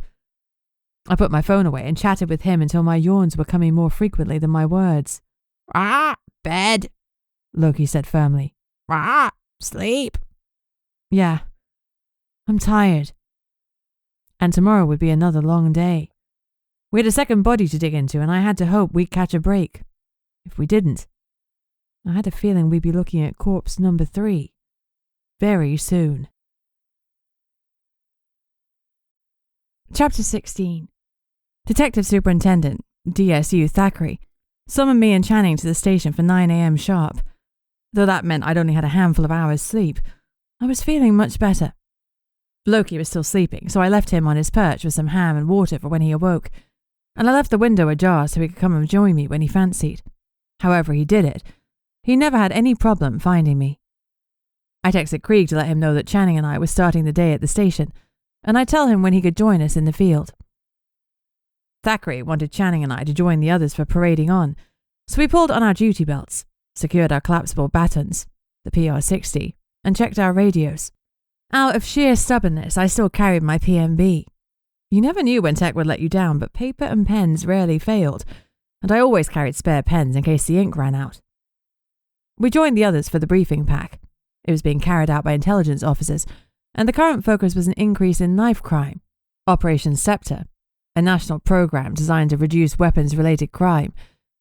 I put my phone away and chatted with him until my yawns were coming more frequently than my words. Bed, Loki said firmly. Sleep. Yeah, I'm tired. And tomorrow would be another long day. We had a second body to dig into, and I had to hope we'd catch a break. If we didn't, I had a feeling we'd be looking at corpse number 3 very soon. Chapter 16. Detective Superintendent, DSU Thackeray, summoned me and Channing to the station for 9 a.m. sharp. Though that meant I'd only had a handful of hours sleep, I was feeling much better. Loki was still sleeping, so I left him on his perch with some ham and water for when he awoke, and I left the window ajar so he could come and join me when he fancied. However he did it, he never had any problem finding me. I texted Krieg to let him know that Channing and I were starting the day at the station, and I'd tell him when he could join us in the field. Thackeray wanted Channing and I to join the others for parading on, so we pulled on our duty belts, secured our collapsible batons, the PR-60, and checked our radios. Out of sheer stubbornness, I still carried my PMB. You never knew when tech would let you down, but paper and pens rarely failed, and I always carried spare pens in case the ink ran out. We joined the others for the briefing pack. It was being carried out by intelligence officers, and the current focus was an increase in knife crime. Operation Scepter, a national program designed to reduce weapons-related crime,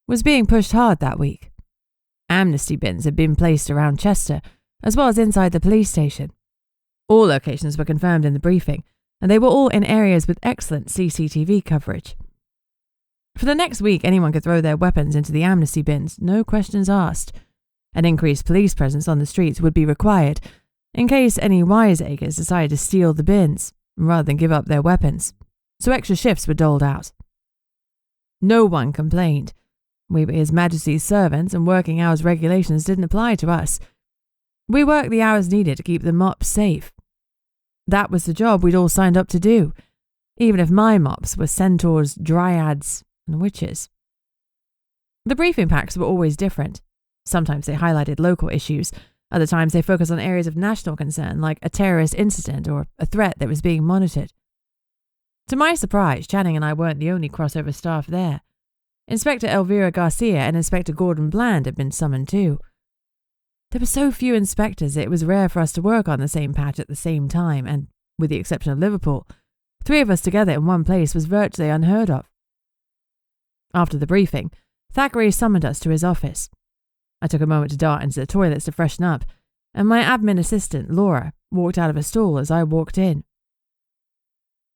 was being pushed hard that week. Amnesty bins had been placed around Chester, as well as inside the police station. All locations were confirmed in the briefing, and they were all in areas with excellent CCTV coverage. For the next week, anyone could throw their weapons into the amnesty bins, no questions asked. An increased police presence on the streets would be required, in case any wiseacres decided to steal the bins, rather than give up their weapons, so extra shifts were doled out. No one complained. We were His Majesty's servants, and working hours regulations didn't apply to us. We worked the hours needed to keep the mops safe. That was the job we'd all signed up to do, even if my mops were centaurs, dryads, and witches. The briefing packs were always different. Sometimes they highlighted local issues, other times they focused on areas of national concern, like a terrorist incident or a threat that was being monitored. To my surprise, Channing and I weren't the only crossover staff there. Inspector Elvira Garcia and Inspector Gordon Bland had been summoned too. There were so few inspectors it was rare for us to work on the same patch at the same time, and, with the exception of Liverpool, 3 of us together in one place was virtually unheard of. After the briefing, Thackeray summoned us to his office. I took a moment to dart into the toilets to freshen up, and my admin assistant, Laura, walked out of a stall as I walked in.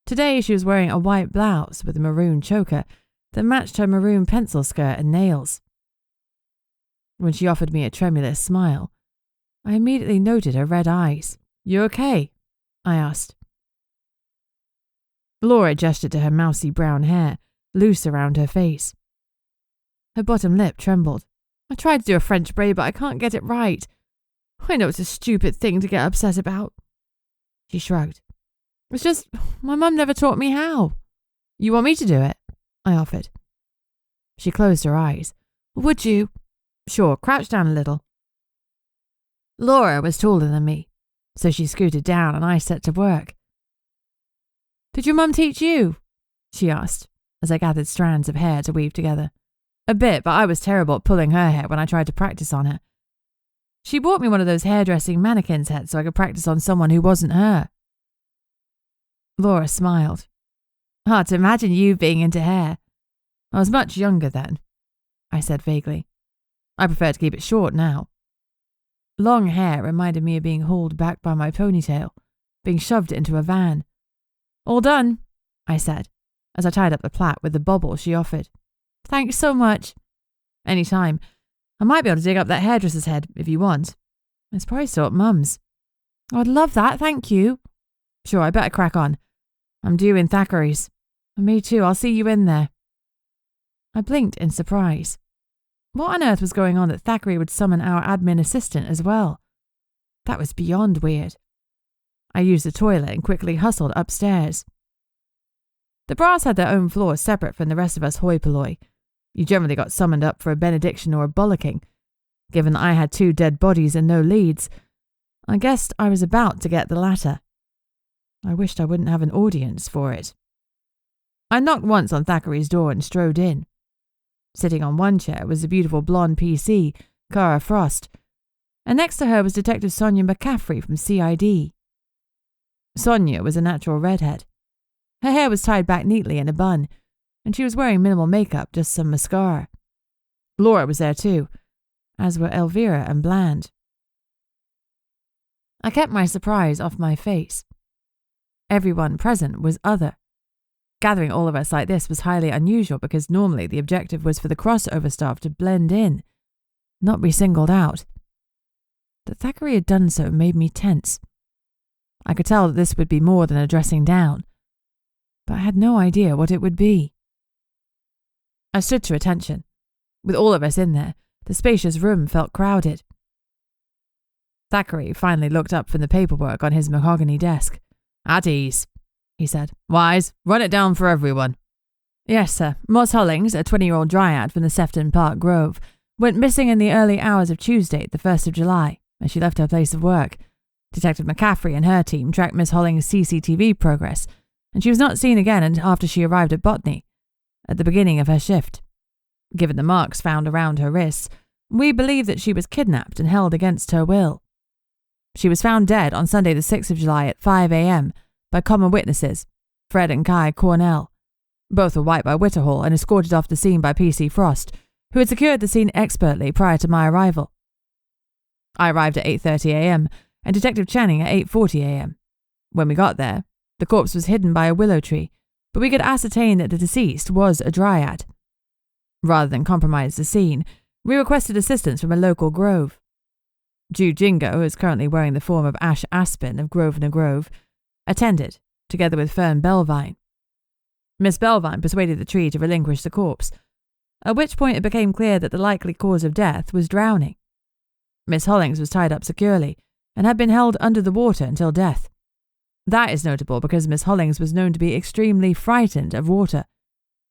Today she was wearing a white blouse with a maroon choker that matched her maroon pencil skirt and nails. When she offered me a tremulous smile, I immediately noted her red eyes. "You okay?" I asked. Laura gestured to her mousy brown hair, loose around her face. Her bottom lip trembled. "I tried to do a French braid, but I can't get it right. I know it's a stupid thing to get upset about." She shrugged. "It's just, my mum never taught me how." "You want me to do it?" I offered. She closed her eyes. "Would you?" "Sure, crouch down a little." Laura was taller than me, so she scooted down and I set to work. "Did your mum teach you?" she asked, as I gathered strands of hair to weave together. "A bit, but I was terrible at pulling her hair when I tried to practice on her. She bought me one of those hairdressing mannequin heads so I could practice on someone who wasn't her." Laura smiled. "Hard to imagine you being into hair. I was much younger then," I said vaguely. "I prefer to keep it short now." Long hair reminded me of being hauled back by my ponytail, being shoved into a van. "All done," I said, as I tied up the plait with the bobble she offered. "Thanks so much." "Any time. I might be able to dig up that hairdresser's head, if you want. It's probably still at Mum's." "I'd love that, thank you." "Sure, I better crack on. I'm due in Thackeray's." "Me too, I'll see you in there." I blinked in surprise. What on earth was going on that Thackeray would summon our admin assistant as well? That was beyond weird. I used the toilet and quickly hustled upstairs. The brass had their own floor separate from the rest of us hoi polloi. You generally got summoned up for a benediction or a bollocking. Given that I had 2 dead bodies and no leads, I guessed I was about to get the latter. I wished I wouldn't have an audience for it. I knocked once on Thackeray's door and strode in. Sitting on one chair was the beautiful blonde PC, Cara Frost, and next to her was Detective Sonia McCaffrey from CID. Sonia was a natural redhead. Her hair was tied back neatly in a bun, and she was wearing minimal makeup, just some mascara. Laura was there too, as were Elvira and Bland. I kept my surprise off my face. Everyone present was other. Gathering all of us like this was highly unusual because normally the objective was for the crossover staff to blend in, not be singled out. That Thackeray had done so made me tense. I could tell that this would be more than a dressing down, but I had no idea what it would be. I stood to attention. With all of us in there, the spacious room felt crowded. Thackeray finally looked up from the paperwork on his mahogany desk. "At ease," he said. "Wise, run it down for everyone." "Yes, sir. Moss Hollings, a 20-year-old dryad from the Sefton Park Grove, went missing in the early hours of Tuesday, the 1st of July, as she left her place of work. Detective McCaffrey and her team tracked Miss Hollings' CCTV progress, and she was not seen again until after she arrived at Botney, at the beginning of her shift. Given the marks found around her wrists, we believe that she was kidnapped and held against her will. She was found dead on Sunday the 6th of July at 5 a.m. by common witnesses, Fred and Kai Cornell. Both were white by Whitterhall and escorted off the scene by PC Frost, who had secured the scene expertly prior to my arrival. I arrived at 8:30 a.m. and Detective Channing at 8:40 a.m. When we got there, the corpse was hidden by a willow tree, but we could ascertain that the deceased was a dryad. Rather than compromise the scene, we requested assistance from a local grove. Jew Jingo, who is currently wearing the form of Ash Aspen of Grosvenor Grove, attended, together with Fern Belvine. Miss Belvine persuaded the tree to relinquish the corpse, at which point it became clear that the likely cause of death was drowning. Miss Hollings was tied up securely and had been held under the water until death. That is notable because Miss Hollings was known to be extremely frightened of water.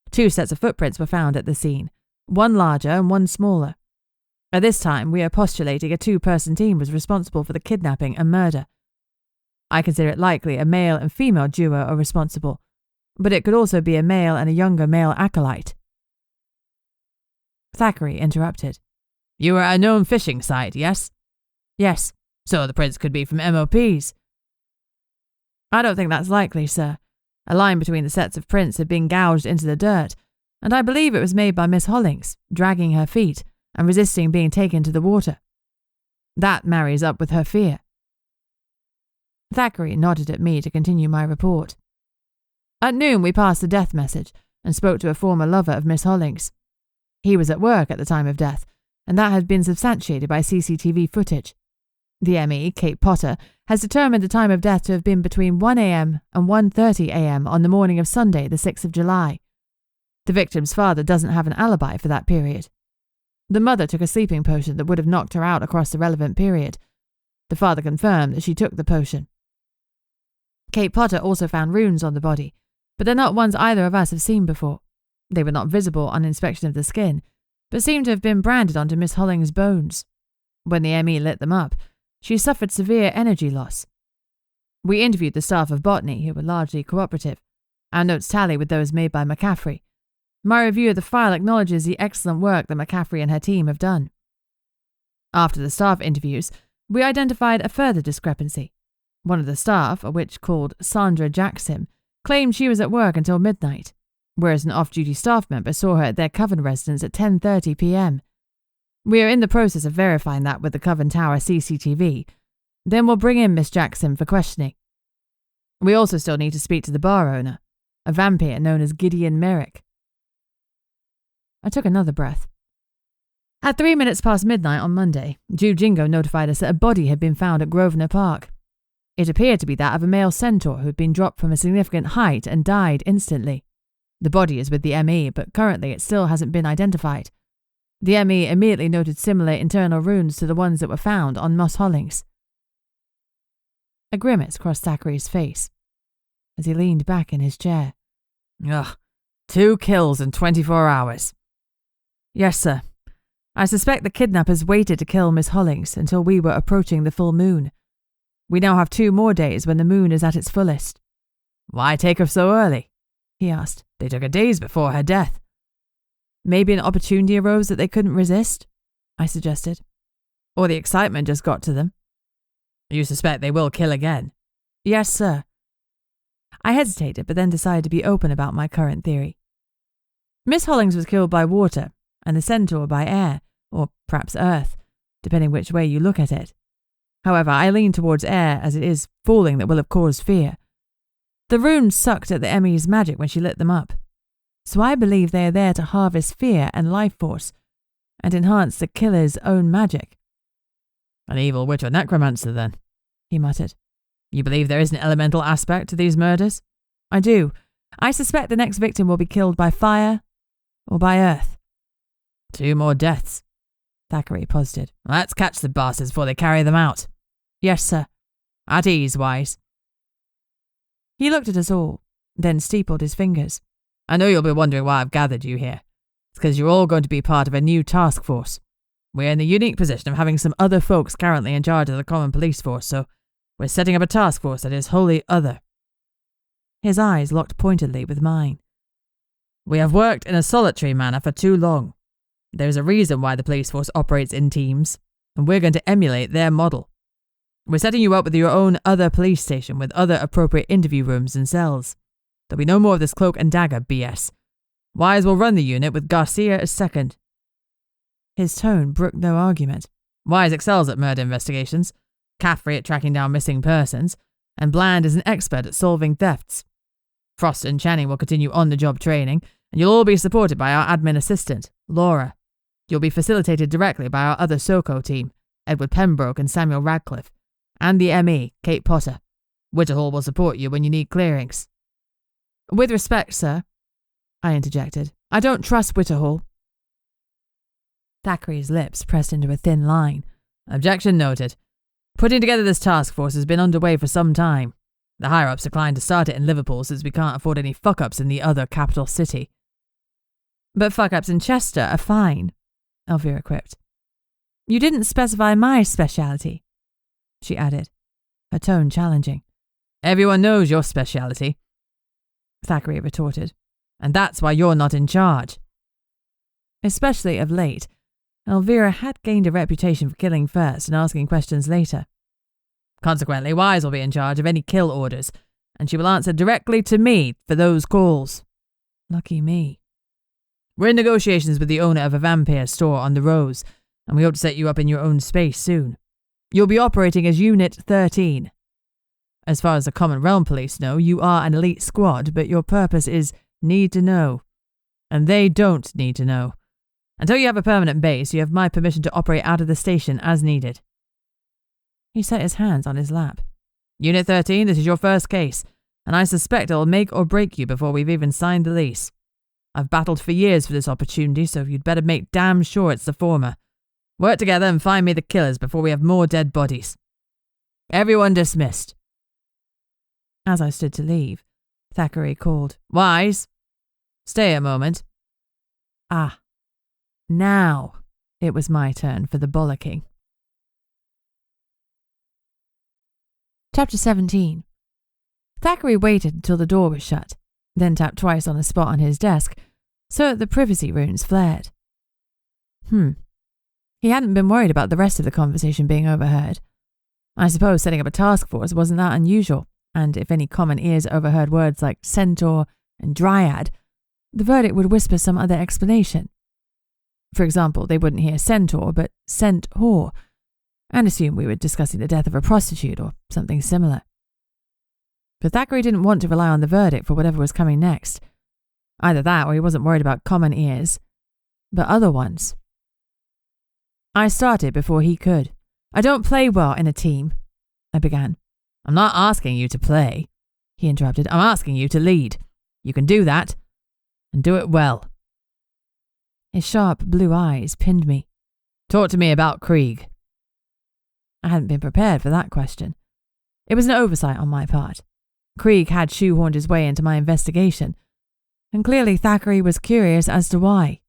2 sets of footprints were found at the scene, one larger and one smaller. At this time, we are postulating a 2-person team was responsible for the kidnapping and murder. I consider it likely a male and female duo are responsible, but it could also be a male and a younger male acolyte. Thackeray interrupted. "You were at a known fishing site, yes?" "Yes." "So the prints could be from MOPs." "I don't think that's likely, sir. A line between the sets of prints had been gouged into the dirt, and I believe it was made by Miss Hollings, dragging her feet and resisting being taken to the water. That marries up with her fear." Thackeray nodded at me to continue my report. At noon, we passed the death message and spoke to a former lover of Miss Hollings. He was at work at the time of death, and that had been substantiated by CCTV footage. The ME, Kate Potter, has determined the time of death to have been between 1 a.m. and 1:30 a.m. on the morning of Sunday, the 6th of July. The victim's father doesn't have an alibi for that period. The mother took a sleeping potion that would have knocked her out across the relevant period. The father confirmed that she took the potion. Kate Potter also found runes on the body, but they're not ones either of us have seen before. They were not visible on inspection of the skin, but seemed to have been branded onto Miss Hollings' bones. When the ME lit them up, she suffered severe energy loss. We interviewed the staff of Botany, who were largely cooperative. Our notes tally with those made by McCaffrey. My review of the file acknowledges the excellent work that McCaffrey and her team have done. After the staff interviews, we identified a further discrepancy. One of the staff, a witch called Sandra Jackson, claimed she was at work until midnight, whereas an off-duty staff member saw her at their Coven residence at 10:30 p.m. We are in the process of verifying that with the Coven Tower CCTV. Then we'll bring in Miss Jackson for questioning. We also still need to speak to the bar owner, a vampire known as Gideon Merrick. I took another breath. At 3 minutes past midnight on Monday, Jingo notified us that a body had been found at Grosvenor Park. It appeared to be that of a male centaur who had been dropped from a significant height and died instantly. The body is with the ME, but currently it still hasn't been identified. The ME immediately noted similar internal runes to the ones that were found on Moss Hollings. A grimace crossed Thackeray's face as he leaned back in his chair. "Ugh, 2 kills in 24 hours. "Yes, sir. I suspect the kidnappers waited to kill Miss Hollings until we were approaching the full moon. We now have 2 more days when the moon is at its fullest." "Why take her so early?" he asked. "They took her days before her death." "Maybe an opportunity arose that they couldn't resist," I suggested. "Or the excitement just got to them." "You suspect they will kill again?" "Yes, sir." I hesitated, but then decided to be open about my current theory. Miss Hollings was killed by water, and the centaur by air, or perhaps earth, depending which way you look at it. However, I lean towards air, as it is falling that will have caused fear. The runes sucked at the ME's magic when she lit them up, so I believe they are there to harvest fear and life force and enhance the killer's own magic. An evil witch or necromancer, then, he muttered. You believe there is an elemental aspect to these murders? I do. I suspect the next victim will be killed by fire or by earth. 2 more deaths, Thackeray posited. Let's catch the bastards before they carry them out. Yes, sir. At ease, Wise. He looked at us all, then steepled his fingers. I know you'll be wondering why I've gathered you here. It's because you're all going to be part of a new task force. We're in the unique position of having some other folks currently in charge of the common police force, so we're setting up a task force that is wholly other. His eyes locked pointedly with mine. We have worked in a solitary manner for too long. There's a reason why the police force operates in teams, and we're going to emulate their model. We're setting you up with your own other police station with other appropriate interview rooms and cells. There'll be no more of this cloak and dagger BS. Wise will run the unit with Garcia as second. His tone brooked no argument. Wise excels at murder investigations, Caffrey at tracking down missing persons, and Bland is an expert at solving thefts. Frost and Channing will continue on-the-job training, and you'll all be supported by our admin assistant, Laura. You'll be facilitated directly by our other SoCo team, Edward Pembroke and Samuel Radcliffe, and the ME, Kate Potter. Whitterhall will support you when you need clearings. With respect, sir, I interjected. I don't trust Whitterhall. Thackeray's lips pressed into a thin line. Objection noted. Putting together this task force has been underway for some time. The higher-ups declined to start it in Liverpool since we can't afford any fuck-ups in the other capital city. But fuck-ups in Chester are fine, Elvira quipped. You didn't specify my speciality, she added, her tone challenging. Everyone knows your speciality, Thackeray retorted. And that's why you're not in charge. Especially of late, Elvira had gained a reputation for killing first and asking questions later. Consequently, Wise will be in charge of any kill orders, and she will answer directly to me for those calls. Lucky me. We're in negotiations with the owner of a vampire store on the Rose, and we hope to set you up in your own space soon. You'll be operating as Unit 13. As far as the Common Realm Police know, you are an elite squad, but your purpose is need to know. And they don't need to know. Until you have a permanent base, you have my permission to operate out of the station as needed. He set his hands on his lap. Unit 13, this is your first case, and I suspect it'll make or break you before we've even signed the lease. I've battled for years for this opportunity, so you'd better make damn sure it's the former. Work together and find me the killers before we have more dead bodies. Everyone dismissed. As I stood to leave, Thackeray called, Wise, stay a moment. Ah, now it was my turn for the bollocking. Chapter 17. Thackeray waited until the door was shut, then tapped twice on a spot on his desk, so that the privacy runes flared. He hadn't been worried about the rest of the conversation being overheard. I suppose setting up a task force wasn't that unusual, and if any common ears overheard words like centaur and dryad, the verdict would whisper some other explanation. For example, they wouldn't hear centaur, but cent-whore, and assume we were discussing the death of a prostitute or something similar. But Thackeray didn't want to rely on the verdict for whatever was coming next. Either that or he wasn't worried about common ears, but other ones. I started before he could. I don't play well in a team, I began. I'm not asking you to play, he interrupted. I'm asking you to lead. You can do that, and do it well. His sharp blue eyes pinned me. Talk to me about Krieg. I hadn't been prepared for that question. It was an oversight on my part. Krieg had shoehorned his way into my investigation, and clearly Thackeray was curious as to why.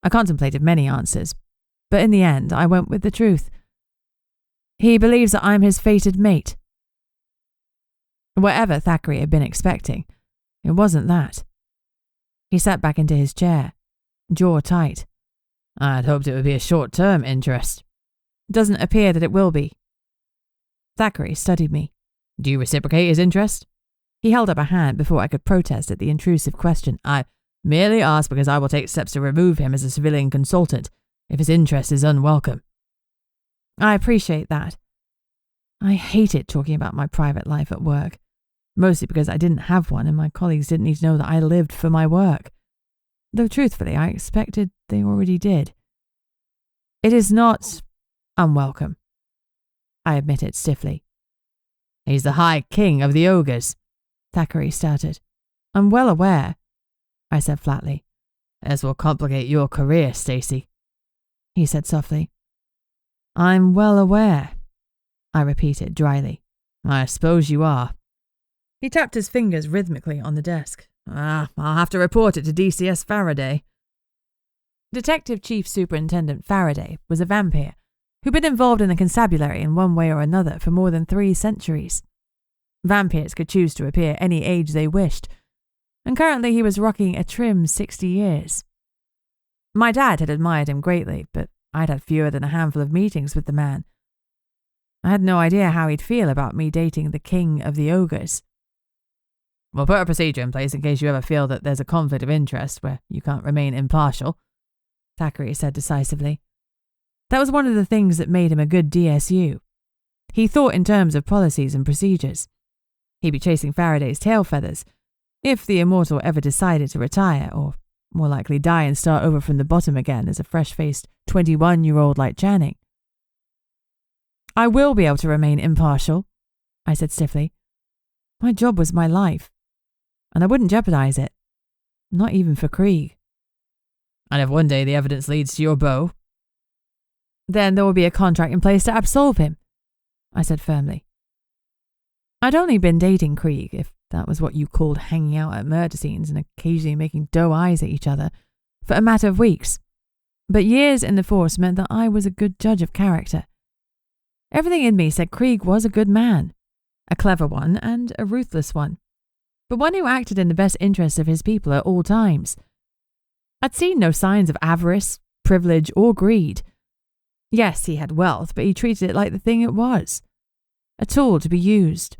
I contemplated many answers, but in the end I went with the truth. He believes that I'm his fated mate. Whatever Thackeray had been expecting, it wasn't that. He sat back into his chair, jaw tight. I'd hoped it would be a short-term interest. Doesn't appear that it will be. Thackeray studied me. Do you reciprocate his interest? He held up a hand before I could protest at the intrusive question. I merely ask because I will take steps to remove him as a civilian consultant if his interest is unwelcome. I appreciate that. I hated talking about my private life at work. mostly because I didn't have one and my colleagues didn't need to know that I lived for my work. Though truthfully, I expected they already did. It is not unwelcome, I admitted stiffly. He's the High King of the Ogres, Thackeray stuttered. I'm well aware, I said flatly. This will complicate your career, Stacy, he said softly. I'm well aware, I repeated dryly. I suppose you are. He tapped his fingers rhythmically on the desk. I'll have to report it to DCS Faraday. Detective Chief Superintendent Faraday was a vampire who'd been involved in the constabulary in one way or another for more than 3 centuries. Vampires could choose to appear any age they wished, and currently he was rocking a trim 60 years. My dad had admired him greatly, but I'd had fewer than a handful of meetings with the man. I had no idea how he'd feel about me dating the King of the Ogres. We'll put a procedure in place in case you ever feel that there's a conflict of interest where you can't remain impartial, Thackeray said decisively. That was one of the things that made him a good DSU. He thought in terms of policies and procedures. He'd be chasing Faraday's tail feathers if the immortal ever decided to retire, or more likely die and start over from the bottom again as a fresh-faced 21-year-old like Channing. I will be able to remain impartial, I said stiffly. My job was my life, and I wouldn't jeopardize it. Not even for Krieg. And if one day the evidence leads to your bow? Then there will be a contract in place to absolve him, I said firmly. I'd only been dating Krieg, if that was what you called hanging out at murder scenes and occasionally making doe eyes at each other, for a matter of weeks. But years in the force meant that I was a good judge of character. Everything in me said Krieg was a good man, a clever one and a ruthless one, but one who acted in the best interests of his people at all times. I'd seen no signs of avarice, privilege, or greed. Yes, he had wealth, but he treated it like the thing it was, a tool to be used.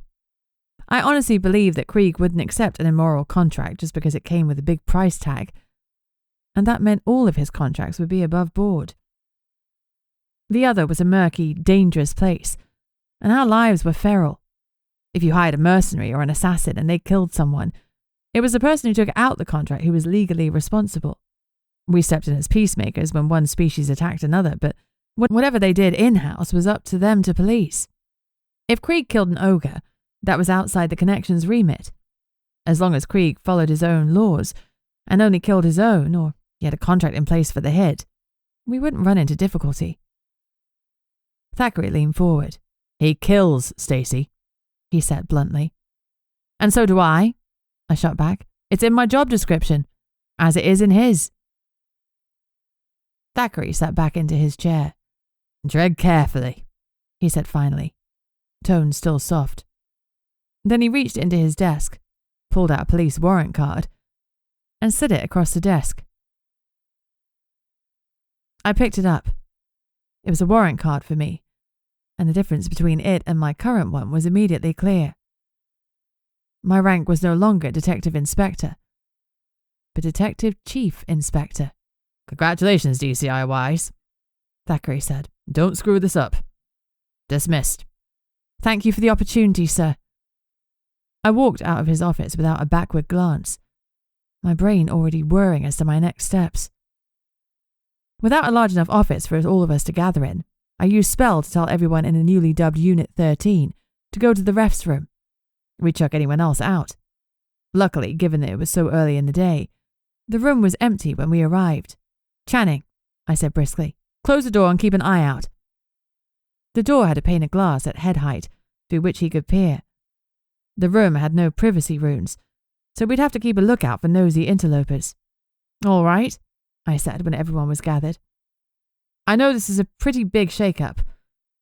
I honestly believed that Krieg wouldn't accept an immoral contract just because it came with a big price tag, and that meant all of his contracts would be above board. The other was a murky, dangerous place, and our lives were feral. If you hired a mercenary or an assassin and they killed someone, it was the person who took out the contract who was legally responsible. We stepped in as peacemakers when one species attacked another, but whatever they did in-house was up to them to police. If Krieg killed an ogre, that was outside the connection's remit. As long as Krieg followed his own laws and only killed his own, or he had a contract in place for the hit, we wouldn't run into difficulty. Thackeray leaned forward. He kills, Stacy, he said bluntly. And so do I shot back. It's in my job description, as it is in his. Thackeray sat back into his chair. Tread carefully, he said finally, tone still soft. Then he reached into his desk, pulled out a police warrant card, and slid it across the desk. I picked it up. It was a warrant card for me, and the difference between it and my current one was immediately clear. My rank was no longer Detective Inspector, but Detective Chief Inspector. Congratulations, DCI Wise, Thackeray said. Don't screw this up. Dismissed. Thank you for the opportunity, sir. I walked out of his office without a backward glance, my brain already whirring as to my next steps. Without a large enough office for all of us to gather in, I used spell to tell everyone in the newly dubbed Unit 13 to go to the refs room. We'd chuck anyone else out. Luckily, given that it was so early in the day, the room was empty when we arrived. Channing, I said briskly, close the door and keep an eye out. The door had a pane of glass at head height through which he could peer. The room had no privacy runes, so we'd have to keep a lookout for nosy interlopers. All right, I said when everyone was gathered. I know this is a pretty big shake-up.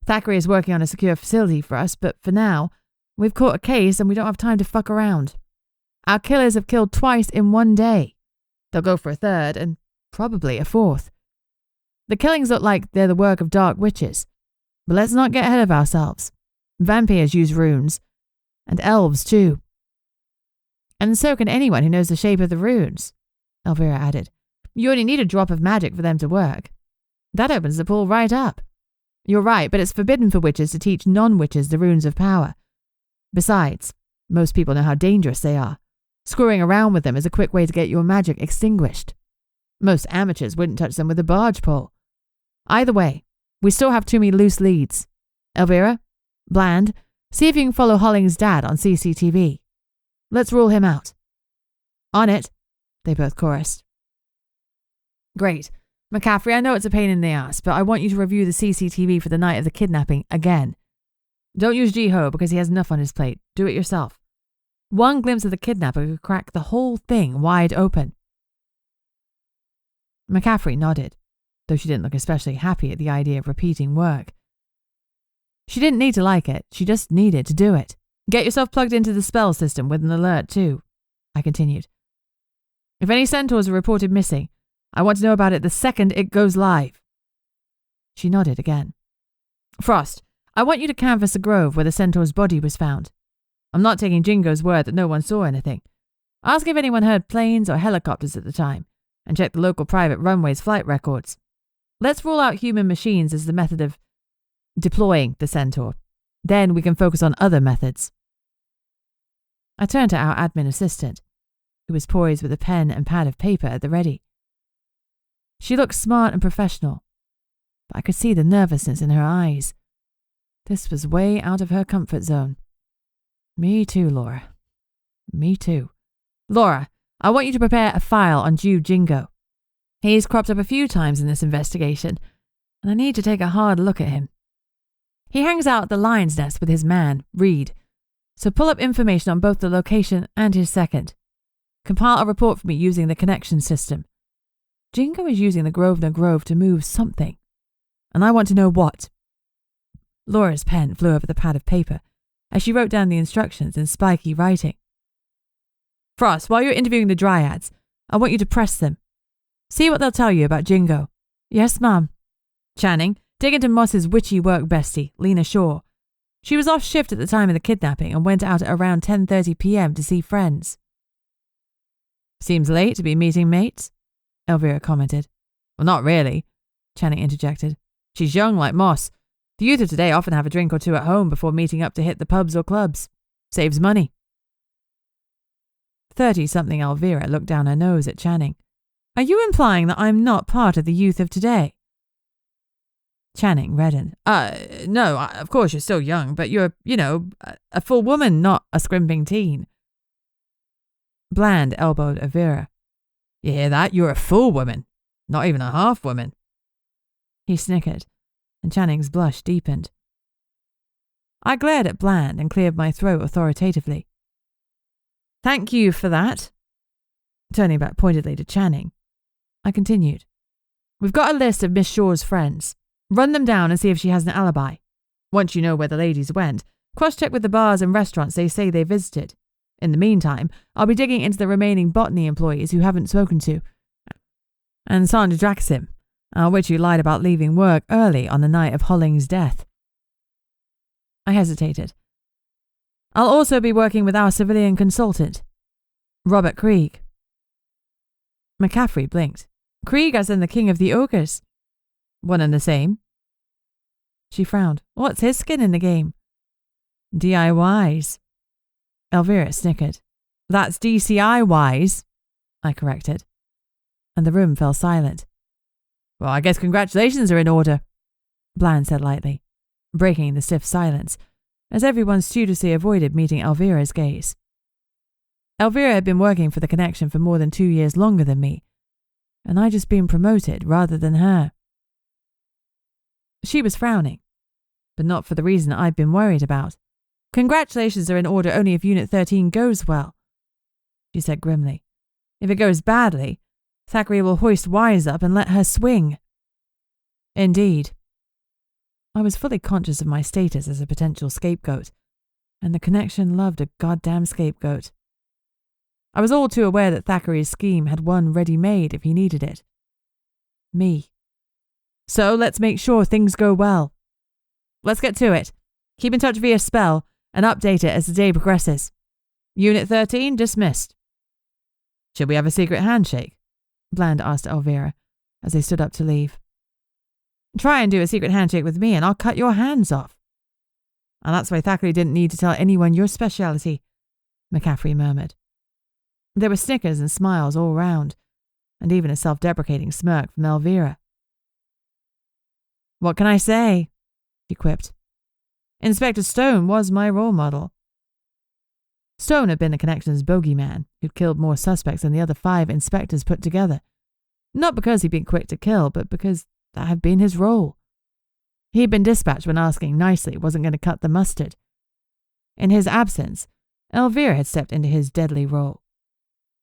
Thackeray is working on a secure facility for us, but for now, we've caught a case and we don't have time to fuck around. Our killers have killed twice in one day. They'll go for a third and probably a fourth. The killings look like they're the work of dark witches, but let's not get ahead of ourselves. Vampires use runes, and elves too. And so can anyone who knows the shape of the runes, Elvira added. You only need a drop of magic for them to work. That opens the pool right up. You're right, but it's forbidden for witches to teach non-witches the runes of power. Besides, Most people know how dangerous they are. Screwing around with them is a quick way to get your magic extinguished. Most amateurs wouldn't touch them with a barge pole. Either way, we still have too many loose leads. Elvira, Bland, see if you can follow Holling's dad on CCTV. Let's rule him out. On it, they both chorused. Great. McCaffrey, I know it's a pain in the ass, but I want you to review the CCTV for the night of the kidnapping again. Don't use Jiho because he has enough on his plate. Do it yourself. One glimpse of the kidnapper could crack the whole thing wide open. McCaffrey nodded, though she didn't look especially happy at the idea of repeating work. She didn't need to like it, she just needed to do it. Get yourself plugged into the spell system with an alert too, I continued. If any centaurs are reported missing, I want to know about it the second it goes live. She nodded again. Frost, I want you to canvass the grove where the centaur's body was found. I'm not taking Jingo's word that no one saw anything. Ask if anyone heard planes or helicopters at the time, and check the local private runway's flight records. Let's rule out human machines as the method of deploying the centaur. Then we can focus on other methods. I turned to our admin assistant, who was poised with a pen and pad of paper at the ready. She looked smart and professional, but I could see the nervousness in her eyes. This was way out of her comfort zone. Me too, Laura. Me too. Laura, I want you to prepare a file on Jingo. He's cropped up a few times in this investigation, and I need to take a hard look at him. He hangs out at the lion's nest with his man, Reed, so pull up information on both the location and his second. Compile a report for me using the connection system. Jingo is using the Grosvenor Grove to move something, and I want to know what. Laura's pen flew over the pad of paper as she wrote down the instructions in spiky writing. Frost, while you're interviewing the dryads, I want you to press them. See what they'll tell you about Jingo. Yes, ma'am. Channing, dig into Moss's witchy work bestie, Lena Shaw. She was off shift at the time of the kidnapping and went out at around 10:30 p.m. to see friends. Seems late to be meeting mates, Elvira commented. Well, not really, Channing interjected. She's young like Moss. The youth of today often have a drink or two at home before meeting up to hit the pubs or clubs. Saves money. 30-something Elvira looked down her nose at Channing. Are you implying that I'm not part of the youth of today? Channing reddened. No, of course you're still young, but you're, a full woman, not a scrimping teen. Bland elbowed Elvira. You hear that? You're a full woman, not even a half woman. He snickered, and Channing's blush deepened. I glared at Bland and cleared my throat authoritatively. Thank you for that. Turning back pointedly to Channing, I continued. We've got a list of Miss Shaw's friends. Run them down and see if she has an alibi. Once you know where the ladies went, cross-check with the bars and restaurants they say they visited. In the meantime, I'll be digging into the remaining Botany employees who haven't spoken to. And Sandra Draxim, which you lied about leaving work early on the night of Holling's death. I hesitated. I'll also be working with our civilian consultant, Robert Krieg. McCaffrey blinked. Krieg as in the King of the Ogres. One and the same. She frowned. What's his skin in the game? DIYs. Elvira snickered. That's DCI-wise, I corrected. And the room fell silent. Well, I guess congratulations are in order, Bland said lightly, breaking the stiff silence, as everyone studiously avoided meeting Elvira's gaze. Elvira had been working for the connection for more than 2 years longer than me, and I'd just been promoted rather than her. She was frowning, but not for the reason I'd been worried about. Congratulations are in order only if Unit 13 goes well, she said grimly. If it goes badly, Thackeray will hoist Wise up and let her swing. Indeed. I was fully conscious of my status as a potential scapegoat, and the connection loved a goddamn scapegoat. I was all too aware that Thackeray's scheme had one ready-made if he needed it. Me. So let's make sure things go well. Let's get to it. Keep in touch via spell and update it as the day progresses. Unit 13 dismissed. Should we have a secret handshake? Bland asked Elvira as they stood up to leave. Try and do a secret handshake with me and I'll cut your hands off. And that's why Thackeray didn't need to tell anyone your speciality. McCaffrey murmured. There were snickers and smiles all round, and even a self-deprecating smirk from Elvira. What can I say? She quipped. Inspector Stone was my role model. Stone had been the connection's bogeyman who'd killed more suspects than the other 5 inspectors put together. Not because he'd been quick to kill, but because that had been his role. He'd been dispatched when asking nicely wasn't going to cut the mustard. In his absence, Elvira had stepped into his deadly role,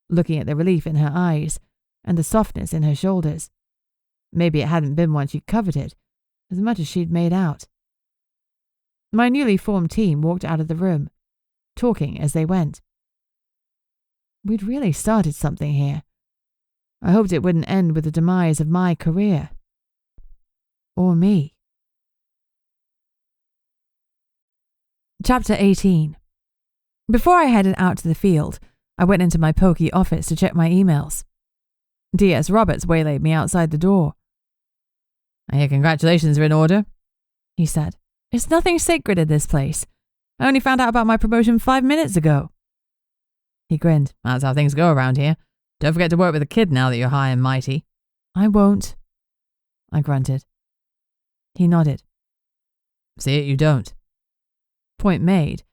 looking at the relief in her eyes and the softness in her shoulders. Maybe it hadn't been one she coveted as much as she'd made out. My newly formed team walked out of the room, talking as they went. We'd really started something here. I hoped it wouldn't end with the demise of my career. Or me. Chapter 18. Before I headed out to the field, I went into my pokey office to check my emails. D.S. Roberts waylaid me outside the door. I hear congratulations are in order, he said. It's nothing sacred in this place. I only found out about my promotion 5 minutes ago. He grinned. That's how things go around here. Don't forget to work with a kid now that you're high and mighty. I won't, I grunted. He nodded. See it, you don't. Point made.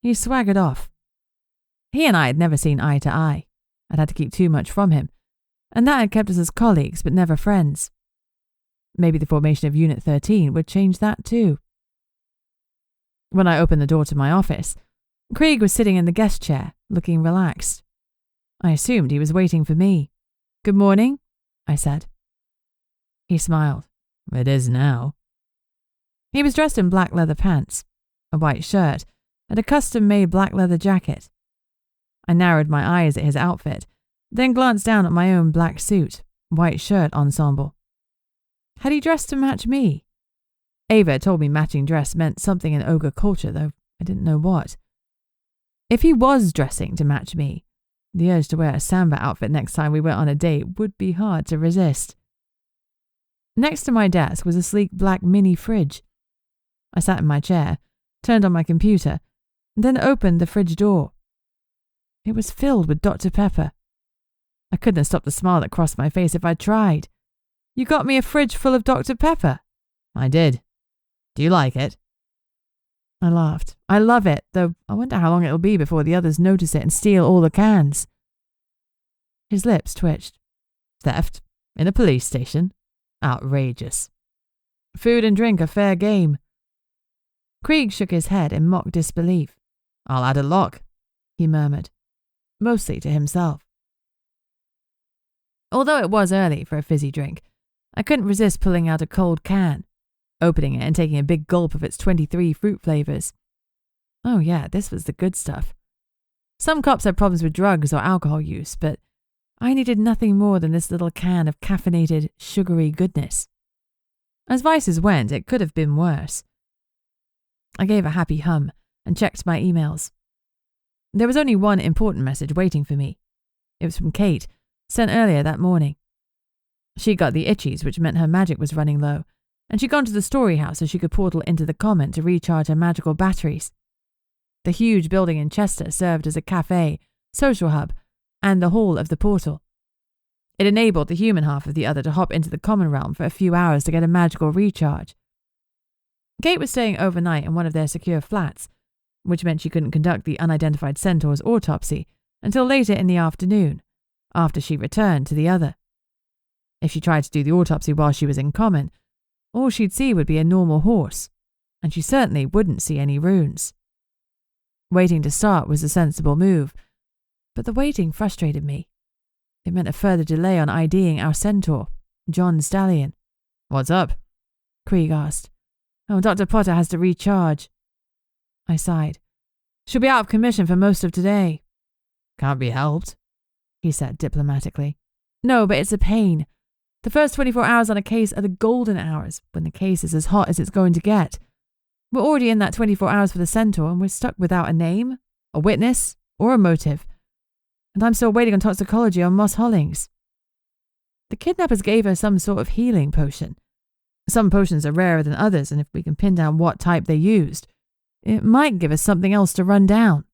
He swaggered off. He and I had never seen eye to eye. I'd had to keep too much from him, and that had kept us as colleagues but never friends. Maybe the formation of Unit 13 would change that too. When I opened the door to my office, Krieg was sitting in the guest chair, looking relaxed. I assumed he was waiting for me. Good morning, I said. He smiled. It is now. He was dressed in black leather pants, a white shirt, and a custom-made black leather jacket. I narrowed my eyes at his outfit, then glanced down at my own black suit, white shirt ensemble. Had he dressed to match me? Ava told me matching dress meant something in ogre culture, though I didn't know what. If he was dressing to match me, the urge to wear a samba outfit next time we went on a date would be hard to resist. Next to my desk was a sleek black mini fridge. I sat in my chair, turned on my computer, then opened the fridge door. It was filled with Dr. Pepper. I couldn't have stopped the smile that crossed my face if I'd tried. You got me a fridge full of Dr. Pepper. I did. Do you like it? I laughed. I love it, though I wonder how long it'll be before the others notice it and steal all the cans. His lips twitched. Theft? In a police station? Outrageous. Food and drink are fair game. Krieg shook his head in mock disbelief. I'll add a lock, he murmured, mostly to himself. Although it was early for a fizzy drink, I couldn't resist pulling out a cold can, opening it and taking a big gulp of its 23 fruit flavors. Oh yeah, this was the good stuff. Some cops had problems with drugs or alcohol use, but I needed nothing more than this little can of caffeinated, sugary goodness. As vices went, it could have been worse. I gave a happy hum and checked my emails. There was only one important message waiting for me. It was from Kate, sent earlier that morning. She got the itchies, which meant her magic was running low, and she'd gone to the story house so she could portal into the convent to recharge her magical batteries. The huge building in Chester served as a cafe, social hub, and the hall of the portal. It enabled the human half of the other to hop into the common realm for a few hours to get a magical recharge. Kate was staying overnight in one of their secure flats, which meant she couldn't conduct the unidentified centaur's autopsy until later in the afternoon, after she returned to the other. If she tried to do the autopsy while she was in common, all she'd see would be a normal horse, and she certainly wouldn't see any runes. Waiting to start was a sensible move, but the waiting frustrated me. It meant a further delay on IDing our centaur, John Stallion. What's up? Krieg asked. Oh, Dr. Potter has to recharge. I sighed. She'll be out of commission for most of today. Can't be helped, he said diplomatically. No, but it's a pain. The first 24 hours on a case are the golden hours, when the case is as hot as it's going to get. We're already in that 24 hours for the centaur, and we're stuck without a name, a witness, or a motive. And I'm still waiting on toxicology on Moss Hollings. The kidnappers gave her some sort of healing potion. Some potions are rarer than others, and if we can pin down what type they used, it might give us something else to run down.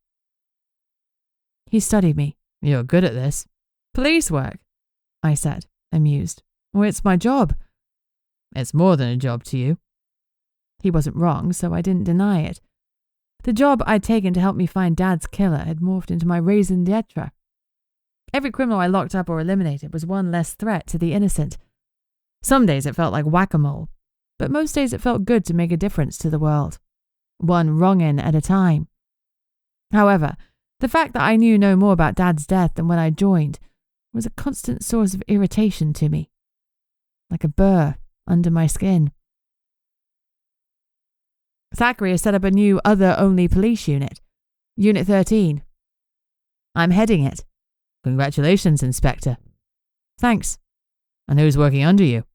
He studied me. You're good at this. Police work, I said, amused. Well, it's my job. It's more than a job to you. He wasn't wrong, so I didn't deny it. The job I'd taken to help me find Dad's killer had morphed into my raison d'etre. Every criminal I locked up or eliminated was one less threat to the innocent. Some days it felt like whack-a-mole, but most days it felt good to make a difference to the world. One wrong-in at a time. However, the fact that I knew no more about Dad's death than when I joined was a constant source of irritation to me. Like a burr under my skin. Thackeray has set up a new other-only police unit. Unit 13. I'm heading it. Congratulations, Inspector. Thanks. And who's working under you?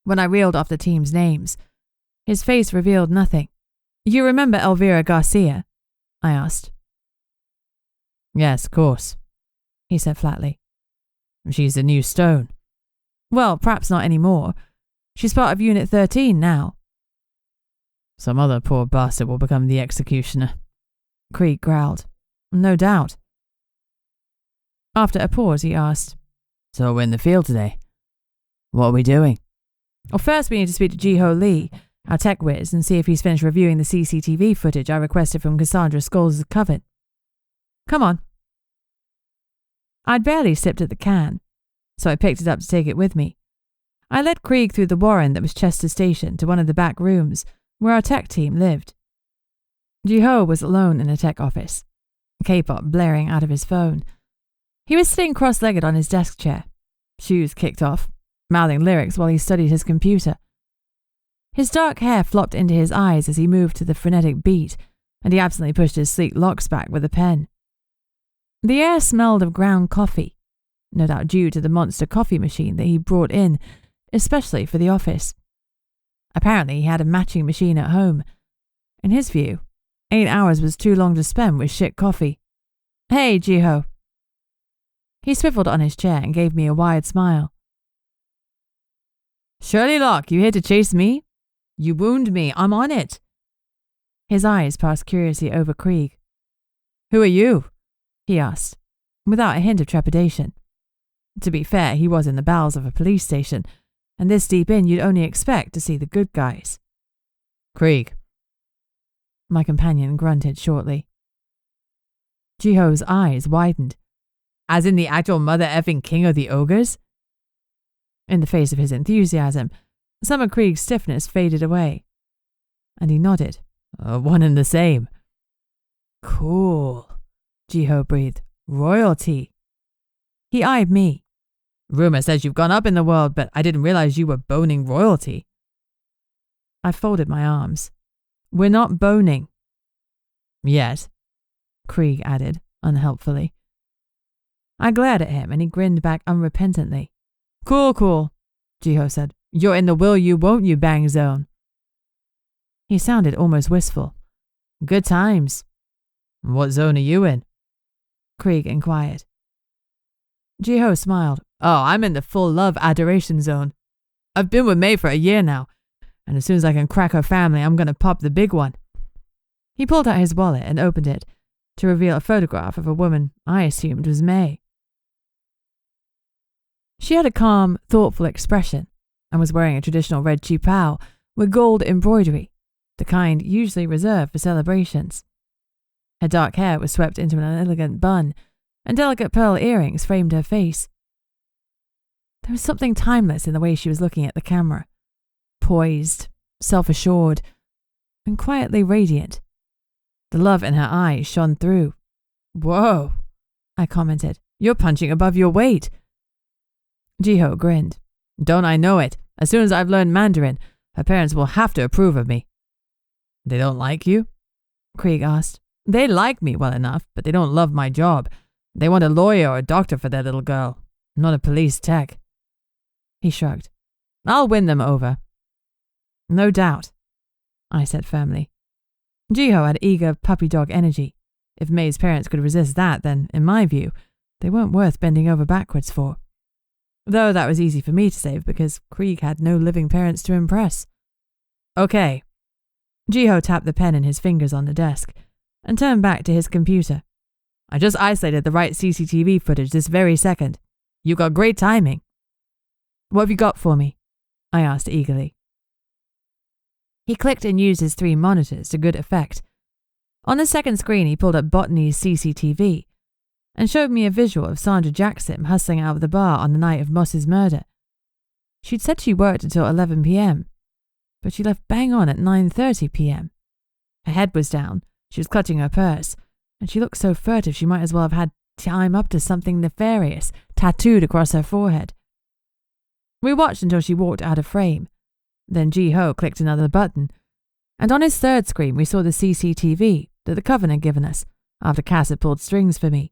When I reeled off the team's names, his face revealed nothing. You remember Elvira Garcia? I asked. Yes, of course, he said flatly. She's the new Stone. Well, perhaps not anymore. She's part of Unit 13 now. Some other poor bastard will become the executioner. Krieg growled. No doubt. After a pause, he asked, So we're in the field today. What are we doing? Well, first we need to speak to Ji-Ho Lee, our tech whiz, and see if he's finished reviewing the CCTV footage I requested from Cassandra Scholes' coven. Come on. I'd barely sipped at the can, so I picked it up to take it with me. I led Krieg through the warren that was Chester Station to one of the back rooms, where our tech team lived. Ji-Ho was alone in a tech office, K-pop blaring out of his phone. He was sitting cross-legged on his desk chair, shoes kicked off, mouthing lyrics while he studied his computer. His dark hair flopped into his eyes as he moved to the frenetic beat, and he absently pushed his sleek locks back with a pen. The air smelled of ground coffee, no doubt due to the monster coffee machine that he brought in, especially for the office. Apparently he had a matching machine at home. In his view, 8 hours was too long to spend with shit coffee. Hey, Ji-Ho. He swiveled on his chair and gave me a wide smile. Shirley Locke, you here to chase me? You wound me, I'm on it. His eyes passed curiously over Krieg. Who are you? He asked, without a hint of trepidation. To be fair, he was in the bowels of a police station, and this deep in you'd only expect to see the good guys. Krieg. My companion grunted shortly. Ji-Ho's eyes widened. As in the actual mother-effing King of the Ogres? In the face of his enthusiasm, some of Krieg's stiffness faded away, and he nodded. One and the same. Cool, Ji-Ho breathed. Royalty. He eyed me. Rumor says you've gone up in the world, but I didn't realize you were boning royalty. I folded my arms. We're not boning. Yet, Krieg added, unhelpfully. I glared at him, and he grinned back unrepentantly. Cool, Ji-Ho said. You're in the will you won't you bang zone. He sounded almost wistful. Good times. What zone are you in? Krieg inquired. Ji-Ho smiled. Oh, I'm in the full love adoration zone. I've been with May for a year now, and as soon as I can crack her family, I'm going to pop the big one. He pulled out his wallet and opened it to reveal a photograph of a woman I assumed was May. She had a calm, thoughtful expression and was wearing a traditional red chipao with gold embroidery, the kind usually reserved for celebrations. Her dark hair was swept into an elegant bun, and delicate pearl earrings framed her face. There was something timeless in the way she was looking at the camera, poised, self-assured, and quietly radiant. The love in her eyes shone through. Whoa, I commented. You're punching above your weight. Ji-Ho grinned. Don't I know it? As soon as I've learned Mandarin, her parents will have to approve of me. They don't like you? Krieg asked. They like me well enough, but they don't love my job. They want a lawyer or a doctor for their little girl, not a police tech. He shrugged. I'll win them over. No doubt, I said firmly. Ji-Ho had eager puppy dog energy. If May's parents could resist that, then, in my view, they weren't worth bending over backwards for. Though that was easy for me to say because Krieg had no living parents to impress. Okay. Ji-Ho tapped the pen in his fingers on the desk and turned back to his computer. I just isolated the right CCTV footage this very second. You got great timing. What have you got for me? I asked eagerly. He clicked and used his 3 monitors to good effect. On the second screen, he pulled up Botany's CCTV and showed me a visual of Sandra Jackson hustling out of the bar on the night of Moss's murder. She'd said she worked until 11 p.m., but she left bang on at 9:30 p.m. Her head was down, she was clutching her purse, and she looked so furtive she might as well have had time up to something nefarious tattooed across her forehead. We watched until she walked out of frame. Then Ji-Ho clicked another button, and on his third screen we saw the CCTV that the Coven had given us after Cass had pulled strings for me.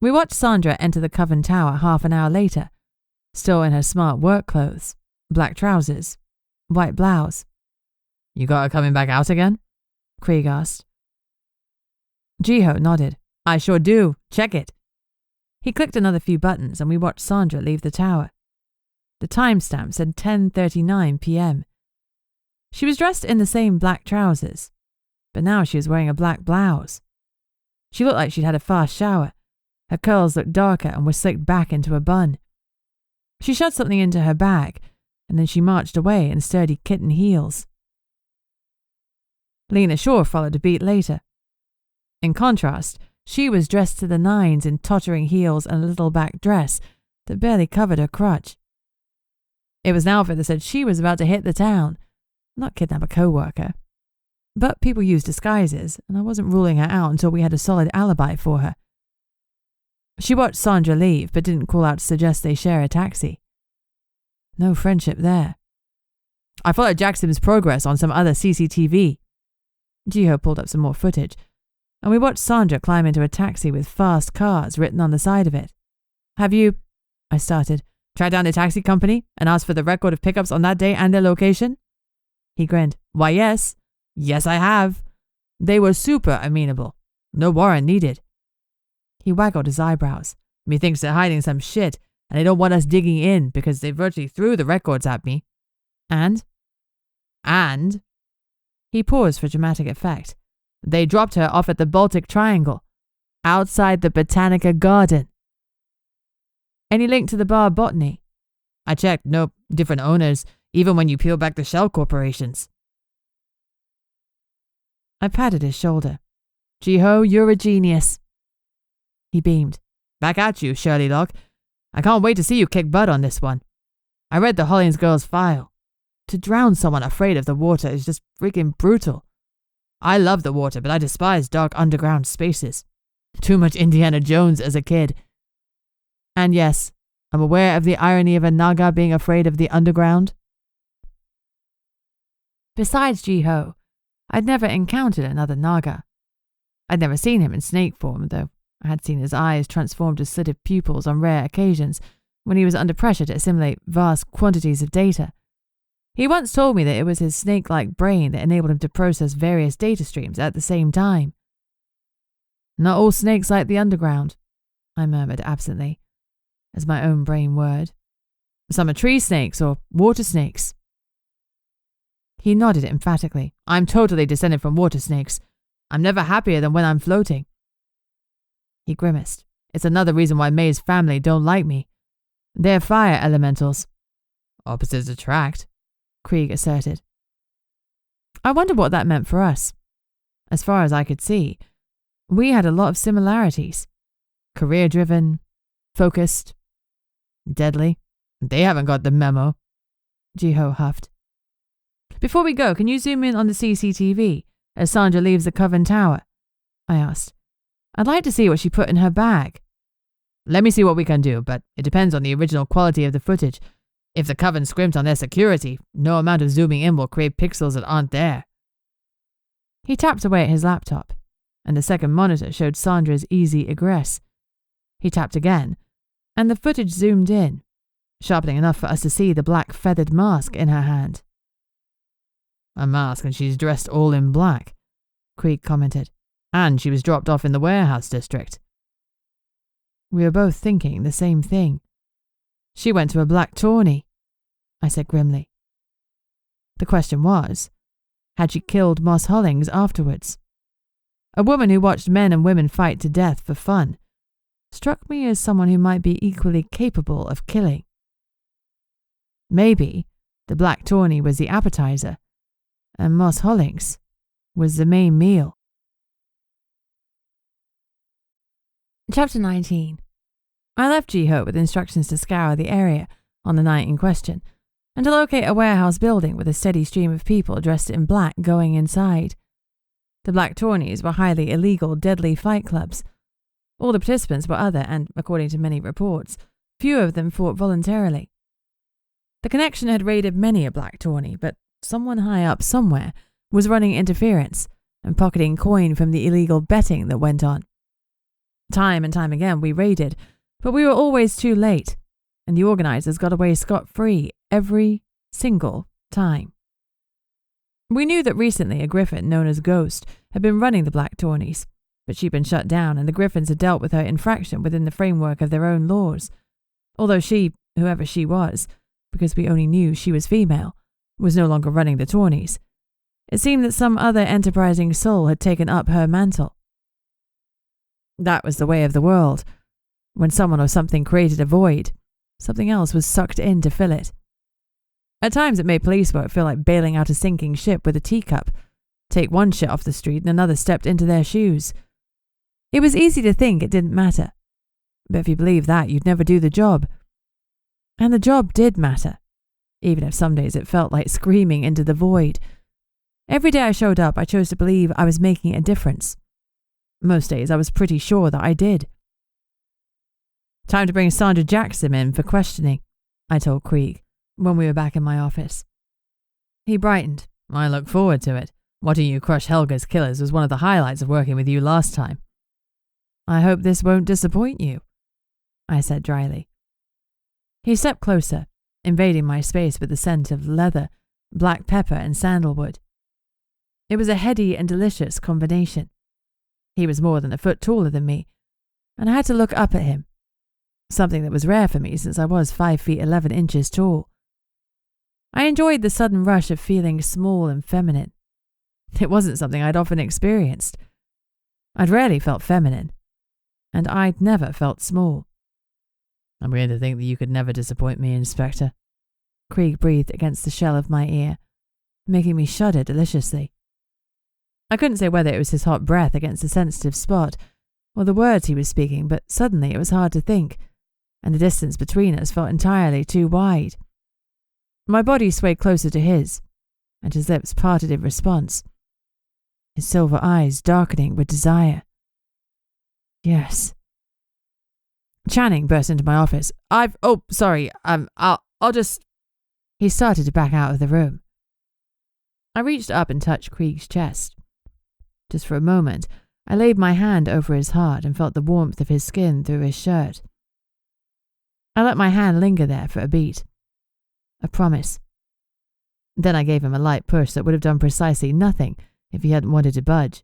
We watched Sandra enter the Coven Tower half an hour later, still in her smart work clothes, black trousers, white blouse. You got her coming back out again? Krieg asked. Ji-Ho nodded. I sure do. Check it. He clicked another few buttons and we watched Sandra leave the tower. The timestamp said 10:39 p.m. She was dressed in the same black trousers, but now she was wearing a black blouse. She looked like she'd had a fast shower. Her curls looked darker and were slicked back into a bun. She shoved something into her bag, and then she marched away in sturdy kitten heels. Lena Shaw followed a beat later. In contrast, she was dressed to the nines in tottering heels and a little back dress that barely covered her crotch. It was an outfit that said she was about to hit the town, not kidnap a co-worker. But people use disguises, and I wasn't ruling her out until we had a solid alibi for her. She watched Sandra leave, but didn't call out to suggest they share a taxi. No friendship there. I followed Jackson's progress on some other CCTV. Ji-Ho pulled up some more footage, and we watched Sandra climb into a taxi with fast cars written on the side of it. Have you, I started, tracked down the taxi company and asked for the record of pickups on that day and their location? He grinned. Why, yes. Yes, I have. They were super amenable. No warrant needed. He waggled his eyebrows. Methinks they're hiding some shit, and they don't want us digging in because they virtually threw the records at me. And? He paused for dramatic effect. They dropped her off at the Baltic Triangle, outside the Botanica Garden. Any link to the bar Botany? I checked. Nope. Different owners, even when you peel back the shell corporations. I patted his shoulder. Ji-Ho, you're a genius. He beamed. Back at you, Shirley Locke. I can't wait to see you kick butt on this one. I read the Hollins girl's file. To drown someone afraid of the water is just freaking brutal. I love the water, but I despise dark underground spaces. Too much Indiana Jones as a kid. And yes, I'm aware of the irony of a Naga being afraid of the underground. Besides Ji-Ho, I'd never encountered another Naga. I'd never seen him in snake form, though I had seen his eyes transformed to slitted pupils on rare occasions when he was under pressure to assimilate vast quantities of data. He once told me that it was his snake-like brain that enabled him to process various data streams at the same time. Not all snakes like the underground, I murmured absently, as my own brain whirred. Some are tree snakes or water snakes. He nodded emphatically. I'm totally descended from water snakes. I'm never happier than when I'm floating. He grimaced. It's another reason why May's family don't like me. They're fire elementals. Opposites attract, Krieg asserted. I wondered what that meant for us. As far as I could see, we had a lot of similarities. Career-driven, focused, deadly. They haven't got the memo. Ji-Ho huffed. Before we go, can you zoom in on the CCTV as Sandra leaves the Coven Tower? I asked. I'd like to see what she put in her bag. Let me see what we can do, but it depends on the original quality of the footage. If the Coven scrimped on their security, no amount of zooming in will create pixels that aren't there. He tapped away at his laptop, and the second monitor showed Sandra's easy egress. He tapped again, and the footage zoomed in, sharpening enough for us to see the black feathered mask in her hand. A mask, and she's dressed all in black, Krieg commented. And she was dropped off in the warehouse district. We were both thinking the same thing. She went to a black tawny, I said grimly. The question was, had she killed Moss Hollings afterwards? a woman who watched men and women fight to death for fun, struck me as someone who might be equally capable of killing. Maybe the black tawny was the appetizer, and Moss Hollings was the main meal. Chapter 19. I left G-Hope with instructions to scour the area on the night in question, and to locate a warehouse building with a steady stream of people dressed in black going inside. The Black Tawnies were highly illegal, deadly fight clubs. All the participants were other, and, according to many reports, few of them fought voluntarily. The connection had raided many a Black Tawny, but someone high up somewhere was running interference and pocketing coin from the illegal betting that went on. Time and time again we raided, but we were always too late, and the organisers got away scot-free every single time. We knew that recently a griffin known as Ghost had been running the Black Tawnies, but she'd been shut down and the griffins had dealt with her infraction within the framework of their own laws. Although she, whoever she was, because we only knew she was female, was no longer running the Tawnies, it seemed that some other enterprising soul had taken up her mantle. That was the way of the world. When someone or something created a void, something else was sucked in to fill it. At times it made police work feel like bailing out a sinking ship with a teacup. Take one shit off the street and another stepped into their shoes. It was easy to think it didn't matter. But if you believed that, you'd never do the job. And the job did matter, even if some days it felt like screaming into the void. Every day I showed up, I chose to believe I was making a difference. Most days I was pretty sure that I did. Time to bring Sandra Jackson in for questioning, I told Krieg when we were back in my office. He brightened. I look forward to it. Watching you crush Helga's killers was one of the highlights of working with you last time. I hope this won't disappoint you, I said dryly. He stepped closer, invading my space with the scent of leather, black pepper and sandalwood. It was a heady and delicious combination. He was more than a foot taller than me, and I had to look up at him, something that was rare for me since I was 5 feet 11 inches tall. I enjoyed the sudden rush of feeling small and feminine. It wasn't something I'd often experienced. I'd rarely felt feminine, and I'd never felt small. I'm going to think that you could never disappoint me, Inspector. Krieg breathed against the shell of my ear, making me shudder deliciously. I couldn't say whether it was his hot breath against the sensitive spot, or the words he was speaking, but suddenly it was hard to think, and the distance between us felt entirely too wide. My body swayed closer to his, and his lips parted in response, his silver eyes darkening with desire. Yes. Channing burst into my office. I'll just... He started to back out of the room. I reached up and touched Krieg's chest. Just for a moment, I laid my hand over his heart and felt the warmth of his skin through his shirt. I let my hand linger there for a beat. A promise. Then I gave him a light push that would have done precisely nothing if he hadn't wanted to budge.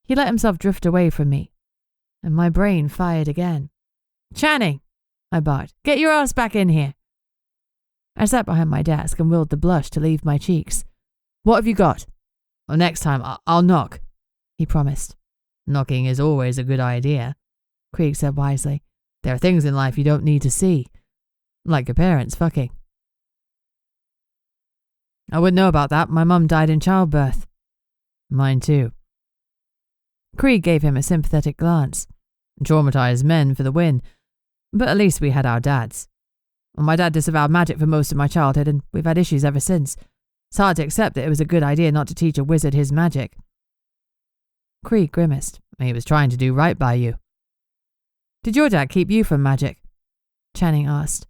He let himself drift away from me, and my brain fired again. Channing, I barked, get your ass back in here. I sat behind my desk and willed the blush to leave my cheeks. What have you got? Well, next time I'll knock, he promised. Knocking is always a good idea, Krieg said wisely. There are things in life you don't need to see, like your parents fucking. I wouldn't know about that. My mum died in childbirth. Mine too. Krieg gave him a sympathetic glance. Traumatized men for the win. But at least we had our dads. Well, my dad disavowed magic for most of my childhood, and we've had issues ever since. It's hard to accept that it was a good idea not to teach a wizard his magic. Krieg grimaced. He was trying to do right by you. Did your dad keep you from magic? Channing asked.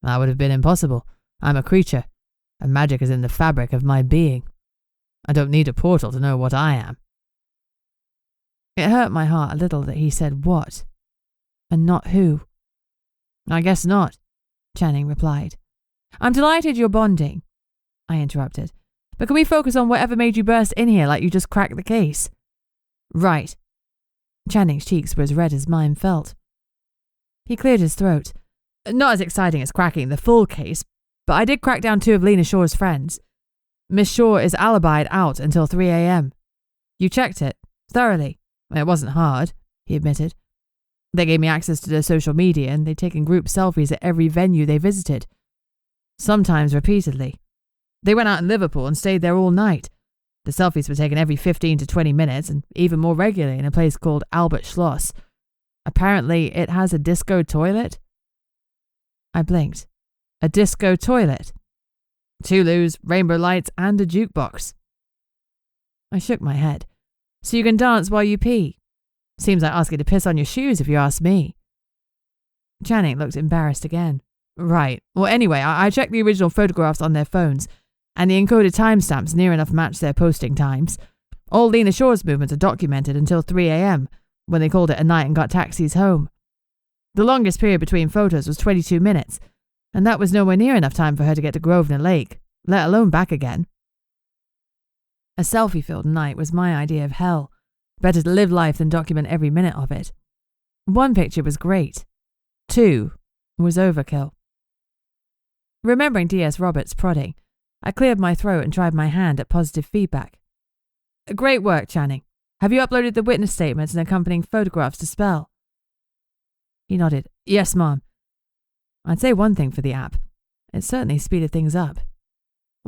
That would have been impossible. I'm a creature, and magic is in the fabric of my being. I don't need a portal to know what I am. It hurt my heart a little that he said what, and not who. I guess not, Channing replied. I'm delighted you're bonding, I interrupted. But can we focus on whatever made you burst in here like you just cracked the case? Right. Channing's cheeks were as red as mine felt. He cleared his throat. Not as exciting as cracking the full case, but I did crack down 2 of Lena Shaw's friends. Miss Shaw is alibied out until 3 a.m. You checked it, Thoroughly. It wasn't hard, he admitted. They gave me access to their social media and they'd taken group selfies at every venue they visited. Sometimes repeatedly. They went out in Liverpool and stayed there all night. The selfies were taken every 15 to 20 minutes and even more regularly in a place called Albert Schloss. Apparently, it has a disco toilet. I blinked. A disco toilet. 2 loos, rainbow lights, and a jukebox. I shook my head. So you can dance while you pee. Seems like asking to piss on your shoes if you ask me. Channing looked embarrassed again. Right. Well, anyway, I checked the original photographs on their phones, and the encoded timestamps near enough match their posting times. All Lena Shaw's movements are documented until 3 a.m, when they called it a night and got taxis home. The longest period between photos was 22 minutes, and that was nowhere near enough time for her to get to Grosvenor Lake, let alone back again. A selfie-filled night was my idea of hell. Better to live life than document every minute of it. 1 picture was great. 2 was overkill. Remembering D.S. Roberts' prodding, I cleared my throat and tried my hand at positive feedback. Great work, Channing. Have you uploaded the witness statements and accompanying photographs to Spell? He nodded. Yes, Mom. I'd say one thing for the app. It certainly speeded things up.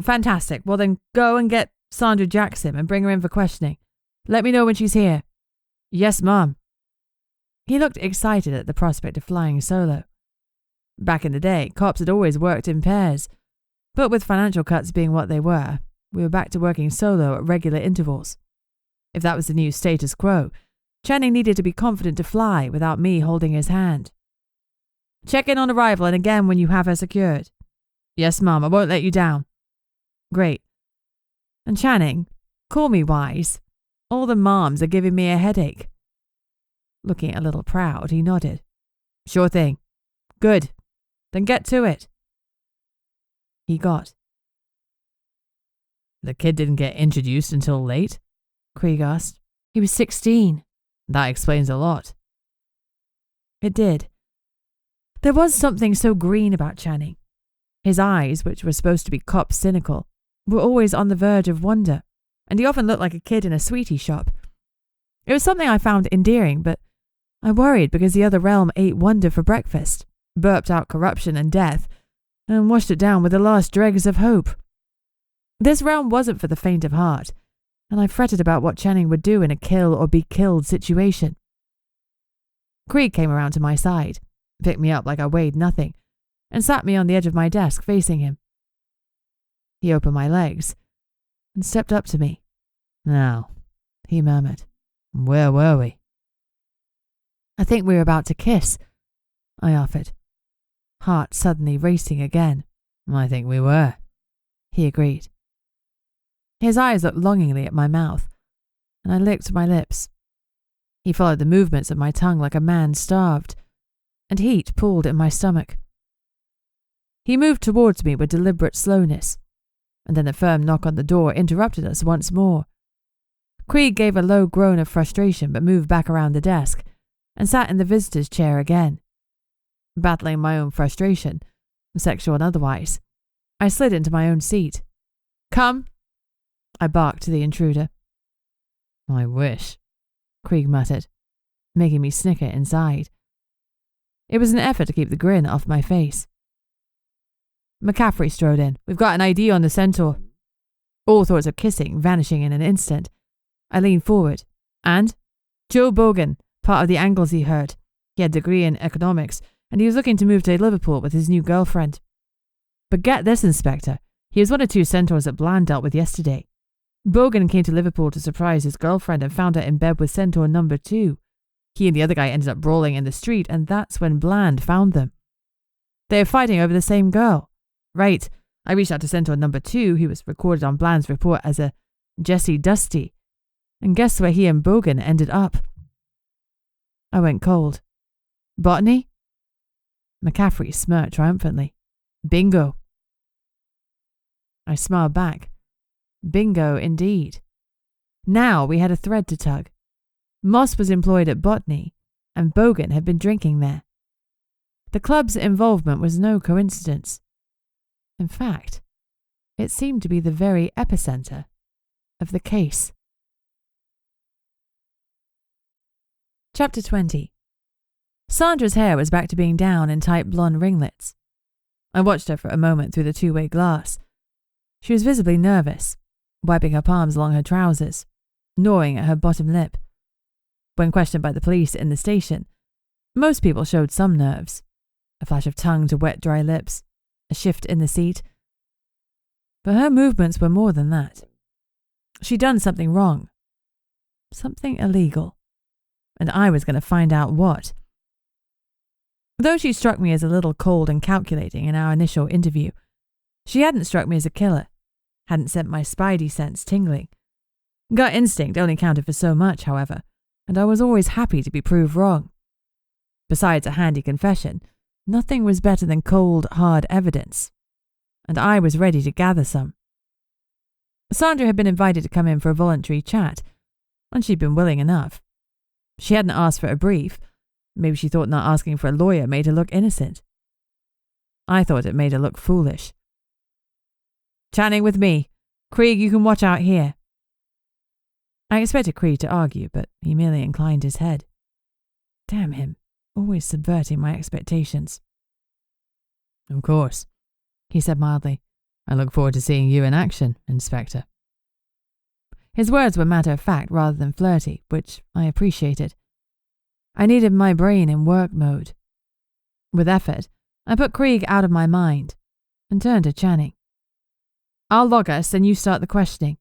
Fantastic. Well then, go and get Sandra Jackson and bring her in for questioning. Let me know when she's here. Yes, Mom. He looked excited at the prospect of flying solo. Back in the day, cops had always worked in pairs, but with financial cuts being what they were, we were back to working solo at regular intervals. If that was the new status quo, Channing needed to be confident to fly without me holding his hand. Check in on arrival and again when you have her secured. Yes, Mom, I won't let you down. Great. And Channing, call me wise. All the moms are giving me a headache. Looking a little proud, he nodded. Sure thing. Good. Then get to it. He got. The kid didn't get introduced until late? Krieg asked. He was 16. That explains a lot. It did. There was something so green about Channing. His eyes, which were supposed to be cop cynical, were always on the verge of wonder, and he often looked like a kid in a sweetie shop. It was something I found endearing, but I worried because the other realm ate wonder for breakfast, burped out corruption and death, and washed it down with the last dregs of hope. This realm wasn't for the faint of heart, and I fretted about what Channing would do in a kill or be killed situation. Krieg came around to my side, picked me up like I weighed nothing, and sat me on the edge of my desk facing him. He opened my legs and stepped up to me. Now, he murmured, where were we? I think we were about to kiss, I offered, heart suddenly racing again. I think we were, he agreed. His eyes looked longingly at my mouth, and I licked my lips. He followed the movements of my tongue like a man starved, and heat pooled in my stomach. He moved towards me with deliberate slowness, and then a firm knock on the door interrupted us once more. Krieg gave a low groan of frustration but moved back around the desk and sat in the visitor's chair again. Battling my own frustration, sexual and otherwise, I slid into my own seat. Come, I barked to the intruder. I wish, Krieg muttered, making me snicker inside. It was an effort to keep the grin off my face. McCaffrey strode in. We've got an ID on the centaur. All thoughts of kissing vanishing in an instant. I leaned forward. And? Joe Bogan, part of the Anglesey herd. He had a degree in economics, and he was looking to move to Liverpool with his new girlfriend. But get this, Inspector. He was one of 2 centaurs that Bland dealt with yesterday. Bogan came to Liverpool to surprise his girlfriend and found her in bed with centaur number 2. He and the other guy ended up brawling in the street, and that's when Bland found them. They were fighting over the same girl. Right, I reached out to centaur number 2, who was recorded on Bland's report as a Jessie Dusty, and guess where he and Bogan ended up? I went cold. Botany? McCaffrey smirked triumphantly. Bingo. I smiled back. Bingo indeed. Now we had a thread to tug. Moss was employed at Botany, and Bogan had been drinking there. The club's involvement was no coincidence. In fact, it seemed to be the very epicenter of the case. Chapter 20. Sandra's hair was back to being down in tight blonde ringlets. I watched her for a moment through the two-way glass. She was visibly nervous, wiping her palms along her trousers, gnawing at her bottom lip. When questioned by the police in the station, most people showed some nerves. A flash of tongue to wet, dry lips, a shift in the seat. But her movements were more than that. She'd done something wrong. Something illegal. And I was going to find out what. Though she struck me as a little cold and calculating in our initial interview, she hadn't struck me as a killer, hadn't sent my spidey sense tingling. Gut instinct only counted for so much, however, and I was always happy to be proved wrong. Besides a handy confession, nothing was better than cold, hard evidence, and I was ready to gather some. Sandra had been invited to come in for a voluntary chat, and she'd been willing enough. She hadn't asked for a brief. Maybe she thought not asking for a lawyer made her look innocent. I thought it made her look foolish. "Chatting with me. Krieg, you can watch out here." I expected Krieg to argue, but he merely inclined his head. Damn him, always subverting my expectations. "Of course," he said mildly. "I look forward to seeing you in action, Inspector." His words were matter-of-fact rather than flirty, which I appreciated. I needed my brain in work mode. With effort, I put Krieg out of my mind and turned to Channing. "I'll log us, then you start the questioning.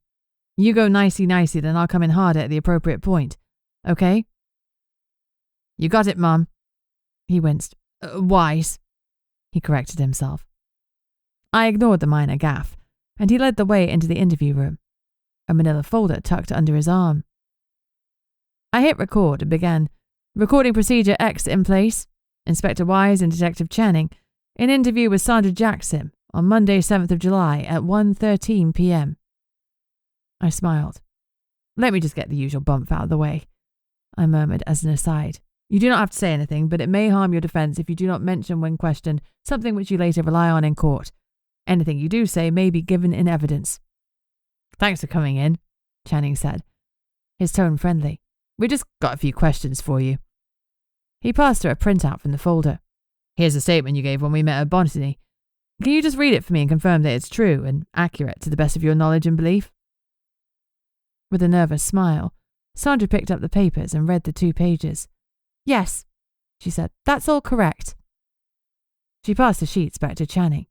You go nicey-nicey, then I'll come in harder at the appropriate point. Okay?" "You got it, Mum." He winced. "Wise," he corrected himself. I ignored the minor gaffe, and he led the way into the interview room, a manila folder tucked under his arm. I hit record and began, "Recording procedure X in place. Inspector Wise and Detective Channing, in interview with Sandra Jackson on Monday, 7th of July at 1:13 p.m. I smiled. "Let me just get the usual bump out of the way," I murmured as an aside. "You do not have to say anything, but it may harm your defense if you do not mention when questioned something which you later rely on in court. Anything you do say may be given in evidence." "Thanks for coming in," Channing said, his tone friendly. "We just got a few questions for you." He passed her a printout from the folder. "Here's the statement you gave when we met at Botany. Can you just read it for me and confirm that it's true and accurate to the best of your knowledge and belief?" With a nervous smile, Sandra picked up the papers and read the 2 pages. "Yes," she said, "that's all correct." She passed the sheets back to Channing.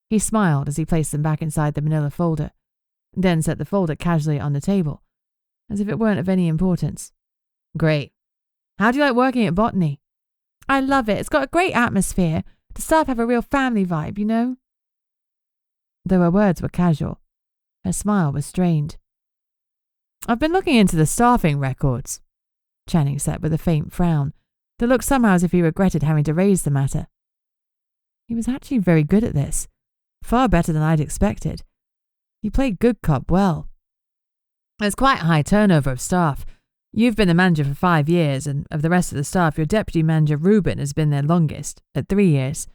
He smiled as he placed them back inside the manila folder, then set the folder casually on the table, as if it weren't of any importance. "Great. How do you like working at Botany?" "I love it. It's got a great atmosphere. The staff have a real family vibe, you know." Though her words were casual, her smile was strained. "I've been looking into the staffing records," Channing said with a faint frown that looked somehow as if he regretted having to raise the matter. He was actually very good at this, far better than I'd expected. He played good cop well. "There's quite a high turnover of staff. You've been the manager for 5 years, and of the rest of the staff, your deputy manager Ruben has been there longest, at 3 years.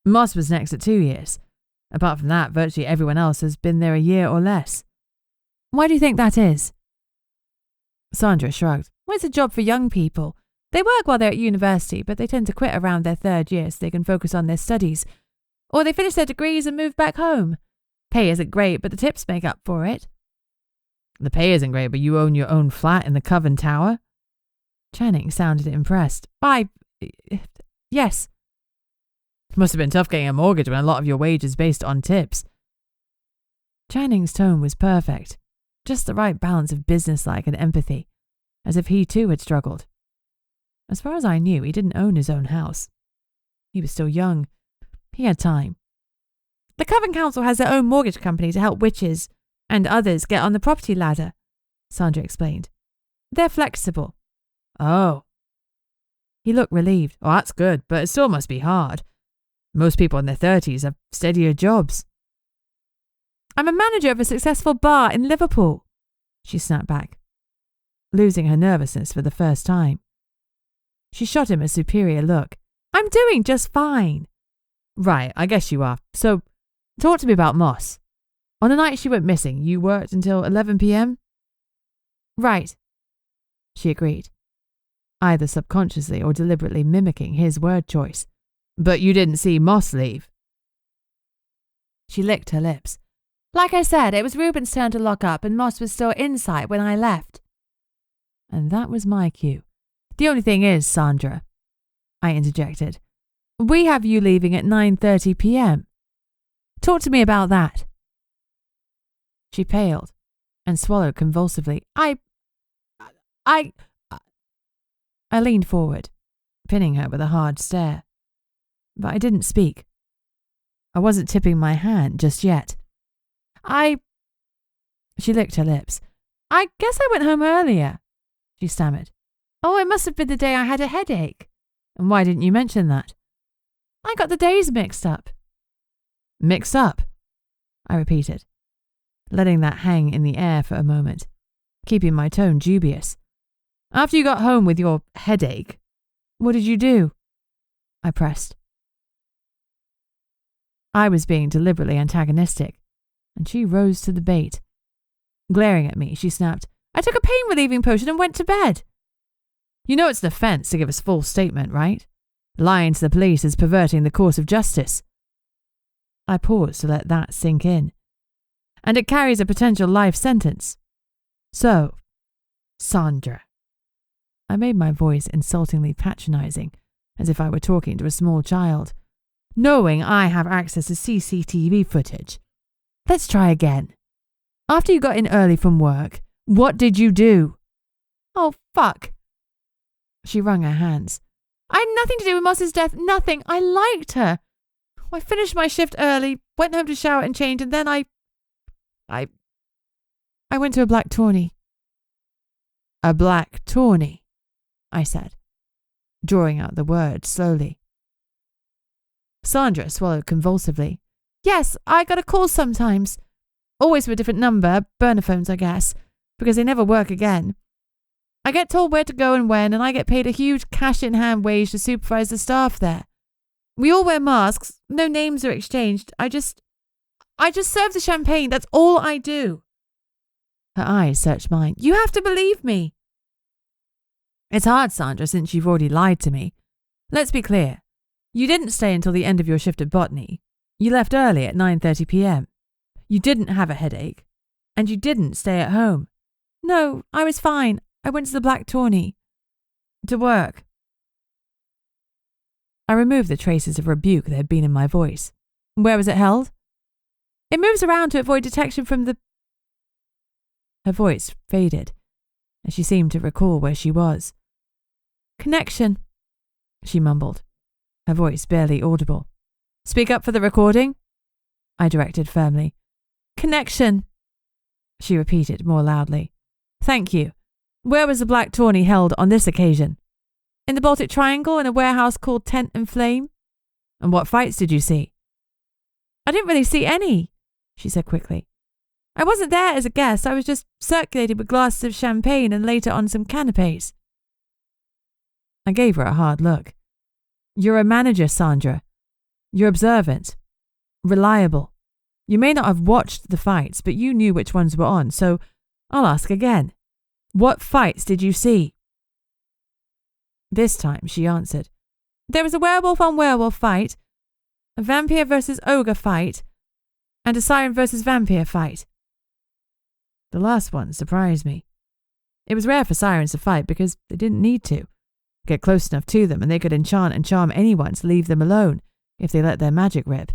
Moss was next at 2 years. Apart from that, virtually everyone else has been there a year or less." "Why do you think that is?" Sandra shrugged. "Well, it's a job for young people. They work while they're at university, but they tend to quit around their 3rd year so they can focus on their studies. Or they finish their degrees and move back home. Pay isn't great, but the tips make up for it." "The pay isn't great, but you own your own flat in the Coven Tower?" Channing sounded impressed. Yes." "Must have been tough getting a mortgage when a lot of your wage is based on tips." Channing's tone was perfect, just the right balance of businesslike and empathy, as if he too had struggled. As far as I knew, he didn't own his own house. He was still young. He had time. "The Coven Council has their own mortgage company to help witches and others get on the property ladder," Sandra explained. "They're flexible." "Oh." He looked relieved. "Oh, that's good, but it still must be hard. Most people in their 30s have steadier jobs." "I'm a manager of a successful bar in Liverpool," she snapped back, losing her nervousness for the first time. She shot him a superior look. "I'm doing just fine." "Right, I guess you are. So, talk to me about Moss. On the night she went missing, you worked until 11 p.m? "Right," she agreed. either subconsciously or deliberately mimicking his word choice. But you didn't see Moss leave. She licked her lips. Like I said, it was Reuben's turn to lock up and Moss was still inside when I left. And that was my cue. The only thing is, Sandra, I interjected, we have you leaving at 9:30 p.m. Talk to me about that. She paled and swallowed convulsively. I leaned forward, pinning her with a hard stare. But I didn't speak. I wasn't tipping my hand just yet. She licked her lips. I guess I went home earlier, she stammered. Oh, it must have been the day I had a headache. And why didn't you mention that? I got the days mixed up. Mixed up? I repeated, letting that hang in the air for a moment, keeping my tone dubious. After you got home with your headache, what did you do? I pressed. I was being deliberately antagonistic, and she rose to the bait. Glaring at me, she snapped, I took a pain-relieving potion and went to bed. You know it's an offence to give a false statement, right? Lying to the police is perverting the course of justice. I paused to let that sink in. And it carries a potential life sentence. So, Sandra. I made my voice insultingly patronising, as if I were talking to a small child. Knowing I have access to CCTV footage. Let's try again. After you got in early from work, what did you do? Oh, fuck. She wrung her hands. I had nothing to do with Moss's death, nothing. I liked her. I finished my shift early, went home to shower and change, and then I went to a black tawny. A black tawny, I said, drawing out the word slowly. Sandra swallowed convulsively. Yes, I got a call sometimes. Always with a different number, burner phones, I guess, because they never work again. I get told where to go and when, and I get paid a huge cash-in-hand wage to supervise the staff there. We all wear masks, no names are exchanged. I just serve the champagne, that's all I do. Her eyes searched mine. You have to believe me. It's hard, Sandra, since you've already lied to me. Let's be clear. You didn't stay until the end of your shift at Botany. You left early at 9:30 p.m. You didn't have a headache. And you didn't stay at home. No, I was fine. I went to the Black Tawny. To work. I removed the traces of rebuke that had been in my voice. Where was it held? It moves around to avoid detection from the... Her voice faded, as she seemed to recall where she was. Connection, she mumbled, her voice barely audible. Speak up for the recording, I directed firmly. Connection, she repeated more loudly. Thank you. Where was the Black Tawny held on this occasion? In the Baltic Triangle in a warehouse called Tent and Flame? And what fights did you see? I didn't really see any, she said quickly. I wasn't there as a guest. I was just circulated with glasses of champagne and later on some canapes. I gave her a hard look. You're a manager, Sandra. You're observant. Reliable. You may not have watched the fights, but you knew which ones were on, so I'll ask again. What fights did you see? This time she answered. There was a werewolf on werewolf fight, a vampire versus ogre fight, and a siren versus vampire fight. The last one surprised me. It was rare for sirens to fight because they didn't need to. Get close enough to them and they could enchant and charm anyone to leave them alone if they let their magic rip.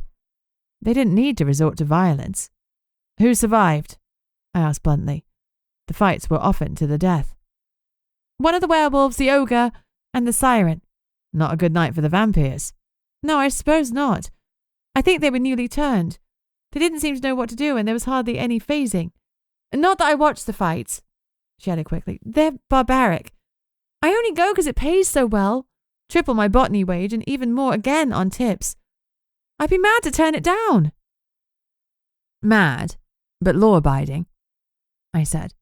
They didn't need to resort to violence. Who survived? I asked bluntly. The fights were often to the death. One of the werewolves, the ogre, and the siren. Not a good night for the vampires. No, I suppose not. I think they were newly turned. They didn't seem to know what to do and there was hardly any phasing. Not that I watched the fights, she added quickly. They're barbaric. I only go because it pays so well. Triple my botany wage and even more again on tips. I'd be mad to turn it down. Mad, but law-abiding, I said.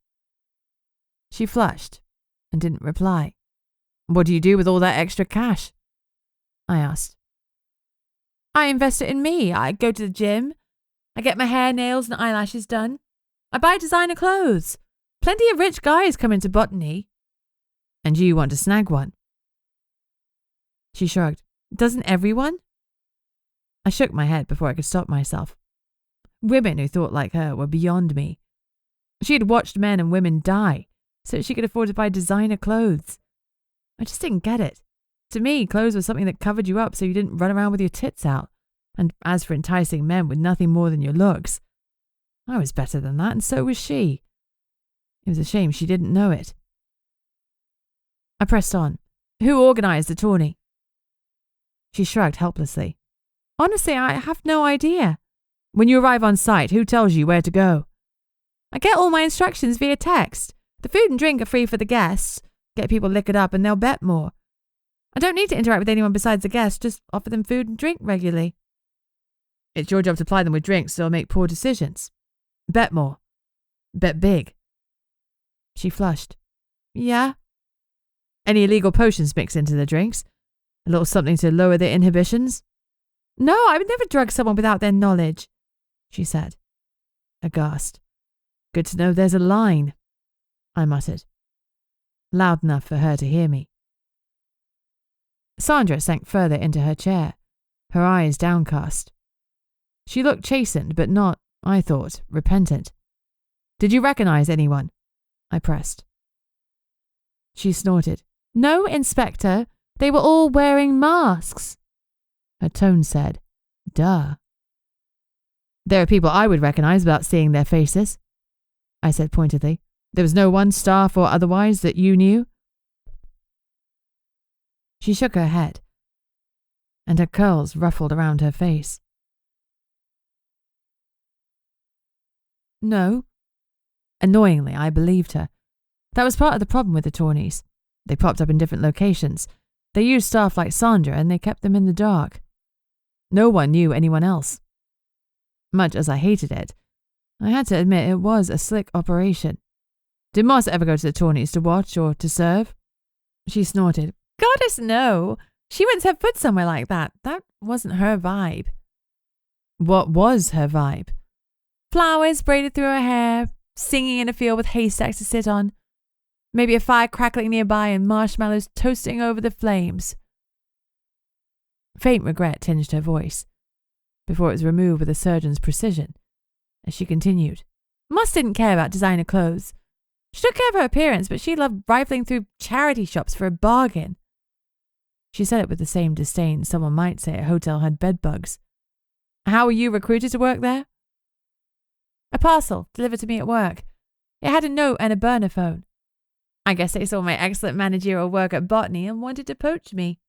She flushed and didn't reply. What do you do with all that extra cash? I asked. I invest it in me. I go to the gym. I get my hair, nails, and eyelashes done. I buy designer clothes. Plenty of rich guys come into Botany. And you want to snag one? She shrugged. Doesn't everyone? I shook my head before I could stop myself. Women who thought like her were beyond me. She had watched men and women die so she could afford to buy designer clothes. I just didn't get it. To me, clothes were something that covered you up so you didn't run around with your tits out. And as for enticing men with nothing more than your looks, I was better than that, and so was she. It was a shame she didn't know it. I pressed on. Who organised the tourney? She shrugged helplessly. Honestly, I have no idea. When you arrive on site, who tells you where to go? I get all my instructions via text. The food and drink are free for the guests. Get people liquored up and they'll bet more. I don't need to interact with anyone besides the guests, just offer them food and drink regularly. It's your job to ply them with drinks so they'll make poor decisions. Bet more. Bet big. She flushed. Yeah? Any illegal potions mixed into the drinks? A little something to lower their inhibitions? No, I would never drug someone without their knowledge, she said, aghast. Good to know there's a line, I muttered, loud enough for her to hear me. Sandra sank further into her chair, her eyes downcast. She looked chastened, but not, I thought, repentant. Did you recognize anyone? I pressed. She snorted. No, Inspector. They were all wearing masks. Her tone said, duh. There are people I would recognize without seeing their faces, I said pointedly. There was no one, staff or otherwise, that you knew? She shook her head, and her curls ruffled around her face. No. Annoyingly, I believed her. That was part of the problem with the tourneys. They popped up in different locations. They used staff like Sandra, and they kept them in the dark. No one knew anyone else. Much as I hated it, I had to admit it was a slick operation. Did Moss ever go to the tourneys to watch or to serve? She snorted. Goddess, no. She wouldn't set foot somewhere like that. That wasn't her vibe. What was her vibe? Flowers braided through her hair, singing in a field with haystacks to sit on. Maybe a fire crackling nearby and marshmallows toasting over the flames. Faint regret tinged her voice, before it was removed with a surgeon's precision, as she continued. Moss didn't care about designer clothes. She took care of her appearance, but she loved rifling through charity shops for a bargain. She said it with the same disdain someone might say a hotel had bedbugs. How were you recruited to work there? A parcel delivered to me at work. It had a note and a burner phone. I guess they saw my excellent managerial work at Botany and wanted to poach me.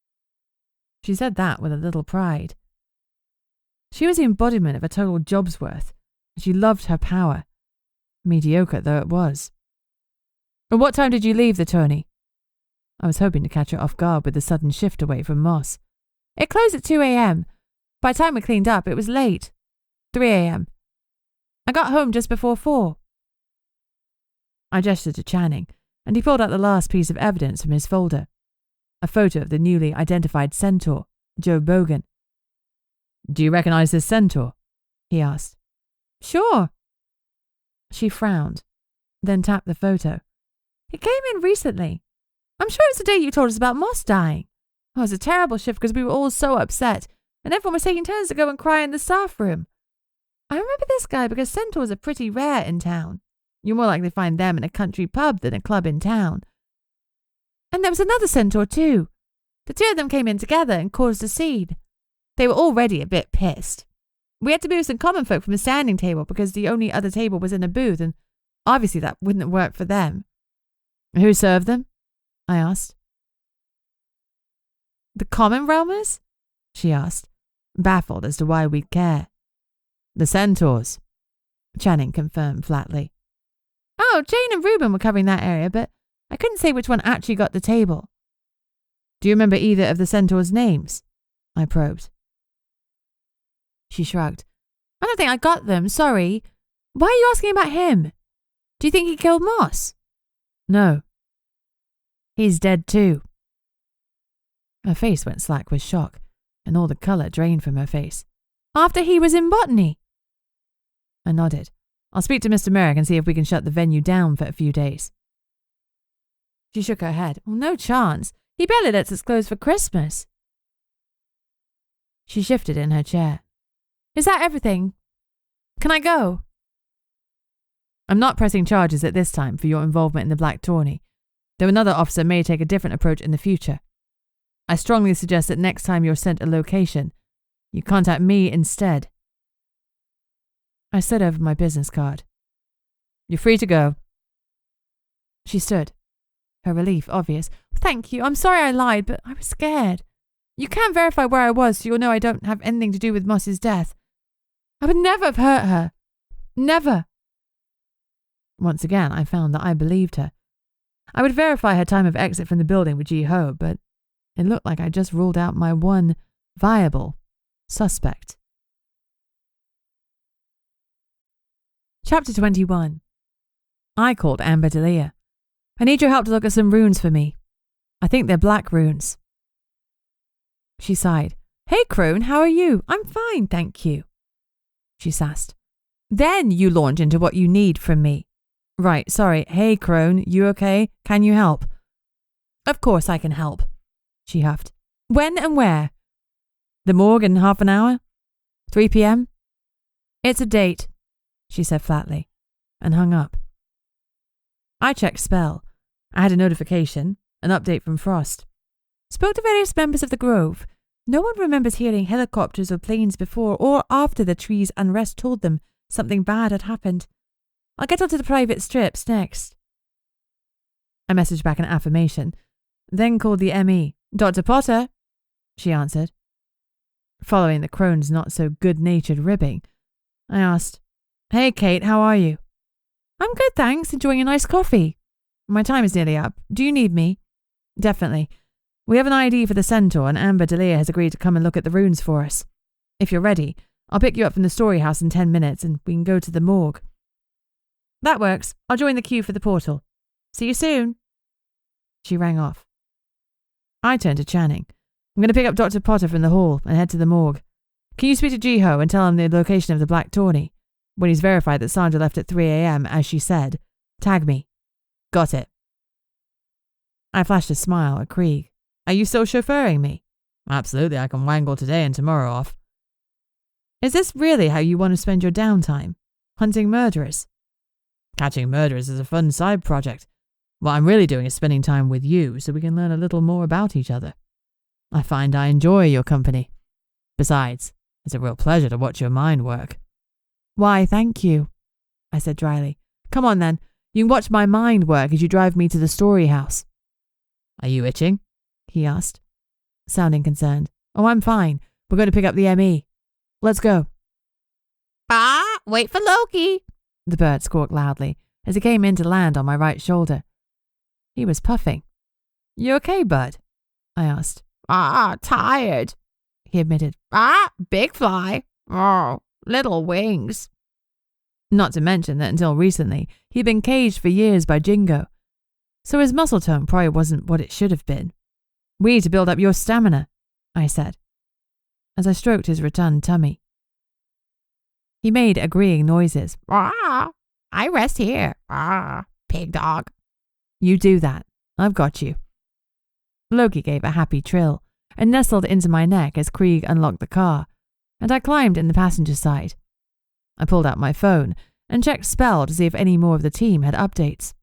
She said that with a little pride. She was the embodiment of a total job's worth, and she loved her power, mediocre though it was. At what time did you leave the tourney? I was hoping to catch her off guard with the sudden shift away from Moss. It closed at 2 a.m. By the time we cleaned up, it was late. 3 a.m. I got home just before 4. I gestured to Channing, and he pulled out the last piece of evidence from his folder. A photo of the newly identified centaur, Joe Bogan. Do you recognize this centaur? He asked. Sure. She frowned, then tapped the photo. He came in recently. I'm sure it's the day you told us about Moss dying. Oh, it was a terrible shift because we were all so upset, and everyone was taking turns to go and cry in the staff room. I remember this guy because centaurs are pretty rare in town. You're more likely to find them in a country pub than a club in town. And there was another centaur too. The two of them came in together and caused a scene. They were already a bit pissed. We had to move some common folk from a standing table because the only other table was in a booth, and obviously that wouldn't work for them. Who served them? I asked. The common realmers? She asked, baffled as to why we'd care. The centaurs, Channing confirmed flatly. Oh, Jane and Reuben were covering that area, but I couldn't say which one actually got the table. Do you remember either of the centaurs' names? I probed. She shrugged. I don't think I got them, sorry. Why are you asking about him? Do you think he killed Moss? No. He's dead too. Her face went slack with shock, and all the colour drained from her face. After he was in Botany? I nodded. I'll speak to Mr. Merrick and see if we can shut the venue down for a few days. She shook her head. Well, no chance. He barely lets us close for Christmas. She shifted in her chair. Is that everything? Can I go? I'm not pressing charges at this time for your involvement in the Black Tawny, though another officer may take a different approach in the future. I strongly suggest that next time you're sent a location, you contact me instead. I slid over my business card. You're free to go. She stood, her relief obvious. Thank you. I'm sorry I lied, but I was scared. You can verify where I was so you'll know I don't have anything to do with Moss's death. I would never have hurt her. Never. Once again, I found that I believed her. I would verify her time of exit from the building with Ji-ho, but it looked like I just ruled out my one viable suspect. Chapter 21. I called Amber Delia. I need your help to look at some runes for me. I think they're black runes. She sighed. Hey, Crone, how are you? I'm fine, thank you. She sassed. Then you launch into what you need from me. Right, sorry. Hey, Crone, you okay? Can you help? Of course I can help, she huffed. When and where? The morgue in half an hour? 3 p.m.? It's a date, she said flatly, and hung up. I checked Spell. I had a notification, an update from Frost. Spoke to various members of the Grove. No one remembers hearing helicopters or planes before or after the tree's unrest told them something bad had happened. I'll get onto the private strips next. I messaged back an affirmation, then called the ME. Dr. Potter, she answered. Following the crone's not-so-good-natured ribbing, I asked, Hey, Kate, how are you? I'm good, thanks. Enjoying a nice coffee. My time is nearly up. Do you need me? Definitely. We have an ID for the centaur, and Amber Delia has agreed to come and look at the runes for us. If you're ready, I'll pick you up from the story house in 10 minutes, and we can go to the morgue. That works. I'll join the queue for the portal. See you soon. She rang off. I turned to Channing. I'm going to pick up Dr. Potter from the hall and head to the morgue. Can you speak to Ji-ho and tell him the location of the Black Tawny? When he's verified that Sandra left at 3 a.m., as she said, tag me. Got it. I flashed a smile at Krieg. Are you still chauffeuring me? Absolutely, I can wangle today and tomorrow off. Is this really how you want to spend your downtime? Hunting murderers? Catching murderers is a fun side project. What I'm really doing is spending time with you so we can learn a little more about each other. I find I enjoy your company. Besides, it's a real pleasure to watch your mind work. Why, thank you, I said dryly. Come on then, you can watch my mind work as you drive me to the story house. Are you itching? He asked, sounding concerned. Oh, I'm fine. We're going to pick up the ME. Let's go. Ah, wait for Loki, the bird squawked loudly as he came in to land on my right shoulder. He was puffing. You okay, bud? I asked. Tired, he admitted. Big fly. Oh, little wings. Not to mention that until recently, he'd been caged for years by Jingo, so his muscle tone probably wasn't what it should have been. We need to build up your stamina, I said, as I stroked his rotund tummy. He made agreeing noises. I rest here. Pig dog. You do that. I've got you. Loki gave a happy trill and nestled into my neck as Krieg unlocked the car, and I climbed in the passenger side. I pulled out my phone and checked Spell to see if any more of the team had updates.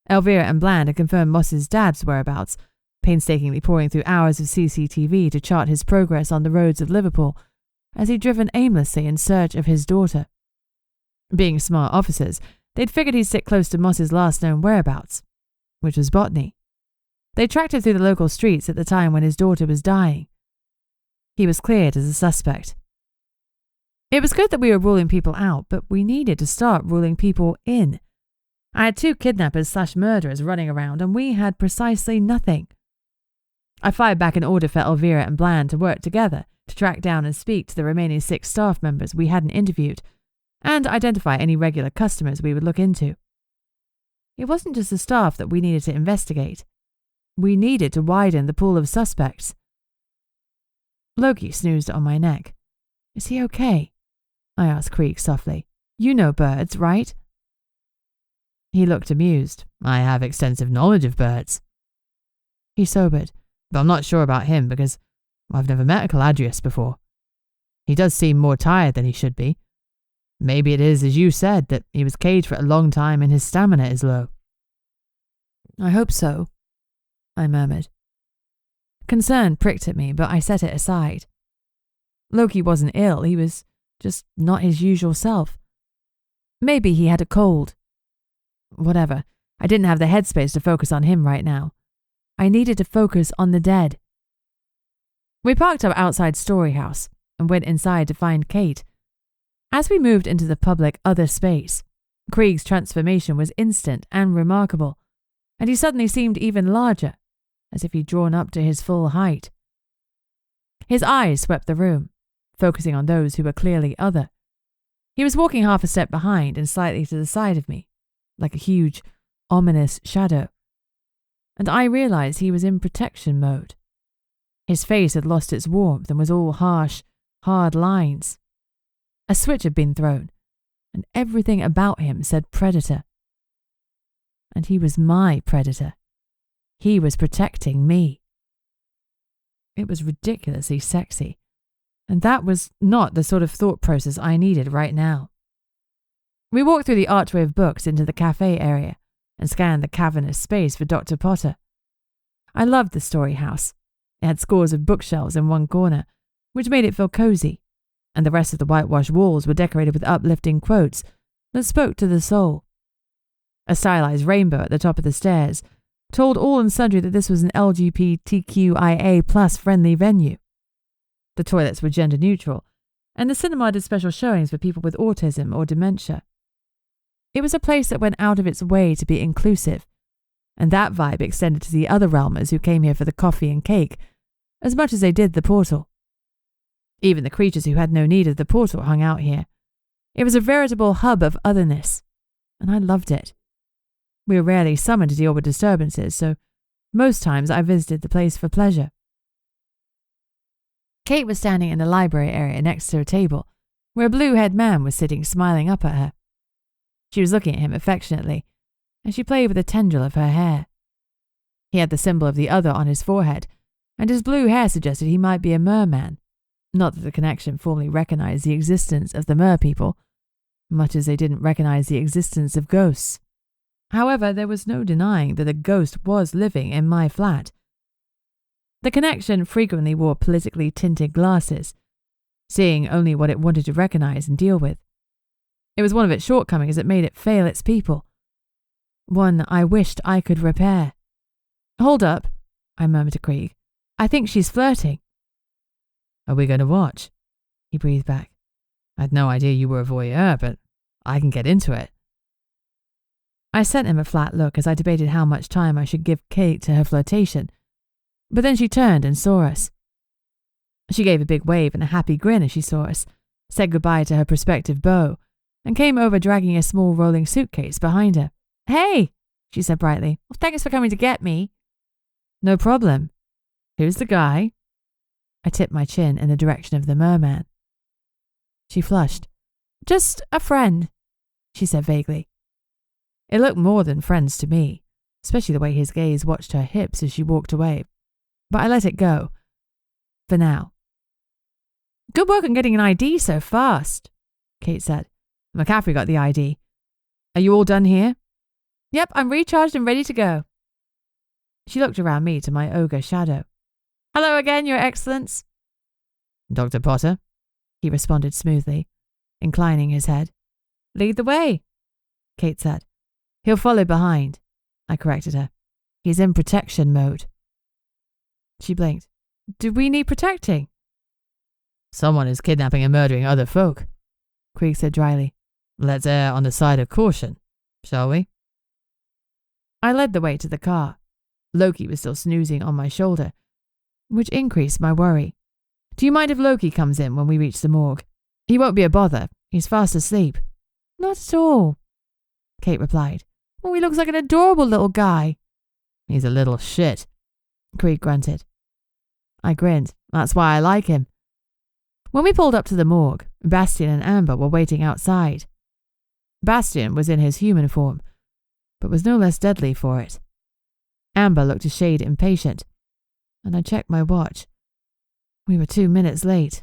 Elvira and Bland had confirmed Moss's dad's whereabouts, painstakingly poring through hours of CCTV to chart his progress on the roads of Liverpool as he'd driven aimlessly in search of his daughter. Being smart officers, they'd figured he'd sit close to Moss's last known whereabouts, which was Botany. They tracked him through the local streets at the time when his daughter was dying. He was cleared as a suspect. It was good that we were ruling people out, but we needed to start ruling people in. I had 2 kidnappers/murderers running around, and we had precisely nothing. I fired back an order for Elvira and Bland to work together to track down and speak to the remaining 6 staff members we hadn't interviewed, and identify any regular customers we would look into. It wasn't just the staff that we needed to investigate. We needed to widen the pool of suspects. Loki snoozed on my neck. Is he okay? I asked Krieg softly. You know birds, right? He looked amused. I have extensive knowledge of birds. He sobered. But I'm not sure about him because I've never met a Caladrius before. He does seem more tired than he should be. Maybe it is, as you said, that he was caged for a long time and his stamina is low." "I hope so," I murmured. Concern pricked at me, but I set it aside. Loki wasn't ill, he was just not his usual self. Maybe he had a cold. Whatever, I didn't have the headspace to focus on him right now. I needed to focus on the dead. We parked our outside story house and went inside to find Kate. As we moved into the public other space, Krieg's transformation was instant and remarkable, and he suddenly seemed even larger, as if he'd drawn up to his full height. His eyes swept the room, focusing on those who were clearly other. He was walking half a step behind and slightly to the side of me, like a huge, ominous shadow. And I realized he was in protection mode. His face had lost its warmth and was all harsh, hard lines. A switch had been thrown, and everything about him said predator. And he was my predator. He was protecting me. It was ridiculously sexy, and that was not the sort of thought process I needed right now. We walked through the archway of books into the cafe area and scanned the cavernous space for Dr. Potter. I loved the story house. It had scores of bookshelves in one corner, which made it feel cozy, and the rest of the whitewashed walls were decorated with uplifting quotes that spoke to the soul. A stylized rainbow at the top of the stairs told all and sundry that this was an LGBTQIA+ friendly venue. The toilets were gender neutral, and the cinema did special showings for people with autism or dementia. It was a place that went out of its way to be inclusive, and that vibe extended to the other realmers who came here for the coffee and cake, as much as they did the portal. Even the creatures who had no need of the portal hung out here. It was a veritable hub of otherness, and I loved it. We were rarely summoned to deal with disturbances, so most times I visited the place for pleasure. Kate was standing in the library area next to a table, where a blue-haired man was sitting smiling up at her. She was looking at him affectionately, and she played with the tendril of her hair. He had the symbol of the other on his forehead, and his blue hair suggested he might be a merman. Not that the connection formally recognized the existence of the mer-people, much as they didn't recognize the existence of ghosts. However, there was no denying that a ghost was living in my flat. The connection frequently wore politically tinted glasses, seeing only what it wanted to recognize and deal with. It was one of its shortcomings that made it fail its people. One I wished I could repair. "Hold up," I murmured to Krieg. "I think she's flirting." "Are we going to watch?" he breathed back. "I had no idea you were a voyeur, but I can get into it." I sent him a flat look as I debated how much time I should give Kate to her flirtation, but then she turned and saw us. She gave a big wave and a happy grin as she saw us, said goodbye to her prospective beau, and came over dragging a small rolling suitcase behind her. "Hey," she said brightly. "Well, thanks for coming to get me." "No problem. Who's the guy?" I tipped my chin in the direction of the merman. She flushed. "Just a friend," she said vaguely. It looked more than friends to me, especially the way his gaze watched her hips as she walked away. But I let it go. For now. "Good work on getting an ID so fast," Kate said. "McCaffrey got the ID. Are you all done here?" "Yep, I'm recharged and ready to go." She looked around me to my ogre shadow. "Hello again, Your Excellence." "Dr. Potter?" he responded smoothly, inclining his head. "Lead the way," Kate said. "He'll follow behind," I corrected her. "He's in protection mode." She blinked. "Do we need protecting?" "Someone is kidnapping and murdering other folk," Krieg said dryly. "Let's err on the side of caution, shall we?" I led the way to the car. Loki was still snoozing on my shoulder, which increased my worry. "Do you mind if Loki comes in when we reach the morgue? He won't be a bother. He's fast asleep." "Not at all," Kate replied. "Oh, he looks like an adorable little guy." "He's a little shit," Krieg grunted. I grinned. "That's why I like him." When we pulled up to the morgue, Bastian and Amber were waiting outside. Bastian was in his human form, but was no less deadly for it. Amber looked a shade impatient, and I checked my watch. We were 2 minutes late.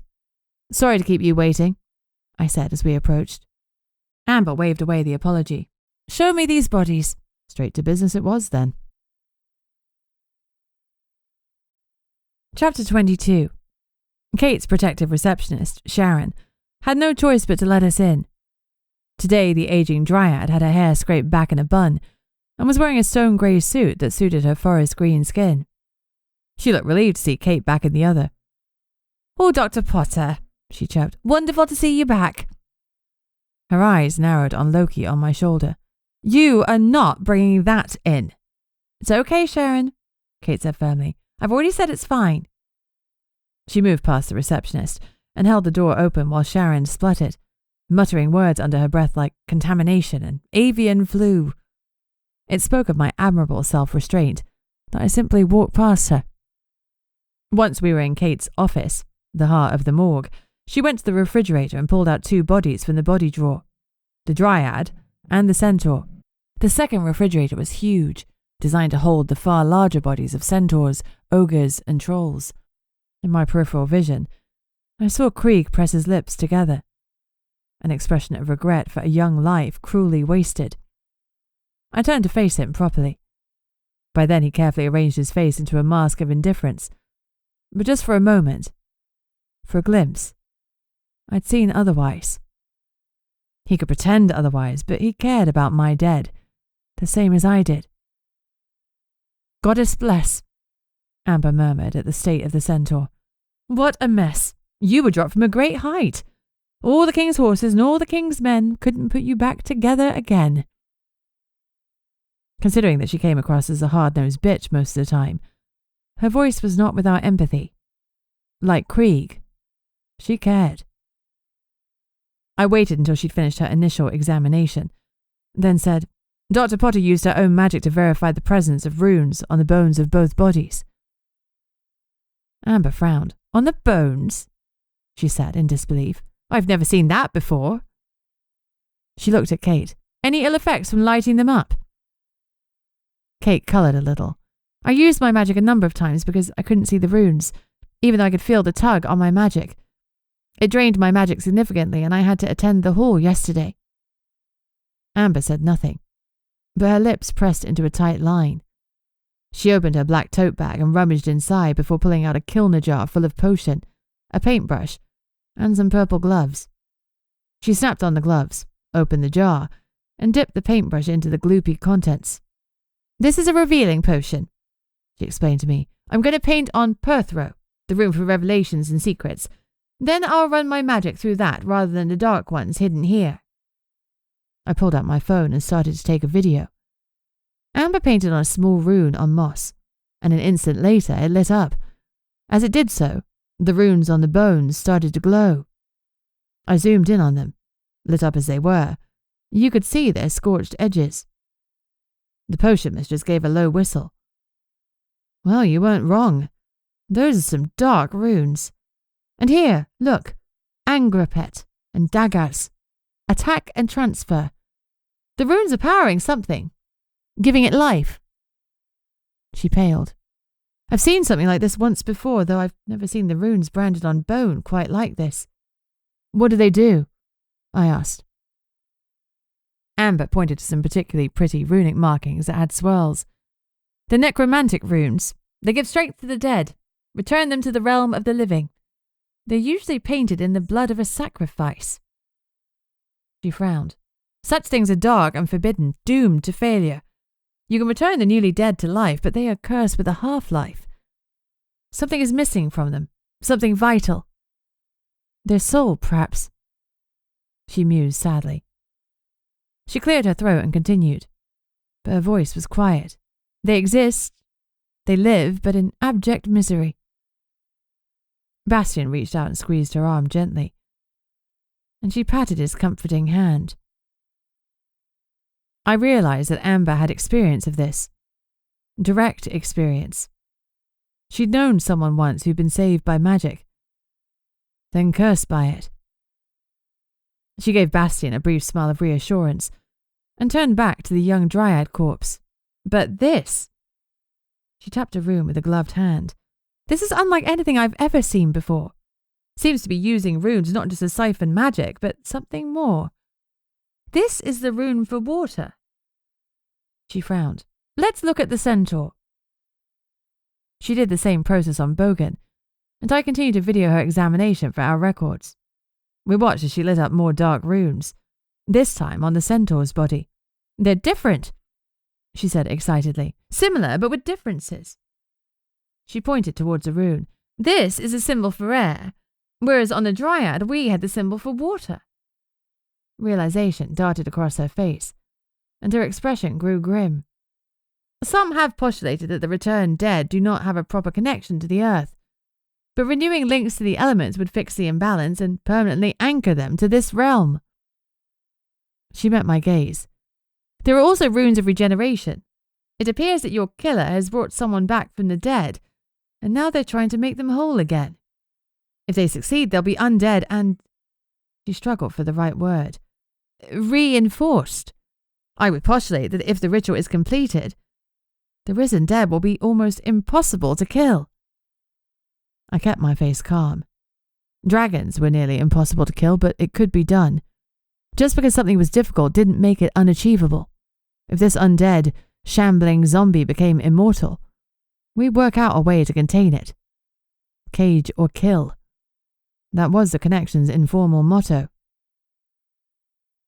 Sorry to keep you waiting, I said as we approached. Amber waved away the apology. Show me these bodies. Straight to business it was then. Chapter 22. Kate's protective receptionist, Sharon, had no choice but to let us in. Today, the aging dryad had her hair scraped back in a bun and was wearing a stone grey suit that suited her forest green skin. She looked relieved to see Kate back in the other. Oh, Dr. Potter, she chirped. Wonderful to see you back. Her eyes narrowed on Loki on my shoulder. You are not bringing that in. It's okay, Sharon, Kate said firmly. I've already said it's fine. She moved past the receptionist and held the door open while Sharon spluttered, muttering words under her breath like contamination and avian flu. It spoke of my admirable self-restraint that I simply walked past her. Once we were in Kate's office, the heart of the morgue, she went to the refrigerator and pulled out 2 bodies from the body drawer, the dryad and the centaur. The second refrigerator was huge, designed to hold the far larger bodies of centaurs, ogres, and trolls. In my peripheral vision, I saw Krieg press his lips together, an expression of regret for a young life cruelly wasted. I turned to face him properly. By then he carefully arranged his face into a mask of indifference, but just for a moment, for a glimpse, I'd seen otherwise. He could pretend otherwise, but he cared about my dead, the same as I did. Goddess bless, Amber murmured at the state of the centaur. What a mess! You were dropped from a great height. All the king's horses and all the king's men couldn't put you back together again. Considering that she came across as a hard-nosed bitch most of the time, her voice was not without empathy. Like Krieg, she cared. I waited until she'd finished her initial examination, then said, Dr. Potter used her own magic to verify the presence of runes on the bones of both bodies. Amber frowned. On the bones? She said in disbelief. I've never seen that before. She looked at Kate. Any ill effects from lighting them up? Kate coloured a little. I used my magic a number of times because I couldn't see the runes, even though I could feel the tug on my magic. It drained my magic significantly and I had to attend the hall yesterday. Amber said nothing, but her lips pressed into a tight line. She opened her black tote bag and rummaged inside before pulling out a Kilner jar full of potion, a paintbrush, and some purple gloves. She snapped on the gloves, opened the jar, and dipped the paintbrush into the gloopy contents. This is a revealing potion, she explained to me. I'm going to paint on Perthrow, the room for revelations and secrets. Then I'll run my magic through that rather than the dark ones hidden here. I pulled out my phone and started to take a video. Amber painted on a small rune on moss, and an instant later it lit up. As it did so, the runes on the bones started to glow. I zoomed in on them. Lit up as they were, you could see their scorched edges. The potion mistress gave a low whistle. Well, you weren't wrong. Those are some dark runes. And here, look, Angrapet and Daggers. Attack and transfer. The runes are powering something, giving it life. She paled. I've seen something like this once before, though I've never seen the runes branded on bone quite like this. What do they do? I asked. Amber pointed to some particularly pretty runic markings that had swirls. The necromantic runes. They give strength to the dead, return them to the realm of the living. They're usually painted in the blood of a sacrifice. She frowned. Such things are dark and forbidden, doomed to failure. You can return the newly dead to life, but they are cursed with a half-life. Something is missing from them, something vital. Their soul, perhaps. She mused sadly. She cleared her throat and continued, but her voice was quiet. They exist, they live, but in abject misery. Bastian reached out and squeezed her arm gently, and she patted his comforting hand. I realized that Amber had experience of this. Direct experience. She'd known someone once who'd been saved by magic, then cursed by it. She gave Bastian a brief smile of reassurance and turned back to the young dryad corpse. But this... She tapped a rune with a gloved hand. This is unlike anything I've ever seen before. Seems to be using runes not just to siphon magic, but something more. This is the rune for water. She frowned. Let's look at the centaur. She did the same process on Bogan, and I continued to video her examination for our records. We watched as she lit up more dark runes, this time on the centaur's body. They're different, she said excitedly. Similar, but with differences. She pointed towards a rune. This is a symbol for air, whereas on the dryad we had the symbol for water. Realization darted across her face, and her expression grew grim. Some have postulated that the returned dead do not have a proper connection to the earth, but renewing links to the elements would fix the imbalance and permanently anchor them to this realm. She met my gaze. There are also runes of regeneration. It appears that your killer has brought someone back from the dead, and now they're trying to make them whole again. If they succeed, they'll be undead and... She struggled for the right word. Reinforced. I would postulate that if the ritual is completed, the risen dead will be almost impossible to kill. I kept my face calm. Dragons were nearly impossible to kill, but it could be done. Just because something was difficult didn't make it unachievable. If this undead, shambling zombie became immortal, we'd work out a way to contain it. Cage or kill. That was the Connection's informal motto.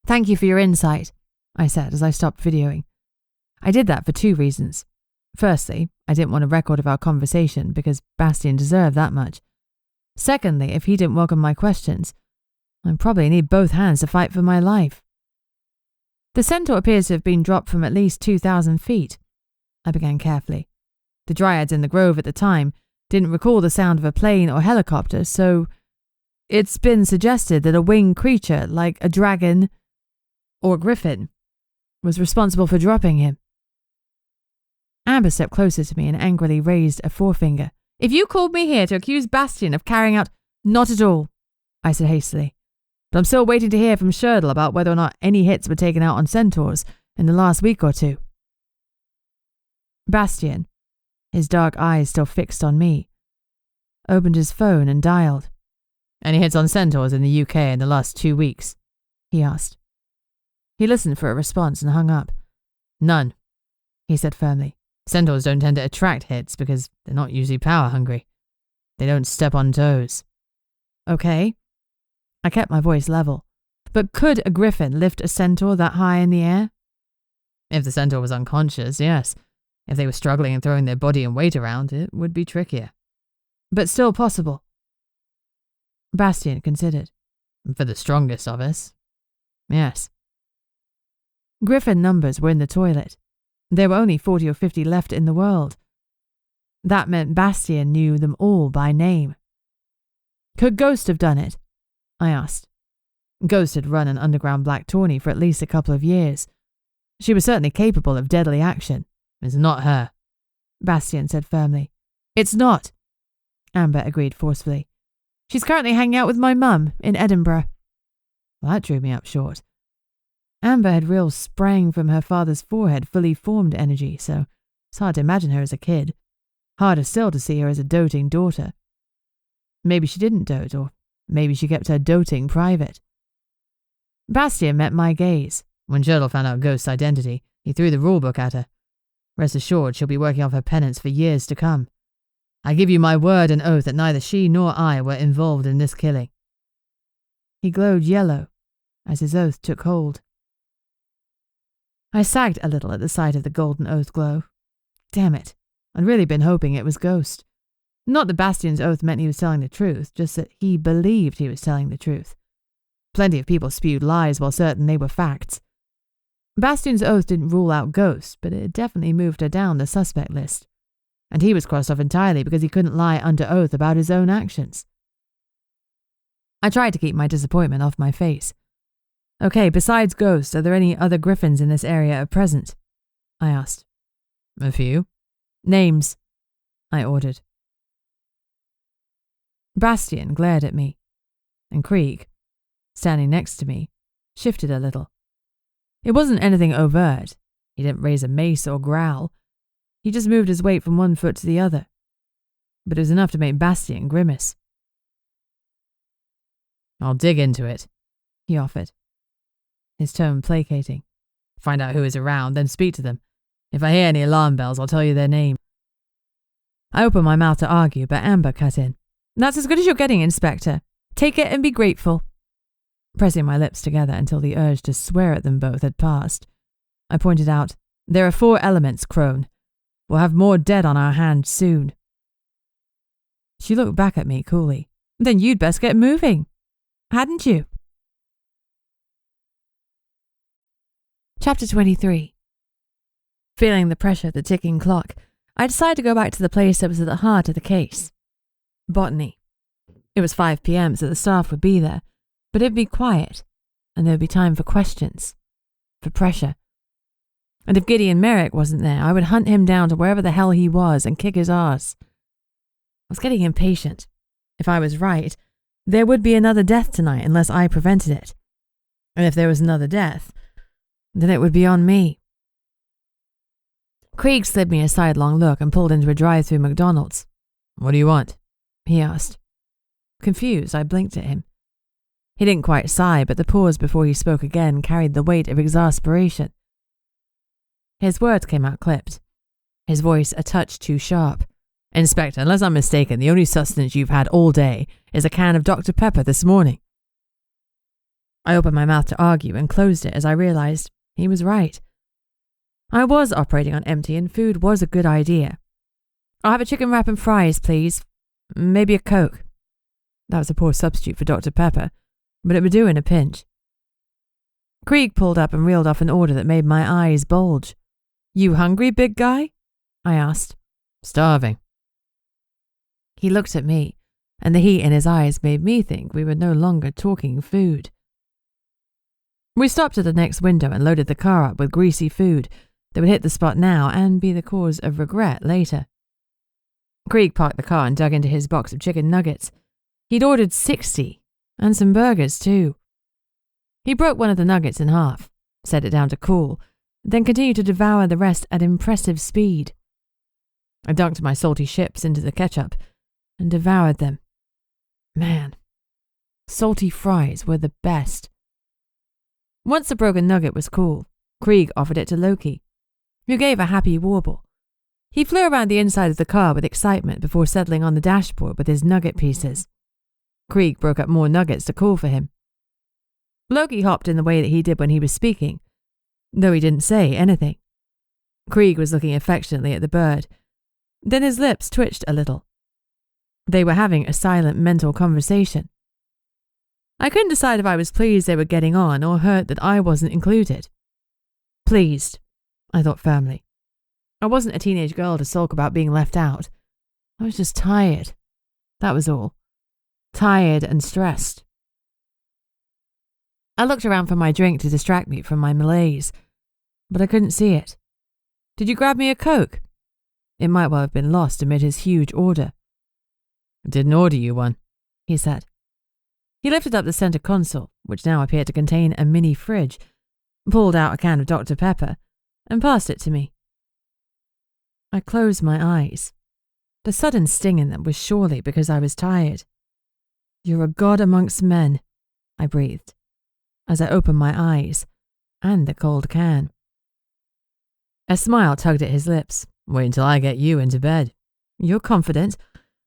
Thank you for your insight, I said as I stopped videoing. I did that for 2 reasons. Firstly, I didn't want a record of our conversation because Bastien deserved that much. Secondly, if he didn't welcome my questions, I'd probably need both hands to fight for my life. The centaur appears to have been dropped from at least 2,000 feet. I began carefully. The dryads in the grove at the time didn't recall the sound of a plane or helicopter, so it's been suggested that a winged creature like a dragon or griffin was responsible for dropping him. Amber stepped closer to me and angrily raised a forefinger. If you called me here to accuse Bastien of carrying out... Not at all, I said hastily. But I'm still waiting to hear from Sherdle about whether or not any hits were taken out on centaurs in the last week or 2. Bastien, his dark eyes still fixed on me, opened his phone and dialed. Any hits on centaurs in the UK in the last 2 weeks? He asked. He listened for a response and hung up. None, he said firmly. Centaurs don't tend to attract hits because they're not usually power hungry. They don't step on toes. Okay. I kept my voice level. But could a griffin lift a centaur that high in the air? If the centaur was unconscious, yes. If they were struggling and throwing their body and weight around, it would be trickier. But still possible. Bastien considered. For the strongest of us. Yes. Griffin numbers were in the toilet. There were only 40 or 50 left in the world. That meant Bastien knew them all by name. Could Ghost have done it? I asked. Ghost had run an underground black tawny for at least a couple of years. She was certainly capable of deadly action. It's not her, Bastien said firmly. It's not, Amber agreed forcefully. She's currently hanging out with my mum in Edinburgh. Well, that drew me up short. Amber had real sprang from her father's forehead fully formed energy, so it's hard to imagine her as a kid. Harder still to see her as a doting daughter. Maybe she didn't dote, or maybe she kept her doting private. Bastien met my gaze. When Sherdle found out Ghost's identity, he threw the rulebook at her. Rest assured she'll be working off her penance for years to come. I give you my word and oath that neither she nor I were involved in this killing. He glowed yellow as his oath took hold. I sagged a little at the sight of the golden oath glow. Damn it, I'd really been hoping it was Ghost. Not that Bastien's oath meant he was telling the truth, just that he believed he was telling the truth. Plenty of people spewed lies while certain they were facts. Bastien's oath didn't rule out Ghost, but it definitely moved her down the suspect list. And he was crossed off entirely because he couldn't lie under oath about his own actions. I tried to keep my disappointment off my face. Okay, besides Ghost, are there any other griffins in this area at present? I asked. A few. Names, I ordered. Bastien glared at me, and Krieg, standing next to me, shifted a little. It wasn't anything overt. He didn't raise a mace or growl. He just moved his weight from one foot to the other. But it was enough to make Bastien grimace. I'll dig into it, he offered, his tone placating. Find out who is around, then speak to them. If I hear any alarm bells, I'll tell you their name. I opened my mouth to argue, but Amber cut in. That's as good as you're getting, Inspector. Take it and be grateful. Pressing my lips together until the urge to swear at them both had passed, I pointed out, there are 4 elements, crone. We'll have more dead on our hands soon. She looked back at me coolly. Then you'd best get moving. Hadn't you? Chapter 23. Feeling the pressure of the ticking clock, I decided to go back to the place that was at the heart of the case. Botany. It was 5 p.m, so the staff would be there, but it'd be quiet, and there would be time for questions, for pressure. And if Gideon Merrick wasn't there, I would hunt him down to wherever the hell he was and kick his ass. I was getting impatient. If I was right, there would be another death tonight unless I prevented it. And if there was another death, then it would be on me. Krieg slid me a sidelong look and pulled into a drive-through McDonald's. What do you want? He asked. Confused, I blinked at him. He didn't quite sigh, but the pause before he spoke again carried the weight of exasperation. His words came out clipped, his voice a touch too sharp. Inspector, unless I'm mistaken, the only sustenance you've had all day is a can of Dr. Pepper this morning. I opened my mouth to argue and closed it as I realized he was right. I was operating on empty and food was a good idea. I'll have a chicken wrap and fries, please. Maybe a Coke. That was a poor substitute for Dr. Pepper, but it would do in a pinch. Krieg pulled up and reeled off an order that made my eyes bulge. You hungry, big guy? I asked. Starving. He looked at me, and the heat in his eyes made me think we were no longer talking food. We stopped at the next window and loaded the car up with greasy food that would hit the spot now and be the cause of regret later. Krieg parked the car and dug into his box of chicken nuggets. He'd ordered 60, and some burgers too. He broke one of the nuggets in half, set it down to cool, then continued to devour the rest at impressive speed. I dunked my salty chips into the ketchup and devoured them. Man, salty fries were the best. Once the broken nugget was cool, Krieg offered it to Loki, who gave a happy warble. He flew around the inside of the car with excitement before settling on the dashboard with his nugget pieces. Krieg broke up more nuggets to call for him. Loki hopped in the way that he did when he was speaking, though he didn't say anything. Krieg was looking affectionately at the bird. Then his lips twitched a little. They were having a silent mental conversation. I couldn't decide if I was pleased they were getting on or hurt that I wasn't included. Pleased, I thought firmly. I wasn't a teenage girl to sulk about being left out. I was just tired. That was all. Tired and stressed. I looked around for my drink to distract me from my malaise, but I couldn't see it. Did you grab me a Coke? It might well have been lost amid his huge order. I didn't order you one, he said. He lifted up the center console, which now appeared to contain a mini fridge, pulled out a can of Dr. Pepper, and passed it to me. I closed my eyes. The sudden sting in them was surely because I was tired. You're a god amongst men, I breathed, as I opened my eyes, and the cold can. A smile tugged at his lips. Wait until I get you into bed. You're confident.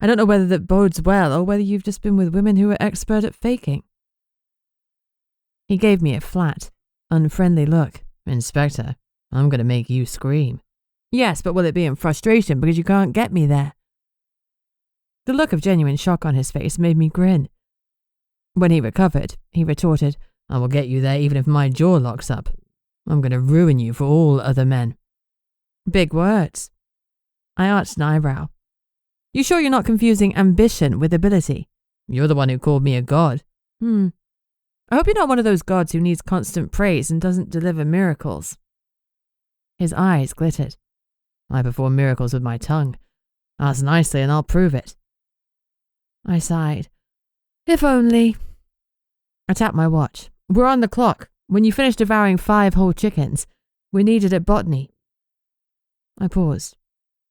I don't know whether that bodes well or whether you've just been with women who are expert at faking. He gave me a flat, unfriendly look. Inspector, I'm going to make you scream. Yes, but will it be in frustration because you can't get me there? The look of genuine shock on his face made me grin. When he recovered, he retorted, I will get you there even if my jaw locks up. I'm going to ruin you for all other men. Big words. I arched an eyebrow. You sure you're not confusing ambition with ability? You're the one who called me a god. I hope you're not one of those gods who needs constant praise and doesn't deliver miracles. His eyes glittered. I perform miracles with my tongue. Ask nicely and I'll prove it. I sighed. If only. I tapped my watch. We're on the clock. When you finish devouring 5 whole chickens, we need it at Botany. I paused.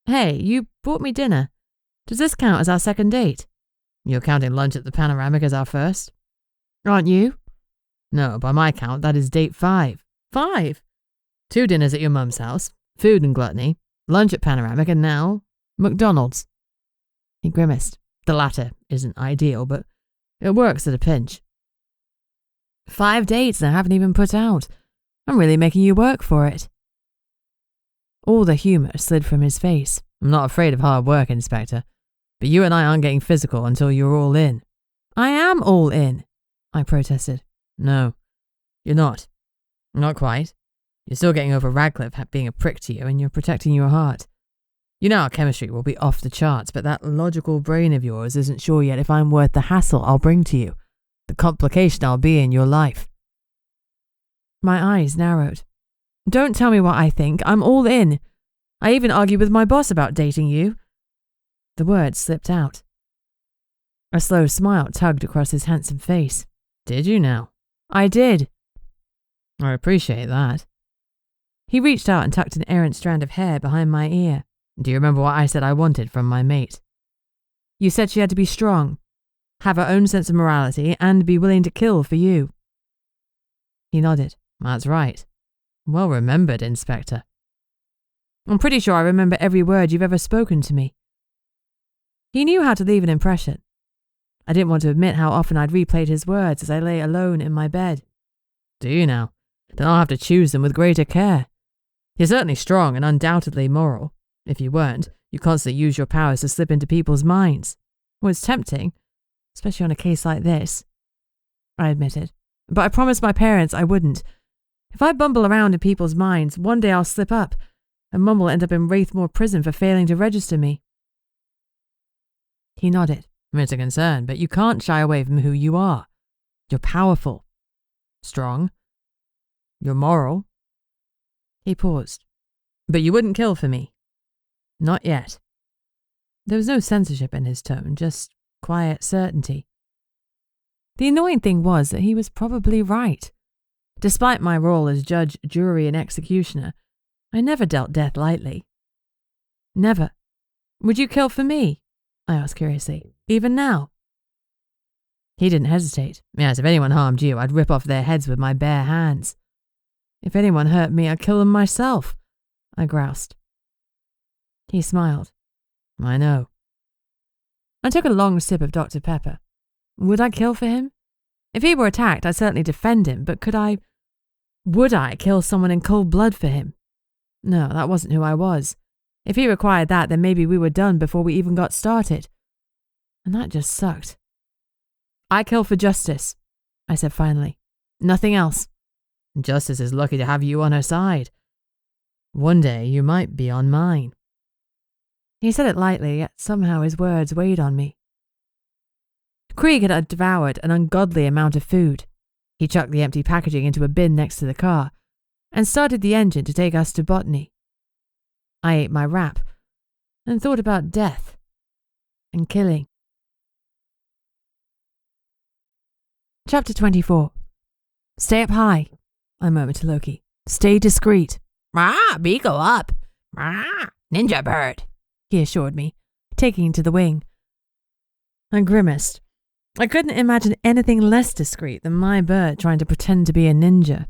Hey, you bought me dinner. Does this count as our second date? You're counting lunch at the Panoramic as our first? Aren't you? No, by my count, that is date 5. 5? 2 dinners at your mum's house, food and gluttony, lunch at Panoramic, and now McDonald's. He grimaced. The latter isn't ideal, but it works at a pinch. 5 dates and I haven't even put out. I'm really making you work for it. All the humour slid from his face. I'm not afraid of hard work, Inspector, but you and I aren't getting physical until you're all in. I am all in, I protested. No, you're not. Not quite. You're still getting over Radcliffe being a prick to you, and you're protecting your heart. You know our chemistry will be off the charts, but that logical brain of yours isn't sure yet if I'm worth the hassle I'll bring to you, the complication I'll be in your life. My eyes narrowed. Don't tell me what I think. I'm all in. I even argued with my boss about dating you. The words slipped out. A slow smile tugged across his handsome face. Did you now? I did. I appreciate that. He reached out and tucked an errant strand of hair behind my ear. Do you remember what I said I wanted from my mate? You said she had to be strong, have her own sense of morality, and be willing to kill for you. He nodded. That's right. Well remembered, Inspector. I'm pretty sure I remember every word you've ever spoken to me. He knew how to leave an impression. I didn't want to admit how often I'd replayed his words as I lay alone in my bed. Do you now? Then I'll have to choose them with greater care. You're certainly strong and undoubtedly moral. If you weren't, you constantly use your powers to slip into people's minds. Well, it's tempting, especially on a case like this. I admitted, but I promised my parents I wouldn't. If I bumble around in people's minds, one day I'll slip up, and Mum will end up in Wraithmore prison for failing to register me. He nodded. It's a concern, but you can't shy away from who you are. You're powerful. Strong. You're moral. He paused. But you wouldn't kill for me. Not yet. There was no censorship in his tone, just quiet certainty. The annoying thing was that he was probably right. Despite my role as judge, jury, and executioner, I never dealt death lightly. Never. Would you kill for me? I asked curiously. Even now? He didn't hesitate. Yes, if anyone harmed you, I'd rip off their heads with my bare hands. If anyone hurt me, I'd kill them myself, I groused. He smiled. I know. I took a long sip of Dr. Pepper. Would I kill for him? If he were attacked, I'd certainly defend him, but would I kill someone in cold blood for him? No, that wasn't who I was. If he required that, then maybe we were done before we even got started. And that just sucked. I kill for justice, I said finally. Nothing else. Justice is lucky to have you on her side. One day you might be on mine. He said it lightly, yet somehow his words weighed on me. Krieg had devoured an ungodly amount of food. He chucked the empty packaging into a bin next to the car and started the engine to take us to Botany. I ate my wrap and thought about death and killing. Chapter 24. Stay up high, I murmured to Loki. Stay discreet. Rah, bee go up. Rah, ninja bird, he assured me, taking to the wing. I grimaced. I couldn't imagine anything less discreet than my bird trying to pretend to be a ninja.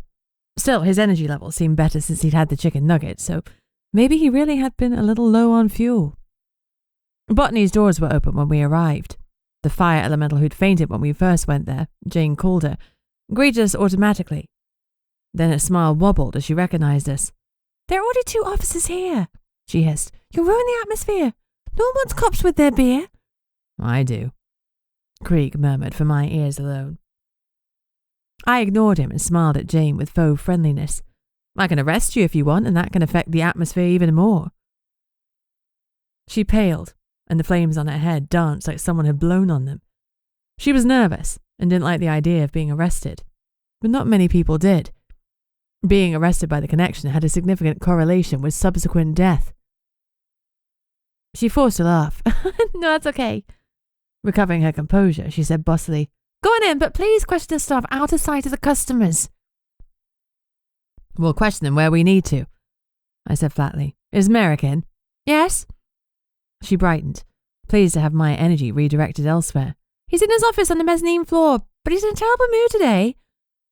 Still, his energy level seemed better since he'd had the chicken nugget, so maybe he really had been a little low on fuel. Botany's doors were open when we arrived. The fire elemental who'd fainted when we first went there, Jane called her, greeted us automatically. Then her smile wobbled as she recognized us. There are already 2 officers here, she hissed. You'll ruin the atmosphere. No one wants cops with their beer. I do, Krieg murmured for my ears alone. I ignored him and smiled at Jane with faux friendliness. I can arrest you if you want, and that can affect the atmosphere even more. She paled, and the flames on her head danced like someone had blown on them. She was nervous and didn't like the idea of being arrested, but not many people did. Being arrested by the connection had a significant correlation with subsequent death. She forced a laugh. No, that's okay. Recovering her composure, she said bossily, Go on in, but please question the staff out of sight of the customers. We'll question them where we need to, I said flatly. Is Merrick in? Yes. She brightened, pleased to have my energy redirected elsewhere. He's in his office on the mezzanine floor, but he's in a terrible mood today.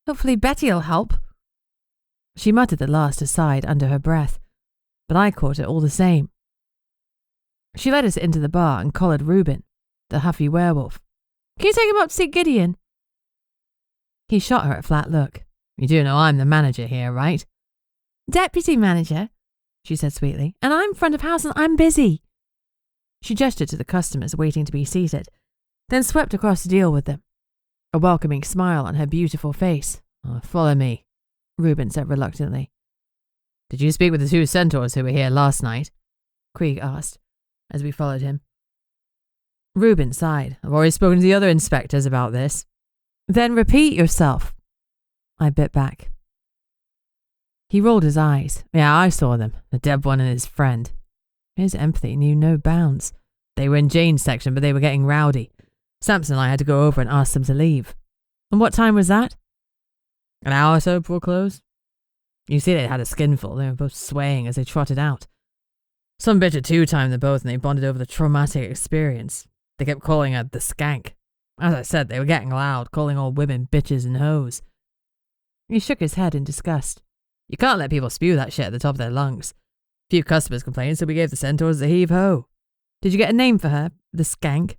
Hopefully Betty'll help. She muttered the last aside under her breath, but I caught it all the same. She led us into the bar and collared Reuben, the huffy werewolf. Can you take him up to see Gideon? He shot her a flat look. You do know I'm the manager here, right? Deputy manager, she said sweetly, and I'm front of house and I'm busy. She gestured to the customers waiting to be seated, then swept across to deal with them, a welcoming smile on her beautiful face. Follow me, Reuben said reluctantly. Did you speak with the two centaurs who were here last night? Krieg asked, as we followed him. Reuben sighed. I've already spoken to the other inspectors about this. Then repeat yourself, I bit back. He rolled his eyes. Yeah, I saw them, the dead one and his friend. His empathy knew no bounds. They were in Jane's section, but they were getting rowdy. Samson and I had to go over and ask them to leave. And what time was that? An hour or so before close. You see they had a skinful. They were both swaying as they trotted out. Some bitch had two-timed them both and they bonded over the traumatic experience. They kept calling her the skank. As I said, they were getting loud, calling all women bitches and hoes. He shook his head in disgust. You can't let people spew that shit at the top of their lungs. A few customers complained, so we gave the centaurs the heave-ho. Did you get a name for her, the skank?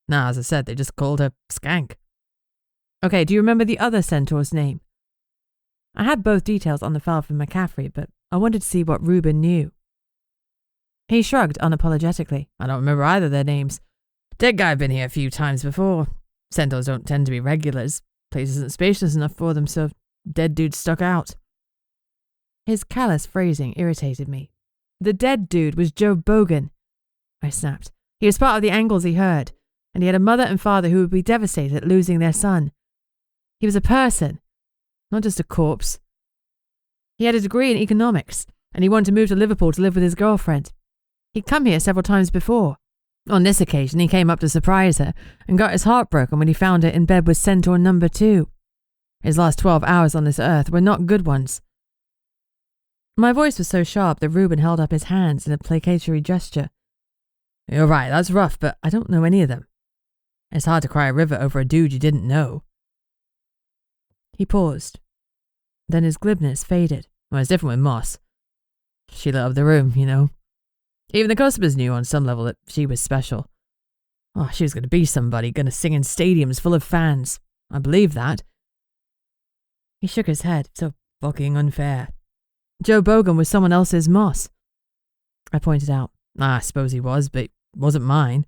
Nah, as I said, they just called her Skank. Okay, do you remember the other centaur's name? I had both details on the file from McCaffrey, but I wanted to see what Reuben knew. He shrugged unapologetically. I don't remember either their names. Dead guy been here a few times before. Centaurs don't tend to be regulars. Place isn't spacious enough for them, so dead dude stuck out. His callous phrasing irritated me. The dead dude was Joe Bogan, I snapped. He was part of the angles he heard, and he had a mother and father who would be devastated at losing their son. He was a person, not just a corpse. He had a degree in economics, and he wanted to move to Liverpool to live with his girlfriend. He'd come here several times before. On this occasion, he came up to surprise her and got his heart broken when he found her in bed with Centaur number 2. His last 12 hours on this earth were not good ones. My voice was so sharp that Reuben held up his hands in a placatory gesture. You're right, that's rough, but I don't know any of them. It's hard to cry a river over a dude you didn't know. He paused. Then his glibness faded. Well, it's different with Moss. She lit up the room, you know. Even the customers knew on some level that she was special. Oh, she was going to be somebody, going to sing in stadiums full of fans. I believe that. He shook his head. So fucking unfair. Joe Bogan was someone else's Moss, I pointed out. I suppose he was, but it wasn't mine.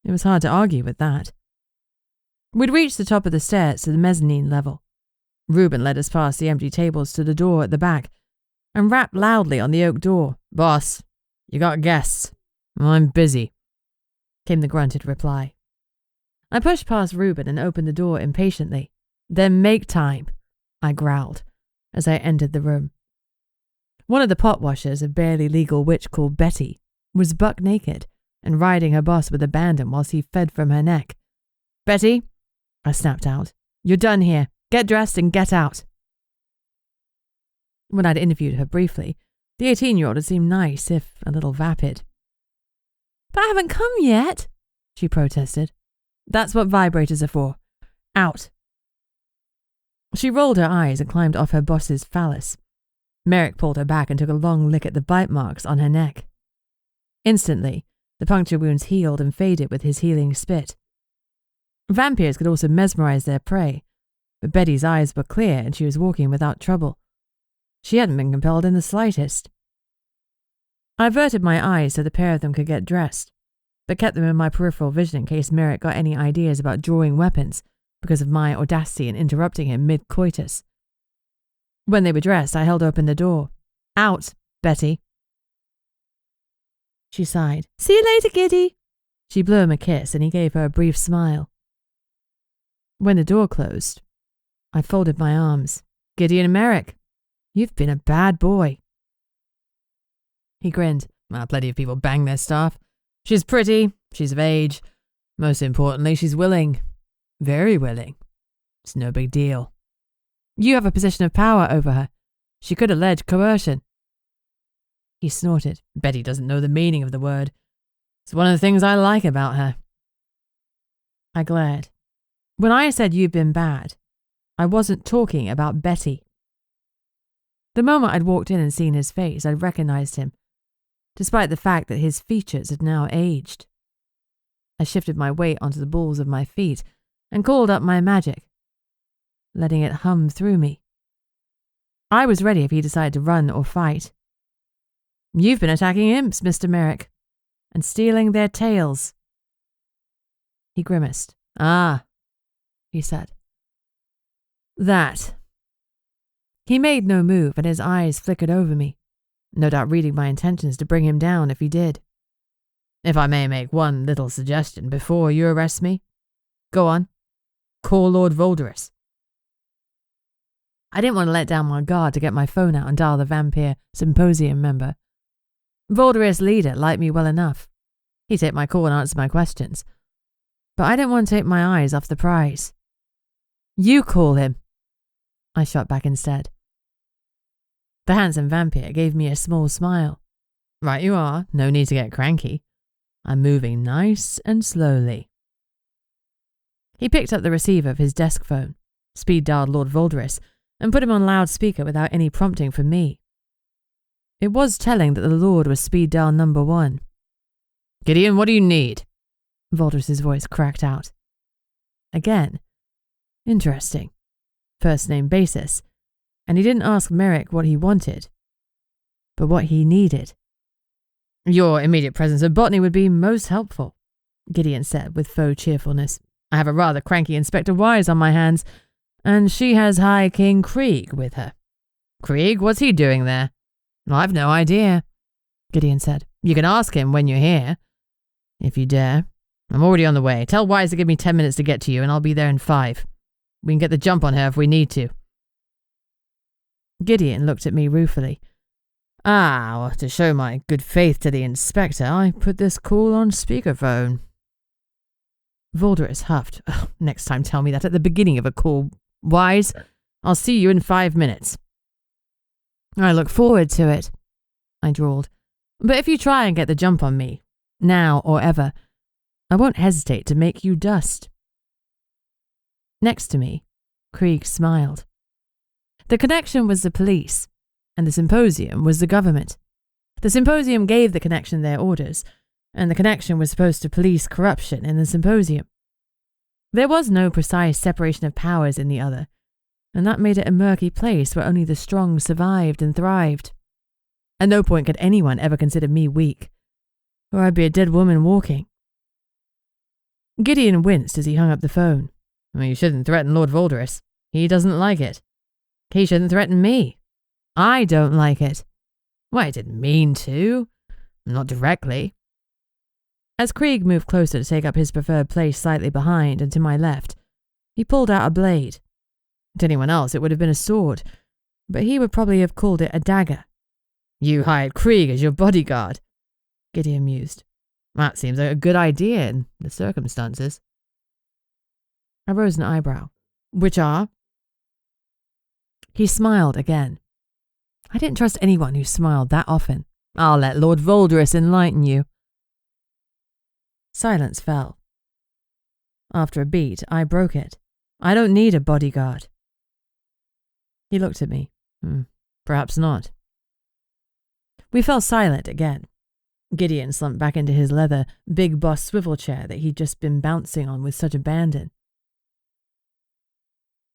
It was hard to argue with that. We'd reached the top of the stairs to the mezzanine level. Reuben led us past the empty tables to the door at the back and rapped loudly on the oak door. Boss, you got guests. I'm busy, came the grunted reply. I pushed past Reuben and opened the door impatiently. Then make time, I growled as I entered the room. One of the pot washers, a barely legal witch called Betty, was buck naked and riding her boss with abandon whilst he fed from her neck. Betty, I snapped out, you're done here. Get dressed and get out. When I'd interviewed her briefly, the 18-year-old had seemed nice, if a little vapid. But I haven't come yet, she protested. That's what vibrators are for. Out. She rolled her eyes and climbed off her boss's phallus. Merrick pulled her back and took a long lick at the bite marks on her neck. Instantly, the puncture wounds healed and faded with his healing spit. Vampires could also mesmerize their prey, but Betty's eyes were clear and she was walking without trouble. She hadn't been compelled in the slightest. I averted my eyes so the pair of them could get dressed, but kept them in my peripheral vision in case Merrick got any ideas about drawing weapons because of my audacity in interrupting him mid-coitus. When they were dressed, I held open the door. Out, Betty. She sighed. See you later, Giddy. She blew him a kiss and he gave her a brief smile. When the door closed, I folded my arms. Gideon and Merrick, you've been a bad boy. He grinned. Plenty of people bang their staff. She's pretty, she's of age. Most importantly, she's willing. Very willing. It's no big deal. You have a position of power over her. She could allege coercion. He snorted. Betty doesn't know the meaning of the word. It's one of the things I like about her. I glared. When I said you've been bad, I wasn't talking about Betty. The moment I'd walked in and seen his face, I'd recognized him, despite the fact that his features had now aged. I shifted my weight onto the balls of my feet and called up my magic, letting it hum through me. I was ready if he decided to run or fight. You've been attacking imps, Mr. Merrick, and stealing their tails. He grimaced. Ah, he said. That. He made no move, and his eyes flickered over me, no doubt reading my intentions to bring him down if he did. If I may make one little suggestion before you arrest me, go on. Call Lord Voldorus. I didn't want to let down my guard to get my phone out and dial the Vampire Symposium member. Voldorus leader liked me well enough. He'd take my call and answer my questions. But I didn't want to take my eyes off the prize. You call him, I shot back instead. The handsome vampire gave me a small smile. Right you are, no need to get cranky. I'm moving nice and slowly. He picked up the receiver of his desk phone, speed-dialed Lord Voldorus, and put him on loudspeaker without any prompting from me. It was telling that the Lord was speed-dial number 1. Gideon, what do you need? Voldorus's voice cracked out. Again. Interesting. First name basis. And he didn't ask Merrick what he wanted, but what he needed. Your immediate presence at Botany would be most helpful, Gideon said with faux cheerfulness. I have a rather cranky Inspector Wise on my hands, and she has High King Krieg with her. Krieg? What's he doing there? I've no idea, Gideon said. You can ask him when you're here, if you dare. I'm already on the way. Tell Wise to give me 10 minutes to get to you, and I'll be there in 5. We can get the jump on her if we need to. Gideon looked at me ruefully. Well, to show my good faith to the inspector, I put this call on speakerphone. Voldorus huffed. Next time tell me that at the beginning of a call. Wise, I'll see you in 5 minutes. I look forward to it, I drawled. But if you try and get the jump on me, now or ever, I won't hesitate to make you dust. Next to me, Krieg smiled. The connection was the police, and the symposium was the government. The symposium gave the connection their orders, and the connection was supposed to police corruption in the symposium. There was no precise separation of powers in the other, and that made it a murky place where only the strong survived and thrived. At no point could anyone ever consider me weak, or I'd be a dead woman walking. Gideon winced as he hung up the phone. You shouldn't threaten Lord Voldorus. He doesn't like it. He shouldn't threaten me. I don't like it. Well, I didn't mean to. Not directly. As Krieg moved closer to take up his preferred place slightly behind and to my left, he pulled out a blade. To anyone else it would have been a sword, but he would probably have called it a dagger. You hired Krieg as your bodyguard, Gideon mused. That seems like a good idea in the circumstances. I rose an eyebrow. Which are? He smiled again. I didn't trust anyone who smiled that often. I'll let Lord Voldorus enlighten you. Silence fell. After a beat, I broke it. I don't need a bodyguard. He looked at me. Perhaps not. We fell silent again. Gideon slumped back into his leather big boss swivel chair that he'd just been bouncing on with such abandon.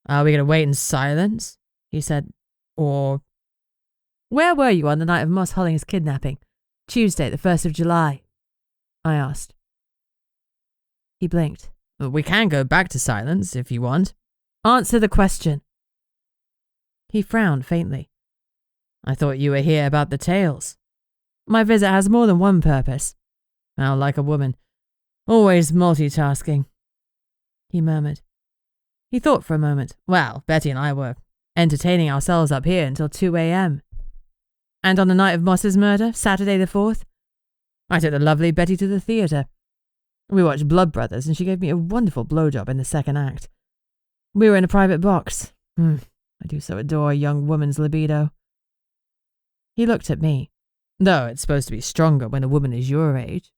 Are we going to wait in silence? He said. Or... Where were you on the night of Moss Holling's kidnapping? Tuesday, the 1st of July, I asked. He blinked. We can go back to silence if you want. Answer the question. He frowned faintly. I thought you were here about the tales. My visit has more than one purpose. Well, like a woman. Always multitasking. He murmured. He thought for a moment. Well, Betty and I were entertaining ourselves up here until 2 a.m. And on the night of Moss's murder, Saturday the 4th, I took the lovely Betty to the theatre. We watched Blood Brothers and she gave me a wonderful blowjob in the second act. We were in a private box. I do so adore a young woman's libido. He looked at me, though it's supposed to be stronger when a woman is your age.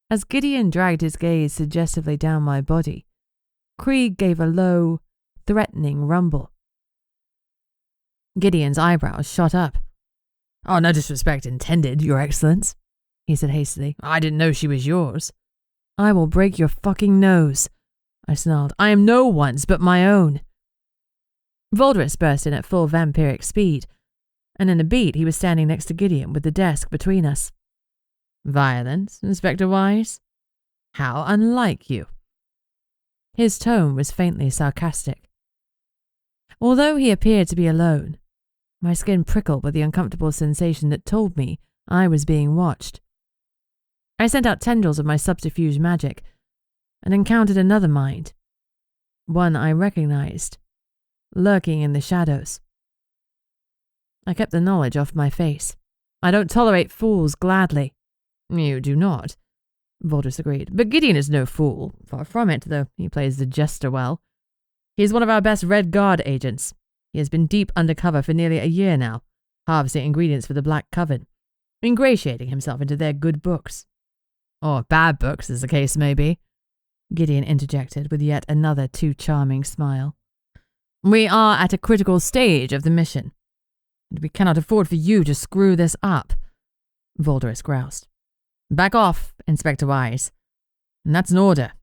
As Gideon dragged his gaze suggestively down my body, Krieg gave a low, threatening rumble. Gideon's eyebrows shot up. "Oh, no disrespect intended, Your Excellence," he said hastily. "I didn't know she was yours." "I will break your fucking nose," I snarled. "I am no one's but my own." Voldris burst in at full vampiric speed, and in a beat he was standing next to Gideon with the desk between us. "Violence, Inspector Wise? How unlike you." His tone was faintly sarcastic. Although he appeared to be alone, my skin prickled with the uncomfortable sensation that told me I was being watched. I sent out tendrils of my subterfuge magic and encountered another mind, one I recognized, lurking in the shadows. I kept the knowledge off my face. I don't tolerate fools gladly. "You do not," Voldris agreed. "But Gideon is no fool. Far from it, though he plays the jester well. He is one of our best Red Guard agents. He has been deep undercover for nearly a year now, harvesting ingredients for the Black Coven, ingratiating himself into their good books. Or bad books, as the case may be," Gideon interjected with yet another too charming smile. "We are at a critical stage of the mission, and we cannot afford for you to screw this up," Voldris groused. "Back off, Inspector Wise. And that's an order.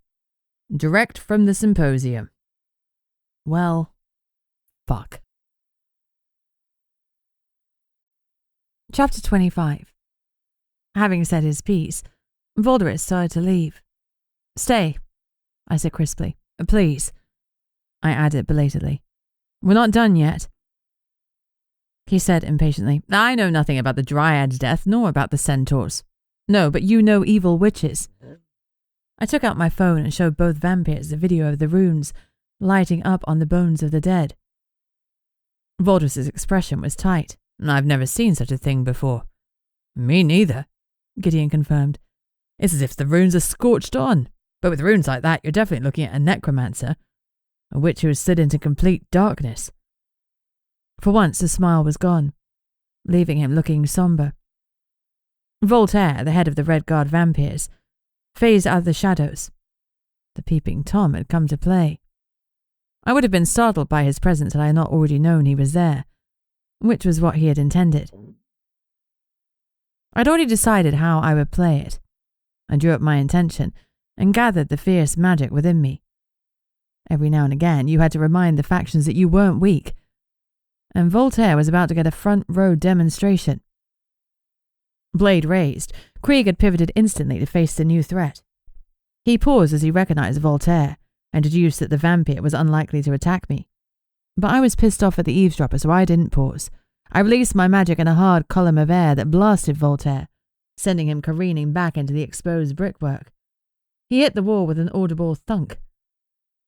Direct from the symposium." Well, fuck. Chapter 25. Having said his piece, Voldris started to leave. "Stay," I said crisply. "Please," I added belatedly. "We're not done yet." He said impatiently, "I know nothing about the dryad's death, nor about the centaurs. No, but you know evil witches." I took out my phone and showed both vampires the video of the runes lighting up on the bones of the dead. Voldris's expression was tight. "I've never seen such a thing before." "Me neither," Gideon confirmed. "It's as if the runes are scorched on. But with runes like that, you're definitely looking at a necromancer, a witch who has slid into complete darkness." For once, the smile was gone, leaving him looking somber. Voltaire, the head of the Red Guard vampires, phased out of the shadows. The peeping Tom had come to play. I would have been startled by his presence had I not already known he was there, which was what he had intended. I'd already decided how I would play it. I drew up my intention and gathered the fierce magic within me. Every now and again, you had to remind the factions that you weren't weak, and Voltaire was about to get a front-row demonstration. Blade raised, Krieg had pivoted instantly to face the new threat. He paused as he recognized Voltaire and deduced that the vampire was unlikely to attack me. But I was pissed off at the eavesdropper, so I didn't pause. I released my magic in a hard column of air that blasted Voltaire, sending him careening back into the exposed brickwork. He hit the wall with an audible thunk.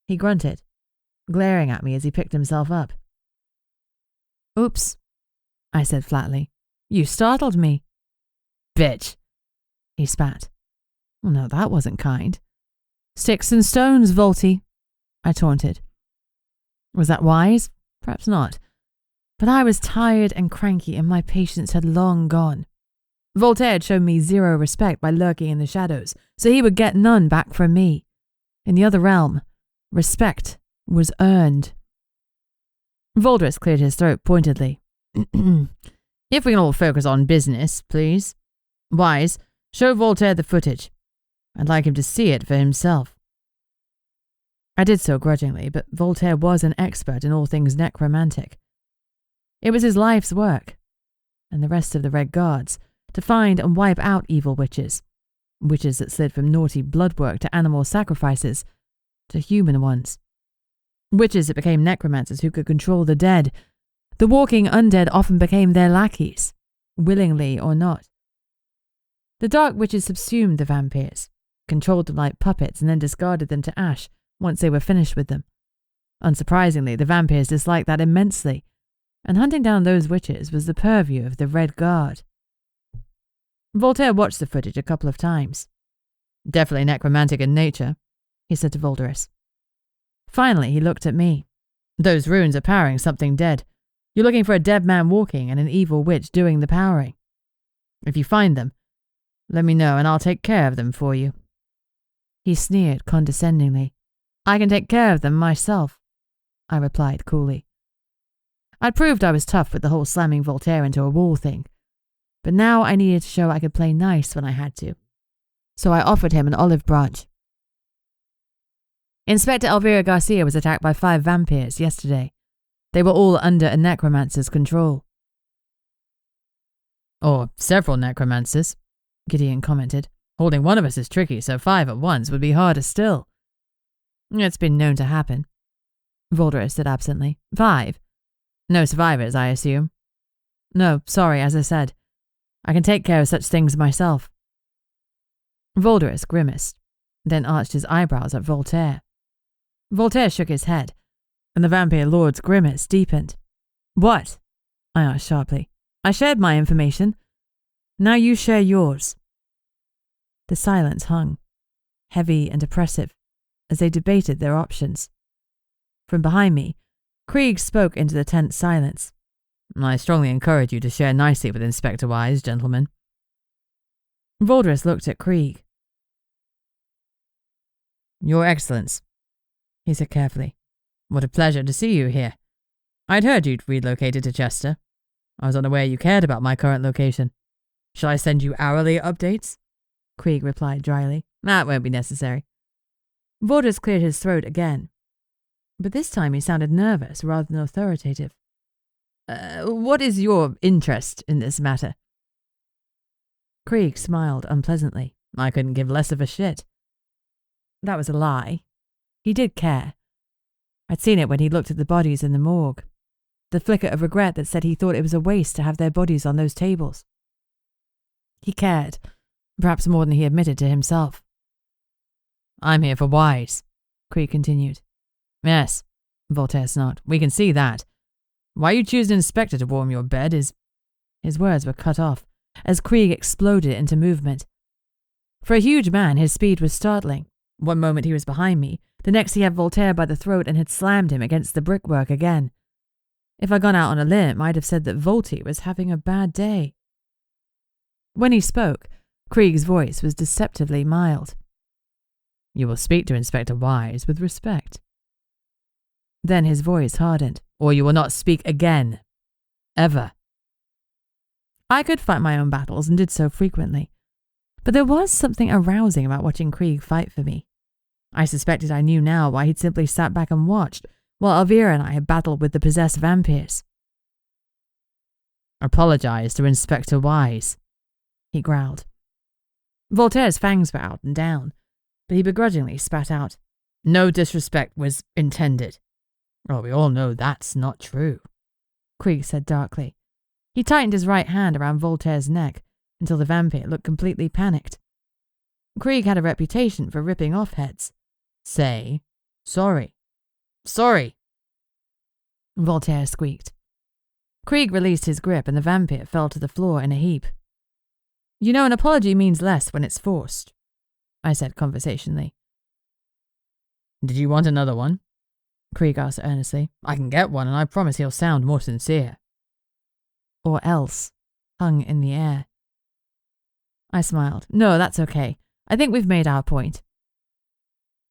He grunted, glaring at me as he picked himself up. "Oops," I said flatly. "You startled me." "Bitch," he spat. Well, no, that wasn't kind. "Sticks and stones, Volty," I taunted. Was that wise? Perhaps not. But I was tired and cranky, and my patience had long gone. Voltaire had shown me zero respect by lurking in the shadows, so he would get none back from me. In the other realm, respect was earned. Voldris cleared his throat pointedly. "If we can all focus on business, please. Wise, show Voltaire the footage. I'd like him to see it for himself." I did so grudgingly, but Voltaire was an expert in all things necromantic. It was his life's work, and the rest of the Red Guards, to find and wipe out evil witches that slid from naughty bloodwork to animal sacrifices to human ones. Witches that became necromancers who could control the dead. The walking undead often became their lackeys, willingly or not. The dark witches subsumed the vampires, controlled them like puppets, and then discarded them to ash once they were finished with them. Unsurprisingly, the vampires disliked that immensely, and hunting down those witches was the purview of the Red Guard. Voltaire watched the footage a couple of times. "Definitely necromantic in nature," he said to Voldris. Finally, he looked at me. "Those runes are powering something dead. You're looking for a dead man walking and an evil witch doing the powering. If you find them, let me know and I'll take care of them for you." He sneered condescendingly. I can take care of them myself, I replied coolly. I'd proved I was tough with the whole slamming Voltaire into a wall thing, but now I needed to show I could play nice when I had to. So I offered him an olive branch. Inspector Elvira Garcia was attacked by 5 vampires yesterday. They were all under a necromancer's control. Or several necromancers, Gideon commented. Holding one of us is tricky, so 5 at once would be harder still. It's been known to happen, Voldres said absently. 5? No survivors, I assume. No, sorry, as I said. I can take care of such things myself. Voldres grimaced, then arched his eyebrows at Voltaire. Voltaire shook his head, and the vampire lord's grimace deepened. What? I asked sharply. I shared my information. Now you share yours. The silence hung, heavy and oppressive, as they debated their options. From behind me, Krieg spoke into the tense silence. I strongly encourage you to share nicely with Inspector Wise, gentlemen. Voldres looked at Krieg. Your Excellence, he said carefully. What a pleasure to see you here. I'd heard you'd relocated to Chester. I was unaware you cared about my current location. Shall I send you hourly updates? Krieg replied dryly. That won't be necessary. Voldres cleared his throat again, but this time he sounded nervous rather than authoritative. What is your interest in this matter? Krieg smiled unpleasantly. I couldn't give less of a shit. That was a lie. He did care. I'd seen it when he looked at the bodies in the morgue. The flicker of regret that said he thought it was a waste to have their bodies on those tables. He cared, perhaps more than he admitted to himself. I'm here for Wise, Krieg continued. Yes, Voltaire snarked. We can see that. Why you choose an inspector to warm your bed is... His words were cut off, as Krieg exploded into movement. For a huge man, his speed was startling. One moment he was behind me, the next he had Voltaire by the throat and had slammed him against the brickwork again. If I'd gone out on a limb, I'd have said that Volty was having a bad day. When he spoke, Krieg's voice was deceptively mild. You will speak to Inspector Wise with respect. Then his voice hardened. Or you will not speak again. Ever. I could fight my own battles and did so frequently, but there was something arousing about watching Krieg fight for me. I suspected I knew now why he'd simply sat back and watched, while Elvira and I had battled with the possessed vampires. Apologize to Inspector Wise, he growled. Voltaire's fangs were out and down, but he begrudgingly spat out, No disrespect was intended. Oh, we all know that's not true, Krieg said darkly. He tightened his right hand around Voltaire's neck until the vampire looked completely panicked. Krieg had a reputation for ripping off heads. Say, sorry. Sorry, Voltaire squeaked. Krieg released his grip and the vampire fell to the floor in a heap. You know, an apology means less when it's forced, I said conversationally. Did you want another one? Krieg asked earnestly. I can get one and I promise he'll sound more sincere. Or else, hung in the air. I smiled. No, that's okay. I think we've made our point.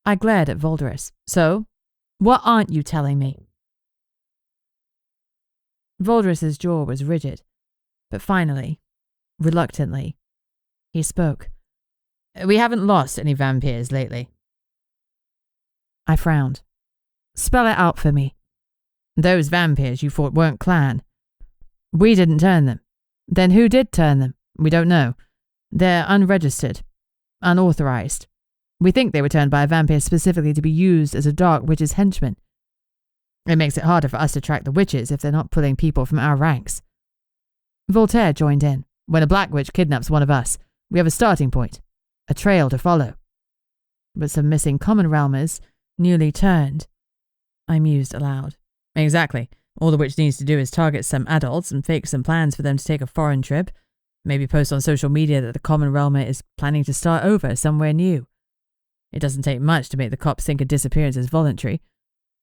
I glared at Voldres. So, what aren't you telling me? Voldres's jaw was rigid, but finally, reluctantly, he spoke. We haven't lost any vampires lately. I frowned. Spell it out for me. Those vampires you thought weren't clan. We didn't turn them. Then who did turn them? We don't know. They're unregistered, unauthorized. We think they were turned by a vampire specifically to be used as a dark witch's henchman. It makes it harder for us to track the witches if they're not pulling people from our ranks. Voltaire joined in. When a black witch kidnaps one of us, we have a starting point, a trail to follow. But some missing common realmers, newly turned, I mused aloud. Exactly. All the witch needs to do is target some adults and fake some plans for them to take a foreign trip. Maybe post on social media that the common realmer is planning to start over somewhere new. It doesn't take much to make the cops think a disappearance is voluntary,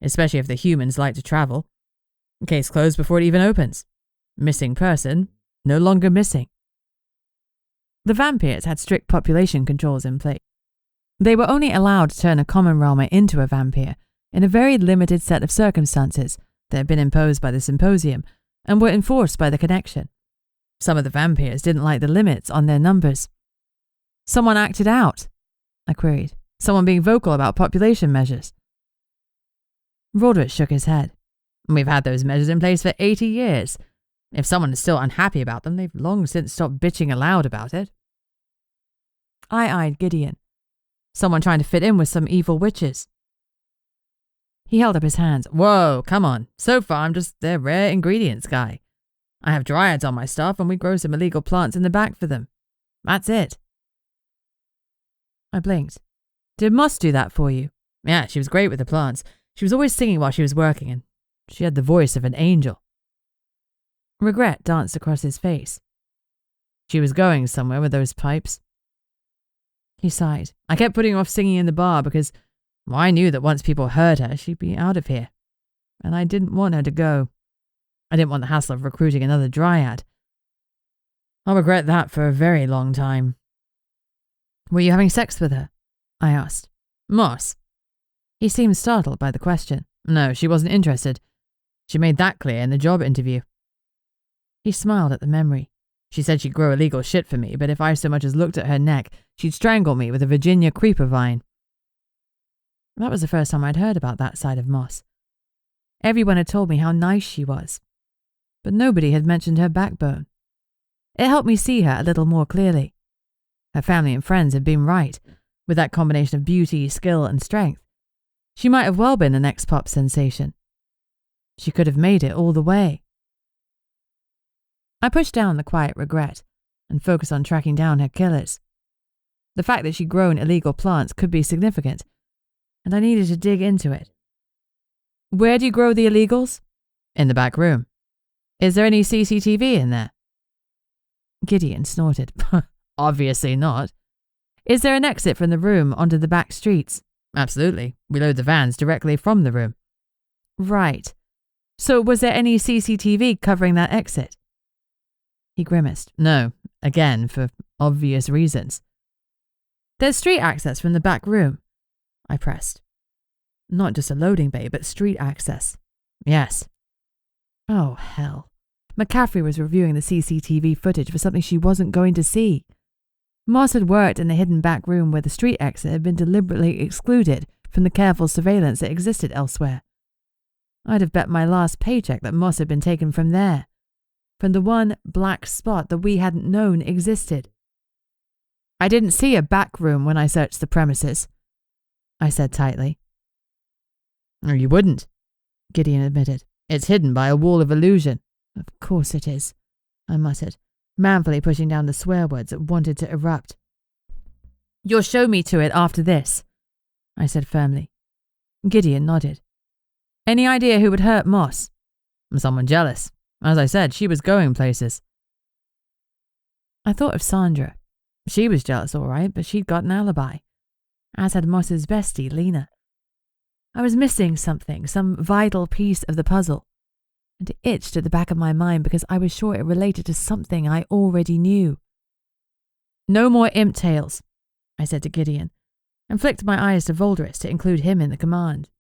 especially if the humans like to travel. Case closed before it even opens. Missing person, no longer missing. The vampires had strict population controls in place. They were only allowed to turn a common realmer into a vampire in a very limited set of circumstances that had been imposed by the symposium and were enforced by the connection. Some of the vampires didn't like the limits on their numbers. Someone acted out, I queried. Someone being vocal about population measures. Valdres shook his head. We've had those measures in place for 80 years. If someone is still unhappy about them, they've long since stopped bitching aloud about it. I eyed Gideon. Someone trying to fit in with some evil witches. He held up his hands. Whoa, come on. So far, I'm just their rare ingredients guy. I have dryads on my staff and we grow some illegal plants in the back for them. That's it. I blinked. Did Moss do that for you? Yeah, she was great with the plants. She was always singing while she was working, and she had the voice of an angel. Regret danced across his face. She was going somewhere with those pipes. He sighed. I kept putting off singing in the bar because I knew that once people heard her, she'd be out of here. And I didn't want her to go. I didn't want the hassle of recruiting another dryad. I'll regret that for a very long time. Were you having sex with her? I asked. Moss? He seemed startled by the question. No, she wasn't interested. She made that clear in the job interview. He smiled at the memory. She said she'd grow illegal shit for me, but if I so much as looked at her neck, she'd strangle me with a Virginia creeper vine. That was the first time I'd heard about that side of Moss. Everyone had told me how nice she was, but nobody had mentioned her backbone. It helped me see her a little more clearly. Her family and friends had been right. With that combination of beauty, skill, and strength, she might have well been the next pop sensation. She could have made it all the way. I pushed down the quiet regret and focused on tracking down her killers. The fact that she'd grown illegal plants could be significant, and I needed to dig into it. Where do you grow the illegals? In the back room. Is there any CCTV in there? Gideon snorted. Obviously not. Is there an exit from the room onto the back streets? Absolutely. We load the vans directly from the room. Right. So was there any CCTV covering that exit? He grimaced. No. Again, for obvious reasons. There's street access from the back room. I pressed. Not just a loading bay, but street access. Yes. Oh, hell. McCaffrey was reviewing the CCTV footage for something she wasn't going to see. Moss had worked in the hidden back room where the street exit had been deliberately excluded from the careful surveillance that existed elsewhere. I'd have bet my last paycheck that Moss had been taken from there, from the one black spot that we hadn't known existed. I didn't see a back room when I searched the premises, I said tightly. No, you wouldn't, Gideon admitted. It's hidden by a wall of illusion. Of course it is, I muttered, manfully pushing down the swear words that wanted to erupt. You'll show me to it after this, I said firmly. Gideon nodded. Any idea who would hurt Moss? Someone jealous. As I said, she was going places. I thought of Sandra. She was jealous, all right, but she'd got an alibi, as had Moss's bestie, Lena. I was missing something, some vital piece of the puzzle, and it itched at the back of my mind because I was sure it related to something I already knew. No more imp tales, I said to Gideon, and flicked my eyes to Valdres to include him in the command.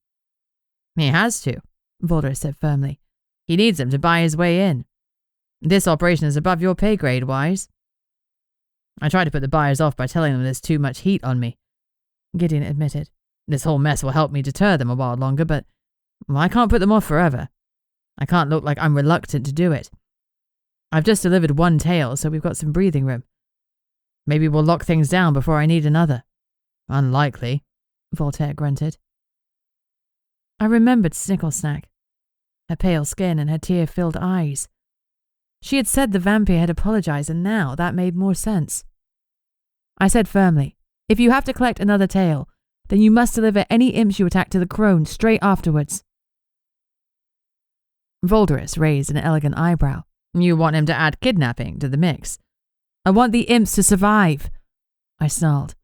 He has to, Valdres said firmly. He needs them to buy his way in. This operation is above your pay grade, Wise. I tried to put the buyers off by telling them there's too much heat on me, Gideon admitted. This whole mess will help me deter them a while longer, but I can't put them off forever. I can't look like I'm reluctant to do it. I've just delivered one tale, so we've got some breathing room. Maybe we'll lock things down before I need another. Unlikely, Voltaire grunted. I remembered Snicklesnack, her pale skin and her tear-filled eyes. She had said the vampire had apologized, and now that made more sense. I said firmly, if you have to collect another tale, then you must deliver any imps you attack to the crone straight afterwards. Valdres raised an elegant eyebrow. You want him to add kidnapping to the mix? I want the imps to survive, I snarled.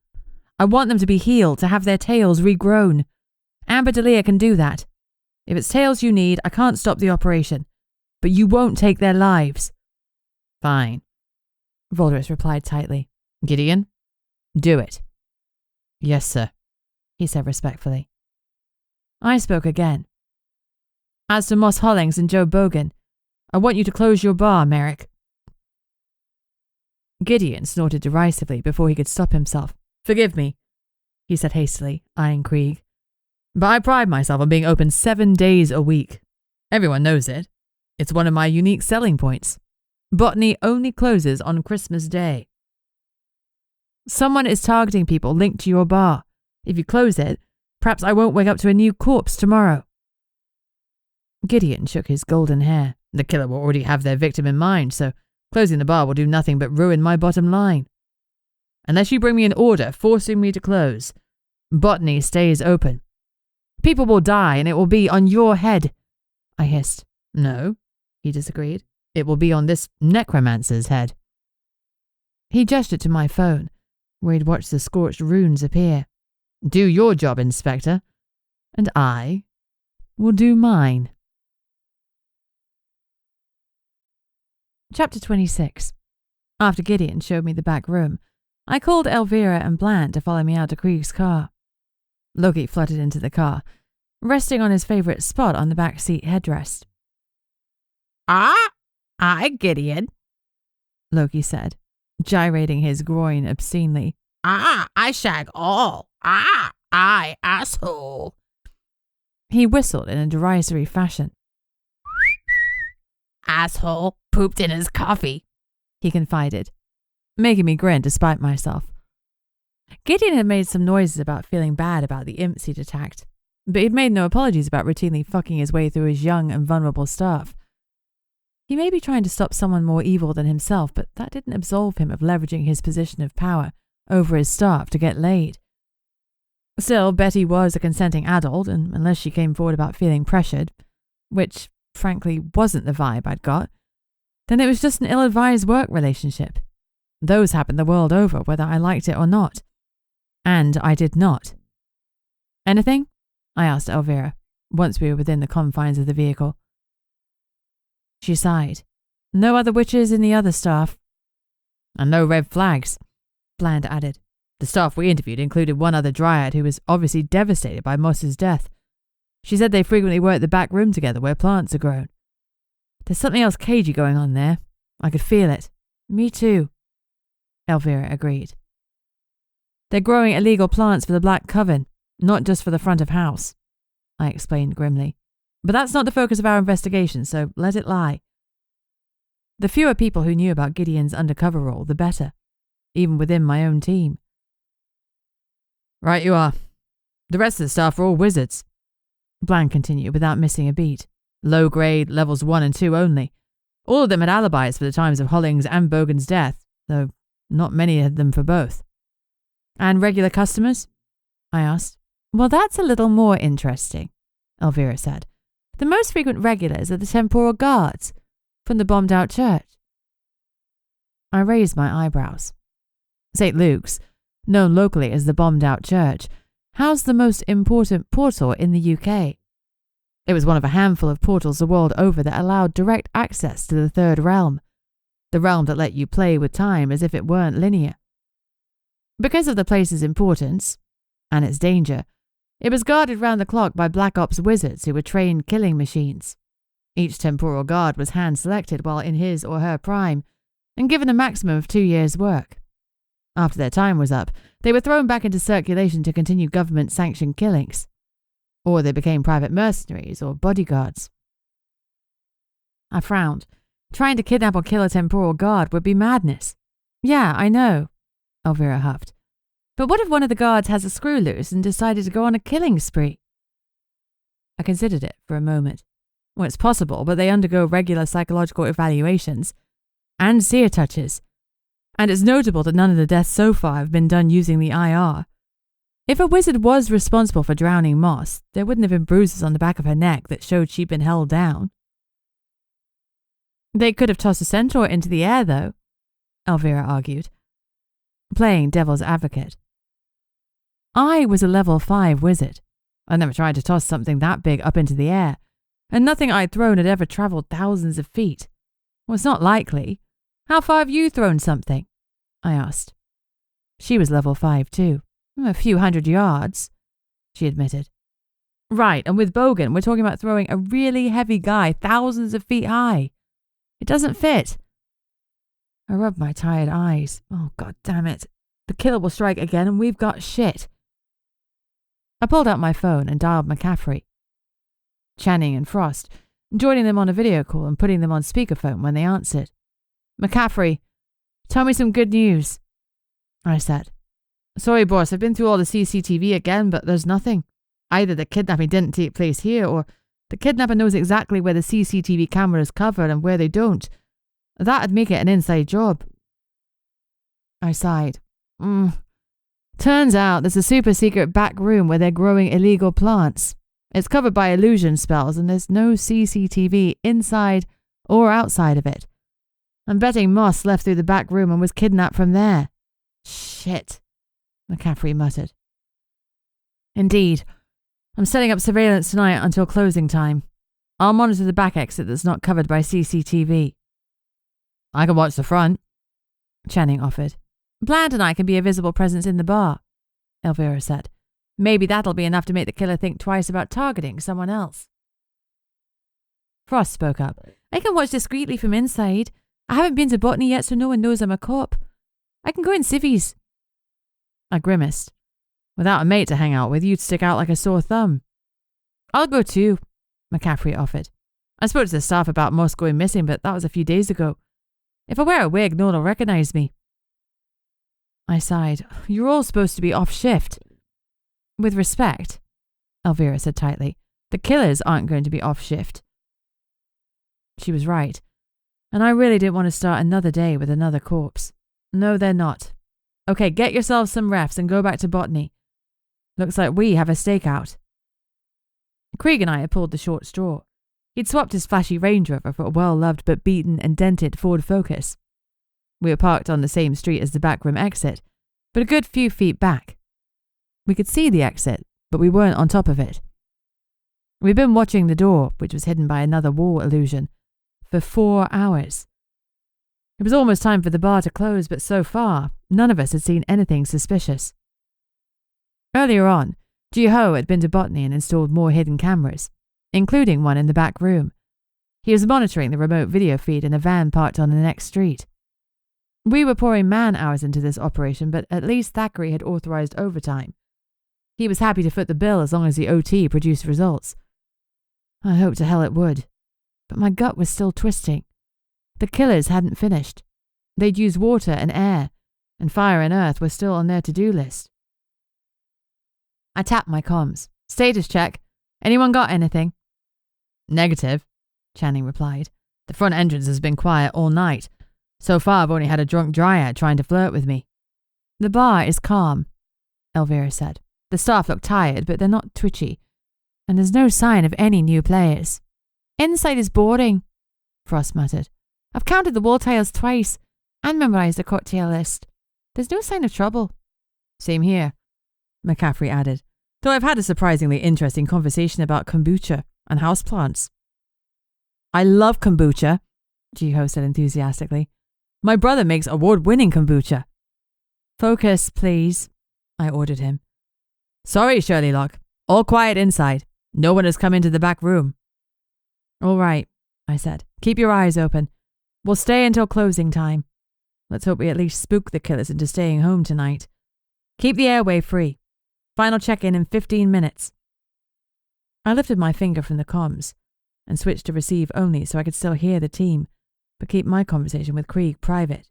I want them to be healed, to have their tails regrown. Amber Delia can do that. If it's tails you need, I can't stop the operation. But you won't take their lives. Fine, Valdres replied tightly. Gideon, do it. Yes, sir, he said respectfully. I spoke again. As to Moss Hollings and Joe Bogan, I want you to close your bar, Merrick. Gideon snorted derisively before he could stop himself. Forgive me, he said hastily, eyeing Krieg, but I pride myself on being open 7 days a week. Everyone knows it. It's one of my unique selling points. Botany only closes on Christmas Day. Someone is targeting people linked to your bar. If you close it, perhaps I won't wake up to a new corpse tomorrow. Gideon shook his golden hair. The killer will already have their victim in mind, so closing the bar will do nothing but ruin my bottom line. Unless you bring me an order forcing me to close, Botany stays open. People will die and it will be on your head, I hissed. No, he disagreed. It will be on this necromancer's head. He gestured to my phone, where he'd watched the scorched runes appear. Do your job, Inspector, and I will do mine. Chapter 26. After Gideon showed me the back room, I called Elvira and Bland to follow me out to Krieg's car. Loki fluttered into the car, resting on his favourite spot on the back seat headrest. I, Gideon, Loki said, gyrating his groin obscenely. I shag all. I, asshole. He whistled in a derisory fashion. Asshole pooped in his coffee, he confided, making me grin despite myself. Gideon had made some noises about feeling bad about the imps he'd attacked, but he'd made no apologies about routinely fucking his way through his young and vulnerable staff. He may be trying to stop someone more evil than himself, but that didn't absolve him of leveraging his position of power over his staff to get laid. Still, Betty was a consenting adult, and unless she came forward about feeling pressured, which, frankly, wasn't the vibe I'd got, then it was just an ill-advised work relationship. Those happened the world over, whether I liked it or not. And I did not. Anything? I asked Elvira, once we were within the confines of the vehicle. She sighed. No other witches in the other staff. And no red flags, Bland added. The staff we interviewed included one other dryad who was obviously devastated by Moss's death. She said they frequently worked the back room together where plants are grown. There's something else cagey going on there. I could feel it. Me too, Elvira agreed. They're growing illegal plants for the Black Coven, not just for the front of house, I explained grimly. But that's not the focus of our investigation, so let it lie. The fewer people who knew about Gideon's undercover role, the better, even within my own team. Right you are. The rest of the staff are all wizards, Bland continued without missing a beat. Low grade, levels 1 and 2 only. All of them had alibis for the times of Hollings and Bogan's death, though not many had them for both. And regular customers? I asked. Well, that's a little more interesting, Elvira said. The most frequent regulars are the temporal guards from the bombed-out church. I raised my eyebrows. St. Luke's, known locally as the bombed-out church, housed the most important portal in the UK. It was one of a handful of portals the world over that allowed direct access to the third realm, the realm that let you play with time as if it weren't linear. Because of the place's importance, and its danger, it was guarded round the clock by Black Ops wizards who were trained killing machines. Each temporal guard was hand-selected while in his or her prime, and given a maximum of 2 years' work. After their time was up, they were thrown back into circulation to continue government-sanctioned killings. Or they became private mercenaries or bodyguards. I frowned. Trying to kidnap or kill a temporal guard would be madness. Yeah, I know, Elvira huffed. But what if one of the guards has a screw loose and decided to go on a killing spree? I considered it for a moment. Well, it's possible, but they undergo regular psychological evaluations and seer touches. And it's notable that none of the deaths so far have been done using the IR. If a wizard was responsible for drowning Moss, there wouldn't have been bruises on the back of her neck that showed she'd been held down. They could have tossed a centaur into the air, though, Elvira argued, playing devil's advocate. I was a level 5 wizard. I never tried to toss something that big up into the air, and nothing I'd thrown had ever travelled thousands of feet. Well, it's not likely. How far have you thrown something? I asked. She was level 5 too. A few 100 yards, she admitted. Right, and with Bogan, we're talking about throwing a really heavy guy thousands of feet high. It doesn't fit. I rubbed my tired eyes. Oh, God damn it. The killer will strike again and we've got shit. I pulled out my phone and dialed McCaffrey, Channing and Frost, joining them on a video call and putting them on speakerphone when they answered. McCaffrey, tell me some good news, I said. Sorry, boss, I've been through all the CCTV again, but there's nothing. Either the kidnapping didn't take place here, or the kidnapper knows exactly where the CCTV cameras cover and where they don't. That'd make it an inside job. I sighed. Turns out there's a super secret back room where they're growing illegal plants. It's covered by illusion spells and there's no CCTV inside or outside of it. I'm betting Moss left through the back room and was kidnapped from there. Shit, McCaffrey muttered. Indeed. I'm setting up surveillance tonight until closing time. I'll monitor the back exit that's not covered by CCTV. I can watch the front, Channing offered. Bland and I can be a visible presence in the bar, Elvira said. Maybe that'll be enough to make the killer think twice about targeting someone else. Frost spoke up. I can watch discreetly from inside. I haven't been to Botany yet, so no one knows I'm a cop. I can go in civvies. I grimaced. Without a mate to hang out with, you'd stick out like a sore thumb. I'll go too, McCaffrey offered. I spoke to the staff about Moss going missing, but that was a few days ago. If I wear a wig, no one will recognize me. I sighed. You're all supposed to be off shift. With respect, Elvira said tightly, the killers aren't going to be off shift. She was right, and I really didn't want to start another day with another corpse. No, they're not. Okay, get yourselves some refs and go back to Botany. Looks like we have a stakeout. Krieg and I had pulled the short straw. He'd swapped his flashy Range Rover for a well-loved but beaten and dented Ford Focus. We were parked on the same street as the backroom exit, but a good few feet back. We could see the exit, but we weren't on top of it. We'd been watching the door, which was hidden by another wall illusion, for 4 hours. It was almost time for the bar to close, but so far, none of us had seen anything suspicious. Earlier on, Ji-Ho had been to Botany and installed more hidden cameras, including one in the back room. He was monitoring the remote video feed in a van parked on the next street. We were pouring man-hours into this operation, but at least Thackeray had authorized overtime. He was happy to foot the bill as long as the OT produced results. I hoped to hell it would, but my gut was still twisting. The killers hadn't finished. They'd used water and air, and fire and earth were still on their to-do list. I tapped my comms. Status check. Anyone got anything? Negative, Channing replied. The front entrance has been quiet all night. So far I've only had a drunk dryad trying to flirt with me. The bar is calm, Elvira said. The staff look tired, but they're not twitchy. And there's no sign of any new players. Inside is boring, Frost muttered. I've counted the wall tiles twice and memorized the cocktail list. There's no sign of trouble. Same here, McCaffrey added, though I've had a surprisingly interesting conversation about kombucha and houseplants. I love kombucha, Ji-Ho said enthusiastically. My brother makes award-winning kombucha. Focus, please, I ordered him. Sorry, Shirley Locke. All quiet inside. No one has come into the back room. All right, I said. Keep your eyes open. We'll stay until closing time. Let's hope we at least spook the killers into staying home tonight. Keep the airway free. Final check-in in 15 minutes. I lifted my finger from the comms and switched to receive only so I could still hear the team, but keep my conversation with Krieg private.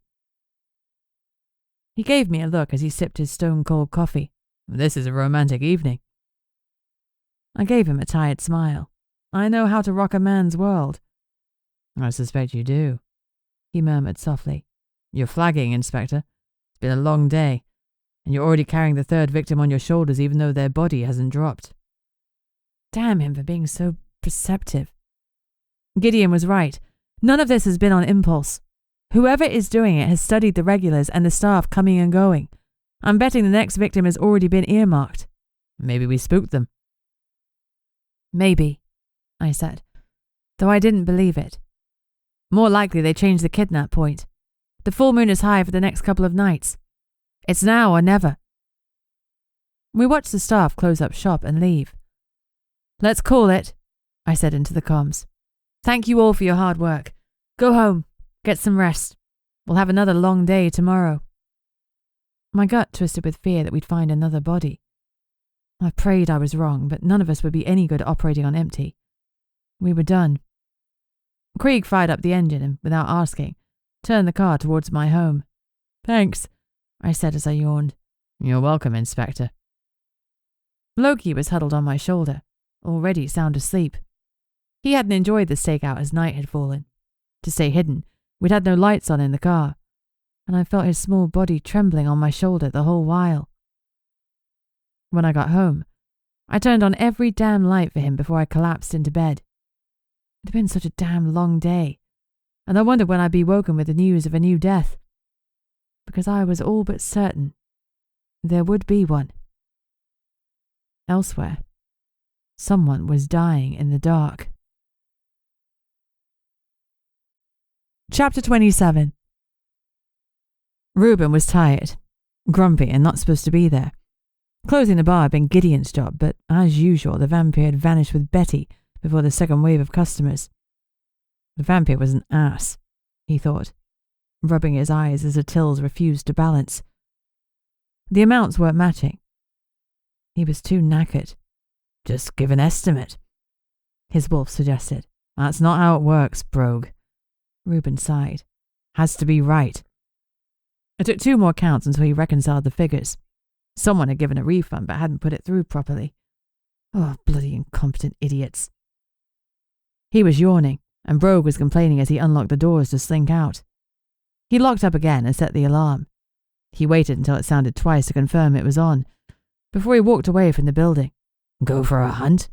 He gave me a look as he sipped his stone-cold coffee. This is a romantic evening. I gave him a tired smile. I know how to rock a man's world. I suspect you do, he murmured softly. You're flagging, Inspector. It's been a long day, and you're already carrying the third victim on your shoulders even though their body hasn't dropped. Damn him for being so perceptive. Gideon was right. None of this has been on impulse. Whoever is doing it has studied the regulars and the staff coming and going. I'm betting the next victim has already been earmarked. Maybe we spooked them. Maybe, I said, though I didn't believe it. More likely they changed the kidnap point. The full moon is high for the next couple of nights. It's now or never. We watched the staff close up shop and leave. "Let's call it," I said into the comms. "Thank you all for your hard work. Go home. Get some rest. We'll have another long day tomorrow." My gut twisted with fear that we'd find another body. I prayed I was wrong, but none of us would be any good operating on empty. We were done. Krieg fired up the engine and, without asking, turned the car towards my home. "Thanks," I said as I yawned. "You're welcome, Inspector." Loki was huddled on my shoulder, already sound asleep. He hadn't enjoyed the stakeout as night had fallen. To stay hidden, we'd had no lights on in the car, and I felt his small body trembling on my shoulder the whole while. When I got home, I turned on every damn light for him before I collapsed into bed. It had been such a damn long day, and I wondered when I'd be woken with the news of a new death, because I was all but certain there would be one. Elsewhere, someone was dying in the dark. Chapter 27. Reuben was tired, grumpy and not supposed to be there. Closing the bar had been Gideon's job, but as usual the vampire had vanished with Betty before the second wave of customers. The vampire was an ass, he thought, rubbing his eyes as the tills refused to balance. The amounts weren't matching. He was too knackered. "Just give an estimate," his wolf suggested. "That's not how it works, Brogue." Reuben sighed. "Has to be right." It took 2 more counts until he reconciled the figures. Someone had given a refund but hadn't put it through properly. Oh, bloody incompetent idiots. He was yawning, and Brogue was complaining as he unlocked the doors to slink out. He locked up again and set the alarm. He waited until it sounded twice to confirm it was on, before he walked away from the building. "Go for a hunt?"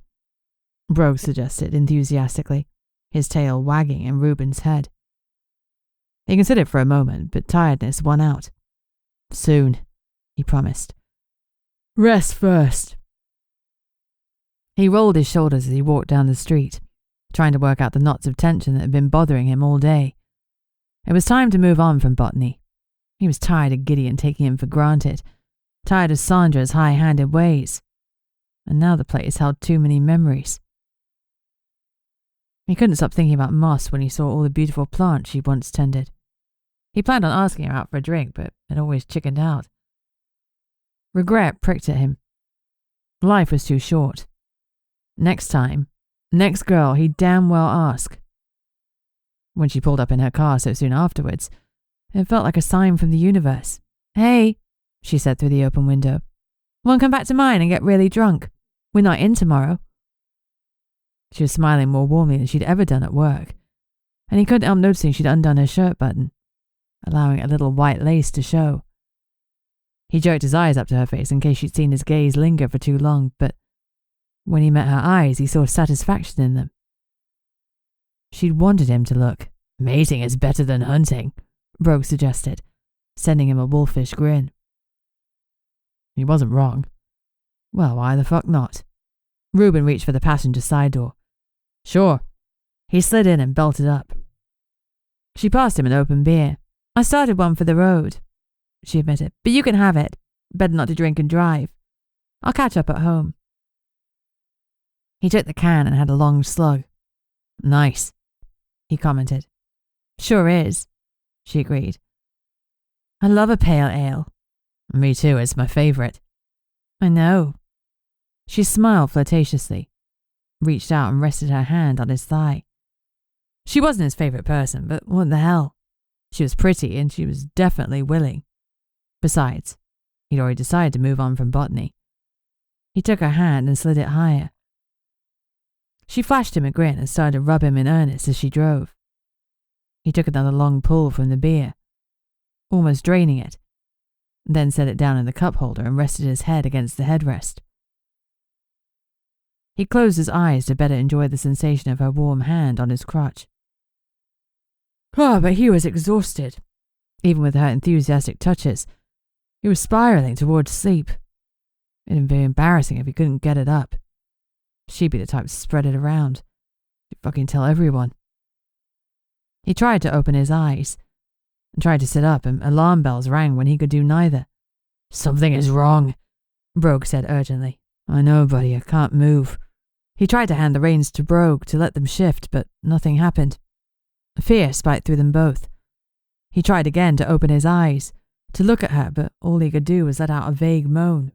Brogue suggested enthusiastically, his tail wagging in Reuben's head. He considered for a moment, but tiredness won out. "Soon," he promised. "Rest first." He rolled his shoulders as he walked down the street, trying to work out the knots of tension that had been bothering him all day. It was time to move on from Botany. He was tired of Gideon taking him for granted, tired of Sandra's high-handed ways. And now the place held too many memories. He couldn't stop thinking about Moss when he saw all the beautiful plants she'd once tended. He planned on asking her out for a drink, but had always chickened out. Regret pricked at him. Life was too short. Next time, next girl he'd damn well ask. When she pulled up in her car so soon afterwards, it felt like a sign from the universe. "Hey," she said through the open window. "Want to come back to mine and get really drunk? We're not in tomorrow." She was smiling more warmly than she'd ever done at work, and he couldn't help noticing she'd undone her shirt button, allowing a little white lace to show. He jerked his eyes up to her face in case she'd seen his gaze linger for too long, but when he met her eyes, he saw satisfaction in them. She'd wanted him to look. "Mating is better than hunting," Brogue suggested, sending him a wolfish grin. He wasn't wrong. Well, why the fuck not? Reuben reached for the passenger side door. "Sure." He slid in and belted up. She passed him an open beer. "I started one for the road," she admitted, "but you can have it. Better not to drink and drive. I'll catch up at home." He took the can and had a long slug. "Nice," he commented. "Sure is," she agreed. "I love a pale ale." "Me too, it's my favourite." "I know." She smiled flirtatiously, reached out and rested her hand on his thigh. She wasn't his favourite person, but what the hell? She was pretty and she was definitely willing. Besides, he'd already decided to move on from Botany. He took her hand and slid it higher. She flashed him a grin and started to rub him in earnest as she drove. He took another long pull from the beer, almost draining it, then set it down in the cup holder and rested his head against the headrest. He closed his eyes to better enjoy the sensation of her warm hand on his crotch. But he was exhausted. Even with her enthusiastic touches, he was spiraling towards sleep. It'd be embarrassing if he couldn't get it up. She'd be the type to spread it around. She'd fucking tell everyone. He tried to open his eyes, and tried to sit up, and alarm bells rang when he could do neither. "Something is wrong," Brogue said urgently. I know, buddy, I can't move. He tried to hand the reins to Brogue to let them shift, but nothing happened. Fear spiked through them both. He tried again to open his eyes, to look at her, but all he could do was let out a vague moan.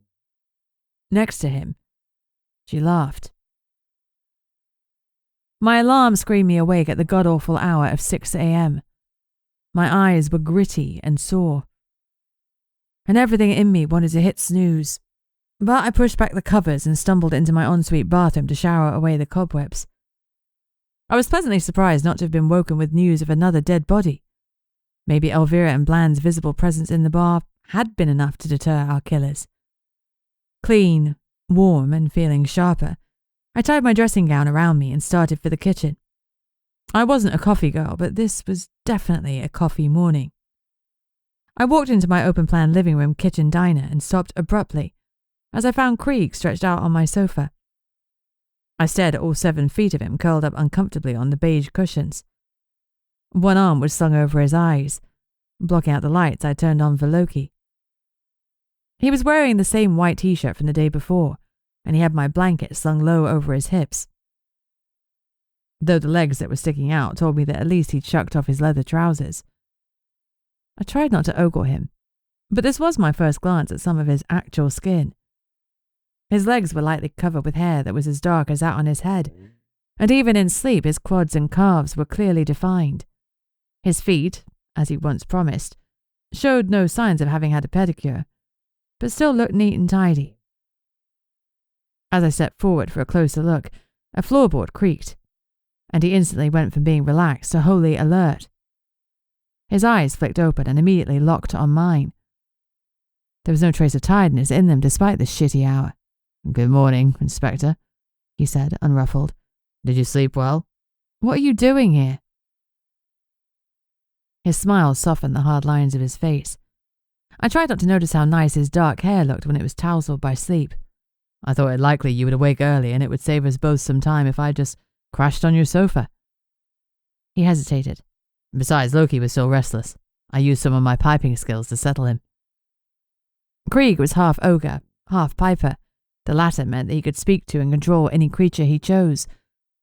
Next to him, she laughed. My alarm screamed me awake at the god-awful hour of 6 a.m. My eyes were gritty and sore, and everything in me wanted to hit snooze. But I pushed back the covers and stumbled into my ensuite bathroom to shower away the cobwebs. I was pleasantly surprised not to have been woken with news of another dead body. Maybe Elvira and Bland's visible presence in the bar had been enough to deter our killers. Clean, warm, and feeling sharper, I tied my dressing gown around me and started for the kitchen. I wasn't a coffee girl, but this was definitely a coffee morning. I walked into my open-plan living room kitchen diner and stopped abruptly as I found Krieg stretched out on my sofa. I stared at all 7 feet of him curled up uncomfortably on the beige cushions. One arm was slung over his eyes, blocking out the lights I turned on for Loki. He was wearing the same white t-shirt from the day before, and he had my blanket slung low over his hips, though the legs that were sticking out told me that at least he'd shucked off his leather trousers. I tried not to ogle him, but this was my first glance at some of his actual skin. His legs were lightly covered with hair that was as dark as that on his head, and even in sleep his quads and calves were clearly defined. His feet, as he once promised, showed no signs of having had a pedicure, but still looked neat and tidy. As I stepped forward for a closer look, a floorboard creaked, and he instantly went from being relaxed to wholly alert. His eyes flicked open and immediately locked on mine. There was no trace of tiredness in them despite the shitty hour. Good morning, Inspector, he said, unruffled. Did you sleep well? What are you doing here? His smile softened the hard lines of his face. I tried not to notice how nice his dark hair looked when it was tousled by sleep. I thought it likely you would awake early and it would save us both some time if I just crashed on your sofa. He hesitated. Besides, Loki was still restless. I used some of my piping skills to settle him. Krieg was half ogre, half piper. The latter meant that he could speak to and control any creature he chose,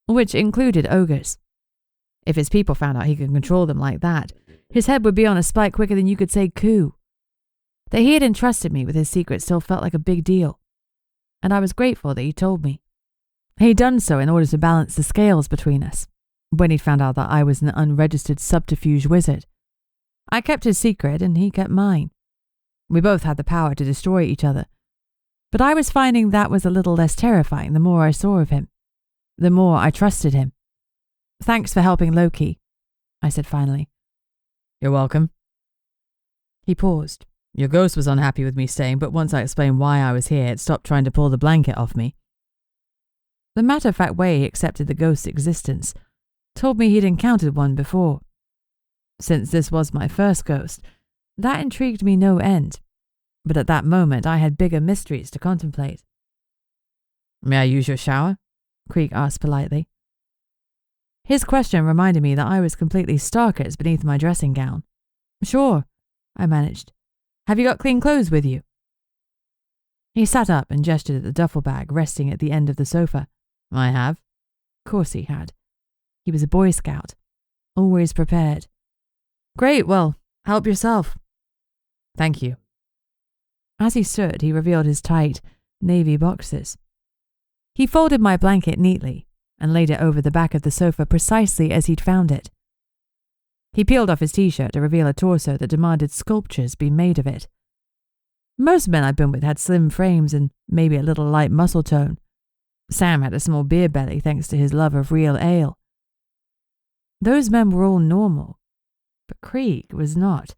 which included ogres. If his people found out he could control them like that, his head would be on a spike quicker than you could say coo. That he had entrusted me with his secret still felt like a big deal, and I was grateful that he told me. He'd done so in order to balance the scales between us, when he'd found out that I was an unregistered subterfuge wizard. I kept his secret and he kept mine. We both had the power to destroy each other, but I was finding that was a little less terrifying the more I saw of him, the more I trusted him. Thanks for helping Loki, I said finally. You're welcome. He paused. Your ghost was unhappy with me staying, but once I explained why I was here, it stopped trying to pull the blanket off me. The matter-of-fact way he accepted the ghost's existence told me he'd encountered one before. Since this was my first ghost, that intrigued me no end, but at that moment I had bigger mysteries to contemplate. May I use your shower? Krieg asked politely. His question reminded me that I was completely starkers beneath my dressing gown. Sure, I managed. Have you got clean clothes with you? He sat up and gestured at the duffel bag resting at the end of the sofa. I have. Of course he had. He was a Boy Scout, always prepared. Great, well, help yourself. Thank you. As he stood, he revealed his tight, navy boxers. He folded my blanket neatly and laid it over the back of the sofa precisely as he'd found it. He peeled off his t-shirt to reveal a torso that demanded sculptures be made of it. Most men I'd been with had slim frames and maybe a little light muscle tone. Sam had a small beer belly thanks to his love of real ale. Those men were all normal, but Krieg was not.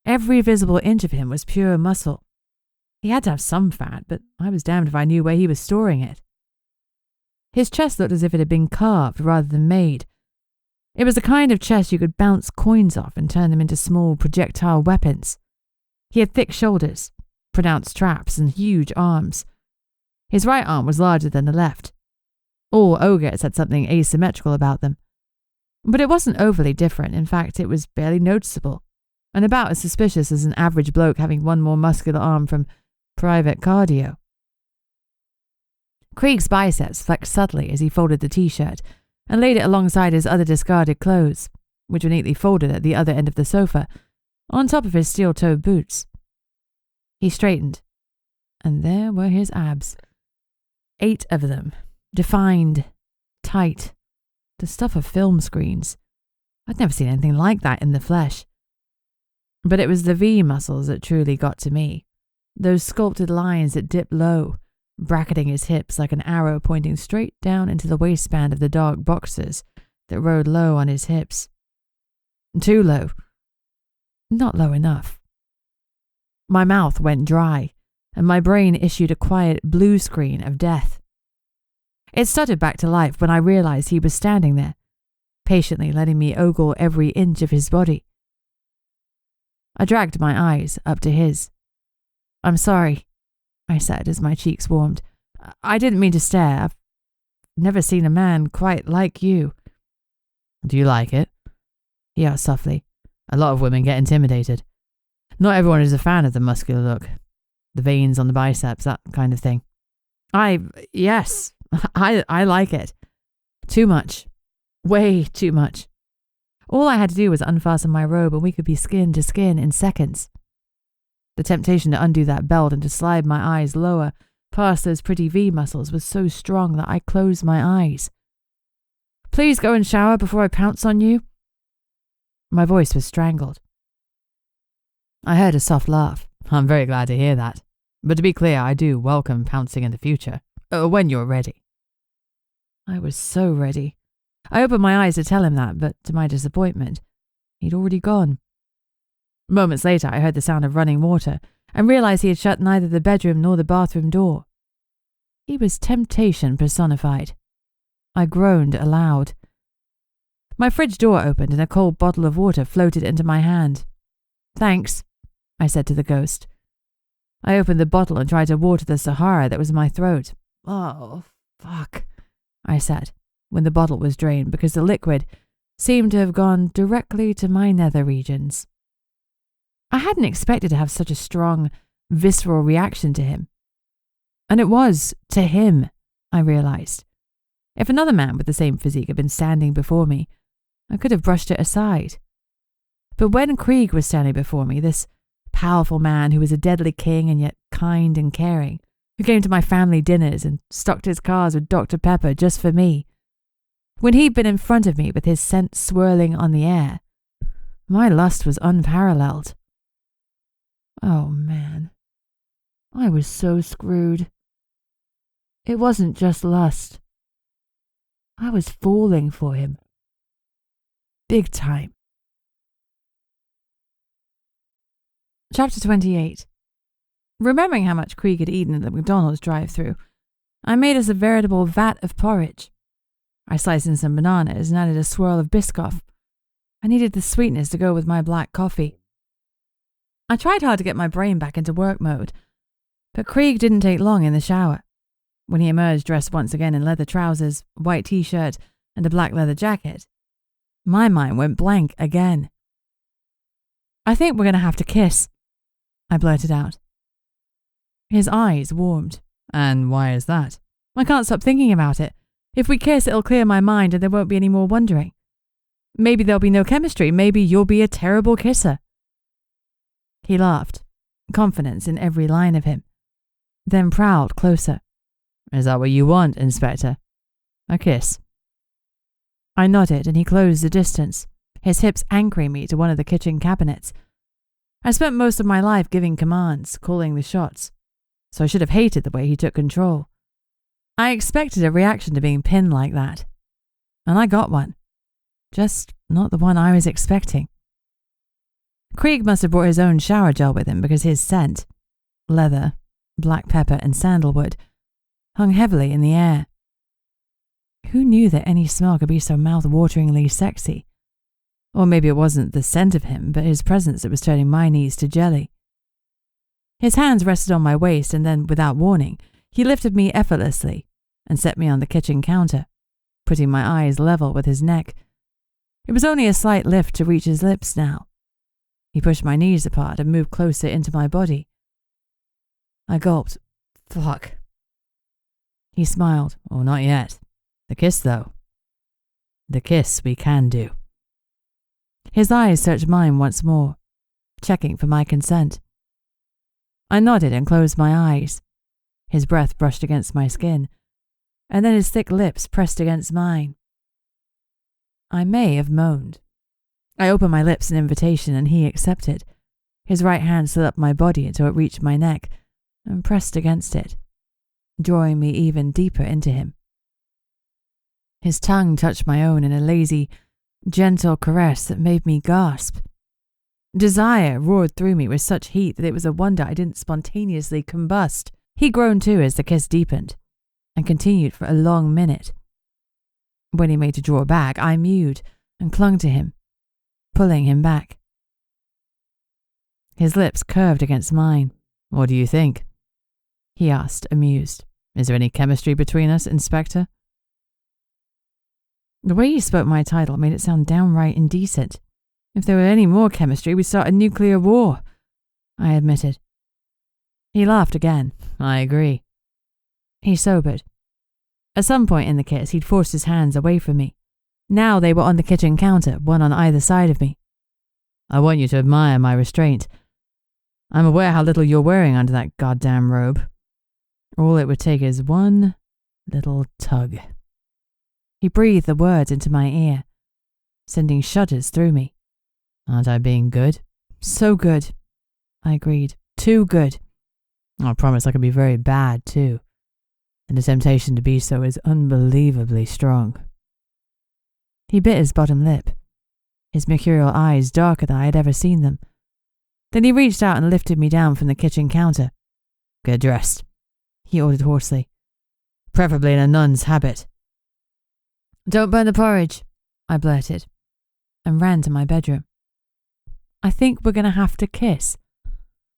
Every visible inch of him was pure muscle. He had to have some fat, but I was damned if I knew where he was storing it. His chest looked as if it had been carved rather than made. It was the kind of chest you could bounce coins off and turn them into small projectile weapons. He had thick shoulders, pronounced traps, and huge arms. His right arm was larger than the left. All ogres had something asymmetrical about them. But it wasn't overly different. In fact, it was barely noticeable, and about as suspicious as an average bloke having one more muscular arm from Private cardio. Krieg's biceps flexed subtly as he folded the t-shirt and laid it alongside his other discarded clothes, which were neatly folded at the other end of the sofa, on top of his steel-toed boots. He straightened, and there were his abs. 8 of them, defined, tight, the stuff of film screens. I'd never seen anything like that in the flesh. But it was the V muscles that truly got to me. Those sculpted lines that dipped low, bracketing his hips like an arrow pointing straight down into the waistband of the dark boxers that rode low on his hips. Too low. Not low enough. My mouth went dry, and my brain issued a quiet blue screen of death. It stuttered back to life when I realized he was standing there, patiently letting me ogle every inch of his body. I dragged my eyes up to his. "I'm sorry," I said as my cheeks warmed. "I didn't mean to stare. I've never seen a man quite like you." "Do you like it?" he asked softly. "A lot of women get intimidated. Not everyone is a fan of the muscular look. The veins on the biceps, that kind of thing." Yes, I like it. Too much. Way too much. All I had to do was unfasten my robe and we could be skin to skin in seconds. The temptation to undo that belt and to slide my eyes lower past those pretty V muscles was so strong that I closed my eyes. "Please go and shower before I pounce on you." My voice was strangled. I heard a soft laugh. "I'm very glad to hear that. But to be clear, I do welcome pouncing in the future. When you're ready." I was so ready. I opened my eyes to tell him that, but to my disappointment, he'd already gone. Moments later, I heard the sound of running water and realized he had shut neither the bedroom nor the bathroom door. He was temptation personified. I groaned aloud. My fridge door opened and a cold bottle of water floated into my hand. "Thanks," I said to the ghost. I opened the bottle and tried to water the Sahara that was in my throat. "Oh, fuck," I said, when the bottle was drained because the liquid seemed to have gone directly to my nether regions. I hadn't expected to have such a strong, visceral reaction to him. And it was to him, I realized. If another man with the same physique had been standing before me, I could have brushed it aside. But when Krieg was standing before me, this powerful man who was a deadly king and yet kind and caring, who came to my family dinners and stocked his cars with Dr. Pepper just for me, when he'd been in front of me with his scent swirling on the air, my lust was unparalleled. Oh, man. I was so screwed. It wasn't just lust. I was falling for him. Big time. Chapter 28. Remembering how much Krieg had eaten at the McDonald's drive-thru, I made us a veritable vat of porridge. I sliced in some bananas and added a swirl of Biscoff. I needed the sweetness to go with my black coffee. I tried hard to get my brain back into work mode, but Krieg didn't take long in the shower. When he emerged dressed once again in leather trousers, white t-shirt, and a black leather jacket, my mind went blank again. "I think we're going to have to kiss," I blurted out. His eyes warmed. "And why is that?" "I can't stop thinking about it. If we kiss, it'll clear my mind and there won't be any more wondering. Maybe there'll be no chemistry. Maybe you'll be a terrible kisser." He laughed, confidence in every line of him, then prowled closer. "Is that what you want, Inspector? A kiss?" I nodded and he closed the distance, his hips anchoring me to one of the kitchen cabinets. I spent most of my life giving commands, calling the shots, so I should have hated the way he took control. I expected a reaction to being pinned like that, and I got one, just not the one I was expecting. Krieg must have brought his own shower gel with him because his scent, leather, black pepper, and sandalwood, hung heavily in the air. Who knew that any smell could be so mouth-wateringly sexy? Or maybe it wasn't the scent of him, but his presence that was turning my knees to jelly. His hands rested on my waist, and then, without warning, he lifted me effortlessly and set me on the kitchen counter, putting my eyes level with his neck. It was only a slight lift to reach his lips now. He pushed my knees apart and moved closer into my body. I gulped. Fuck. He smiled. Oh, not yet. The kiss, though. The kiss we can do. His eyes searched mine once more, checking for my consent. I nodded and closed my eyes. His breath brushed against my skin, and then his thick lips pressed against mine. I may have moaned. I opened my lips in invitation, and he accepted. His right hand slid up my body until it reached my neck and pressed against it, drawing me even deeper into him. His tongue touched my own in a lazy, gentle caress that made me gasp. Desire roared through me with such heat that it was a wonder I didn't spontaneously combust. He groaned too as the kiss deepened, and continued for a long minute. When he made to draw back, I mewed and clung to him, pulling him back. His lips curved against mine. What do you think? He asked, amused. Is there any chemistry between us, Inspector? The way he spoke my title made it sound downright indecent. If there were any more chemistry, we'd start a nuclear war, I admitted. He laughed again. I agree. He sobered. At some point in the kiss, he'd forced his hands away from me. Now they were on the kitchen counter, one on either side of me. I want you to admire my restraint. I'm aware how little you're wearing under that goddamn robe. All it would take is one little tug. He breathed the words into my ear, sending shudders through me. Aren't I being good? So good, I agreed. Too good. I promise I can be very bad, too. And the temptation to be so is unbelievably strong. He bit his bottom lip, his mercurial eyes darker than I had ever seen them. Then he reached out and lifted me down from the kitchen counter. Get dressed, he ordered hoarsely. Preferably in a nun's habit. Don't burn the porridge, I blurted, and ran to my bedroom. I think we're going to have to kiss.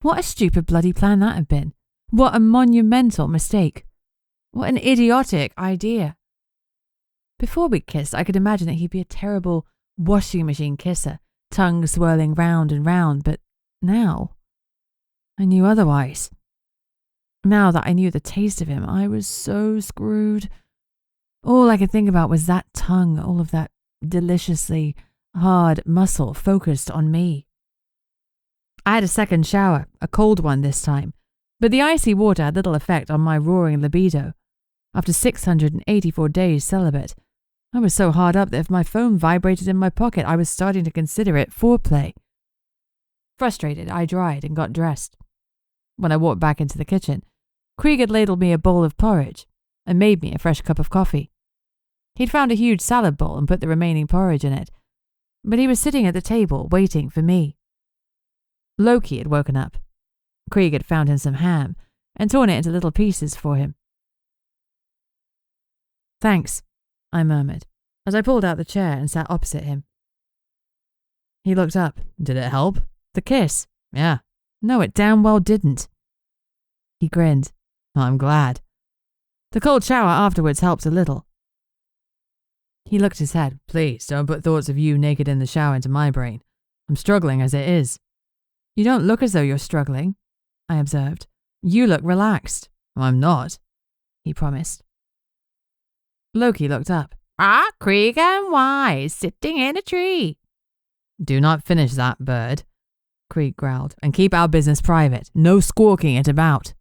What a stupid bloody plan that had been. What a monumental mistake. What an idiotic idea. Before we kissed, I could imagine that he'd be a terrible washing machine kisser, tongue swirling round and round, but now I knew otherwise. Now that I knew the taste of him, I was so screwed. All I could think about was that tongue, all of that deliciously hard muscle focused on me. I had a second shower, a cold one this time, but the icy water had little effect on my roaring libido. After 684 days celibate, I was so hard up that if my phone vibrated in my pocket, I was starting to consider it foreplay. Frustrated, I dried and got dressed. When I walked back into the kitchen, Krieg had ladled me a bowl of porridge and made me a fresh cup of coffee. He'd found a huge salad bowl and put the remaining porridge in it, but he was sitting at the table waiting for me. Loki had woken up. Krieg had found him some ham and torn it into little pieces for him. Thanks, I murmured, as I pulled out the chair and sat opposite him. He looked up. Did it help? The kiss? Yeah. No, it damn well didn't. He grinned. I'm glad. The cold shower afterwards helped a little. He looked his head. Please, don't put thoughts of you naked in the shower into my brain. I'm struggling as it is. You don't look as though you're struggling, I observed. You look relaxed. I'm not, he promised. Loki looked up. Krieg and Wise, sitting in a tree. Do not finish that, bird, Krieg growled, and keep our business private. No squawking it about.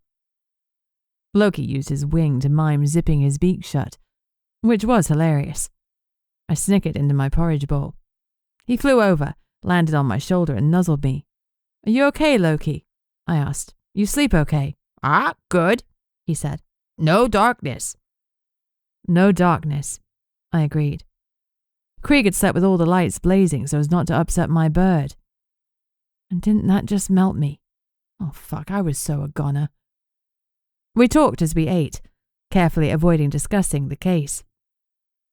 Loki used his wing to mime zipping his beak shut, which was hilarious. I snickered into my porridge bowl. He flew over, landed on my shoulder, and nuzzled me. Are you okay, Loki? I asked. You sleep okay? Good, he said. No darkness. No darkness, I agreed. Krieg had slept with all the lights blazing so as not to upset my bird. And didn't that just melt me? Oh, fuck, I was so a goner. We talked as we ate, carefully avoiding discussing the case.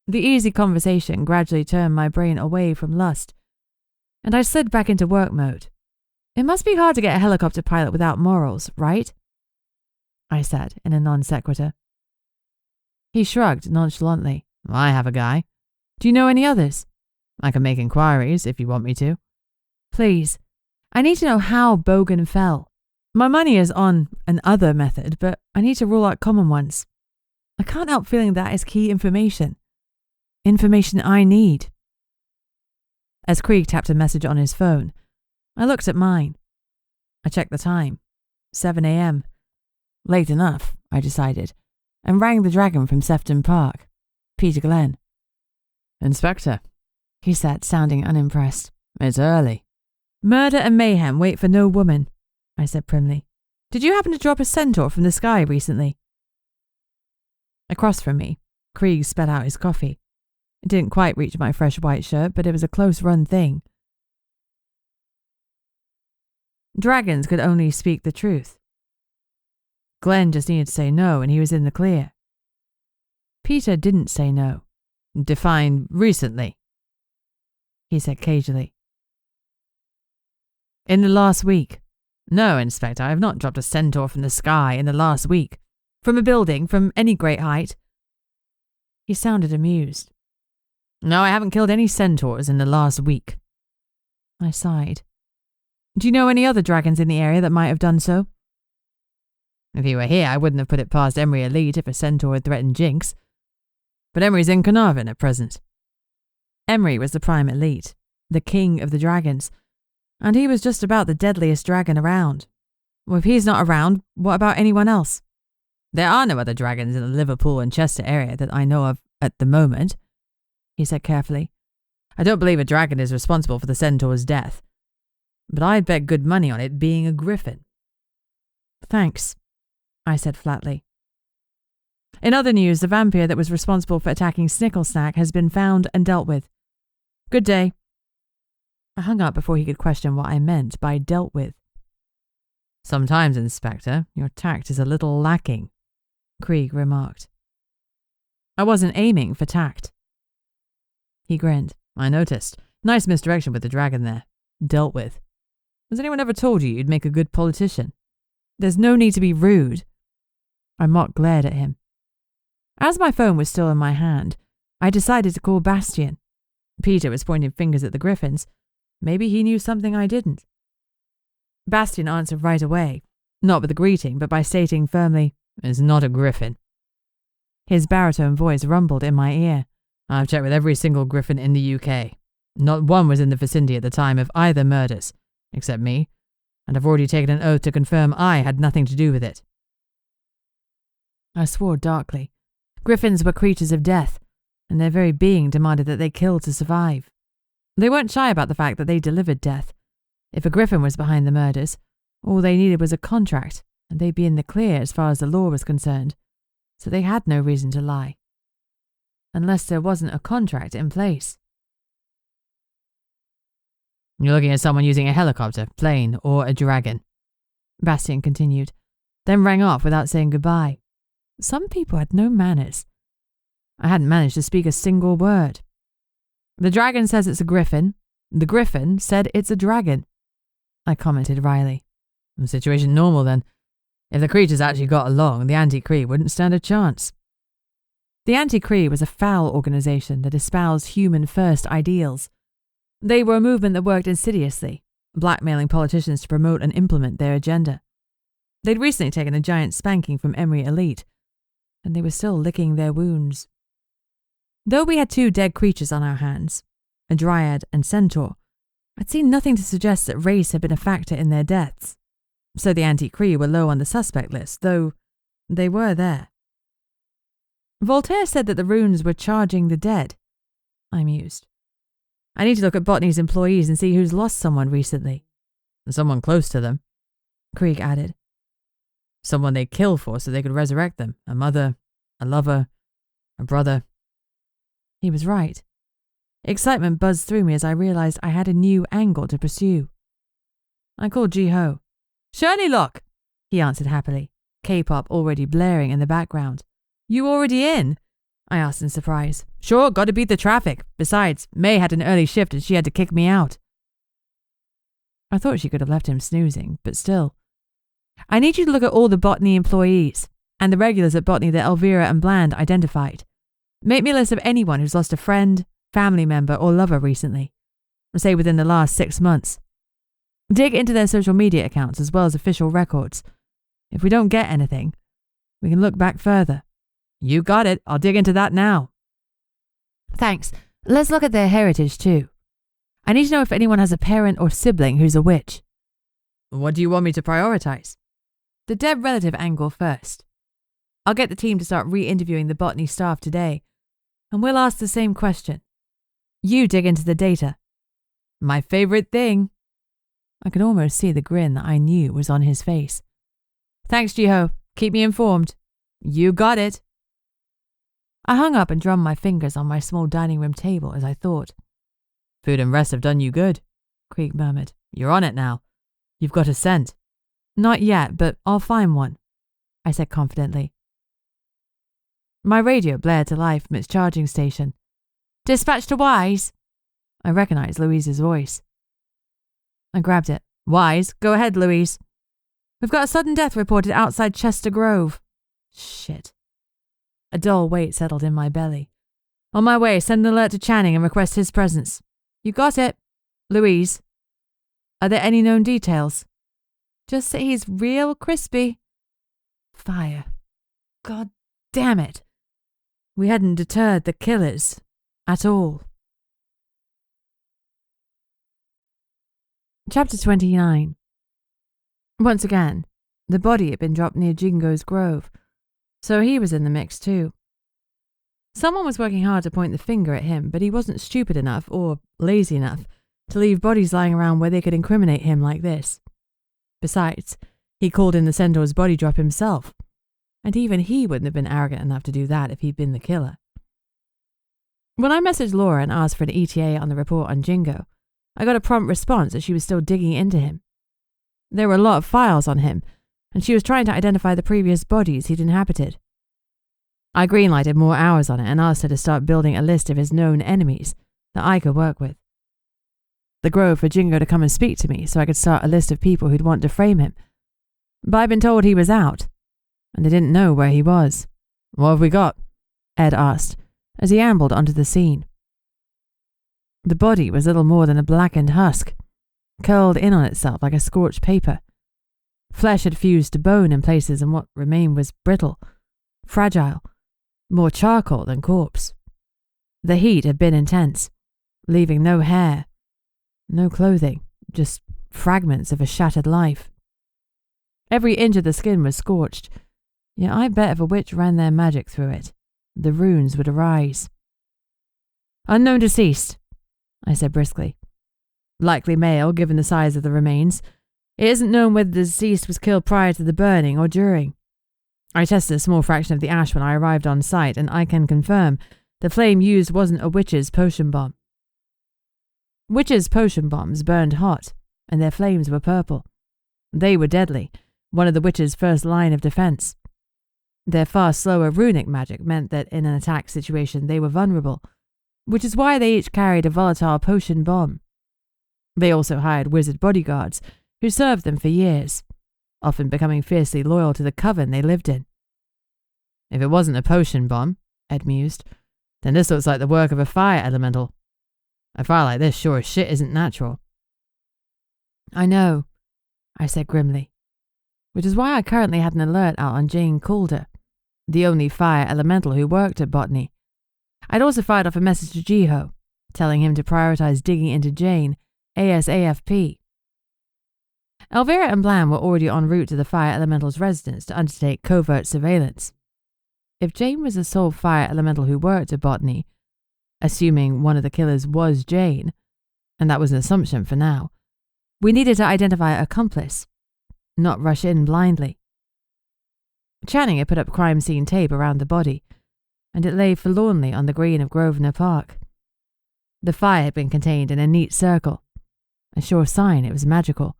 The easy conversation gradually turned my brain away from lust, and I slid back into work mode. It must be hard to get a helicopter pilot without morals, right? I said in a non sequitur. He shrugged nonchalantly. I have a guy. Do you know any others? I can make inquiries if you want me to. Please. I need to know how Bogan fell. My money is on an other method, but I need to rule out common ones. I can't help feeling that is key information. Information I need. As Krieg tapped a message on his phone, I looked at mine. I checked the time. 7 a.m. Late enough, I decided, and rang the dragon from Sefton Park. Peter Glenn. Inspector, he said, sounding unimpressed. It's early. Murder and mayhem wait for no woman, I said primly. Did you happen to drop a centaur from the sky recently? Across from me, Krieg spat out his coffee. It didn't quite reach my fresh white shirt, but it was a close-run thing. Dragons could only speak the truth. Glenn just needed to say no, and he was in the clear. Peter didn't say no. Define recently, he said cagily. In the last week. No, Inspector, I have not dropped a centaur from the sky in the last week. From a building, from any great height. He sounded amused. No, I haven't killed any centaurs in the last week. I sighed. Do you know any other dragons in the area that might have done so? If he were here, I wouldn't have put it past Emery Elite if a centaur had threatened Jinx. But Emery's in Carnarvon at present. Emery was the prime elite, the king of the dragons, and he was just about the deadliest dragon around. Well, if he's not around, what about anyone else? There are no other dragons in the Liverpool and Chester area that I know of at the moment, he said carefully. I don't believe a dragon is responsible for the centaur's death, but I'd bet good money on it being a griffin. Thanks, I said flatly. In other news, the vampire that was responsible for attacking Snicklesnack has been found and dealt with. Good day. I hung up before he could question what I meant by dealt with. Sometimes, Inspector, your tact is a little lacking, Krieg remarked. I wasn't aiming for tact. He grinned. I noticed. Nice misdirection with the dragon there. Dealt with. Has anyone ever told you you'd make a good politician? There's no need to be rude. I mock glared at him. As my phone was still in my hand, I decided to call Bastian. Peter was pointing fingers at the griffins. Maybe he knew something I didn't. Bastian answered right away, not with a greeting, but by stating firmly, It's not a griffin. His baritone voice rumbled in my ear. I've checked with every single griffin in the UK. Not one was in the vicinity at the time of either murders, except me, and I've already taken an oath to confirm I had nothing to do with it. I swore darkly. Griffins were creatures of death, and their very being demanded that they kill to survive. They weren't shy about the fact that they delivered death. If a griffin was behind the murders, all they needed was a contract, and they'd be in the clear as far as the law was concerned, so they had no reason to lie. Unless there wasn't a contract in place. You're looking at someone using a helicopter, plane, or a dragon, Bastian continued, then rang off without saying goodbye. Some people had no manners. I hadn't managed to speak a single word. The dragon says it's a griffin. The griffin said it's a dragon, I commented wryly. Situation normal then. If the creatures actually got along, the anti-Krieg wouldn't stand a chance. The anti-Krieg was a foul organisation that espoused human-first ideals. They were a movement that worked insidiously, blackmailing politicians to promote and implement their agenda. They'd recently taken a giant spanking from Emery Elite, and they were still licking their wounds. Though we had 2 dead creatures on our hands, a dryad and centaur, I'd seen nothing to suggest that race had been a factor in their deaths. So the anti-Krieg were low on the suspect list, though they were there. Voltaire said that the runes were charging the dead, I mused. I need to look at Botany's employees and see who's lost someone recently. Someone close to them, Krieg added. Someone they'd kill for so they could resurrect them. A mother, a lover, a brother. He was right. Excitement buzzed through me as I realized I had a new angle to pursue. I called Ji-Ho. Shirley Lock, he answered happily, K-pop already blaring in the background. You already in? I asked in surprise. Sure, got to beat the traffic. Besides, May had an early shift and she had to kick me out. I thought she could have left him snoozing, but still. I need you to look at all the Botany employees and the regulars at Botany that Elvira and Bland identified. Make me a list of anyone who's lost a friend, family member, or lover recently. Say within the last 6 months. Dig into their social media accounts as well as official records. If we don't get anything, we can look back further. You got it. I'll dig into that now. Thanks. Let's look at their heritage too. I need to know if anyone has a parent or sibling who's a witch. What do you want me to prioritize? The dead relative angle first. I'll get the team to start re-interviewing the Botany staff today, and we'll ask the same question. You dig into the data. My favorite thing. I could almost see the grin that I knew was on his face. Thanks, Jiho. Keep me informed. You got it. I hung up and drummed my fingers on my small dining room table as I thought. Food and rest have done you good, Krieg murmured. You're on it now. You've got a scent. Not yet, but I'll find one, I said confidently. My radio blared to life from its charging station. Dispatch to Wise. I recognized Louise's voice. I grabbed it. Wise, go ahead, Louise. We've got a sudden death reported outside Chester Grove. Shit. A dull weight settled in my belly. On my way, send an alert to Channing and request his presence. You got it. Louise. Are there any known details? Just say he's real crispy. Fire. God damn it. We hadn't deterred the killers at all. Chapter 29. Once again, the body had been dropped near Jingo's grove, so he was in the mix too. Someone was working hard to point the finger at him, but he wasn't stupid enough or lazy enough to leave bodies lying around where they could incriminate him like this. Besides, he called in the centaur's body drop himself, and even he wouldn't have been arrogant enough to do that if he'd been the killer. When I messaged Laura and asked for an ETA on the report on Jingo, I got a prompt response that she was still digging into him. There were a lot of files on him, and she was trying to identify the previous bodies he'd inhabited. I greenlighted more hours on it and asked her to start building a list of his known enemies that I could work with. The grove for Jingo to come and speak to me so I could start a list of people who'd want to frame him. But I'd been told he was out, and they didn't know where he was. What have we got? Ed asked, as he ambled onto the scene. The body was little more than a blackened husk, curled in on itself like a scorched paper. Flesh had fused to bone in places, and what remained was brittle, fragile, more charcoal than corpse. The heat had been intense, leaving no hair, no clothing, just fragments of a shattered life. Every inch of the skin was scorched, yet I bet if a witch ran their magic through it, the runes would arise. Unknown deceased, I said briskly. Likely male, given the size of the remains. It isn't known whether the deceased was killed prior to the burning or during. I tested a small fraction of the ash when I arrived on site, and I can confirm the flame used wasn't a witch's potion bomb. Witches' potion bombs burned hot, and their flames were purple. They were deadly, one of the witches' first line of defense. Their far slower runic magic meant that in an attack situation they were vulnerable, which is why they each carried a volatile potion bomb. They also hired wizard bodyguards who served them for years, often becoming fiercely loyal to the coven they lived in. If it wasn't a potion bomb, Ed mused, then this looks like the work of a fire elemental. A fire like this sure as shit isn't natural. I know, I said grimly, which is why I currently had an alert out on Jane Calder, the only fire elemental who worked at Botany. I'd also fired off a message to Jiho, telling him to prioritize digging into Jane ASAFP. Elvira and Blam were already en route to the fire elemental's residence to undertake covert surveillance. If Jane was the sole fire elemental who worked at Botany, assuming one of the killers was Jane, and that was an assumption for now, we needed to identify an accomplice, not rush in blindly. Channing had put up crime scene tape around the body, and it lay forlornly on the green of Grosvenor Park. The fire had been contained in a neat circle, a sure sign it was magical.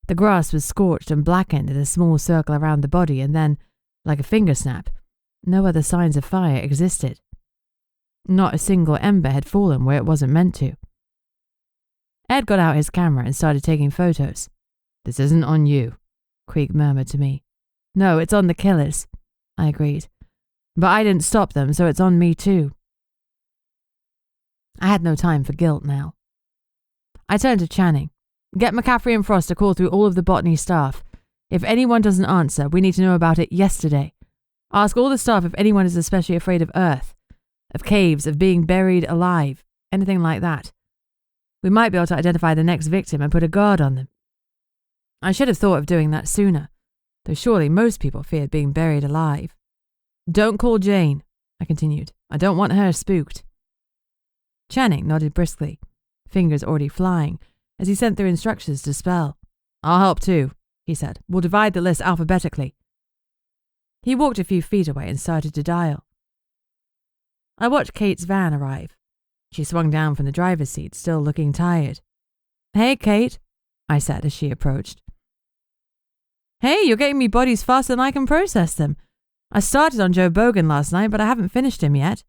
The grass was scorched and blackened in a small circle around the body, and then, like a finger snap, no other signs of fire existed. Not a single ember had fallen where it wasn't meant to. Ed got out his camera and started taking photos. This isn't on you, Krieg murmured to me. No, it's on the killers, I agreed. But I didn't stop them, so it's on me too. I had no time for guilt now. I turned to Channing, Get McCaffrey and Frost to call through all of the Botany staff. If anyone doesn't answer, we need to know about it yesterday. Ask all the staff if anyone is especially afraid of Earth, of caves, of being buried alive, anything like that. We might be able to identify the next victim and put a guard on them. I should have thought of doing that sooner, though surely most people feared being buried alive. Don't call Jane, I continued. I don't want her spooked. Channing nodded briskly, fingers already flying, as he sent through instructions to spell. I'll help too, he said. We'll divide the list alphabetically. He walked a few feet away and started to dial. I watched Kate's van arrive. She swung down from the driver's seat, still looking tired. Hey, Kate, I said as she approached. Hey, you're getting me bodies faster than I can process them. I started on Joe Bogan last night, but I haven't finished him yet.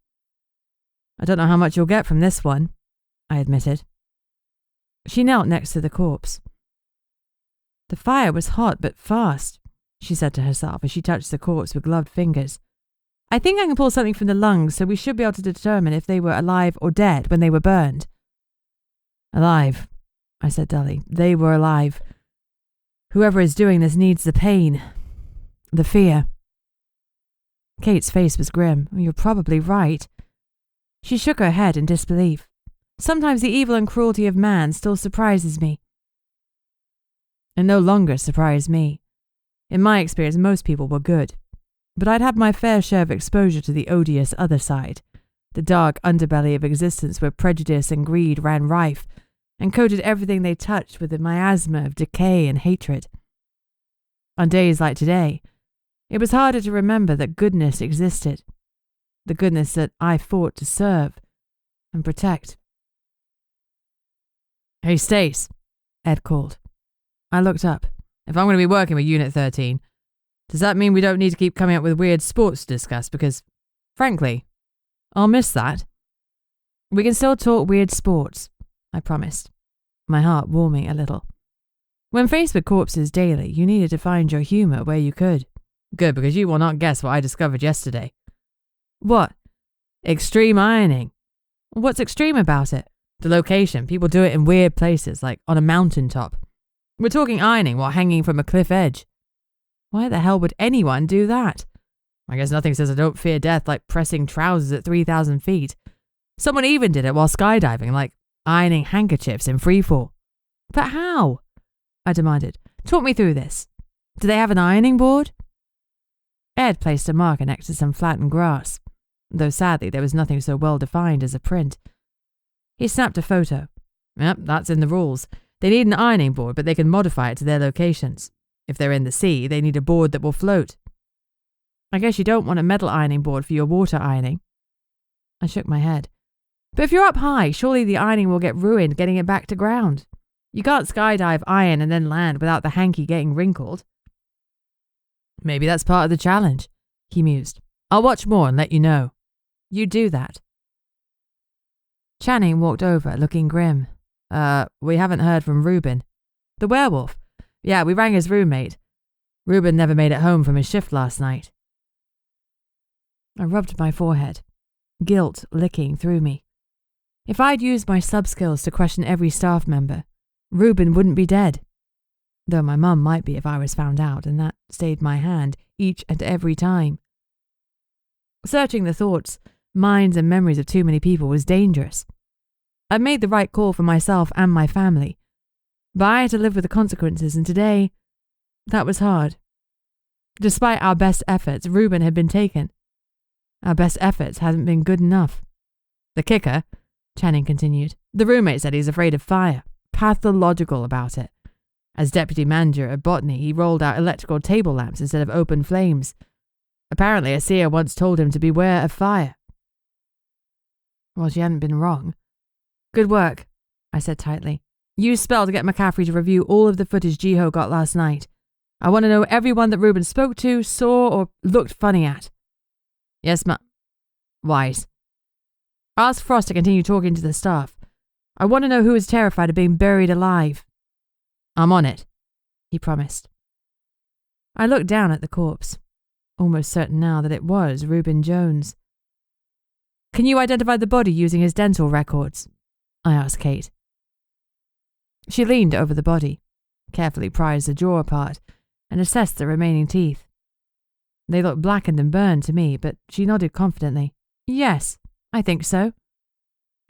I don't know how much you'll get from this one, I admitted. She knelt next to the corpse. The fire was hot but fast, she said to herself as she touched the corpse with gloved fingers. I think I can pull something from the lungs, so we should be able to determine if they were alive or dead when they were burned. Alive, I said dully. They were alive. Whoever is doing this needs the pain, the fear. Kate's face was grim. You're probably right. She shook her head in disbelief. Sometimes the evil and cruelty of man still surprises me. It no longer surprised me. In my experience, most people were good. But I'd had my fair share of exposure to the odious other side, the dark underbelly of existence where prejudice and greed ran rife and coated everything they touched with a miasma of decay and hatred. On days like today, it was harder to remember that goodness existed, the goodness that I fought to serve and protect. Hey, Stace, Ed called. I looked up. If I'm going to be working with Unit 13, does that mean we don't need to keep coming up with weird sports to discuss? Because, frankly, I'll miss that. We can still talk weird sports, I promised, my heart warming a little. When faced with corpses daily, you needed to find your humour where you could. Good, because you will not guess what I discovered yesterday. What? Extreme ironing. What's extreme about it? The location. People do it in weird places, like on a mountaintop. We're talking ironing while hanging from a cliff edge. Why the hell would anyone do that? I guess nothing says I don't fear death like pressing trousers at 3,000 feet. Someone even did it while skydiving, like ironing handkerchiefs in freefall. But how? I demanded. Talk me through this. Do they have an ironing board? Ed placed a marker next to some flattened grass, though sadly there was nothing so well defined as a print. He snapped a photo. Yep, that's in the rules. They need an ironing board, but they can modify it to their locations. If they're in the sea, they need a board that will float. I guess you don't want a metal ironing board for your water ironing. I shook my head. But if you're up high, surely the ironing will get ruined getting it back to ground. You can't skydive, iron, and then land without the hanky getting wrinkled. Maybe that's part of the challenge, he mused. I'll watch more and let you know. You do that. Channing walked over, looking grim. We haven't heard from Reuben. The werewolf. Yeah, we rang his roommate. Reuben never made it home from his shift last night. I rubbed my forehead, guilt licking through me. If I'd used my sub-skills to question every staff member, Reuben wouldn't be dead. Though my mum might be if I was found out, and that stayed my hand each and every time. Searching the thoughts, minds and memories of too many people was dangerous. I made the right call for myself and my family, but I had to live with the consequences, and today, that was hard. Despite our best efforts, Reuben had been taken. Our best efforts hadn't been good enough. The kicker, Channing continued, the roommate said he's afraid of fire, pathological about it. As deputy manager at Botany, he rolled out electrical table lamps instead of open flames. Apparently, a seer once told him to beware of fire. Well, she hadn't been wrong. Good work, I said tightly. Use spell to get McCaffrey to review all of the footage Jiho got last night. I want to know everyone that Reuben spoke to, saw, or looked funny at. Yes, Wise. Ask Frost to continue talking to the staff. I want to know who is terrified of being buried alive. I'm on it, he promised. I looked down at the corpse, almost certain now that it was Reuben Jones. Can you identify the body using his dental records? I asked Kate. She leaned over the body, carefully prized the jaw apart, and assessed the remaining teeth. They looked blackened and burned to me, but she nodded confidently. Yes, I think so.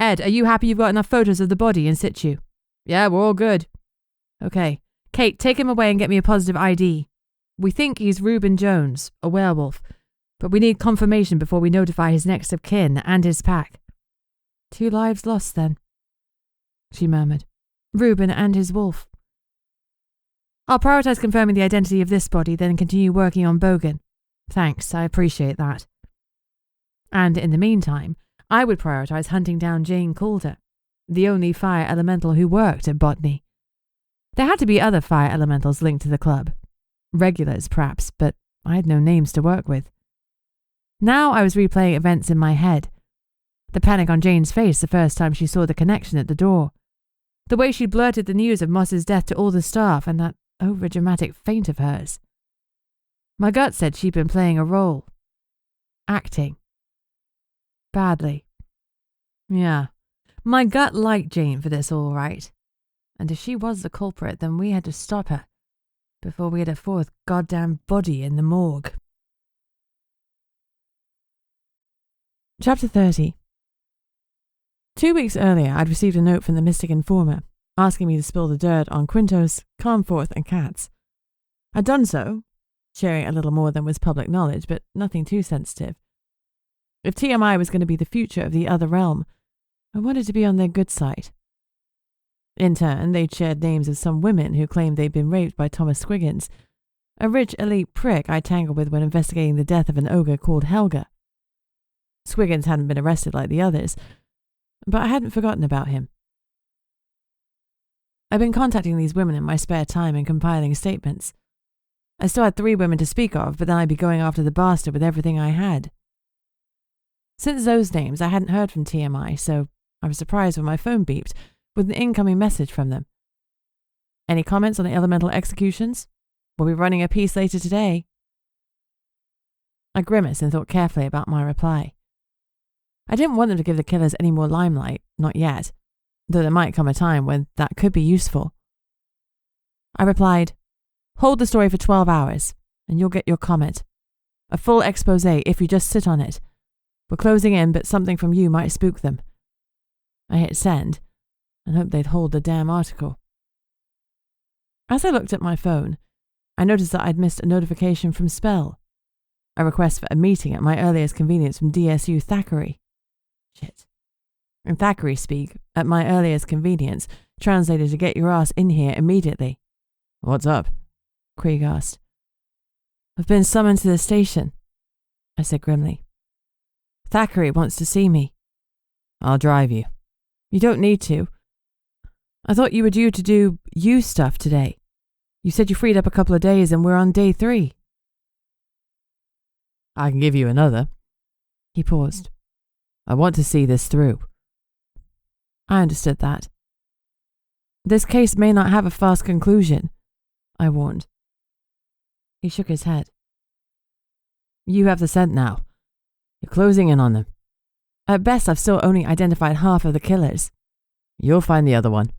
Ed, are you happy you've got enough photos of the body in situ? Yeah, we're all good. Okay. Kate, take him away and get me a positive ID. We think he's Reuben Jones, a werewolf, but we need confirmation before we notify his next of kin and his pack. 2 lives lost, then, she murmured. Reuben and his wolf. I'll prioritize confirming the identity of this body, then continue working on Bogan. Thanks, I appreciate that. And in the meantime, I would prioritize hunting down Jane Calder, the only fire elemental who worked at Botany. There had to be other fire elementals linked to the club. Regulars, perhaps, but I had no names to work with. Now I was replaying events in my head. The panic on Jane's face the first time she saw the connection at the door. The way she blurted the news of Moss's death to all the staff, and that over-dramatic faint of hers. My gut said she'd been playing a role. Acting. Badly. Yeah. My gut liked Jane for this, all right. And if she was the culprit, then we had to stop her before we had a 4th goddamn body in the morgue. Chapter 30. 2 weeks earlier, I'd received a note from the Mystic Informer, asking me to spill the dirt on Quintos, Calmforth, and Katz. I'd done so, sharing a little more than was public knowledge, but nothing too sensitive. If TMI was going to be the future of the other realm, I wanted to be on their good side. In turn, they'd shared names of some women who claimed they'd been raped by Thomas Squiggins, a rich elite prick I tangled with when investigating the death of an ogre called Helga. Squiggins hadn't been arrested like the others, but I hadn't forgotten about him. I'd been contacting these women in my spare time and compiling statements. I still had 3 women to speak of, but then I'd be going after the bastard with everything I had. Since those names, I hadn't heard from TMI, so I was surprised when my phone beeped with an incoming message from them. Any comments on the elemental executions? We'll be running a piece later today. I grimaced and thought carefully about my reply. I didn't want them to give the killers any more limelight, not yet, though there might come a time when that could be useful. I replied, hold the story for 12 hours, and you'll get your comment. A full expose if you just sit on it. We're closing in, but something from you might spook them. I hit send, and hoped they'd hold the damn article. As I looked at my phone, I noticed that I'd missed a notification from Spell, a request for a meeting at my earliest convenience from DSU Thackeray. Shit. In Thackeray speak, at my earliest convenience, translated to get your ass in here immediately. What's up? Krieg asked. I've been summoned to the station, I said grimly. Thackeray wants to see me. I'll drive you. You don't need to. I thought you were due to do you stuff today. You said you freed up a couple of days and we're on day 3. I can give you another. He paused. I want to see this through. I understood that. This case may not have a fast conclusion, I warned. He shook his head. You have the scent now. You're closing in on them. At best, I've still only identified half of the killers. You'll find the other one,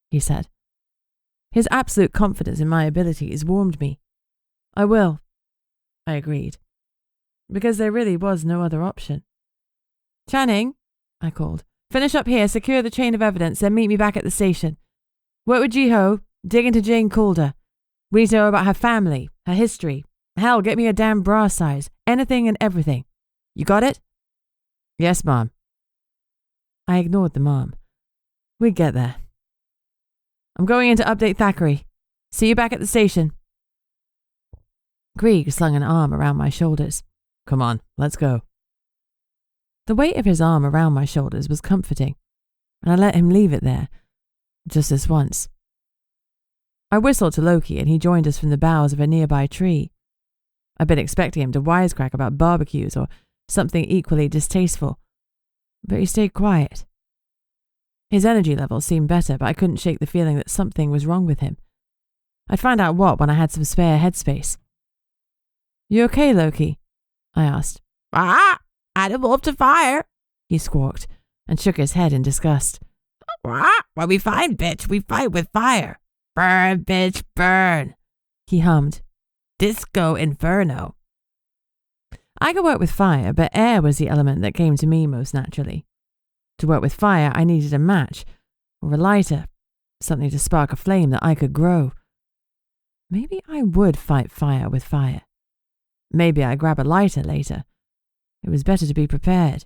he said. His absolute confidence in my abilities warmed me. I will, I agreed, because there really was no other option. Channing, I called, finish up here, secure the chain of evidence, then meet me back at the station. Work with Jiho, dig into Jane Calder. We need to know about her family, her history. Hell, get me a damn bra size, anything and everything. You got it? Yes, Mom. I ignored the mom. We'd get there. I'm going in to update Thackeray. See you back at the station. Krieg slung an arm around my shoulders. Come on, let's go. The weight of his arm around my shoulders was comforting, and I let him leave it there, just this once. I whistled to Loki, and he joined us from the boughs of a nearby tree. I'd been expecting him to wisecrack about barbecues or something equally distasteful, but he stayed quiet. His energy levels seemed better, but I couldn't shake the feeling that something was wrong with him. I'd find out what when I had some spare headspace. You okay, Loki? I asked. Add a wolf to fire, he squawked, and shook his head in disgust. What we find, bitch, we fight with fire. Burn, bitch, burn, he hummed. Disco Inferno. I could work with fire, but air was the element that came to me most naturally. To work with fire, I needed a match, or a lighter, something to spark a flame that I could grow. Maybe I would fight fire with fire. Maybe I'd grab a lighter later. It was better to be prepared.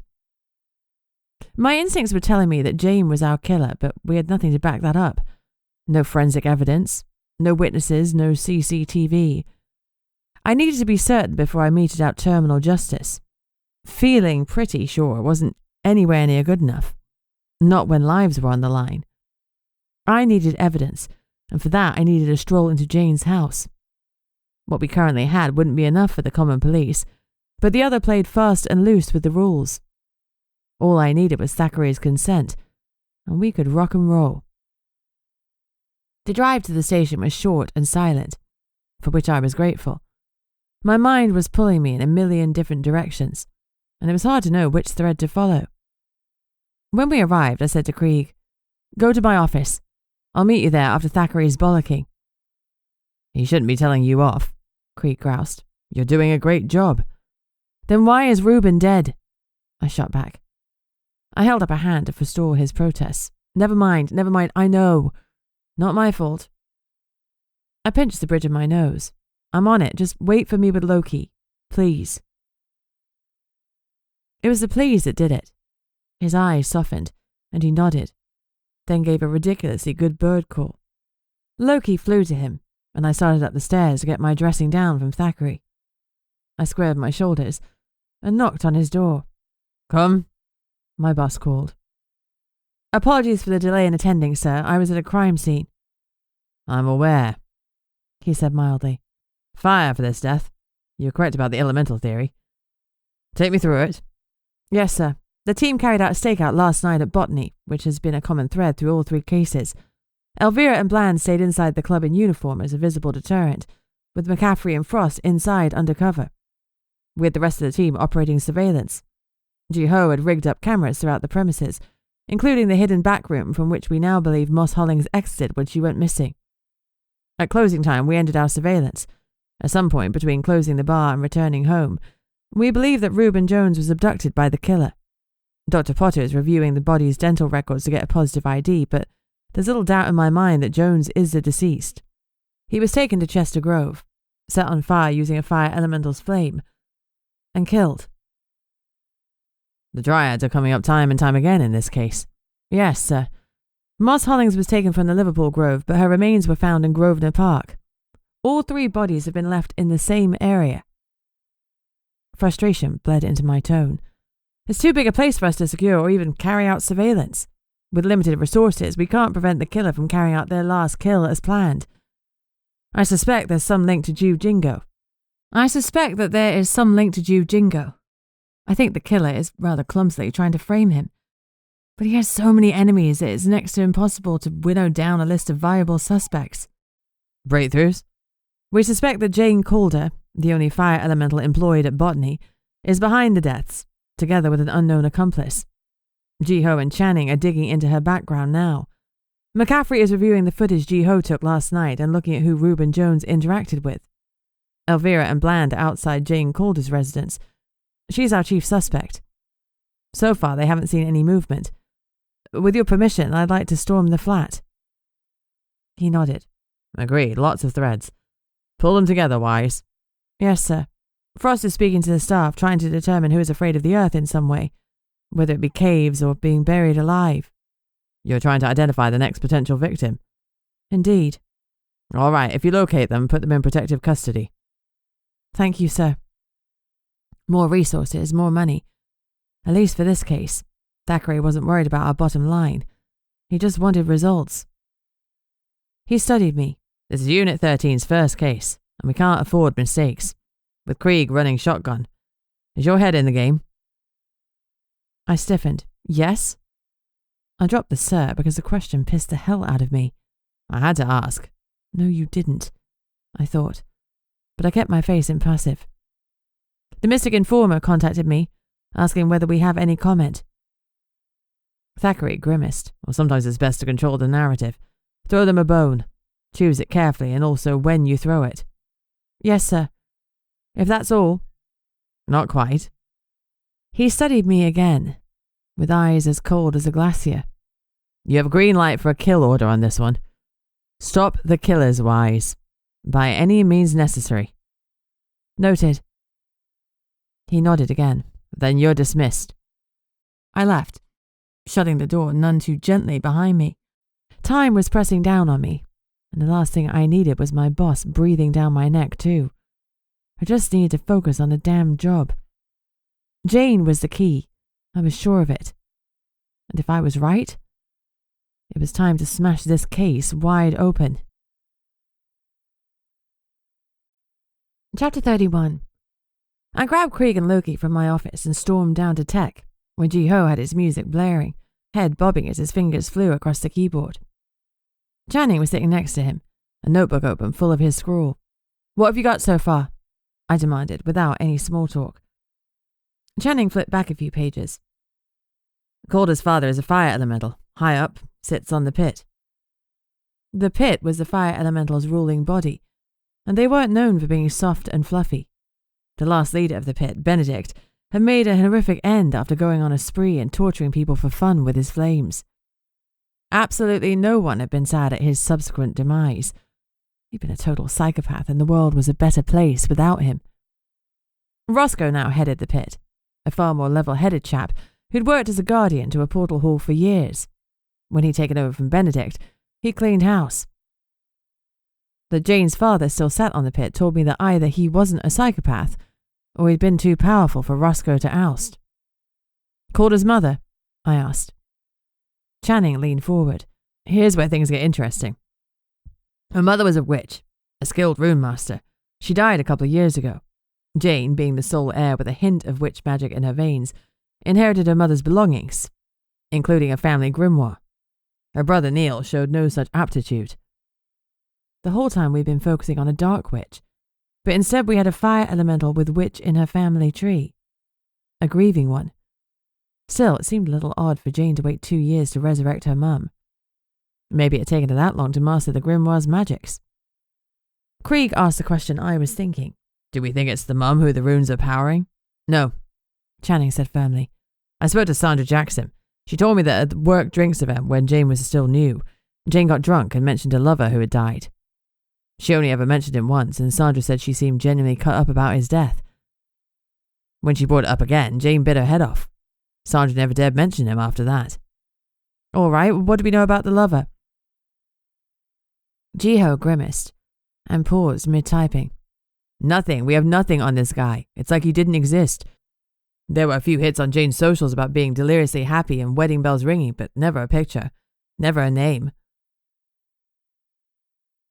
My instincts were telling me that Jane was our killer, but we had nothing to back that up. No forensic evidence, no witnesses, no CCTV. I needed to be certain before I meted out terminal justice. Feeling pretty sure wasn't anywhere near good enough. Not when lives were on the line. I needed evidence, and for that I needed a stroll into Jane's house. What we currently had wouldn't be enough for the common police, but the other played fast and loose with the rules. All I needed was Thackeray's consent, and we could rock and roll. The drive to the station was short and silent, for which I was grateful. My mind was pulling me in a million different directions, and it was hard to know which thread to follow. When we arrived, I said to Krieg, "Go to my office. I'll meet you there after Thackeray's bollocking." "He shouldn't be telling you off," Krieg groused. "You're doing a great job." "Then why is Reuben dead?" I shot back. I held up a hand to forestall his protests. Never mind, I know. Not my fault." I pinched the bridge of my nose. "I'm on it, just wait for me with Loki. Please." It was the please that did it. His eyes softened, and he nodded, then gave a ridiculously good bird call. Loki flew to him, and I started up the stairs to get my dressing down from Thackeray. I squared my shoulders and knocked on his door. "Come," my boss called. "Apologies for the delay in attending, sir. I was at a crime scene." "I'm aware," he said mildly. "Fire for this death. You're correct about the elemental theory. Take me through it." "Yes, sir. The team carried out a stakeout last night at Botany, which has been a common thread through all three cases. Elvira and Bland stayed inside the club in uniform as a visible deterrent, with McCaffrey and Frost inside undercover. We had the rest of the team operating surveillance. Ji-Ho had rigged up cameras throughout the premises, including the hidden back room from which we now believe Moss Hollings exited when she went missing. At closing time, we ended our surveillance. At some point between closing the bar and returning home, we believe that Reuben Jones was abducted by the killer. Dr. Potter is reviewing the body's dental records to get a positive ID, but there's little doubt in my mind that Jones is the deceased. He was taken to Chester Grove, set on fire using a fire elemental's flame, and killed. The dryads are coming up time and time again in this case. Yes, sir. Moss Hollings was taken from the Liverpool Grove, but her remains were found in Grosvenor Park. All three bodies have been left in the same area. Frustration bled into my tone. It's too big a place for us to secure or even carry out surveillance. With limited resources, we can't prevent the killer from carrying out their last kill as planned. I suspect there's some link to Jingo. I think the killer is rather clumsily trying to frame him. But he has so many enemies that it's next to impossible to winnow down a list of viable suspects. Breakthroughs? We suspect that Jane Calder, the only fire elemental employed at Botany, is behind the deaths, together with an unknown accomplice. Ji-Ho and Channing are digging into her background now. McCaffrey is reviewing the footage Ji-Ho took last night and looking at who Reuben Jones interacted with. Elvira and Bland are outside Jane Calder's residence. She's our chief suspect. So far, they haven't seen any movement. With your permission, I'd like to storm the flat. He nodded. Agreed, lots of threads. Pull them together, Wise. Yes, sir. Frost is speaking to the staff, trying to determine who is afraid of the earth in some way, whether it be caves or being buried alive. You're trying to identify the next potential victim? Indeed. All right, if you locate them, put them in protective custody. Thank you, sir. More resources, more money. At least for this case. Thackeray wasn't worried about our bottom line. He just wanted results. He studied me. This is Unit 13's first case, and we can't afford mistakes. With Krieg running shotgun. Is your head in the game? I stiffened. Yes? I dropped the sir because the question pissed the hell out of me. I had to ask. No, you didn't, I thought. But I kept my face impassive. The mystic informer contacted me, asking whether we have any comment. Thackeray grimaced. Or sometimes it's best to control the narrative. Throw them a bone. Choose it carefully and also when you throw it. Yes, sir. If that's all. Not quite. He studied me again, with eyes as cold as a glacier. You have a green light for a kill order on this one. Stop the killers, Wise. By any means necessary. Noted. He nodded again. Then you're dismissed. I left, shutting the door none too gently behind me. Time was pressing down on me, and the last thing I needed was my boss breathing down my neck too. I just needed to focus on the damn job. Jane was the key. I was sure of it. And if I was right, it was time to smash this case wide open. Chapter 31. I grabbed Krieg and Loki from my office and stormed down to tech, where Ji-Ho had his music blaring, head bobbing as his fingers flew across the keyboard. Channing was sitting next to him, a notebook open full of his scrawl. What have you got so far? I demanded, without any small talk. Channing flipped back a few pages. Calder's father is a fire elemental. High up, sits on the pit. The pit was the fire elemental's ruling body, and they weren't known for being soft and fluffy. The last leader of the pit, Benedict, had made a horrific end after going on a spree and torturing people for fun with his flames. Absolutely no one had been sad at his subsequent demise. He'd been a total psychopath, and the world was a better place without him. Roscoe now headed the pit, a far more level-headed chap who'd worked as a guardian to a portal hall for years. When he'd taken over from Benedict, he cleaned house. That Jane's father still sat on the pit told me that either he wasn't a psychopath, or he'd been too powerful for Roscoe to oust. Calder's mother? I asked. Channing leaned forward. Here's where things get interesting. Her mother was a witch, a skilled rune master. She died a couple of years ago. Jane, being the sole heir with a hint of witch magic in her veins, inherited her mother's belongings, including a family grimoire. Her brother Neil showed no such aptitude. The whole time we'd been focusing on a dark witch, but instead we had a fire elemental with witch in her family tree. A grieving one. Still, it seemed a little odd for Jane to wait 2 years to resurrect her mum. Maybe it had taken her that long to master the grimoire's magics. Krieg asked the question I was thinking. Do we think it's the mum who the runes are powering? No, Channing said firmly. I spoke to Sandra Jackson. She told me that at the work drinks event when Jane was still new, Jane got drunk and mentioned a lover who had died. She only ever mentioned him once, and Sandra said she seemed genuinely cut up about his death. When she brought it up again, Jane bit her head off. Sandra never dared mention him after that. All right, what do we know about the lover? Ji-Ho grimaced and paused mid-typing. Nothing. We have nothing on this guy. It's like he didn't exist. There were a few hits on Jane's socials about being deliriously happy and wedding bells ringing, but never a picture. Never a name.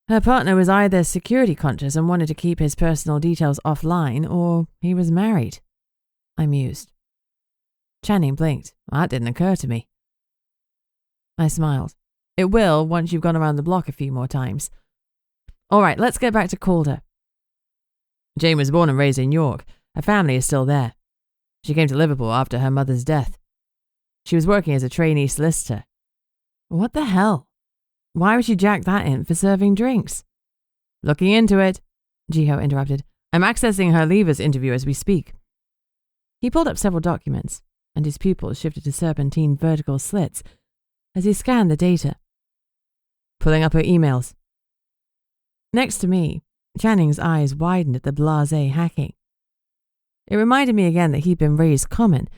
Her partner was either security conscious and wanted to keep his personal details offline, or he was married. I mused. Channing blinked. That didn't occur to me. I smiled. It will once you've gone around the block a few more times. All right, let's get back to Calder. Jane was born and raised in York. Her family is still there. She came to Liverpool after her mother's death. She was working as a trainee solicitor. What the hell? Why would she jack that in for serving drinks? Looking into it, Ji-Ho interrupted. I'm accessing her leavers interview as we speak. He pulled up several documents, and his pupils shifted to serpentine vertical slits as he scanned the data. Pulling up her emails. Next to me, Channing's eyes widened at the blasé hacking. It reminded me again that he'd been raised common.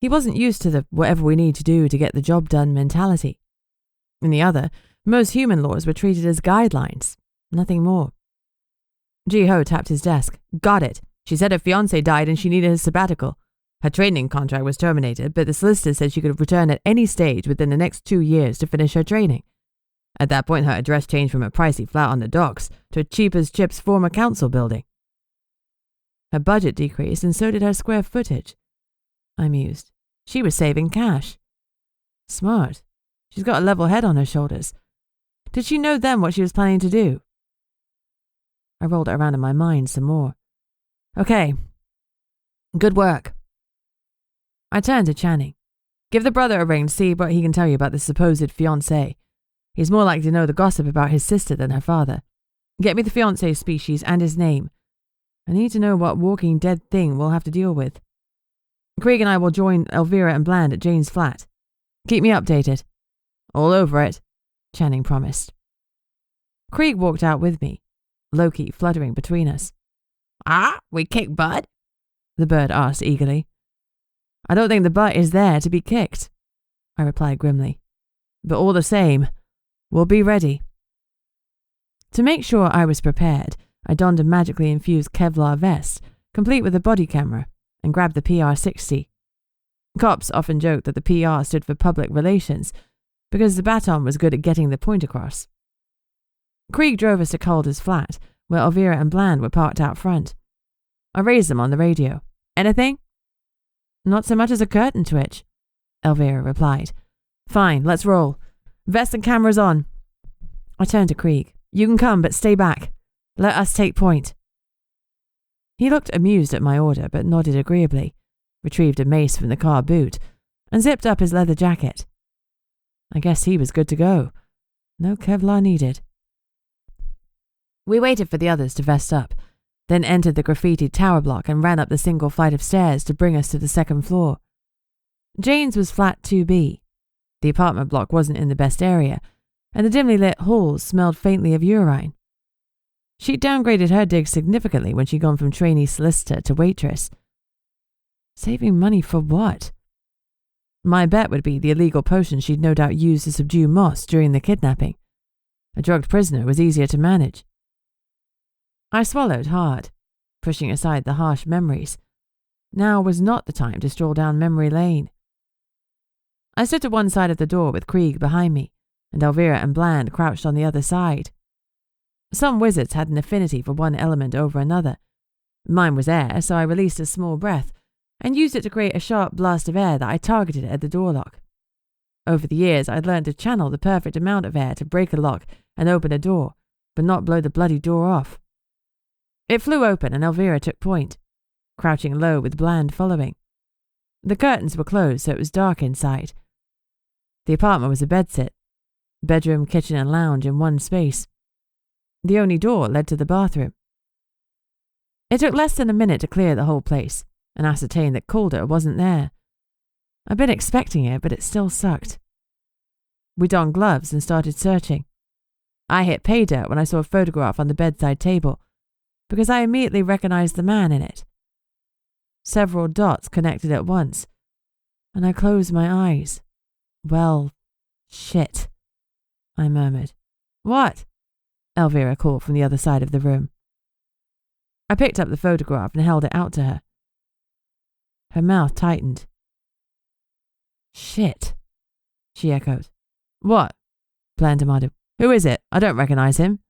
He wasn't used to the whatever we need to do to get the job done mentality. In the other, most human laws were treated as guidelines, nothing more. Ji-Ho tapped his desk. Got it. She said her fiancé died and she needed a sabbatical. Her training contract was terminated, but the solicitor said she could return at any stage within the next 2 years to finish her training. At that point, her address changed from a pricey flat on the docks to a cheap as chips former council building. Her budget decreased, and so did her square footage. I mused. She was saving cash. Smart. She's got a level head on her shoulders. Did she know then what she was planning to do? I rolled it around in my mind some more. Okay. Good work. I turned to Channing. Give the brother a ring to see what he can tell you about the supposed fiancé. He's more likely to know the gossip about his sister than her father. Get me the fiancé's species and his name. I need to know what walking dead thing we'll have to deal with. Krieg and I will join Elvira and Bland at Jane's flat. Keep me updated. All over it, Channing promised. Krieg walked out with me, Loki fluttering between us. We kick butt? The bird asked eagerly. I don't think the butt is there to be kicked, I replied grimly. But all the same, we'll be ready. To make sure I was prepared, I donned a magically infused Kevlar vest, complete with a body camera, and grabbed the PR-60. Cops often joked that the PR stood for public relations, because the baton was good at getting the point across. Krieg drove us to Calder's flat, where Elvira and Bland were parked out front. I raised them on the radio. Anything? Not so much as a curtain twitch, Elvira replied. Fine, let's roll. Vest and cameras on. I turned to Krieg. You can come, but stay back. Let us take point. He looked amused at my order, but nodded agreeably, retrieved a mace from the car boot, and zipped up his leather jacket. I guess he was good to go. No Kevlar needed. We waited for the others to vest up, then entered the graffitied tower block and ran up the single flight of stairs to bring us to the second floor. Jane's was flat 2B. The apartment block wasn't in the best area, and the dimly lit halls smelled faintly of urine. She'd downgraded her digs significantly when she'd gone from trainee solicitor to waitress. Saving money for what? My bet would be the illegal potion she'd no doubt used to subdue Moss during the kidnapping. A drugged prisoner was easier to manage. I swallowed hard, pushing aside the harsh memories. Now was not the time to stroll down memory lane. I stood to one side of the door with Krieg behind me, and Elvira and Bland crouched on the other side. Some wizards had an affinity for one element over another. Mine was air, so I released a small breath and used it to create a sharp blast of air that I targeted at the door lock. Over the years, I'd learned to channel the perfect amount of air to break a lock and open a door, but not blow the bloody door off. It flew open and Elvira took point, crouching low with Bland following. The curtains were closed, so it was dark inside. The apartment was a bedsit, bedroom, kitchen and lounge in one space. The only door led to the bathroom. It took less than a minute to clear the whole place and ascertain that Calder wasn't there. I'd been expecting it, but it still sucked. We donned gloves and started searching. I hit pay dirt when I saw a photograph on the bedside table, because I immediately recognized the man in it. Several dots connected at once, and I closed my eyes. Well, shit, I murmured. What? Elvira called from the other side of the room. I picked up the photograph and held it out to her. Her mouth tightened. Shit, she echoed. What? Bland demanded. Who is it? I don't recognize him.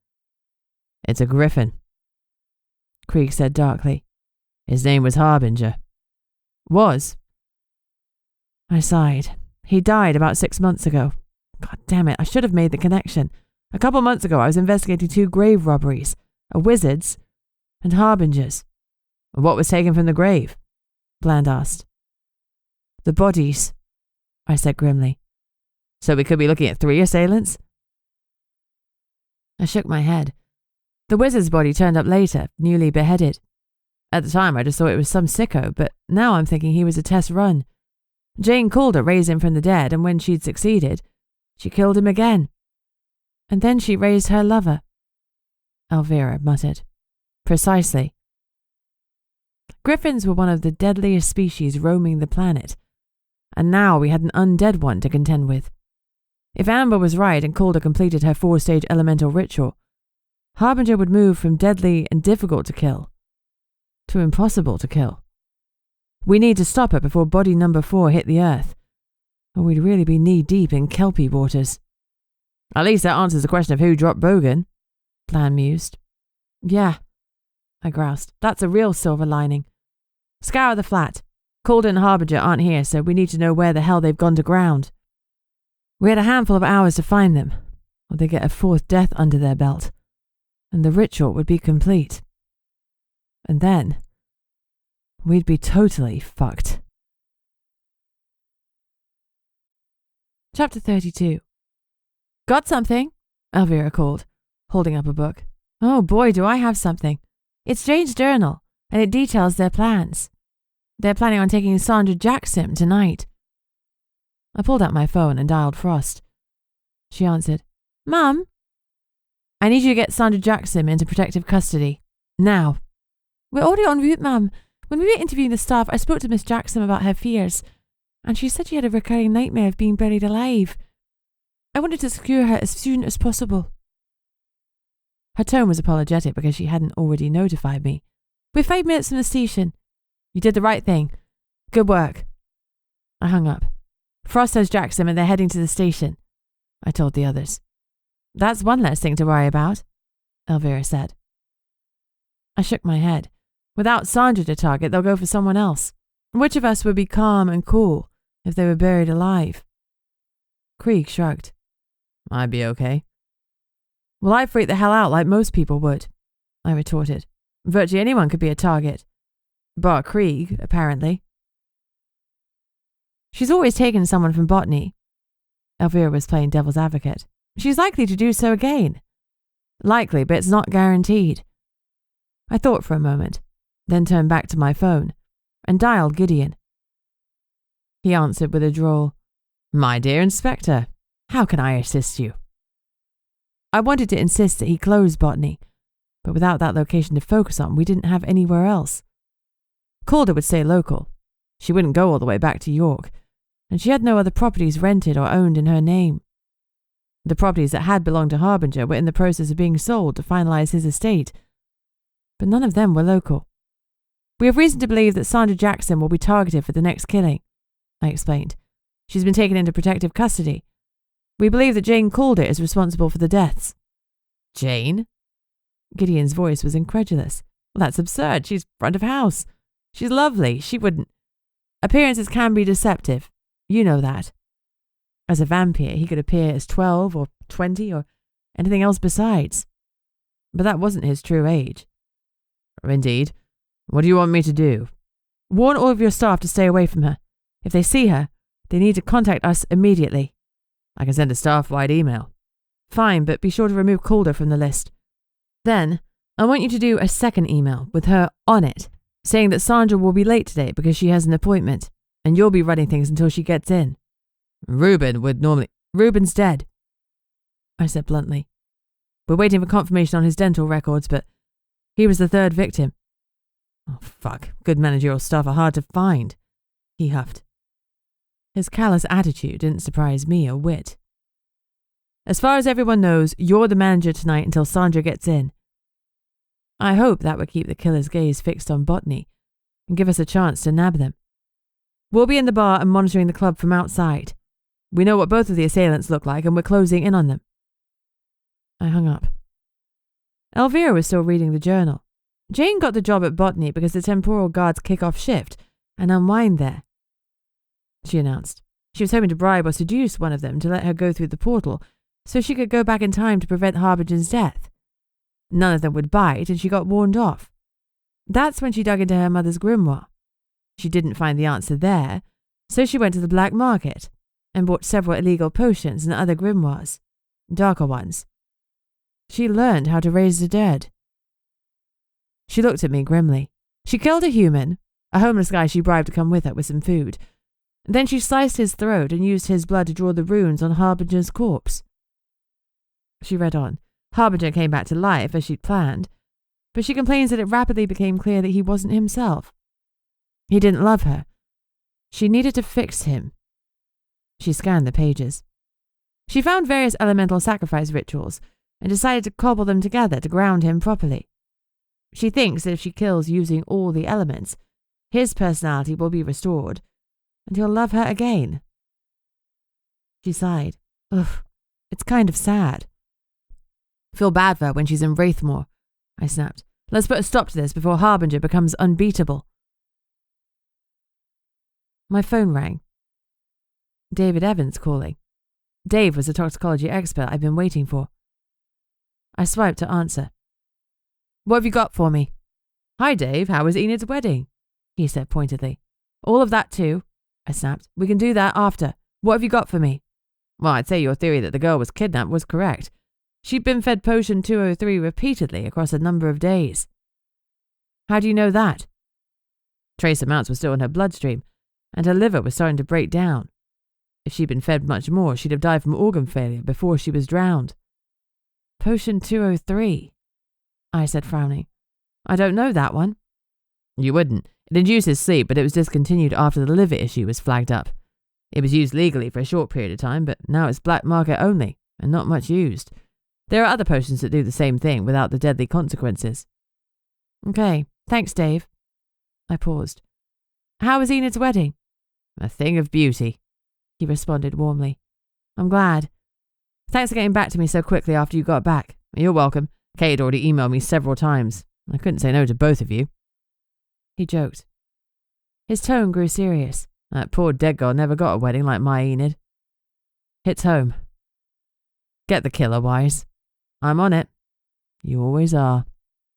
It's a griffin, Krieg said darkly. His name was Harbinger. Was? I sighed. He died about 6 months ago. God damn it, I should have made the connection. A couple months ago I was investigating 2 grave robberies, a wizard's and Harbinger's. What was taken from the grave? Bland asked. The bodies, I said grimly. So we could be looking at 3 assailants? I shook my head. The wizard's body turned up later, newly beheaded. At the time I just thought it was some sicko, but now I'm thinking he was a test run. Jane Calder raised him from the dead, and when she'd succeeded, she killed him again. And then she raised her lover. Elvira muttered. Precisely. Griffins were one of the deadliest species roaming the planet, and now we had an undead one to contend with. If Amber was right and Calder completed her 4-stage elemental ritual, Harbinger would move from deadly and difficult to kill to impossible to kill. We need to stop her before body number 4 hit the earth, or we'd really be knee-deep in kelpie waters. At least that answers the question of who dropped Bogan, Bland mused. Yeah, I groused. That's a real silver lining. Scour the flat. Calder and Harbinger aren't here, so we need to know where the hell they've gone to ground. We had a handful of hours to find them, or they get a 4th death under their belt, and the ritual would be complete. And then we'd be totally fucked. Chapter 32. Got something? Elvira called, holding up a book. Oh boy, do I have something. It's Jane's journal, and it details their plans. They're planning on taking Sandra Jackson tonight. I pulled out my phone and dialed Frost. She answered, Mum? I need you to get Sandra Jackson into protective custody. Now. We're already en route, Mum. When we were interviewing the staff, I spoke to Miss Jackson about her fears, and she said she had a recurring nightmare of being buried alive. I wanted to secure her as soon as possible. Her tone was apologetic because she hadn't already notified me. We're 5 minutes from the station. You did the right thing. Good work. I hung up. Frost has Jackson and they're heading to the station, I told the others. That's one less thing to worry about, Elvira said. I shook my head. Without Sandra to target, they'll go for someone else. Which of us would be calm and cool if they were buried alive? Krieg shrugged. I'd be okay. Well, I'd freak the hell out like most people would, I retorted. Virtually anyone could be a target. Bar Krieg, apparently. She's always taken someone from Botany. Elvira was playing devil's advocate. She's likely to do so again. Likely, but it's not guaranteed. I thought for a moment, then turned back to my phone and dialed Gideon. He answered with a drawl. My dear Inspector, how can I assist you? I wanted to insist that he close Botany, but without that location to focus on, we didn't have anywhere else. Calder would stay local. She wouldn't go all the way back to York, and she had no other properties rented or owned in her name. The properties that had belonged to Harbinger were in the process of being sold to finalize his estate, but none of them were local. We have reason to believe that Sandra Jackson will be targeted for the next killing, I explained. She's been taken into protective custody. We believe that Jane Calder is responsible for the deaths. Jane? Gideon's voice was incredulous. Well, that's absurd. She's front of house. She's lovely. She wouldn't. Appearances can be deceptive. You know that. As a vampire, he could appear as 12 or 20 or anything else besides. But that wasn't his true age. Indeed. What do you want me to do? Warn all of your staff to stay away from her. If they see her, they need to contact us immediately. I can send a staff-wide email. Fine, but be sure to remove Calder from the list. Then, I want you to do a second email with her on it, saying that Sandra will be late today because she has an appointment, and you'll be running things until she gets in. Ruben's dead, I said bluntly. We're waiting for confirmation on his dental records, but he was the third victim. Oh, fuck. Good managerial staff are hard to find, he huffed. His callous attitude didn't surprise me a whit. As far as everyone knows, you're the manager tonight until Sandra gets in. I hope that would keep the killer's gaze fixed on Botany and give us a chance to nab them. We'll be in the bar and monitoring the club from outside. We know what both of the assailants look like and we're closing in on them. I hung up. Elvira was still reading the journal. Jane got the job at Botany because the temporal guards kick off shift and unwind there, she announced. She was hoping to bribe or seduce one of them to let her go through the portal so she could go back in time to prevent Harbinger's death. None of them would bite and she got warned off. That's when she dug into her mother's grimoire. She didn't find the answer there, so she went to the black market and bought several illegal potions and other grimoires, darker ones. She learned how to raise the dead. She looked at me grimly. She killed a human, a homeless guy she bribed to come with her with some food. Then she sliced his throat and used his blood to draw the runes on Harbinger's corpse. She read on. Harbinger came back to life as she'd planned, but she complains that it rapidly became clear that he wasn't himself. He didn't love her. She needed to fix him. She scanned the pages. She found various elemental sacrifice rituals and decided to cobble them together to ground him properly. She thinks that if she kills using all the elements, his personality will be restored, and he'll love her again. She sighed. Ugh, it's kind of sad. Feel bad for her when she's in Wraithmore, I snapped. Let's put a stop to this before Harbinger becomes unbeatable. My phone rang. David Evans calling. Dave was the toxicology expert I'd been waiting for. I swiped to answer. What have you got for me? Hi, Dave. How was Enid's wedding? He said pointedly. All of that too, I snapped. We can do that after. What have you got for me? Well, I'd say your theory that the girl was kidnapped was correct. She'd been fed potion 203 repeatedly across a number of days. How do you know that? Trace amounts were still in her bloodstream, and her liver was starting to break down. If she'd been fed much more, she'd have died from organ failure before she was drowned. Potion 203, I said, frowning. I don't know that one. You wouldn't. It induces sleep, but it was discontinued after the liver issue was flagged up. It was used legally for a short period of time, but now it's black market only, and not much used. There are other potions that do the same thing without the deadly consequences. Okay, thanks, Dave. I paused. How was Enid's wedding? A thing of beauty, he responded warmly. I'm glad. Thanks for getting back to me so quickly after you got back. You're welcome. Kate had already emailed me several times. I couldn't say no to both of you. He joked. His tone grew serious. That poor dead girl never got a wedding like my Enid. Hits home. Get the killer, Wise. I'm on it. You always are,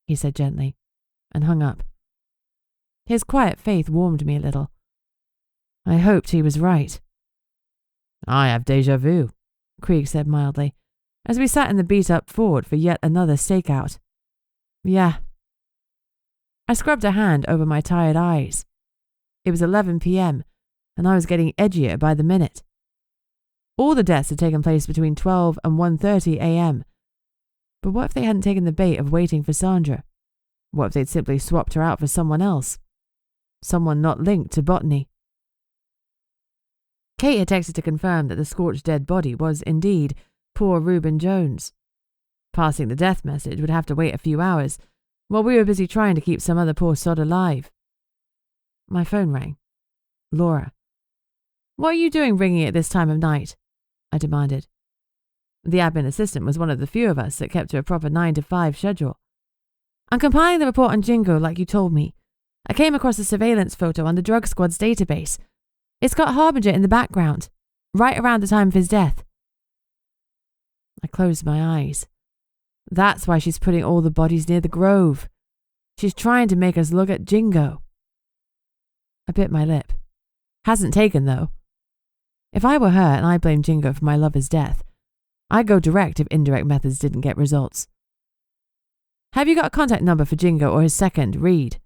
he said gently, and hung up. His quiet faith warmed me a little. I hoped he was right. I have déjà vu, Krieg said mildly, as we sat in the beat-up Ford for yet another stakeout. Yeah. I scrubbed a hand over my tired eyes. It was 11 p.m., and I was getting edgier by the minute. All the deaths had taken place between 12 and 1:30 a.m., but what if they hadn't taken the bait of waiting for Sandra? What if they'd simply swapped her out for someone else? Someone not linked to Botany. Kate had texted to confirm that the scorched dead body was indeed poor Reuben Jones. Passing the death message would have to wait a few hours, while we were busy trying to keep some other poor sod alive. My phone rang. Laura. What are you doing ringing at this time of night? I demanded. The admin assistant was one of the few of us that kept to a proper 9-to-5 schedule. I'm compiling the report on Jingo like you told me. I came across a surveillance photo on the drug squad's database. It's got Harbinger in the background, right around the time of his death. I closed my eyes. That's why she's putting all the bodies near the grove. She's trying to make us look at Jingo. I bit my lip. Hasn't taken, though. If I were her and I blamed Jingo for my lover's death, I'd go direct if indirect methods didn't get results. Have you got a contact number for Jingo or his second, Reed?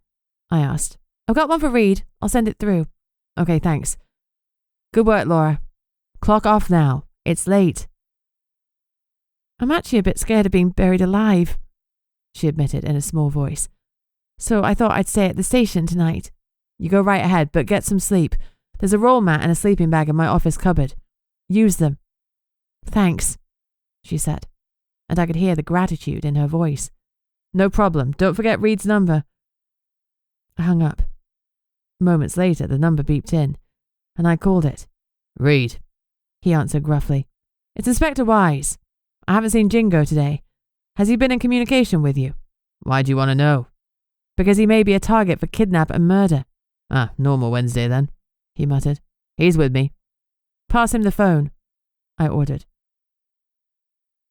I asked. I've got one for Reed. I'll send it through. Okay, thanks. Good work, Laura. Clock off now. It's late. I'm actually a bit scared of being buried alive, she admitted in a small voice. So I thought I'd stay at the station tonight. You go right ahead, but get some sleep. There's a roll mat and a sleeping bag in my office cupboard. Use them. Thanks, she said, and I could hear the gratitude in her voice. No problem. Don't forget Reed's number. I hung up. Moments later, the number beeped in, and I called it. Reed, he answered gruffly. It's Inspector Wise. I haven't seen Jingo today. Has he been in communication with you? Why do you want to know? Because he may be a target for kidnap and murder. Ah, normal Wednesday then, he muttered. He's with me. Pass him the phone, I ordered.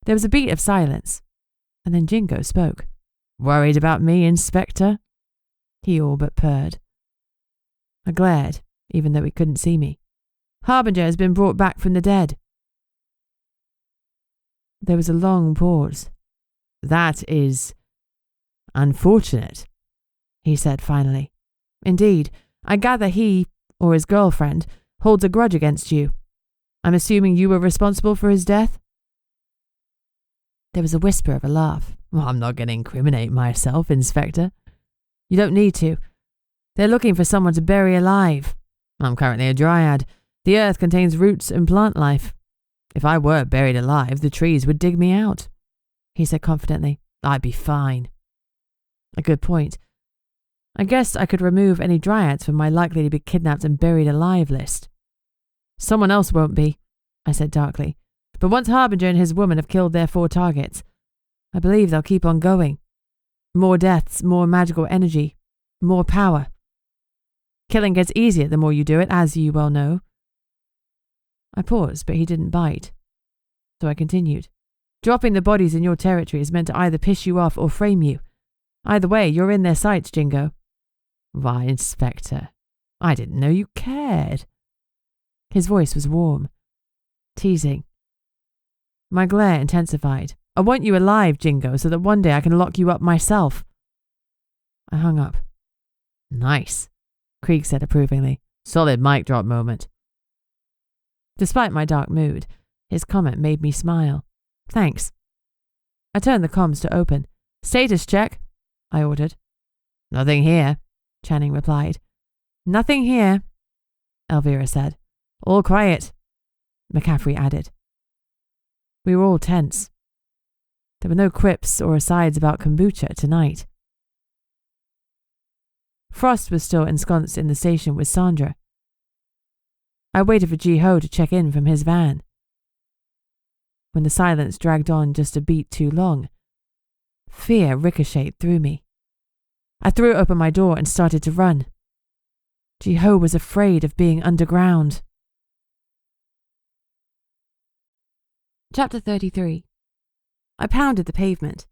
There was a beat of silence, and then Jingo spoke. Worried about me, Inspector? He all but purred. I glared, even though he couldn't see me. Harbinger has been brought back from the dead. There was a long pause. That is unfortunate, he said finally. Indeed, I gather he, or his girlfriend, holds a grudge against you. I'm assuming you were responsible for his death? There was a whisper of a laugh. Well, I'm not going to incriminate myself, Inspector. You don't need to. They're looking for someone to bury alive. I'm currently a dryad. The earth contains roots and plant life. If I were buried alive, the trees would dig me out, he said confidently. I'd be fine. A good point. I guess I could remove any dryads from my likely to be kidnapped and buried alive list. Someone else won't be, I said darkly. But once Harbinger and his woman have killed their 4 targets, I believe they'll keep on going. More deaths, more magical energy, more power. Killing gets easier the more you do it, as you well know. I paused, but he didn't bite. So I continued. Dropping the bodies in your territory is meant to either piss you off or frame you. Either way, you're in their sights, Jingo. Why, Inspector, I didn't know you cared. His voice was warm, teasing, My glare intensified. I want you alive, Jingo, so that one day I can lock you up myself. I hung up. Nice, Krieg said approvingly. Solid mic drop moment. Despite my dark mood, his comment made me smile. Thanks. I turned the comms to open. Status check, I ordered. Nothing here, Channing replied. Nothing here, Elvira said. All quiet, McCaffrey added. We were all tense. There were no quips or asides about kombucha tonight. Frost was still ensconced in the station with Sandra. I waited for Ji-ho to check in from his van. When the silence dragged on just a beat too long, fear ricocheted through me. I threw open my door and started to run. Ji-ho was afraid of being underground. Chapter 33. I pounded the pavement,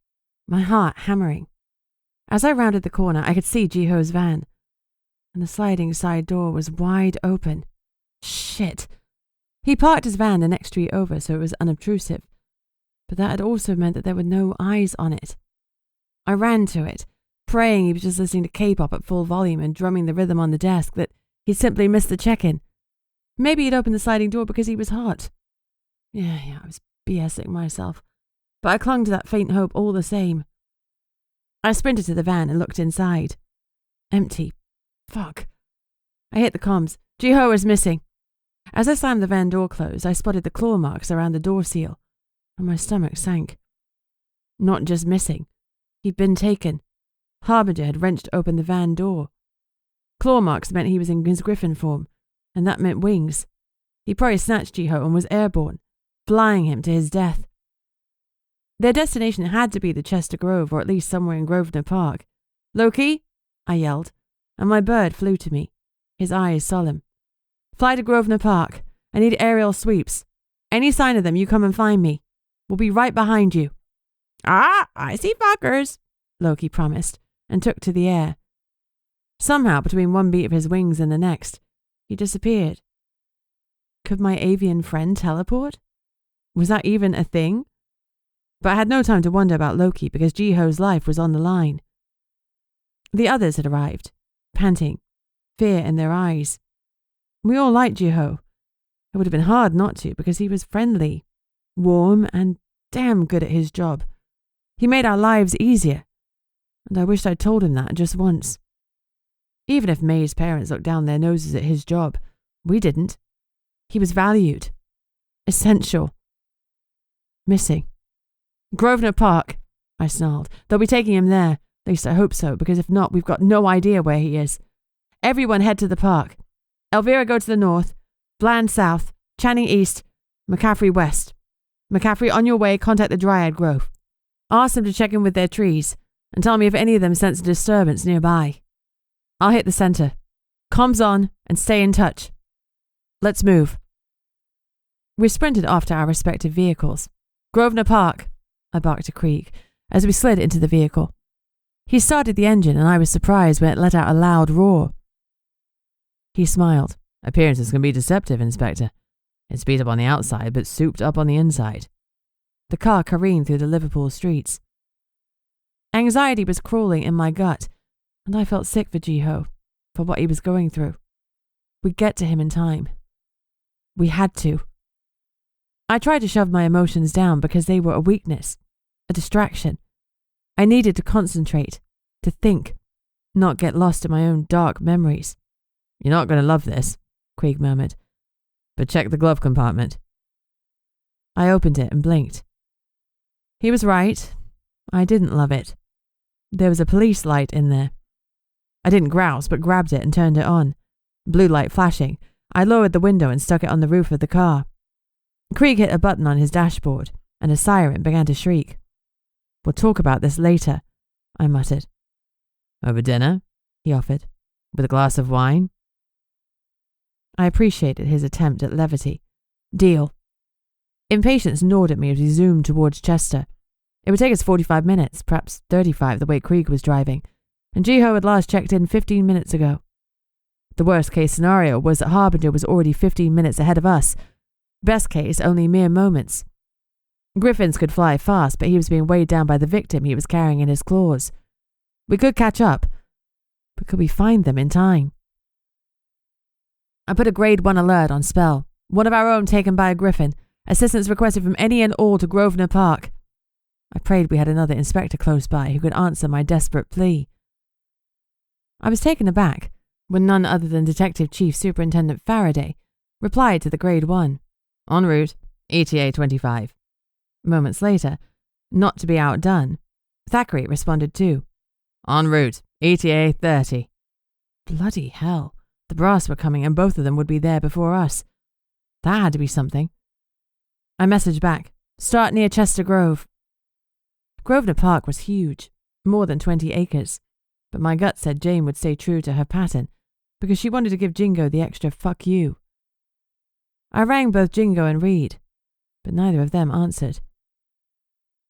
my heart hammering. As I rounded the corner, I could see Ji-ho's van, and the sliding side door was wide open. Shit! He parked his van the next street over, so it was unobtrusive, but that had also meant that there were no eyes on it. I ran to it, praying he was just listening to K-pop at full volume and drumming the rhythm on the desk, that he'd simply missed the check-in. Maybe he'd opened the sliding door because he was hot. Yeah, I was BSing myself, but I clung to that faint hope all the same. I sprinted to the van and looked inside. Empty. Fuck. I hit the comms. Ji-ho is missing. As I slammed the van door closed, I spotted the claw marks around the door seal, and my stomach sank. Not just missing. He'd been taken. Harbinger had wrenched open the van door. Claw marks meant he was in his griffin form, and that meant wings. He probably snatched Ji-ho and was airborne, flying him to his death. Their destination had to be the Chester Grove, or at least somewhere in Grosvenor Park. Loki, I yelled, and my bird flew to me, his eyes solemn. Fly to Grosvenor Park. I need aerial sweeps. Any sign of them, you come and find me. We'll be right behind you. Ah, I see fuckers, Loki promised, and took to the air. Somehow, between one beat of his wings and the next, he disappeared. Could my avian friend teleport? Was that even a thing? But I had no time to wonder about Loki because Ji-ho's life was on the line. The others had arrived, panting, fear in their eyes. We all liked Ji-ho. It would have been hard not to because he was friendly, warm, and damn good at his job. He made our lives easier, and I wished I'd told him that just once. Even if May's parents looked down their noses at his job, we didn't. He was valued, essential, missing. Grosvenor Park, I snarled. They'll be taking him there. At least I hope so, because if not, we've got no idea where he is. Everyone head to the park. Elvira go to the north, Bland south, Channing east, McCaffrey west. McCaffrey, on your way, contact the Dryad Grove. Ask them to check in with their trees, and tell me if any of them sense a disturbance nearby. I'll hit the center. Comms on, and stay in touch. Let's move. We sprinted after our respective vehicles. Grosvenor Park, I barked to Krieg, as we slid into the vehicle. He started the engine, and I was surprised when it let out a loud roar. He smiled. Appearances can be deceptive, Inspector. It's beat up on the outside, but souped up on the inside. The car careened through the Liverpool streets. Anxiety was crawling in my gut, and I felt sick for Ji-ho, for what he was going through. We'd get to him in time. We had to. I tried to shove my emotions down because they were a weakness, a distraction. I needed to concentrate, to think, not get lost in my own dark memories. You're not going to love this, Krieg murmured, but check the glove compartment. I opened it and blinked. He was right. I didn't love it. There was a police light in there. I didn't grouse, but grabbed it and turned it on. Blue light flashing. I lowered the window and stuck it on the roof of the car. Krieg hit a button on his dashboard, and a siren began to shriek. We'll talk about this later, I muttered. Over dinner? He offered. With a glass of wine? I appreciated his attempt at levity. Deal. Impatience gnawed at me as we zoomed towards Chester. It would take us 45 minutes, perhaps 35 the way Krieg was driving, and Ji-ho had last checked in 15 minutes ago. The worst case scenario was that Harbinger was already 15 minutes ahead of us. Best case, only mere moments. Griffins could fly fast, but he was being weighed down by the victim he was carrying in his claws. We could catch up, but could we find them in time? I put a grade 1 alert on spell. One of our own taken by a griffin. Assistance requested from any and all to Grosvenor Park. I prayed we had another inspector close by who could answer my desperate plea. I was taken aback when none other than Detective Chief Superintendent Faraday replied to the grade 1. En route, ETA 25. Moments later, not to be outdone, Thackeray responded too. En route, ETA 30. Bloody hell. The brass were coming and both of them would be there before us. That had to be something. I messaged back. Start near Chester Grove. Grosvenor Park was huge, more than 20 acres, but my gut said Jane would stay true to her pattern because she wanted to give Jingo the extra fuck you. I rang both Jingo and Reed, but neither of them answered.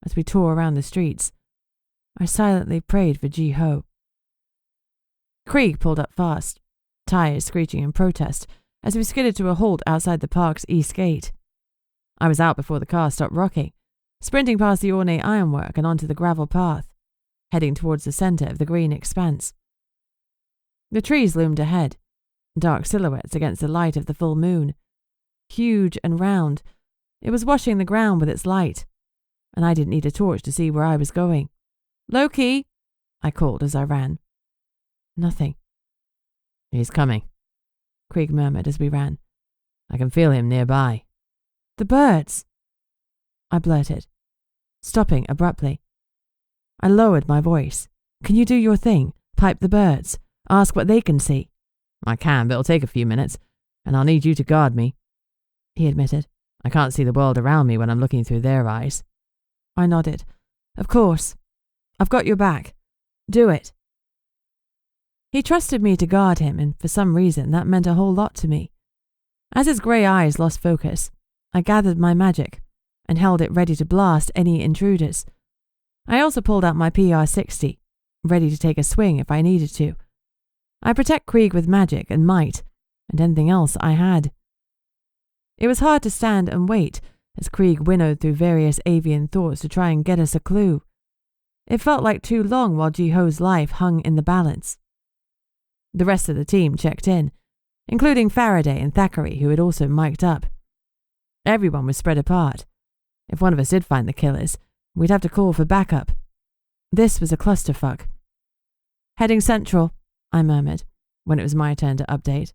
As we tore around the streets, I silently prayed for Ji-Ho. Krieg pulled up fast, tires screeching in protest, as we skidded to a halt outside the park's east gate. I was out before the car stopped rocking, sprinting past the ornate ironwork and onto the gravel path, heading towards the centre of the green expanse. The trees loomed ahead, dark silhouettes against the light of the full moon. Huge and round, it was washing the ground with its light, and I didn't need a torch to see where I was going. Loki, I called as I ran. Nothing. He's coming, Krieg murmured as we ran. I can feel him nearby. The birds, I blurted, stopping abruptly. I lowered my voice. Can you do your thing? Pipe the birds. Ask what they can see. I can, but it'll take a few minutes, and I'll need you to guard me, he admitted. I can't see the world around me when I'm looking through their eyes. I nodded. Of course. I've got your back. Do it. He trusted me to guard him, and for some reason that meant a whole lot to me. As his grey eyes lost focus, I gathered my magic and held it ready to blast any intruders. I also pulled out my PR-60, ready to take a swing if I needed to. I protect Krieg with magic and might, and anything else I had. It was hard to stand and wait as Krieg winnowed through various avian thoughts to try and get us a clue. It felt like too long while Ji-Ho's life hung in the balance. The rest of the team checked in, including Faraday and Thackeray, who had also mic'd up. Everyone was spread apart. If one of us did find the killers, we'd have to call for backup. This was a clusterfuck. Heading central, I murmured, when it was my turn to update.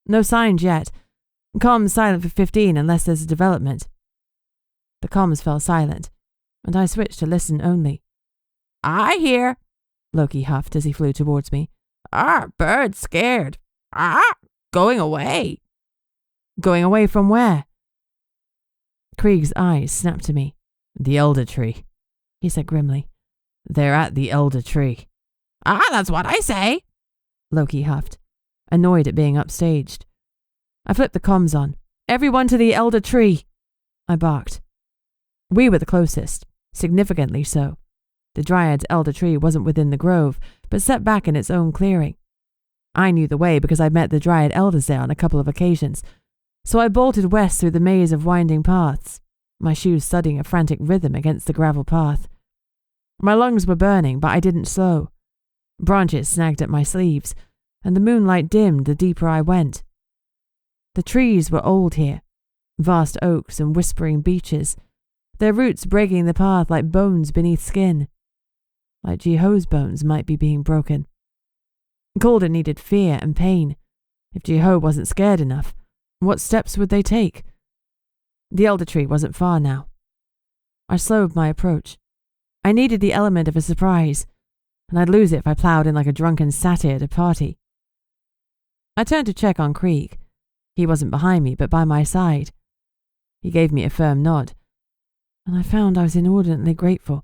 No signs yet. Comms silent for 15 unless there's a development. The comms fell silent, and I switched to listen only. I hear, Loki huffed as he flew towards me. Our bird's scared. Going away. Going away from where? Krieg's eyes snapped to me. The elder tree, he said grimly. They're at the elder tree. That's what I say, Loki huffed, annoyed at being upstaged. I flipped the comms on. Everyone to the elder tree, I barked. We were the closest, significantly so. The dryad's elder tree wasn't within the grove, but set back in its own clearing. I knew the way because I'd met the dryad elders there on a couple of occasions, so I bolted west through the maze of winding paths, my shoes thudding a frantic rhythm against the gravel path. My lungs were burning, but I didn't slow. Branches snagged at my sleeves, and the moonlight dimmed the deeper I went. The trees were old here, vast oaks and whispering beeches, their roots breaking the path like bones beneath skin. Like Ji-Ho's bones might be being broken. Calder needed fear and pain. If Ji-Ho wasn't scared enough, what steps would they take? The elder tree wasn't far now. I slowed my approach. I needed the element of a surprise, and I'd lose it if I ploughed in like a drunken satyr at a party. I turned to check on Krieg. He wasn't behind me, but by my side. He gave me a firm nod, and I found I was inordinately grateful.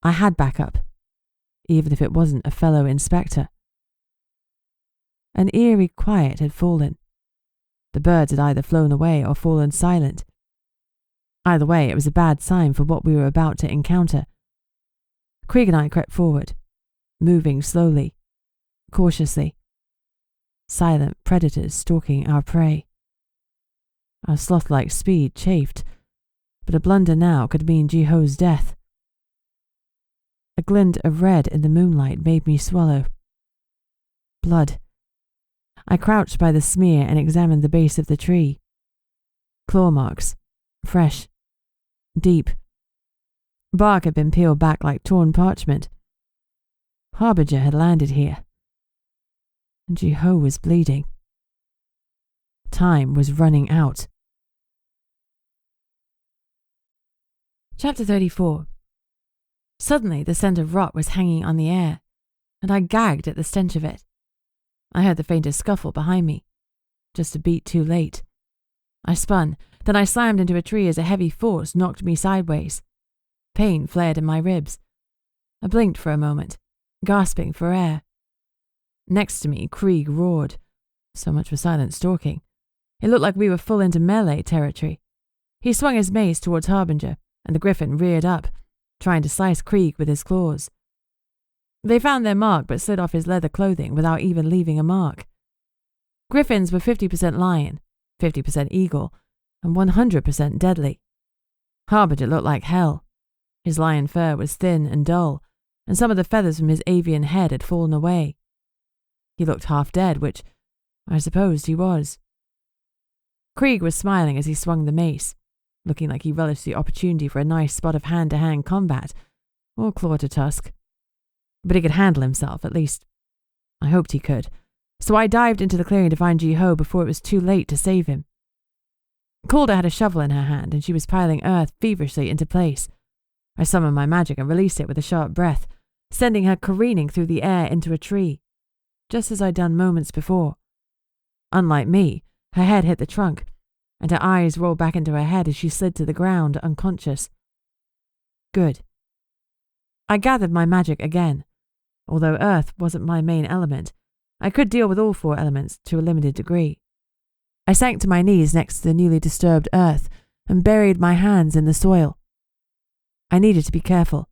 I had backup, even if it wasn't a fellow inspector. An eerie quiet had fallen. The birds had either flown away or fallen silent. Either way, it was a bad sign for what we were about to encounter. Krieg and I crept forward, moving slowly, cautiously. Silent predators stalking our prey. Our sloth-like speed chafed, but a blunder now could mean Jiho's death. A glint of red in the moonlight made me swallow. Blood. I crouched by the smear and examined the base of the tree. Claw marks. Fresh. Deep. Bark had been peeled back like torn parchment. Harbinger had landed here. And Jiho was bleeding. Time was running out. Chapter 34. Suddenly the scent of rot was hanging on the air, and I gagged at the stench of it. I heard the faintest scuffle behind me, just a beat too late. I spun, then I slammed into a tree as a heavy force knocked me sideways. Pain flared in my ribs. I blinked for a moment, gasping for air. Next to me, Krieg roared. So much for silent stalking. It looked like we were full into melee territory. He swung his mace towards Harbinger, and the griffin reared up, trying to slice Krieg with his claws. They found their mark but slid off his leather clothing without even leaving a mark. Griffins were 50% lion, 50% eagle, and 100% deadly. Harbinger looked like hell. His lion fur was thin and dull, and some of the feathers from his avian head had fallen away. He looked half dead, which I supposed he was. Krieg was smiling as he swung the mace, looking like he relished the opportunity for a nice spot of hand-to-hand combat, or claw to tusk. But he could handle himself, at least. I hoped he could, so I dived into the clearing to find Jiho before it was too late to save him. Calder had a shovel in her hand, and she was piling earth feverishly into place. I summoned my magic and released it with a sharp breath, sending her careening through the air into a tree, just as I'd done moments before. Unlike me, her head hit the trunk, and her eyes rolled back into her head as she slid to the ground, unconscious. Good. I gathered my magic again. Although earth wasn't my main element, I could deal with all 4 elements to a limited degree. I sank to my knees next to the newly disturbed earth and buried my hands in the soil. I needed to be careful.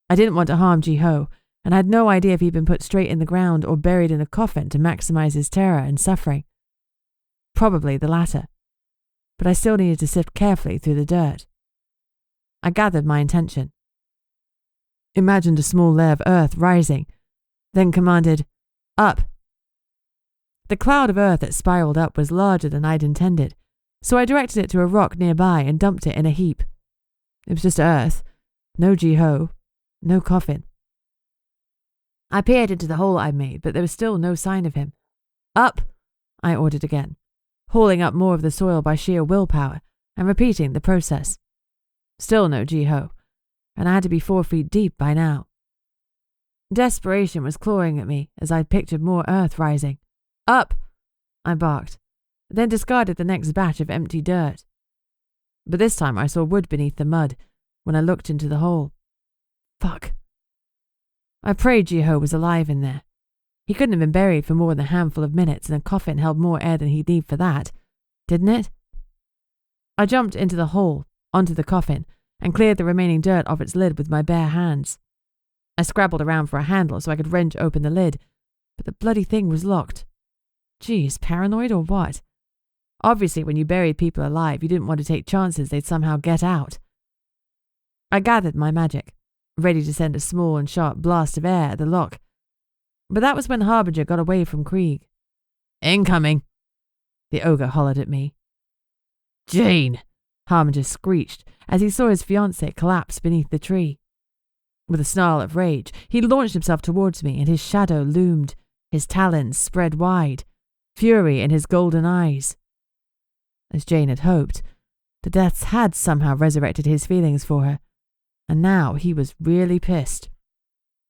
I didn't want to harm Jiho, and I had no idea if he'd been put straight in the ground or buried in a coffin to maximize his terror and suffering. Probably the latter. But I still needed to sift carefully through the dirt. I gathered my intention. Imagined a small layer of earth rising, then commanded, "Up!" The cloud of earth that spiraled up was larger than I'd intended, so I directed it to a rock nearby and dumped it in a heap. It was just earth, no Jiho, no coffin. I peered into the hole I'd made, but there was still no sign of him. "Up!" I ordered again, hauling up more of the soil by sheer willpower and repeating the process. Still no Jiho, and I had to be 4 feet deep by now. Desperation was clawing at me as I'd pictured more earth rising. "Up!" I barked, then discarded the next batch of empty dirt. But this time I saw wood beneath the mud when I looked into the hole. Fuck. I prayed Jiho was alive in there. He couldn't have been buried for more than a handful of minutes, and a coffin held more air than he'd need for that, didn't it? I jumped into the hole, onto the coffin, and cleared the remaining dirt off its lid with my bare hands. I scrabbled around for a handle so I could wrench open the lid, but the bloody thing was locked. Geez, paranoid or what? Obviously, when you buried people alive, you didn't want to take chances they'd somehow get out. I gathered my magic, ready to send a small and sharp blast of air at the lock. But that was when Harbinger got away from Krieg. "Incoming!" the ogre hollered at me. "Jane!" Harbinger screeched as he saw his fiancée collapse beneath the tree. With a snarl of rage, he launched himself towards me, and his shadow loomed, his talons spread wide, fury in his golden eyes. As Jane had hoped, the deaths had somehow resurrected his feelings for her, and now he was really pissed.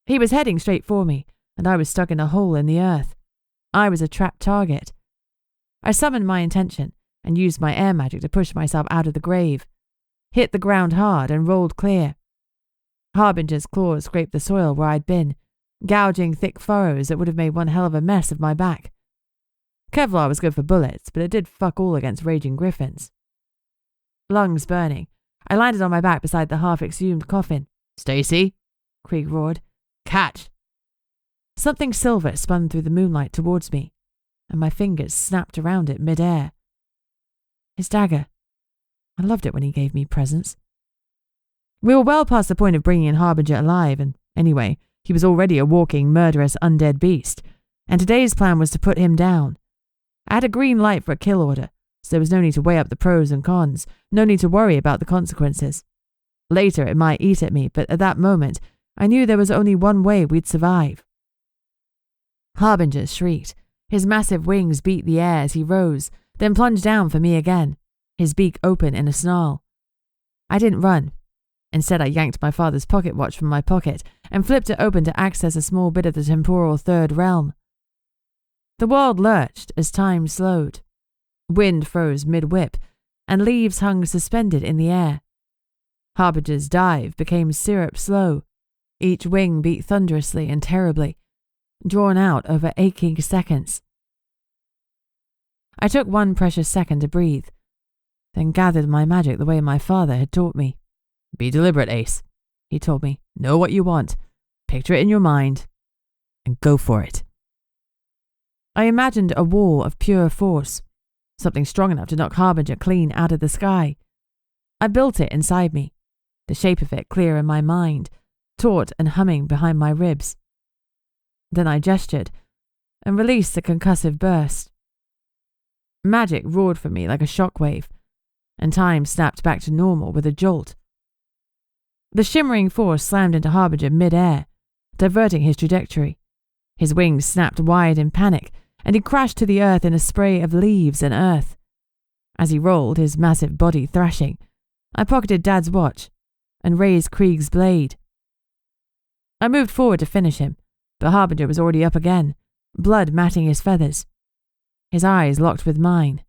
He was heading straight for me, and I was stuck in a hole in the earth. I was a trapped target. I summoned my intention and used my air magic to push myself out of the grave, hit the ground hard and rolled clear. Harbinger's claws scraped the soil where I'd been, gouging thick furrows that would have made one hell of a mess of my back. Kevlar was good for bullets, but it did fuck all against raging griffins. Lungs burning, I landed on my back beside the half-exhumed coffin. "Stacy!" Krieg roared. "Catch!" Something silver spun through the moonlight towards me, and my fingers snapped around it mid-air. His dagger. I loved it when he gave me presents. We were well past the point of bringing in Harbinger alive, and anyway, he was already a walking, murderous, undead beast, and today's plan was to put him down. I had a green light for a kill order, so there was no need to weigh up the pros and cons, no need to worry about the consequences. Later it might eat at me, but at that moment, I knew there was only one way we'd survive. Harbinger shrieked. His massive wings beat the air as he rose, then plunged down for me again, his beak open in a snarl. I didn't run. Instead, I yanked my father's pocket watch from my pocket and flipped it open to access a small bit of the temporal third realm. The world lurched as time slowed. Wind froze mid-whip, and leaves hung suspended in the air. Harbinger's dive became syrup slow. Each wing beat thunderously and terribly, drawn out over aching seconds. I took one precious second to breathe, then gathered my magic the way my father had taught me. "Be deliberate, Ace," he told me. "Know what you want, picture it in your mind, and go for it." I imagined a wall of pure force, something strong enough to knock Harbinger clean out of the sky. I built it inside me, the shape of it clear in my mind, taut and humming behind my ribs. Then I gestured and released the concussive burst. Magic roared from me like a shockwave, and time snapped back to normal with a jolt. The shimmering force slammed into Harbinger mid-air, diverting his trajectory. His wings snapped wide in panic, and he crashed to the earth in a spray of leaves and earth. As he rolled, his massive body thrashing, I pocketed Dad's watch and raised Krieg's blade. I moved forward to finish him, but Harbinger was already up again, blood matting his feathers. His eyes locked with mine,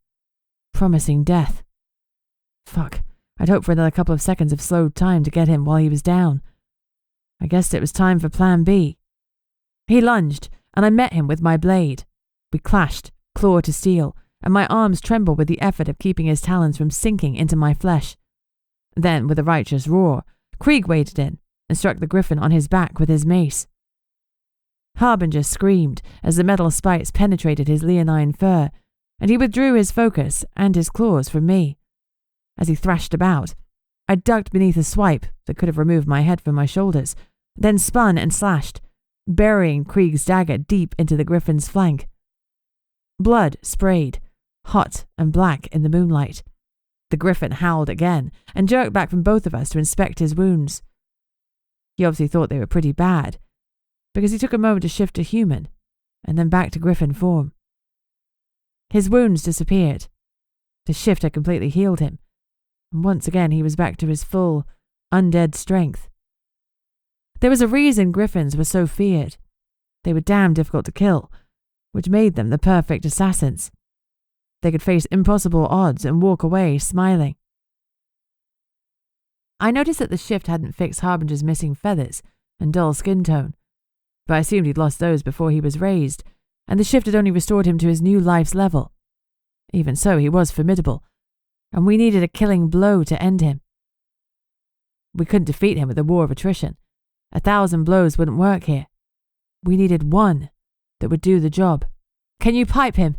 promising death. Fuck, I'd hoped for another couple of seconds of slowed time to get him while he was down. I guessed it was time for Plan B. He lunged, and I met him with my blade. We clashed, claw to steel, and my arms trembled with the effort of keeping his talons from sinking into my flesh. Then, with a righteous roar, Krieg waded in and struck the griffin on his back with his mace. Harbinger screamed as the metal spikes penetrated his leonine fur, and he withdrew his focus and his claws from me. As he thrashed about, I ducked beneath a swipe that could have removed my head from my shoulders, then spun and slashed, burying Krieg's dagger deep into the griffin's flank. Blood sprayed, hot and black in the moonlight. The griffin howled again and jerked back from both of us to inspect his wounds. He obviously thought they were pretty bad, because he took a moment to shift to human, and then back to griffin form. His wounds disappeared. The shift had completely healed him, and once again he was back to his full, undead strength. There was a reason griffins were so feared. They were damn difficult to kill, which made them the perfect assassins. They could face impossible odds and walk away smiling. I noticed that the shift hadn't fixed Harbinger's missing feathers and dull skin tone, but I assumed he'd lost those before he was raised, and the shift had only restored him to his new life's level. Even so, he was formidable, and we needed a killing blow to end him. We couldn't defeat him with a war of attrition. 1,000 blows wouldn't work here. We needed one that would do the job. "Can you pipe him?"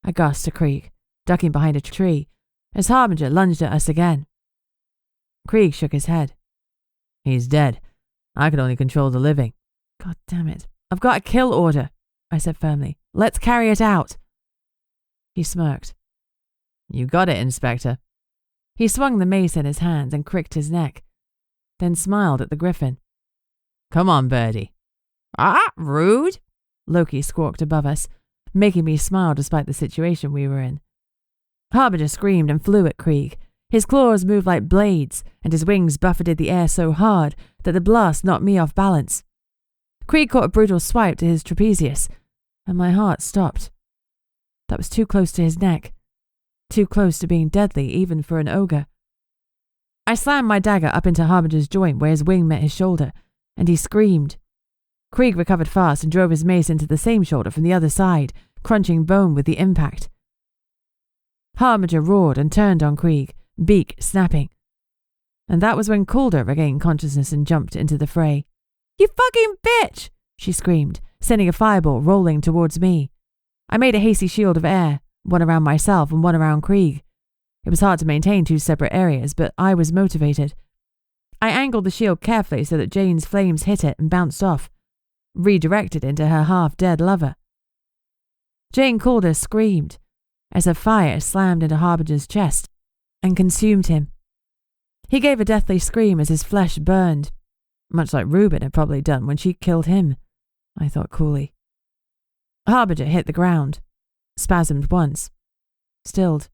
I gasped to Krieg, ducking behind a tree, as Harbinger lunged at us again. Krieg shook his head. "He's dead. I can only control the living." "God damn it. I've got a kill order," I said firmly. "Let's carry it out." He smirked. "You got it, Inspector." He swung the mace in his hand and cricked his neck, then smiled at the griffin. "Come on, birdie." "Ah, rude," Loki squawked above us, making me smile despite the situation we were in. Harbinger screamed and flew at Krieg. His claws moved like blades, and his wings buffeted the air so hard that the blast knocked me off balance. Krieg caught a brutal swipe to his trapezius, and my heart stopped. That was too close to his neck, too close to being deadly even for an ogre. I slammed my dagger up into Harbinger's joint where his wing met his shoulder, and he screamed. Krieg recovered fast and drove his mace into the same shoulder from the other side, crunching bone with the impact. Harbinger roared and turned on Krieg, beak snapping. And that was when Calder regained consciousness and jumped into the fray. "You fucking bitch!" she screamed, sending a fireball rolling towards me. I made a hasty shield of air, one around myself and one around Krieg. It was hard to maintain two separate areas, but I was motivated. I angled the shield carefully so that Jane's flames hit it and bounced off, redirected into her half-dead lover. Jane Calder screamed as her fire slammed into Harbinger's chest and consumed him. He gave a deathly scream as his flesh burned, much like Reuben had probably done when she killed him, I thought coolly. Harbinger hit the ground, spasmed once, stilled.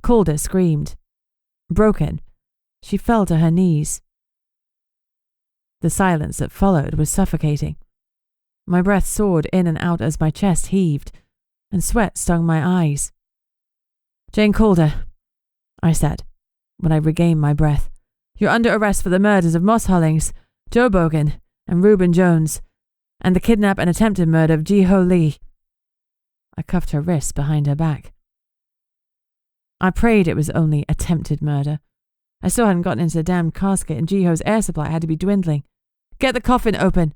Calder screamed. Broken, she fell to her knees. The silence that followed was suffocating. My breath soared in and out as my chest heaved, and sweat stung my eyes. "Jane Calder," I said, when I regained my breath, "you're under arrest for the murders of Moss Hollings, Joe Bogan, and Reuben Jones, and the kidnap and attempted murder of Ji-Ho Lee." I cuffed her wrists behind her back. I prayed it was only attempted murder. I still hadn't gotten into the damned casket, and Ji-Ho's air supply had to be dwindling. "Get the coffin open,"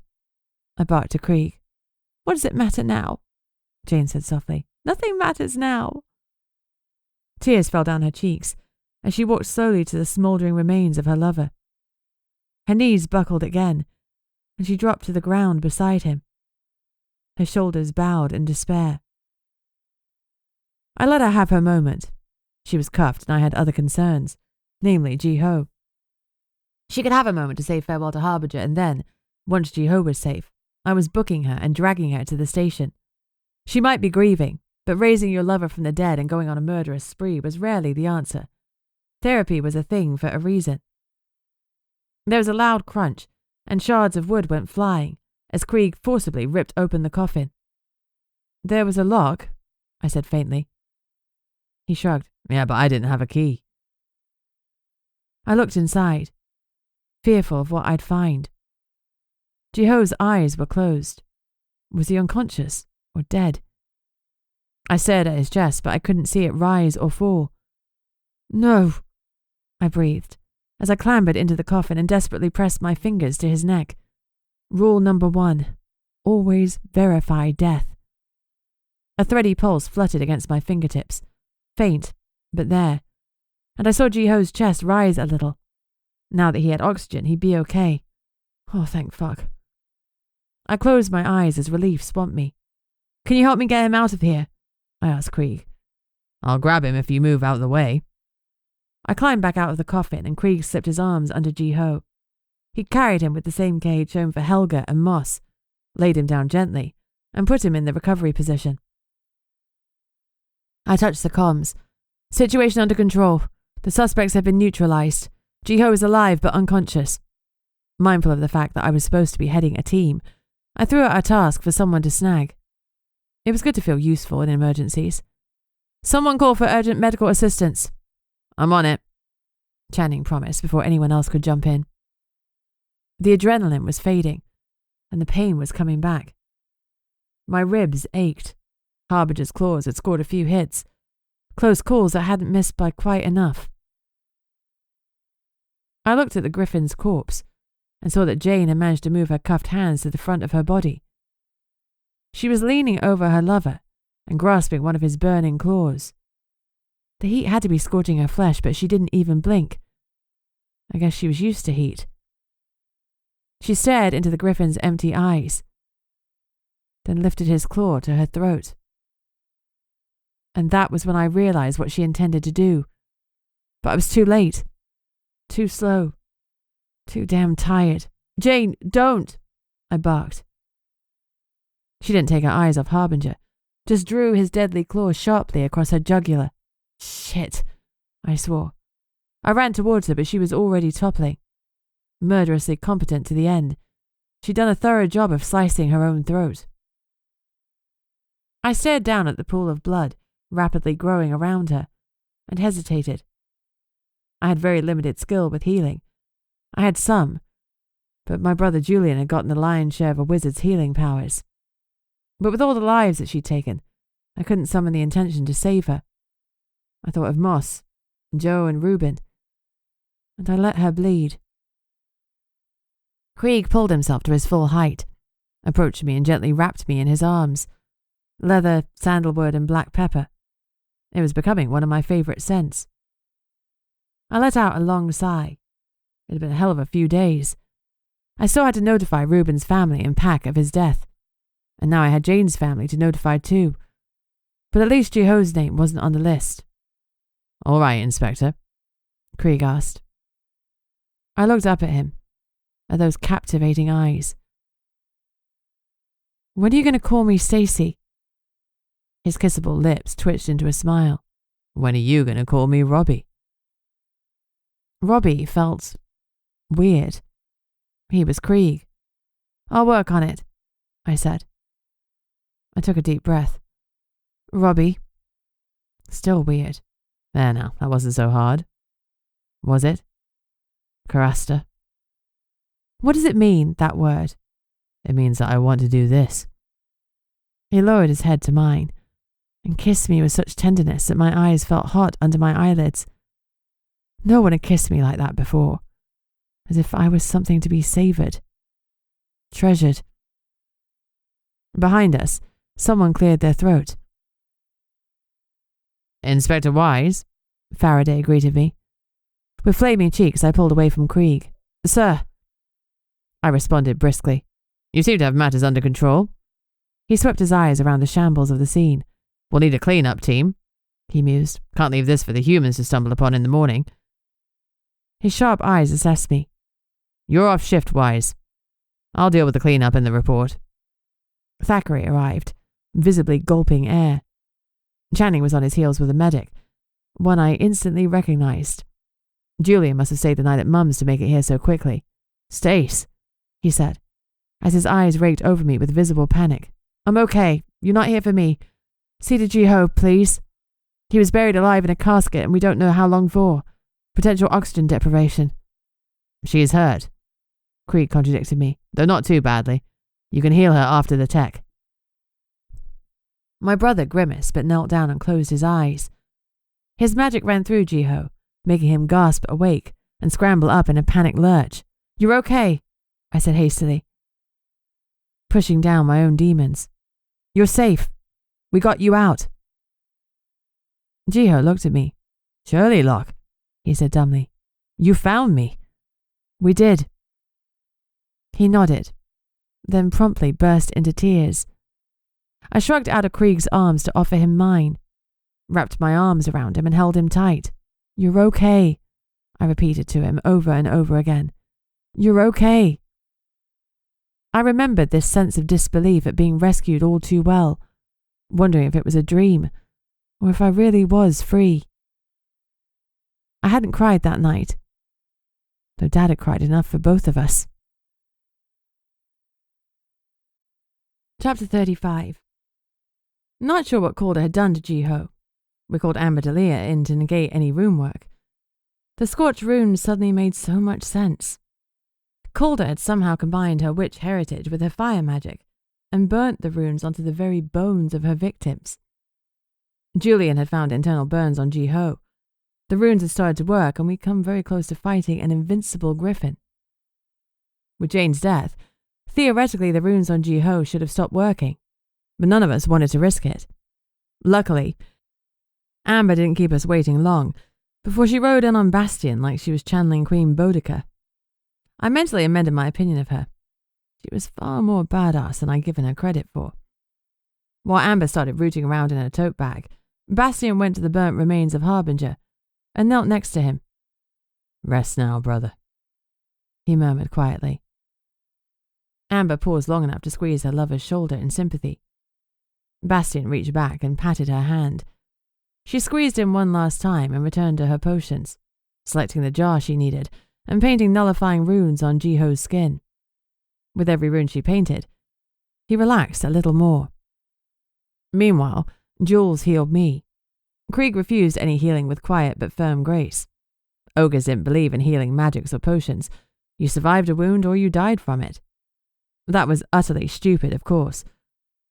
I barked to Krieg. "What does it matter now?" Jane said softly. "Nothing matters now." Tears fell down her cheeks as she walked slowly to the smouldering remains of her lover. Her knees buckled again, and she dropped to the ground beside him. Her shoulders bowed in despair. I let her have her moment. She was cuffed and I had other concerns, namely Ji-Ho. She could have a moment to say farewell to Harbinger, and then, once Ji-Ho was safe, I was booking her and dragging her to the station. She might be grieving, but raising your lover from the dead and going on a murderous spree was rarely the answer. Therapy was a thing for a reason. There was a loud crunch, and shards of wood went flying as Krieg forcibly ripped open the coffin. "There was a lock," I said faintly. He shrugged. "Yeah, but I didn't have a key." I looked inside, fearful of what I'd find. Ji-Ho's eyes were closed. Was he unconscious or dead? I stared at his chest, but I couldn't see it rise or fall. "No," I breathed, as I clambered into the coffin and desperately pressed my fingers to his neck. Rule number 1, always verify death. A thready pulse fluttered against my fingertips, faint, but there, and I saw Ji-Ho's chest rise a little. Now that he had oxygen, he'd be okay. Oh, thank fuck. I closed my eyes as relief swamped me. "Can you help me get him out of here?" I asked Krieg. "I'll grab him if you move out of the way." I climbed back out of the coffin and Krieg slipped his arms under Ji-Ho. He carried him with the same care he'd shown for Helga and Moss, laid him down gently, and put him in the recovery position. I touched the comms. "Situation under control. The suspects have been neutralized. Ji-Ho is alive but unconscious." Mindful of the fact that I was supposed to be heading a team, I threw out a task for someone to snag. It was good to feel useful in emergencies. "Someone call for urgent medical assistance." "I'm on it," Channing promised before anyone else could jump in. The adrenaline was fading, and the pain was coming back. My ribs ached. Harbinger's claws had scored a few hits, close calls that hadn't missed by quite enough. I looked at the griffin's corpse and saw that Jane had managed to move her cuffed hands to the front of her body. She was leaning over her lover and grasping one of his burning claws. The heat had to be scorching her flesh, but she didn't even blink. I guess she was used to heat. She stared into the griffin's empty eyes, then lifted his claw to her throat. And that was when I realized what she intended to do. But I was too late. Too slow. Too damn tired. "Jane, don't!" I barked. She didn't take her eyes off Harbinger, just drew his deadly claw sharply across her jugular. "Shit," I swore. I ran towards her, but she was already toppling. Murderously competent to the end, she'd done a thorough job of slicing her own throat. I stared down at the pool of blood rapidly growing around her, and hesitated. I had very limited skill with healing. I had some, but my brother Julian had gotten the lion's share of a wizard's healing powers. But with all the lives that she'd taken, I couldn't summon the intention to save her. I thought of Moss, and Joe and Reuben, and I let her bleed. Krieg pulled himself to his full height, approached me and gently wrapped me in his arms. Leather, sandalwood, and black pepper. It was becoming one of my favourite scents. I let out a long sigh. It had been a hell of a few days. I still had to notify Reuben's family and Pack of his death, and now I had Jane's family to notify too. But at least Jiho's name wasn't on the list. "All right, Inspector?" Krieg asked. I looked up at him, at those captivating eyes. "When are you going to call me Stacy?" His kissable lips twitched into a smile. "When are you going to call me Robbie?" Robbie felt weird. He was Krieg. "I'll work on it," I said. I took a deep breath. "Robbie." Still weird. There now, that wasn't so hard. Was it? Carasta. What does it mean, that word? It means that I want to do this. He lowered his head to mine and kissed me with such tenderness that my eyes felt hot under my eyelids. No one had kissed me like that before, as if I was something to be savoured, treasured. Behind us, someone cleared their throat. "Inspector Wise?" Faraday greeted me. With flaming cheeks, I pulled away from Krieg. "Sir," I responded briskly. "You seem to have matters under control." He swept his eyes around the shambles of the scene. "We'll need a clean-up team," he mused. "Can't leave this for the humans to stumble upon in the morning." His sharp eyes assessed me. "You're off shift, Wise. I'll deal with the clean-up in the report." Thackeray arrived, visibly gulping air. Channing was on his heels with a medic, one I instantly recognised. Julian must have stayed the night at Mum's to make it here so quickly. "Stace," he said, as his eyes raked over me with visible panic. "I'm okay. You're not here for me. See to Jiho, please. He was buried alive in a casket and we don't know how long for. Potential oxygen deprivation." "She is hurt," Krieg contradicted me. "though not too badly. You can heal her after the tech." My brother grimaced but knelt down and closed his eyes. His magic ran through Jiho, making him gasp awake and scramble up in a panicked lurch. "You're okay," I said hastily, pushing down my own demons. "You're safe. We got you out." Jiho looked at me. "Surely, Locke," he said dumbly. "You found me." "We did." He nodded, then promptly burst into tears. I shrugged out of Krieg's arms to offer him mine, wrapped my arms around him and held him tight. "You're okay," I repeated to him over and over again. "You're okay." I remembered this sense of disbelief at being rescued all too well, wondering if it was a dream, or if I really was free. I hadn't cried that night, though Dad had cried enough for both of us. Chapter 35. Not sure what Calder had done to Jiho. We called Amber Delia in to negate any rune work. The scorched runes suddenly made so much sense. Calder had somehow combined her witch heritage with her fire magic and burnt the runes onto the very bones of her victims. Julian had found internal burns on Jiho. The runes had started to work and we'd come very close to fighting an invincible griffin. With Jane's death, theoretically the runes on Jiho should have stopped working, but none of us wanted to risk it. Luckily, Amber didn't keep us waiting long before she rode in on Bastion like she was channeling Queen Boudica. I mentally amended my opinion of her. She was far more badass than I'd given her credit for. While Amber started rooting around in her tote bag, Bastion went to the burnt remains of Harbinger and knelt next to him. "Rest now, brother," he murmured quietly. Amber paused long enough to squeeze her lover's shoulder in sympathy. Bastion reached back and patted her hand. She squeezed him one last time and returned to her potions, selecting the jar she needed and painting nullifying runes on Jiho's skin. With every rune she painted, he relaxed a little more. Meanwhile, Jules healed me. Krieg refused any healing with quiet but firm grace. Ogres didn't believe in healing magics or potions. You survived a wound or you died from it. That was utterly stupid, of course,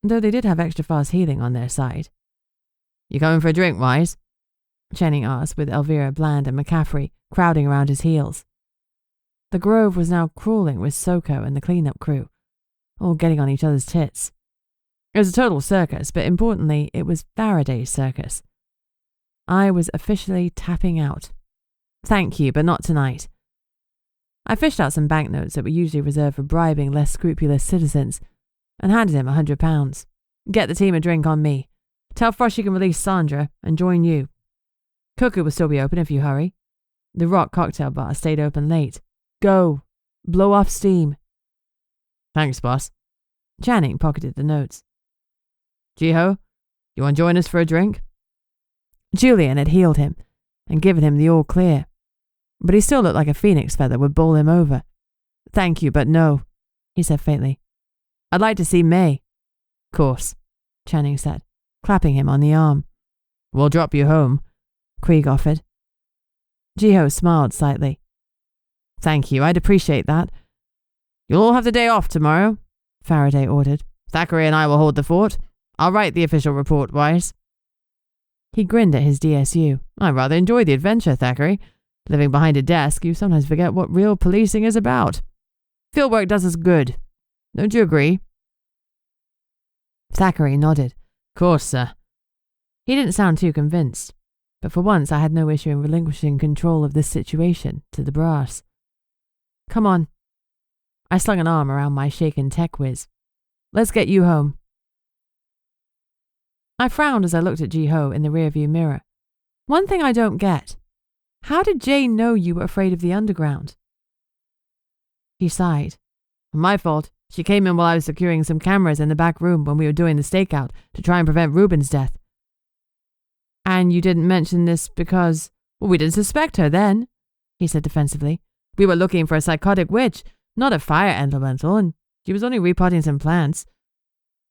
though they did have extra fast healing on their side. "You coming for a drink, Wise?" Channing asked, with Elvira Bland and McCaffrey crowding around his heels. The grove was now crawling with Soko and the cleanup crew, all getting on each other's tits. It was a total circus, but importantly, it was Faraday's circus. I was officially tapping out. Thank you, but not tonight. I fished out some banknotes that were usually reserved for bribing less scrupulous citizens and handed him £100. Get the team a drink on me. Tell Frost she can release Sandra and join you. Cuckoo will still be open if you hurry. The Rock cocktail bar stayed open late. Go. Blow off steam. Thanks, boss. Channing pocketed the notes. Jiho, you want to join us for a drink? Julian had healed him and given him the all clear, but he still looked like a phoenix feather would bowl him over. Thank you, but no, he said faintly. I'd like to see May. Course, Channing said, clapping him on the arm. We'll drop you home, Krieg offered. Jiho smiled slightly. Thank you, I'd appreciate that. You'll all have the day off tomorrow, Faraday ordered. Thackeray and I will hold the fort. I'll write the official report, Wise. He grinned at his DSU. I rather enjoy the adventure, Thackeray. Living behind a desk, you sometimes forget what real policing is about. Fieldwork does us good. Don't you agree? Thackeray nodded. Course, sir. He didn't sound too convinced, but for once I had no issue in relinquishing control of this situation to the brass. Come on. I slung an arm around my shaken tech whiz. Let's get you home. I frowned as I looked at Jiho in the rearview mirror. One thing I don't get. How did Jane know you were afraid of the underground? He sighed. My fault. She came in while I was securing some cameras in the back room when we were doing the stakeout to try and prevent Ruben's death. And you didn't mention this because... Well, we didn't suspect her then, he said defensively. We were looking for a psychotic witch, not a fire elemental, and she was only repotting some plants.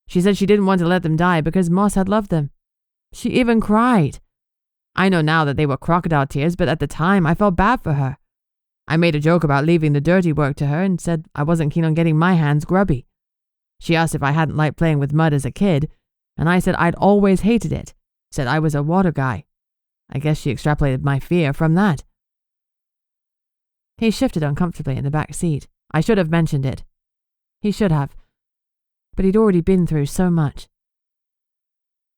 She said she didn't want to let them die because Moss had loved them. She even cried. I know now that they were crocodile tears, but at the time I felt bad for her. I made a joke about leaving the dirty work to her and said I wasn't keen on getting my hands grubby. She asked if I hadn't liked playing with mud as a kid, and I said I'd always hated it. Said I was a water guy. I guess she extrapolated my fear from that. He shifted uncomfortably in the back seat. I should have mentioned it. He should have. But he'd already been through so much.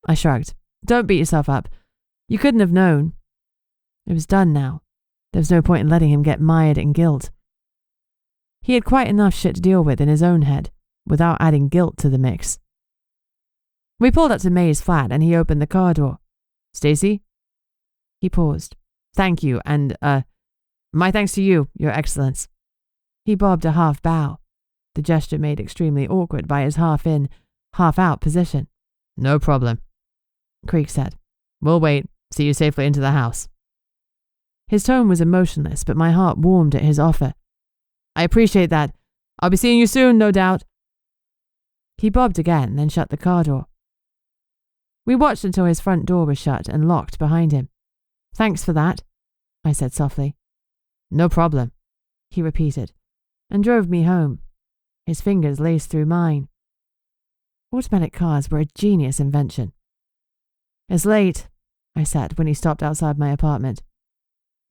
I shrugged. Don't beat yourself up. You couldn't have known. It was done now. There was no point in letting him get mired in guilt. He had quite enough shit to deal with in his own head, without adding guilt to the mix. We pulled up to May's flat and he opened the car door. Stacy? He paused. Thank you, and, my thanks to you, Your Excellence. He bobbed a half bow, the gesture made extremely awkward by his half-in, half-out position. No problem, Krieg said. We'll wait. See you safely into the house. His tone was emotionless, but my heart warmed at his offer. I appreciate that. I'll be seeing you soon, no doubt. He bobbed again, then shut the car door. We watched until his front door was shut and locked behind him. Thanks for that, I said softly. No problem, he repeated, and drove me home. His fingers laced through mine. Automatic cars were a genius invention. It's late, I said when he stopped outside my apartment.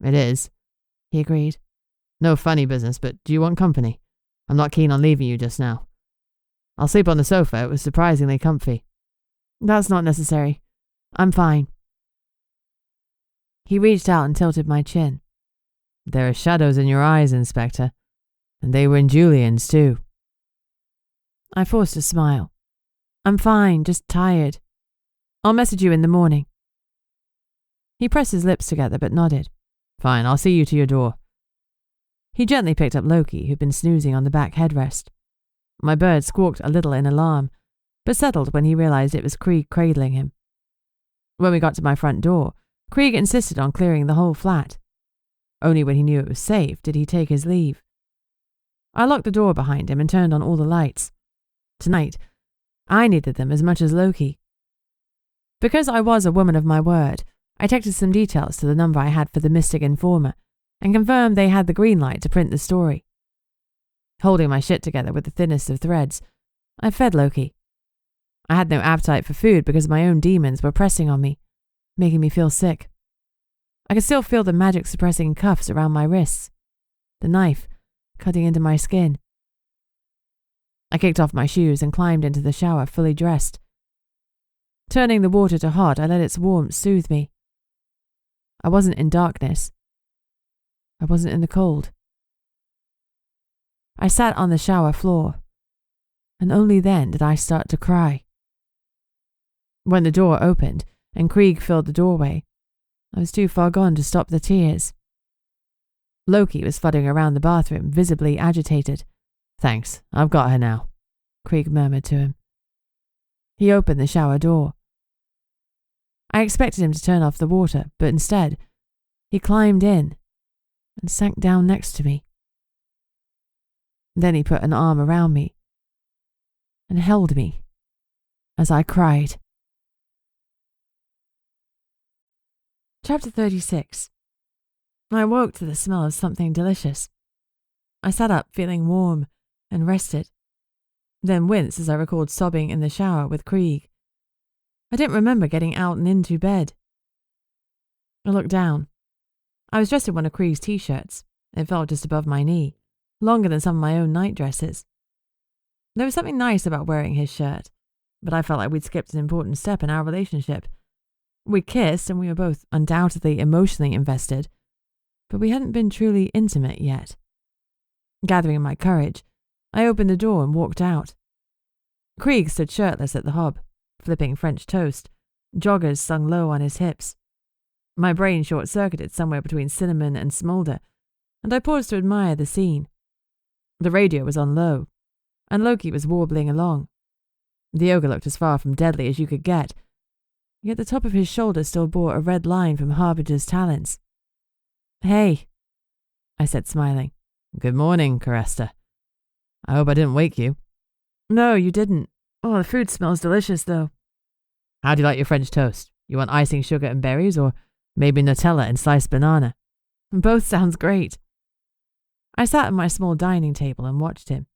It is, he agreed. No funny business, but do you want company? I'm not keen on leaving you just now. I'll sleep on the sofa. It was surprisingly comfy. That's not necessary. I'm fine. He reached out and tilted my chin. There are shadows in your eyes, Inspector. And they were in Julian's, too. I forced a smile. I'm fine, just tired. I'll message you in the morning. He pressed his lips together but nodded. Fine, I'll see you to your door. He gently picked up Loki, who'd been snoozing on the back headrest. My bird squawked a little in alarm, but settled when he realized it was Krieg cradling him. When we got to my front door, Krieg insisted on clearing the whole flat. Only when he knew it was safe did he take his leave. I locked the door behind him and turned on all the lights. Tonight, I needed them as much as Loki. Because I was a woman of my word, I texted some details to the number I had for the Mystic Informer and confirmed they had the green light to print the story. Holding my shit together with the thinnest of threads, I fed Loki. I had no appetite for food because my own demons were pressing on me, making me feel sick. I could still feel the magic-suppressing cuffs around my wrists, the knife cutting into my skin. I kicked off my shoes and climbed into the shower fully dressed. Turning the water to hot, I let its warmth soothe me. I wasn't in darkness. I wasn't in the cold. I sat on the shower floor, and only then did I start to cry. When the door opened and Krieg filled the doorway, I was too far gone to stop the tears. Loki was fluttering around the bathroom, visibly agitated. "Thanks, I've got her now," Krieg murmured to him. He opened the shower door. I expected him to turn off the water, but instead, he climbed in and sank down next to me. Then he put an arm around me and held me as I cried. Chapter 36. I woke to the smell of something delicious. I sat up feeling warm and rested, then winced as I recalled sobbing in the shower with Krieg. I didn't remember getting out and into bed. I looked down. I was dressed in one of Krieg's t-shirts. It felt just above my knee, longer than some of my own night dresses. There was something nice about wearing his shirt, but I felt like we'd skipped an important step in our relationship. We kissed and we were both undoubtedly emotionally invested, but we hadn't been truly intimate yet. Gathering my courage, I opened the door and walked out. Krieg stood shirtless at the hob, flipping French toast, joggers slung low on his hips. My brain short-circuited somewhere between cinnamon and smolder, and I paused to admire the scene. The radio was on low, and Loki was warbling along. The ogre looked as far from deadly as you could get, yet the top of his shoulder still bore a red line from Harbinger's talons. "Hey," I said, smiling. "Good morning, Caresta. I hope I didn't wake you." "No, you didn't. Oh, the food smells delicious, though." "How do you like your French toast? You want icing sugar and berries, or maybe Nutella and sliced banana?" "Both sounds great." I sat at my small dining table and watched him.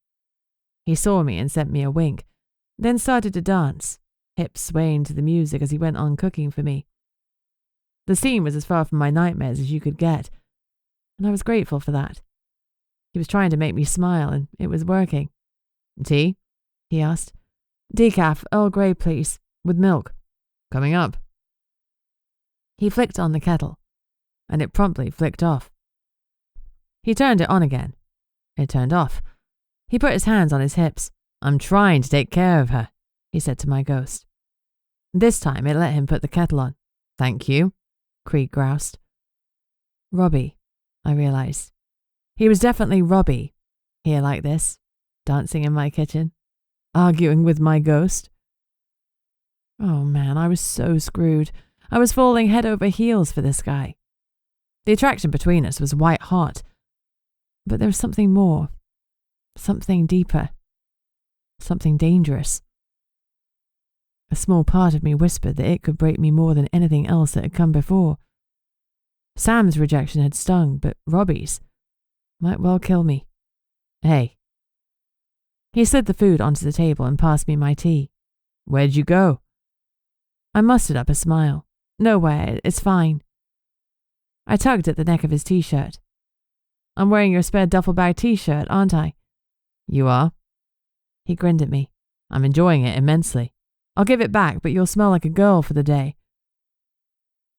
He saw me and sent me a wink, then started to dance, hips swaying to the music as he went on cooking for me. The scene was as far from my nightmares as you could get, and I was grateful for that. He was trying to make me smile, and it was working. "Tea?" he asked. "Decaf, Earl Grey, please, with milk." "Coming up." He flicked on the kettle, and it promptly flicked off. He turned it on again. It turned off. He put his hands on his hips. "I'm trying to take care of her," he said to my ghost. This time it let him put the kettle on. "Thank you," Krieg groused. Robbie, I realized. He was definitely Robbie, here like this, dancing in my kitchen, arguing with my ghost. Oh man, I was so screwed. I was falling head over heels for this guy. The attraction between us was white hot, but there was something more, something deeper, something dangerous. A small part of me whispered that it could break me more than anything else that had come before. Sam's rejection had stung, but Robbie's might well kill me. "Hey." He slid the food onto the table and passed me my tea. "Where'd you go?" I mustered up a smile. "Nowhere, it's fine." I tugged at the neck of his t-shirt. "I'm wearing your spare duffel bag t-shirt, aren't I?" "You are." He grinned at me. "I'm enjoying it immensely." "I'll give it back, but you'll smell like a girl for the day."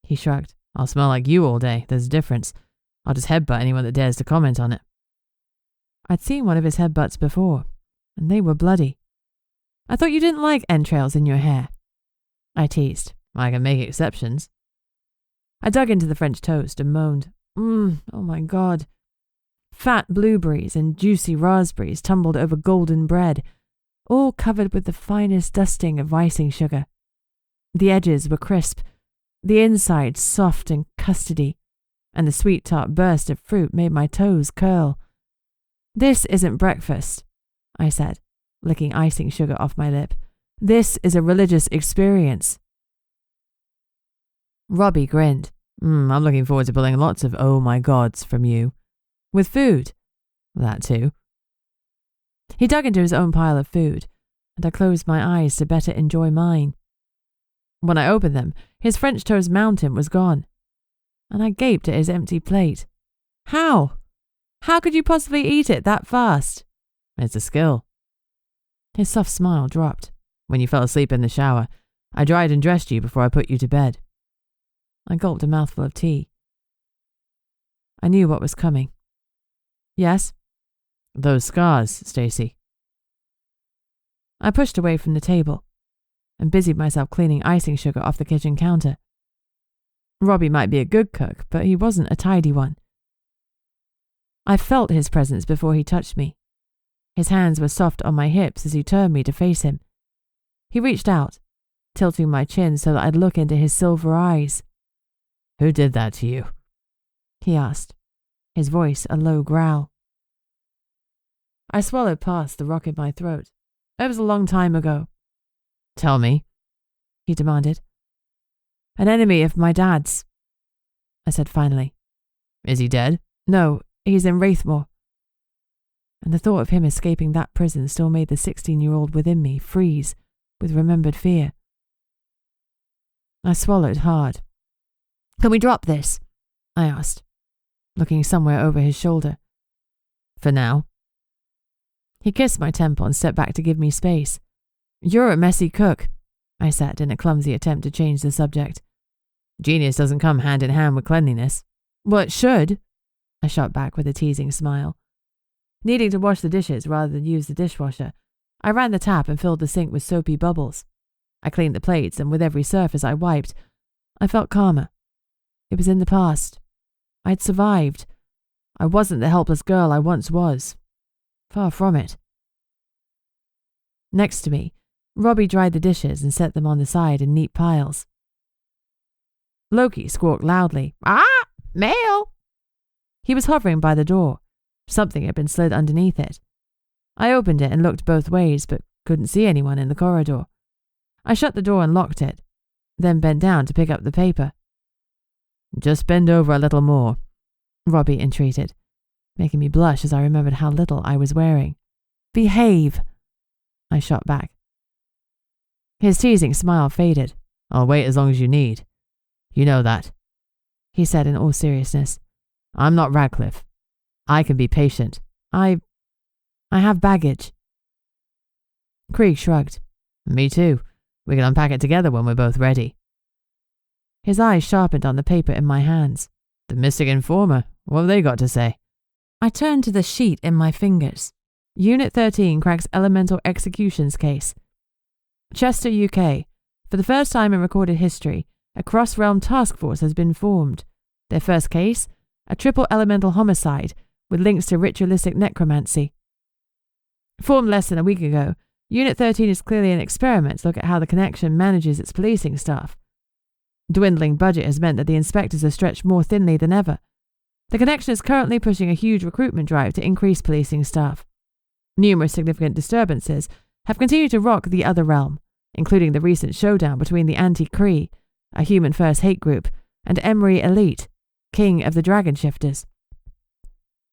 He shrugged. "I'll smell like you all day. There's a difference. I'll just headbutt anyone that dares to comment on it." I'd seen one of his headbutts before, and they were bloody. "I thought you didn't like entrails in your hair," I teased. "I can make exceptions." I dug into the French toast and moaned. Oh my God. Fat blueberries and juicy raspberries tumbled over golden bread, all covered with the finest dusting of icing sugar. The edges were crisp, the inside soft and custardy, and the sweet tart burst of fruit made my toes curl. "This isn't breakfast," I said, licking icing sugar off my lip. "This is a religious experience." Robbie grinned. I'm looking forward to pulling lots of oh my gods from you." "With food?" "That too." He dug into his own pile of food, and I closed my eyes to better enjoy mine. When I opened them, his French toast mountain was gone, and I gaped at his empty plate. How? How could you possibly eat it that fast? "It's a skill." His soft smile dropped. "When you fell asleep in the shower, I dried and dressed you before I put you to bed." I gulped a mouthful of tea. I knew what was coming. Yes? Those scars, Stacy. I pushed away from the table and busied myself cleaning icing sugar off the kitchen counter. Robbie might be a good cook, but he wasn't a tidy one. I felt his presence before he touched me. His hands were soft on my hips as he turned me to face him. He reached out, tilting my chin so that I'd look into his silver eyes. Who did that to you? He asked, his voice a low growl. I swallowed past the rock in my throat. It was a long time ago. Tell me, he demanded. An enemy of my dad's, I said finally. Is he dead? No, he's in Wraithmore. And the thought of him escaping that prison still made the 16-year-old within me freeze with remembered fear. I swallowed hard. Can we drop this? I asked, looking somewhere over his shoulder. For now. He kissed my temple and stepped back to give me space. You're a messy cook, I said in a clumsy attempt to change the subject. Genius doesn't come hand in hand with cleanliness. Well, it should, I shot back with a teasing smile. Needing to wash the dishes rather than use the dishwasher, I ran the tap and filled the sink with soapy bubbles. I cleaned the plates, and with every surface I wiped, I felt calmer. It was in the past. I'd survived. I wasn't the helpless girl I once was. Far from it. Next to me, Robbie dried the dishes and set them on the side in neat piles. Loki squawked loudly, "Ah! Mail!" He was hovering by the door. Something had been slid underneath it. I opened it and looked both ways, but couldn't see anyone in the corridor. I shut the door and locked it, then bent down to pick up the paper. Just bend over a little more, Robbie entreated, making me blush as I remembered how little I was wearing. Behave, I shot back. His teasing smile faded. I'll wait as long as you need. You know that, he said in all seriousness. I'm not Radcliffe. I can be patient. I have baggage. Krieg shrugged. Me too. We can unpack it together when we're both ready. His eyes sharpened on the paper in my hands. The Mystic Informer. What have they got to say? I turned to the sheet in my fingers. Unit 13 cracks elemental executions case. Chester, UK. For the first time in recorded history, a cross-realm task force has been formed. Their first case, a triple elemental homicide with links to ritualistic necromancy. Formed less than a week ago, Unit 13 is clearly an experiment to look at how the connection manages its policing staff. Dwindling budget has meant that the inspectors are stretched more thinly than ever. The connection is currently pushing a huge recruitment drive to increase policing staff. Numerous significant disturbances have continued to rock the other realm, including the recent showdown between the anti-Krieg, a human-first hate group, and Emery Elite, king of the dragon shifters.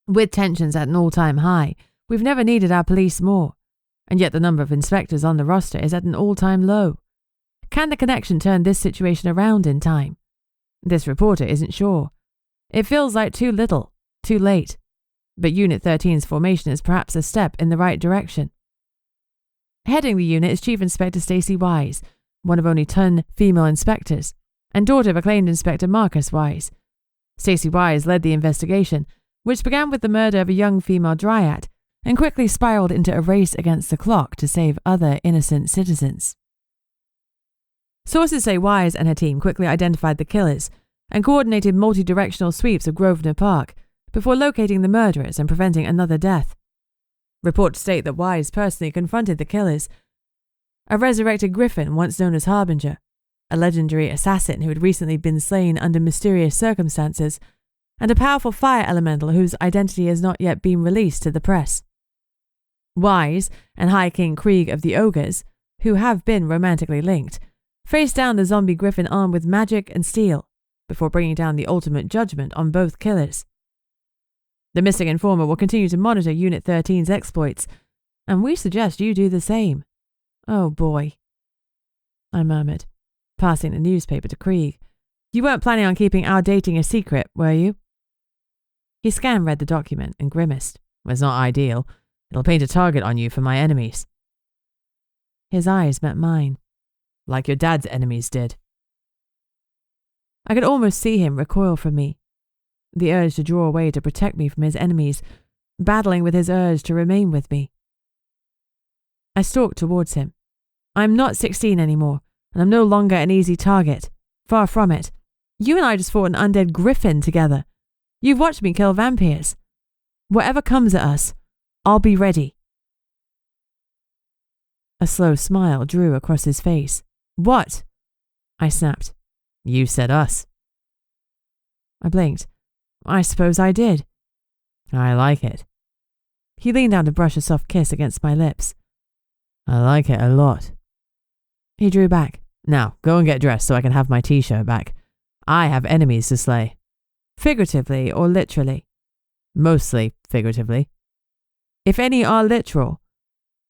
With tensions at an all-time high, we've never needed our police more, and yet the number of inspectors on the roster is at an all-time low. Can the connection turn this situation around in time? This reporter isn't sure. It feels like too little, too late, but Unit 13's formation is perhaps a step in the right direction. Heading the unit is Chief Inspector Stacey Wise, one of only 10 female inspectors, and daughter of acclaimed Inspector Marcus Wise. Stacey Wise led the investigation, which began with the murder of a young female dryad and quickly spiraled into a race against the clock to save other innocent citizens. Sources say Wise and her team quickly identified the killers and coordinated multi-directional sweeps of Grosvenor Park before locating the murderers and preventing another death. Reports state that Wise personally confronted the killers, a resurrected griffin once known as Harbinger, a legendary assassin who had recently been slain under mysterious circumstances, and a powerful fire elemental whose identity has not yet been released to the press. Wise and High King Krieg of the Ogres, who have been romantically linked, faced down the zombie griffin armed with magic and steel, before bringing down the ultimate judgment on both killers. The Mystic Informer will continue to monitor Unit 13's exploits, and we suggest you do the same. Oh boy, I murmured, passing the newspaper to Krieg. You weren't planning on keeping our dating a secret, were you? He scan-read the document and grimaced. It's not ideal. It'll paint a target on you for my enemies. His eyes met mine. Like your dad's enemies did. I could almost see him recoil from me. the urge to draw away to protect me from his enemies, battling with his urge to remain with me. I stalked towards him. I am not 16 anymore, and I'm no longer an easy target. Far from it. You and I just fought an undead griffin together. You've watched me kill vampires. Whatever comes at us, I'll be ready. A slow smile drew across his face. What? I snapped. You said us. I blinked. I suppose I did. I like it. He leaned down to brush a soft kiss against my lips. I like it a lot. He drew back. Now, go and get dressed so I can have my t-shirt back. I have enemies to slay. Figuratively or literally? Mostly figuratively. If any are literal,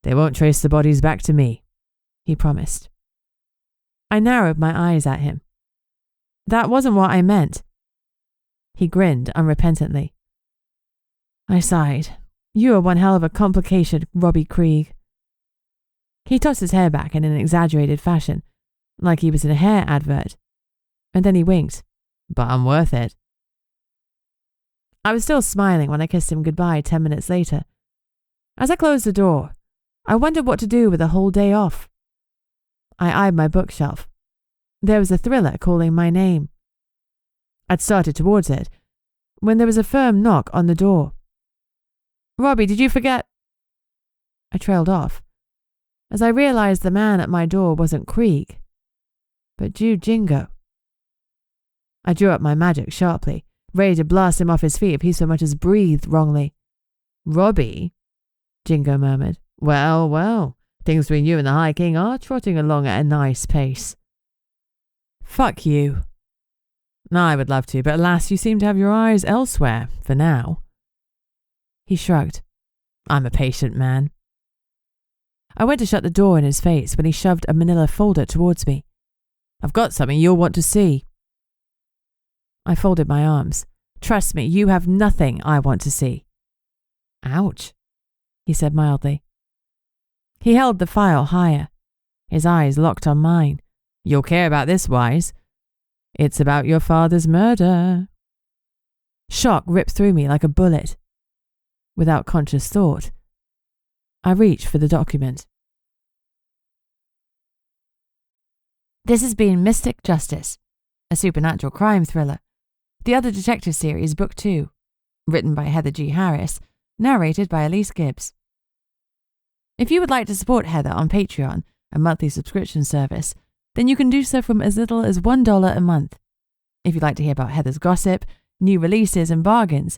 they won't trace the bodies back to me, he promised. I narrowed my eyes at him. That wasn't what I meant. He grinned unrepentantly. I sighed. You are one hell of a complication, Robbie Krieg. He tossed his hair back in an exaggerated fashion, like he was in a hair advert, and then he winked. But I'm worth it. I was still smiling when I kissed him goodbye 10 minutes later. As I closed the door, I wondered what to do with a whole day off. I eyed my bookshelf. There was a thriller calling my name. I'd started towards it, when there was a firm knock on the door. Robbie, did you forget? I trailed off, as I realized the man at my door wasn't Krieg, but Jingo. I drew up my magic sharply, ready to blast him off his feet if he so much as breathed wrongly. Robbie? Jingo murmured. Well, well, things between you and the High King are trotting along at a nice pace. Fuck you. I would love to, but alas, you seem to have your eyes elsewhere, for now. He shrugged. I'm a patient man. I went to shut the door in his face when he shoved a manila folder towards me. I've got something you'll want to see. I folded my arms. Trust me, you have nothing I want to see. Ouch, he said mildly. He held the file higher, his eyes locked on mine. You'll care about this, Wise. It's about your father's murder. Shock ripped through me like a bullet. Without conscious thought, I reached for the document. This has been Mystic Justice, a supernatural crime thriller. The Other Detective Series, Book 2, written by Heather G. Harris, narrated by Elise Gibbs. If you would like to support Heather on Patreon, a monthly subscription service, then you can do so from as little as $1 a month. If you'd like to hear about Heather's gossip, new releases and bargains,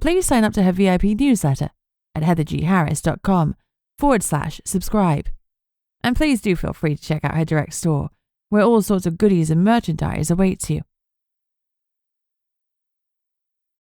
please sign up to her VIP newsletter at heathergharris.com/subscribe. And please do feel free to check out her direct store, where all sorts of goodies and merchandise awaits you.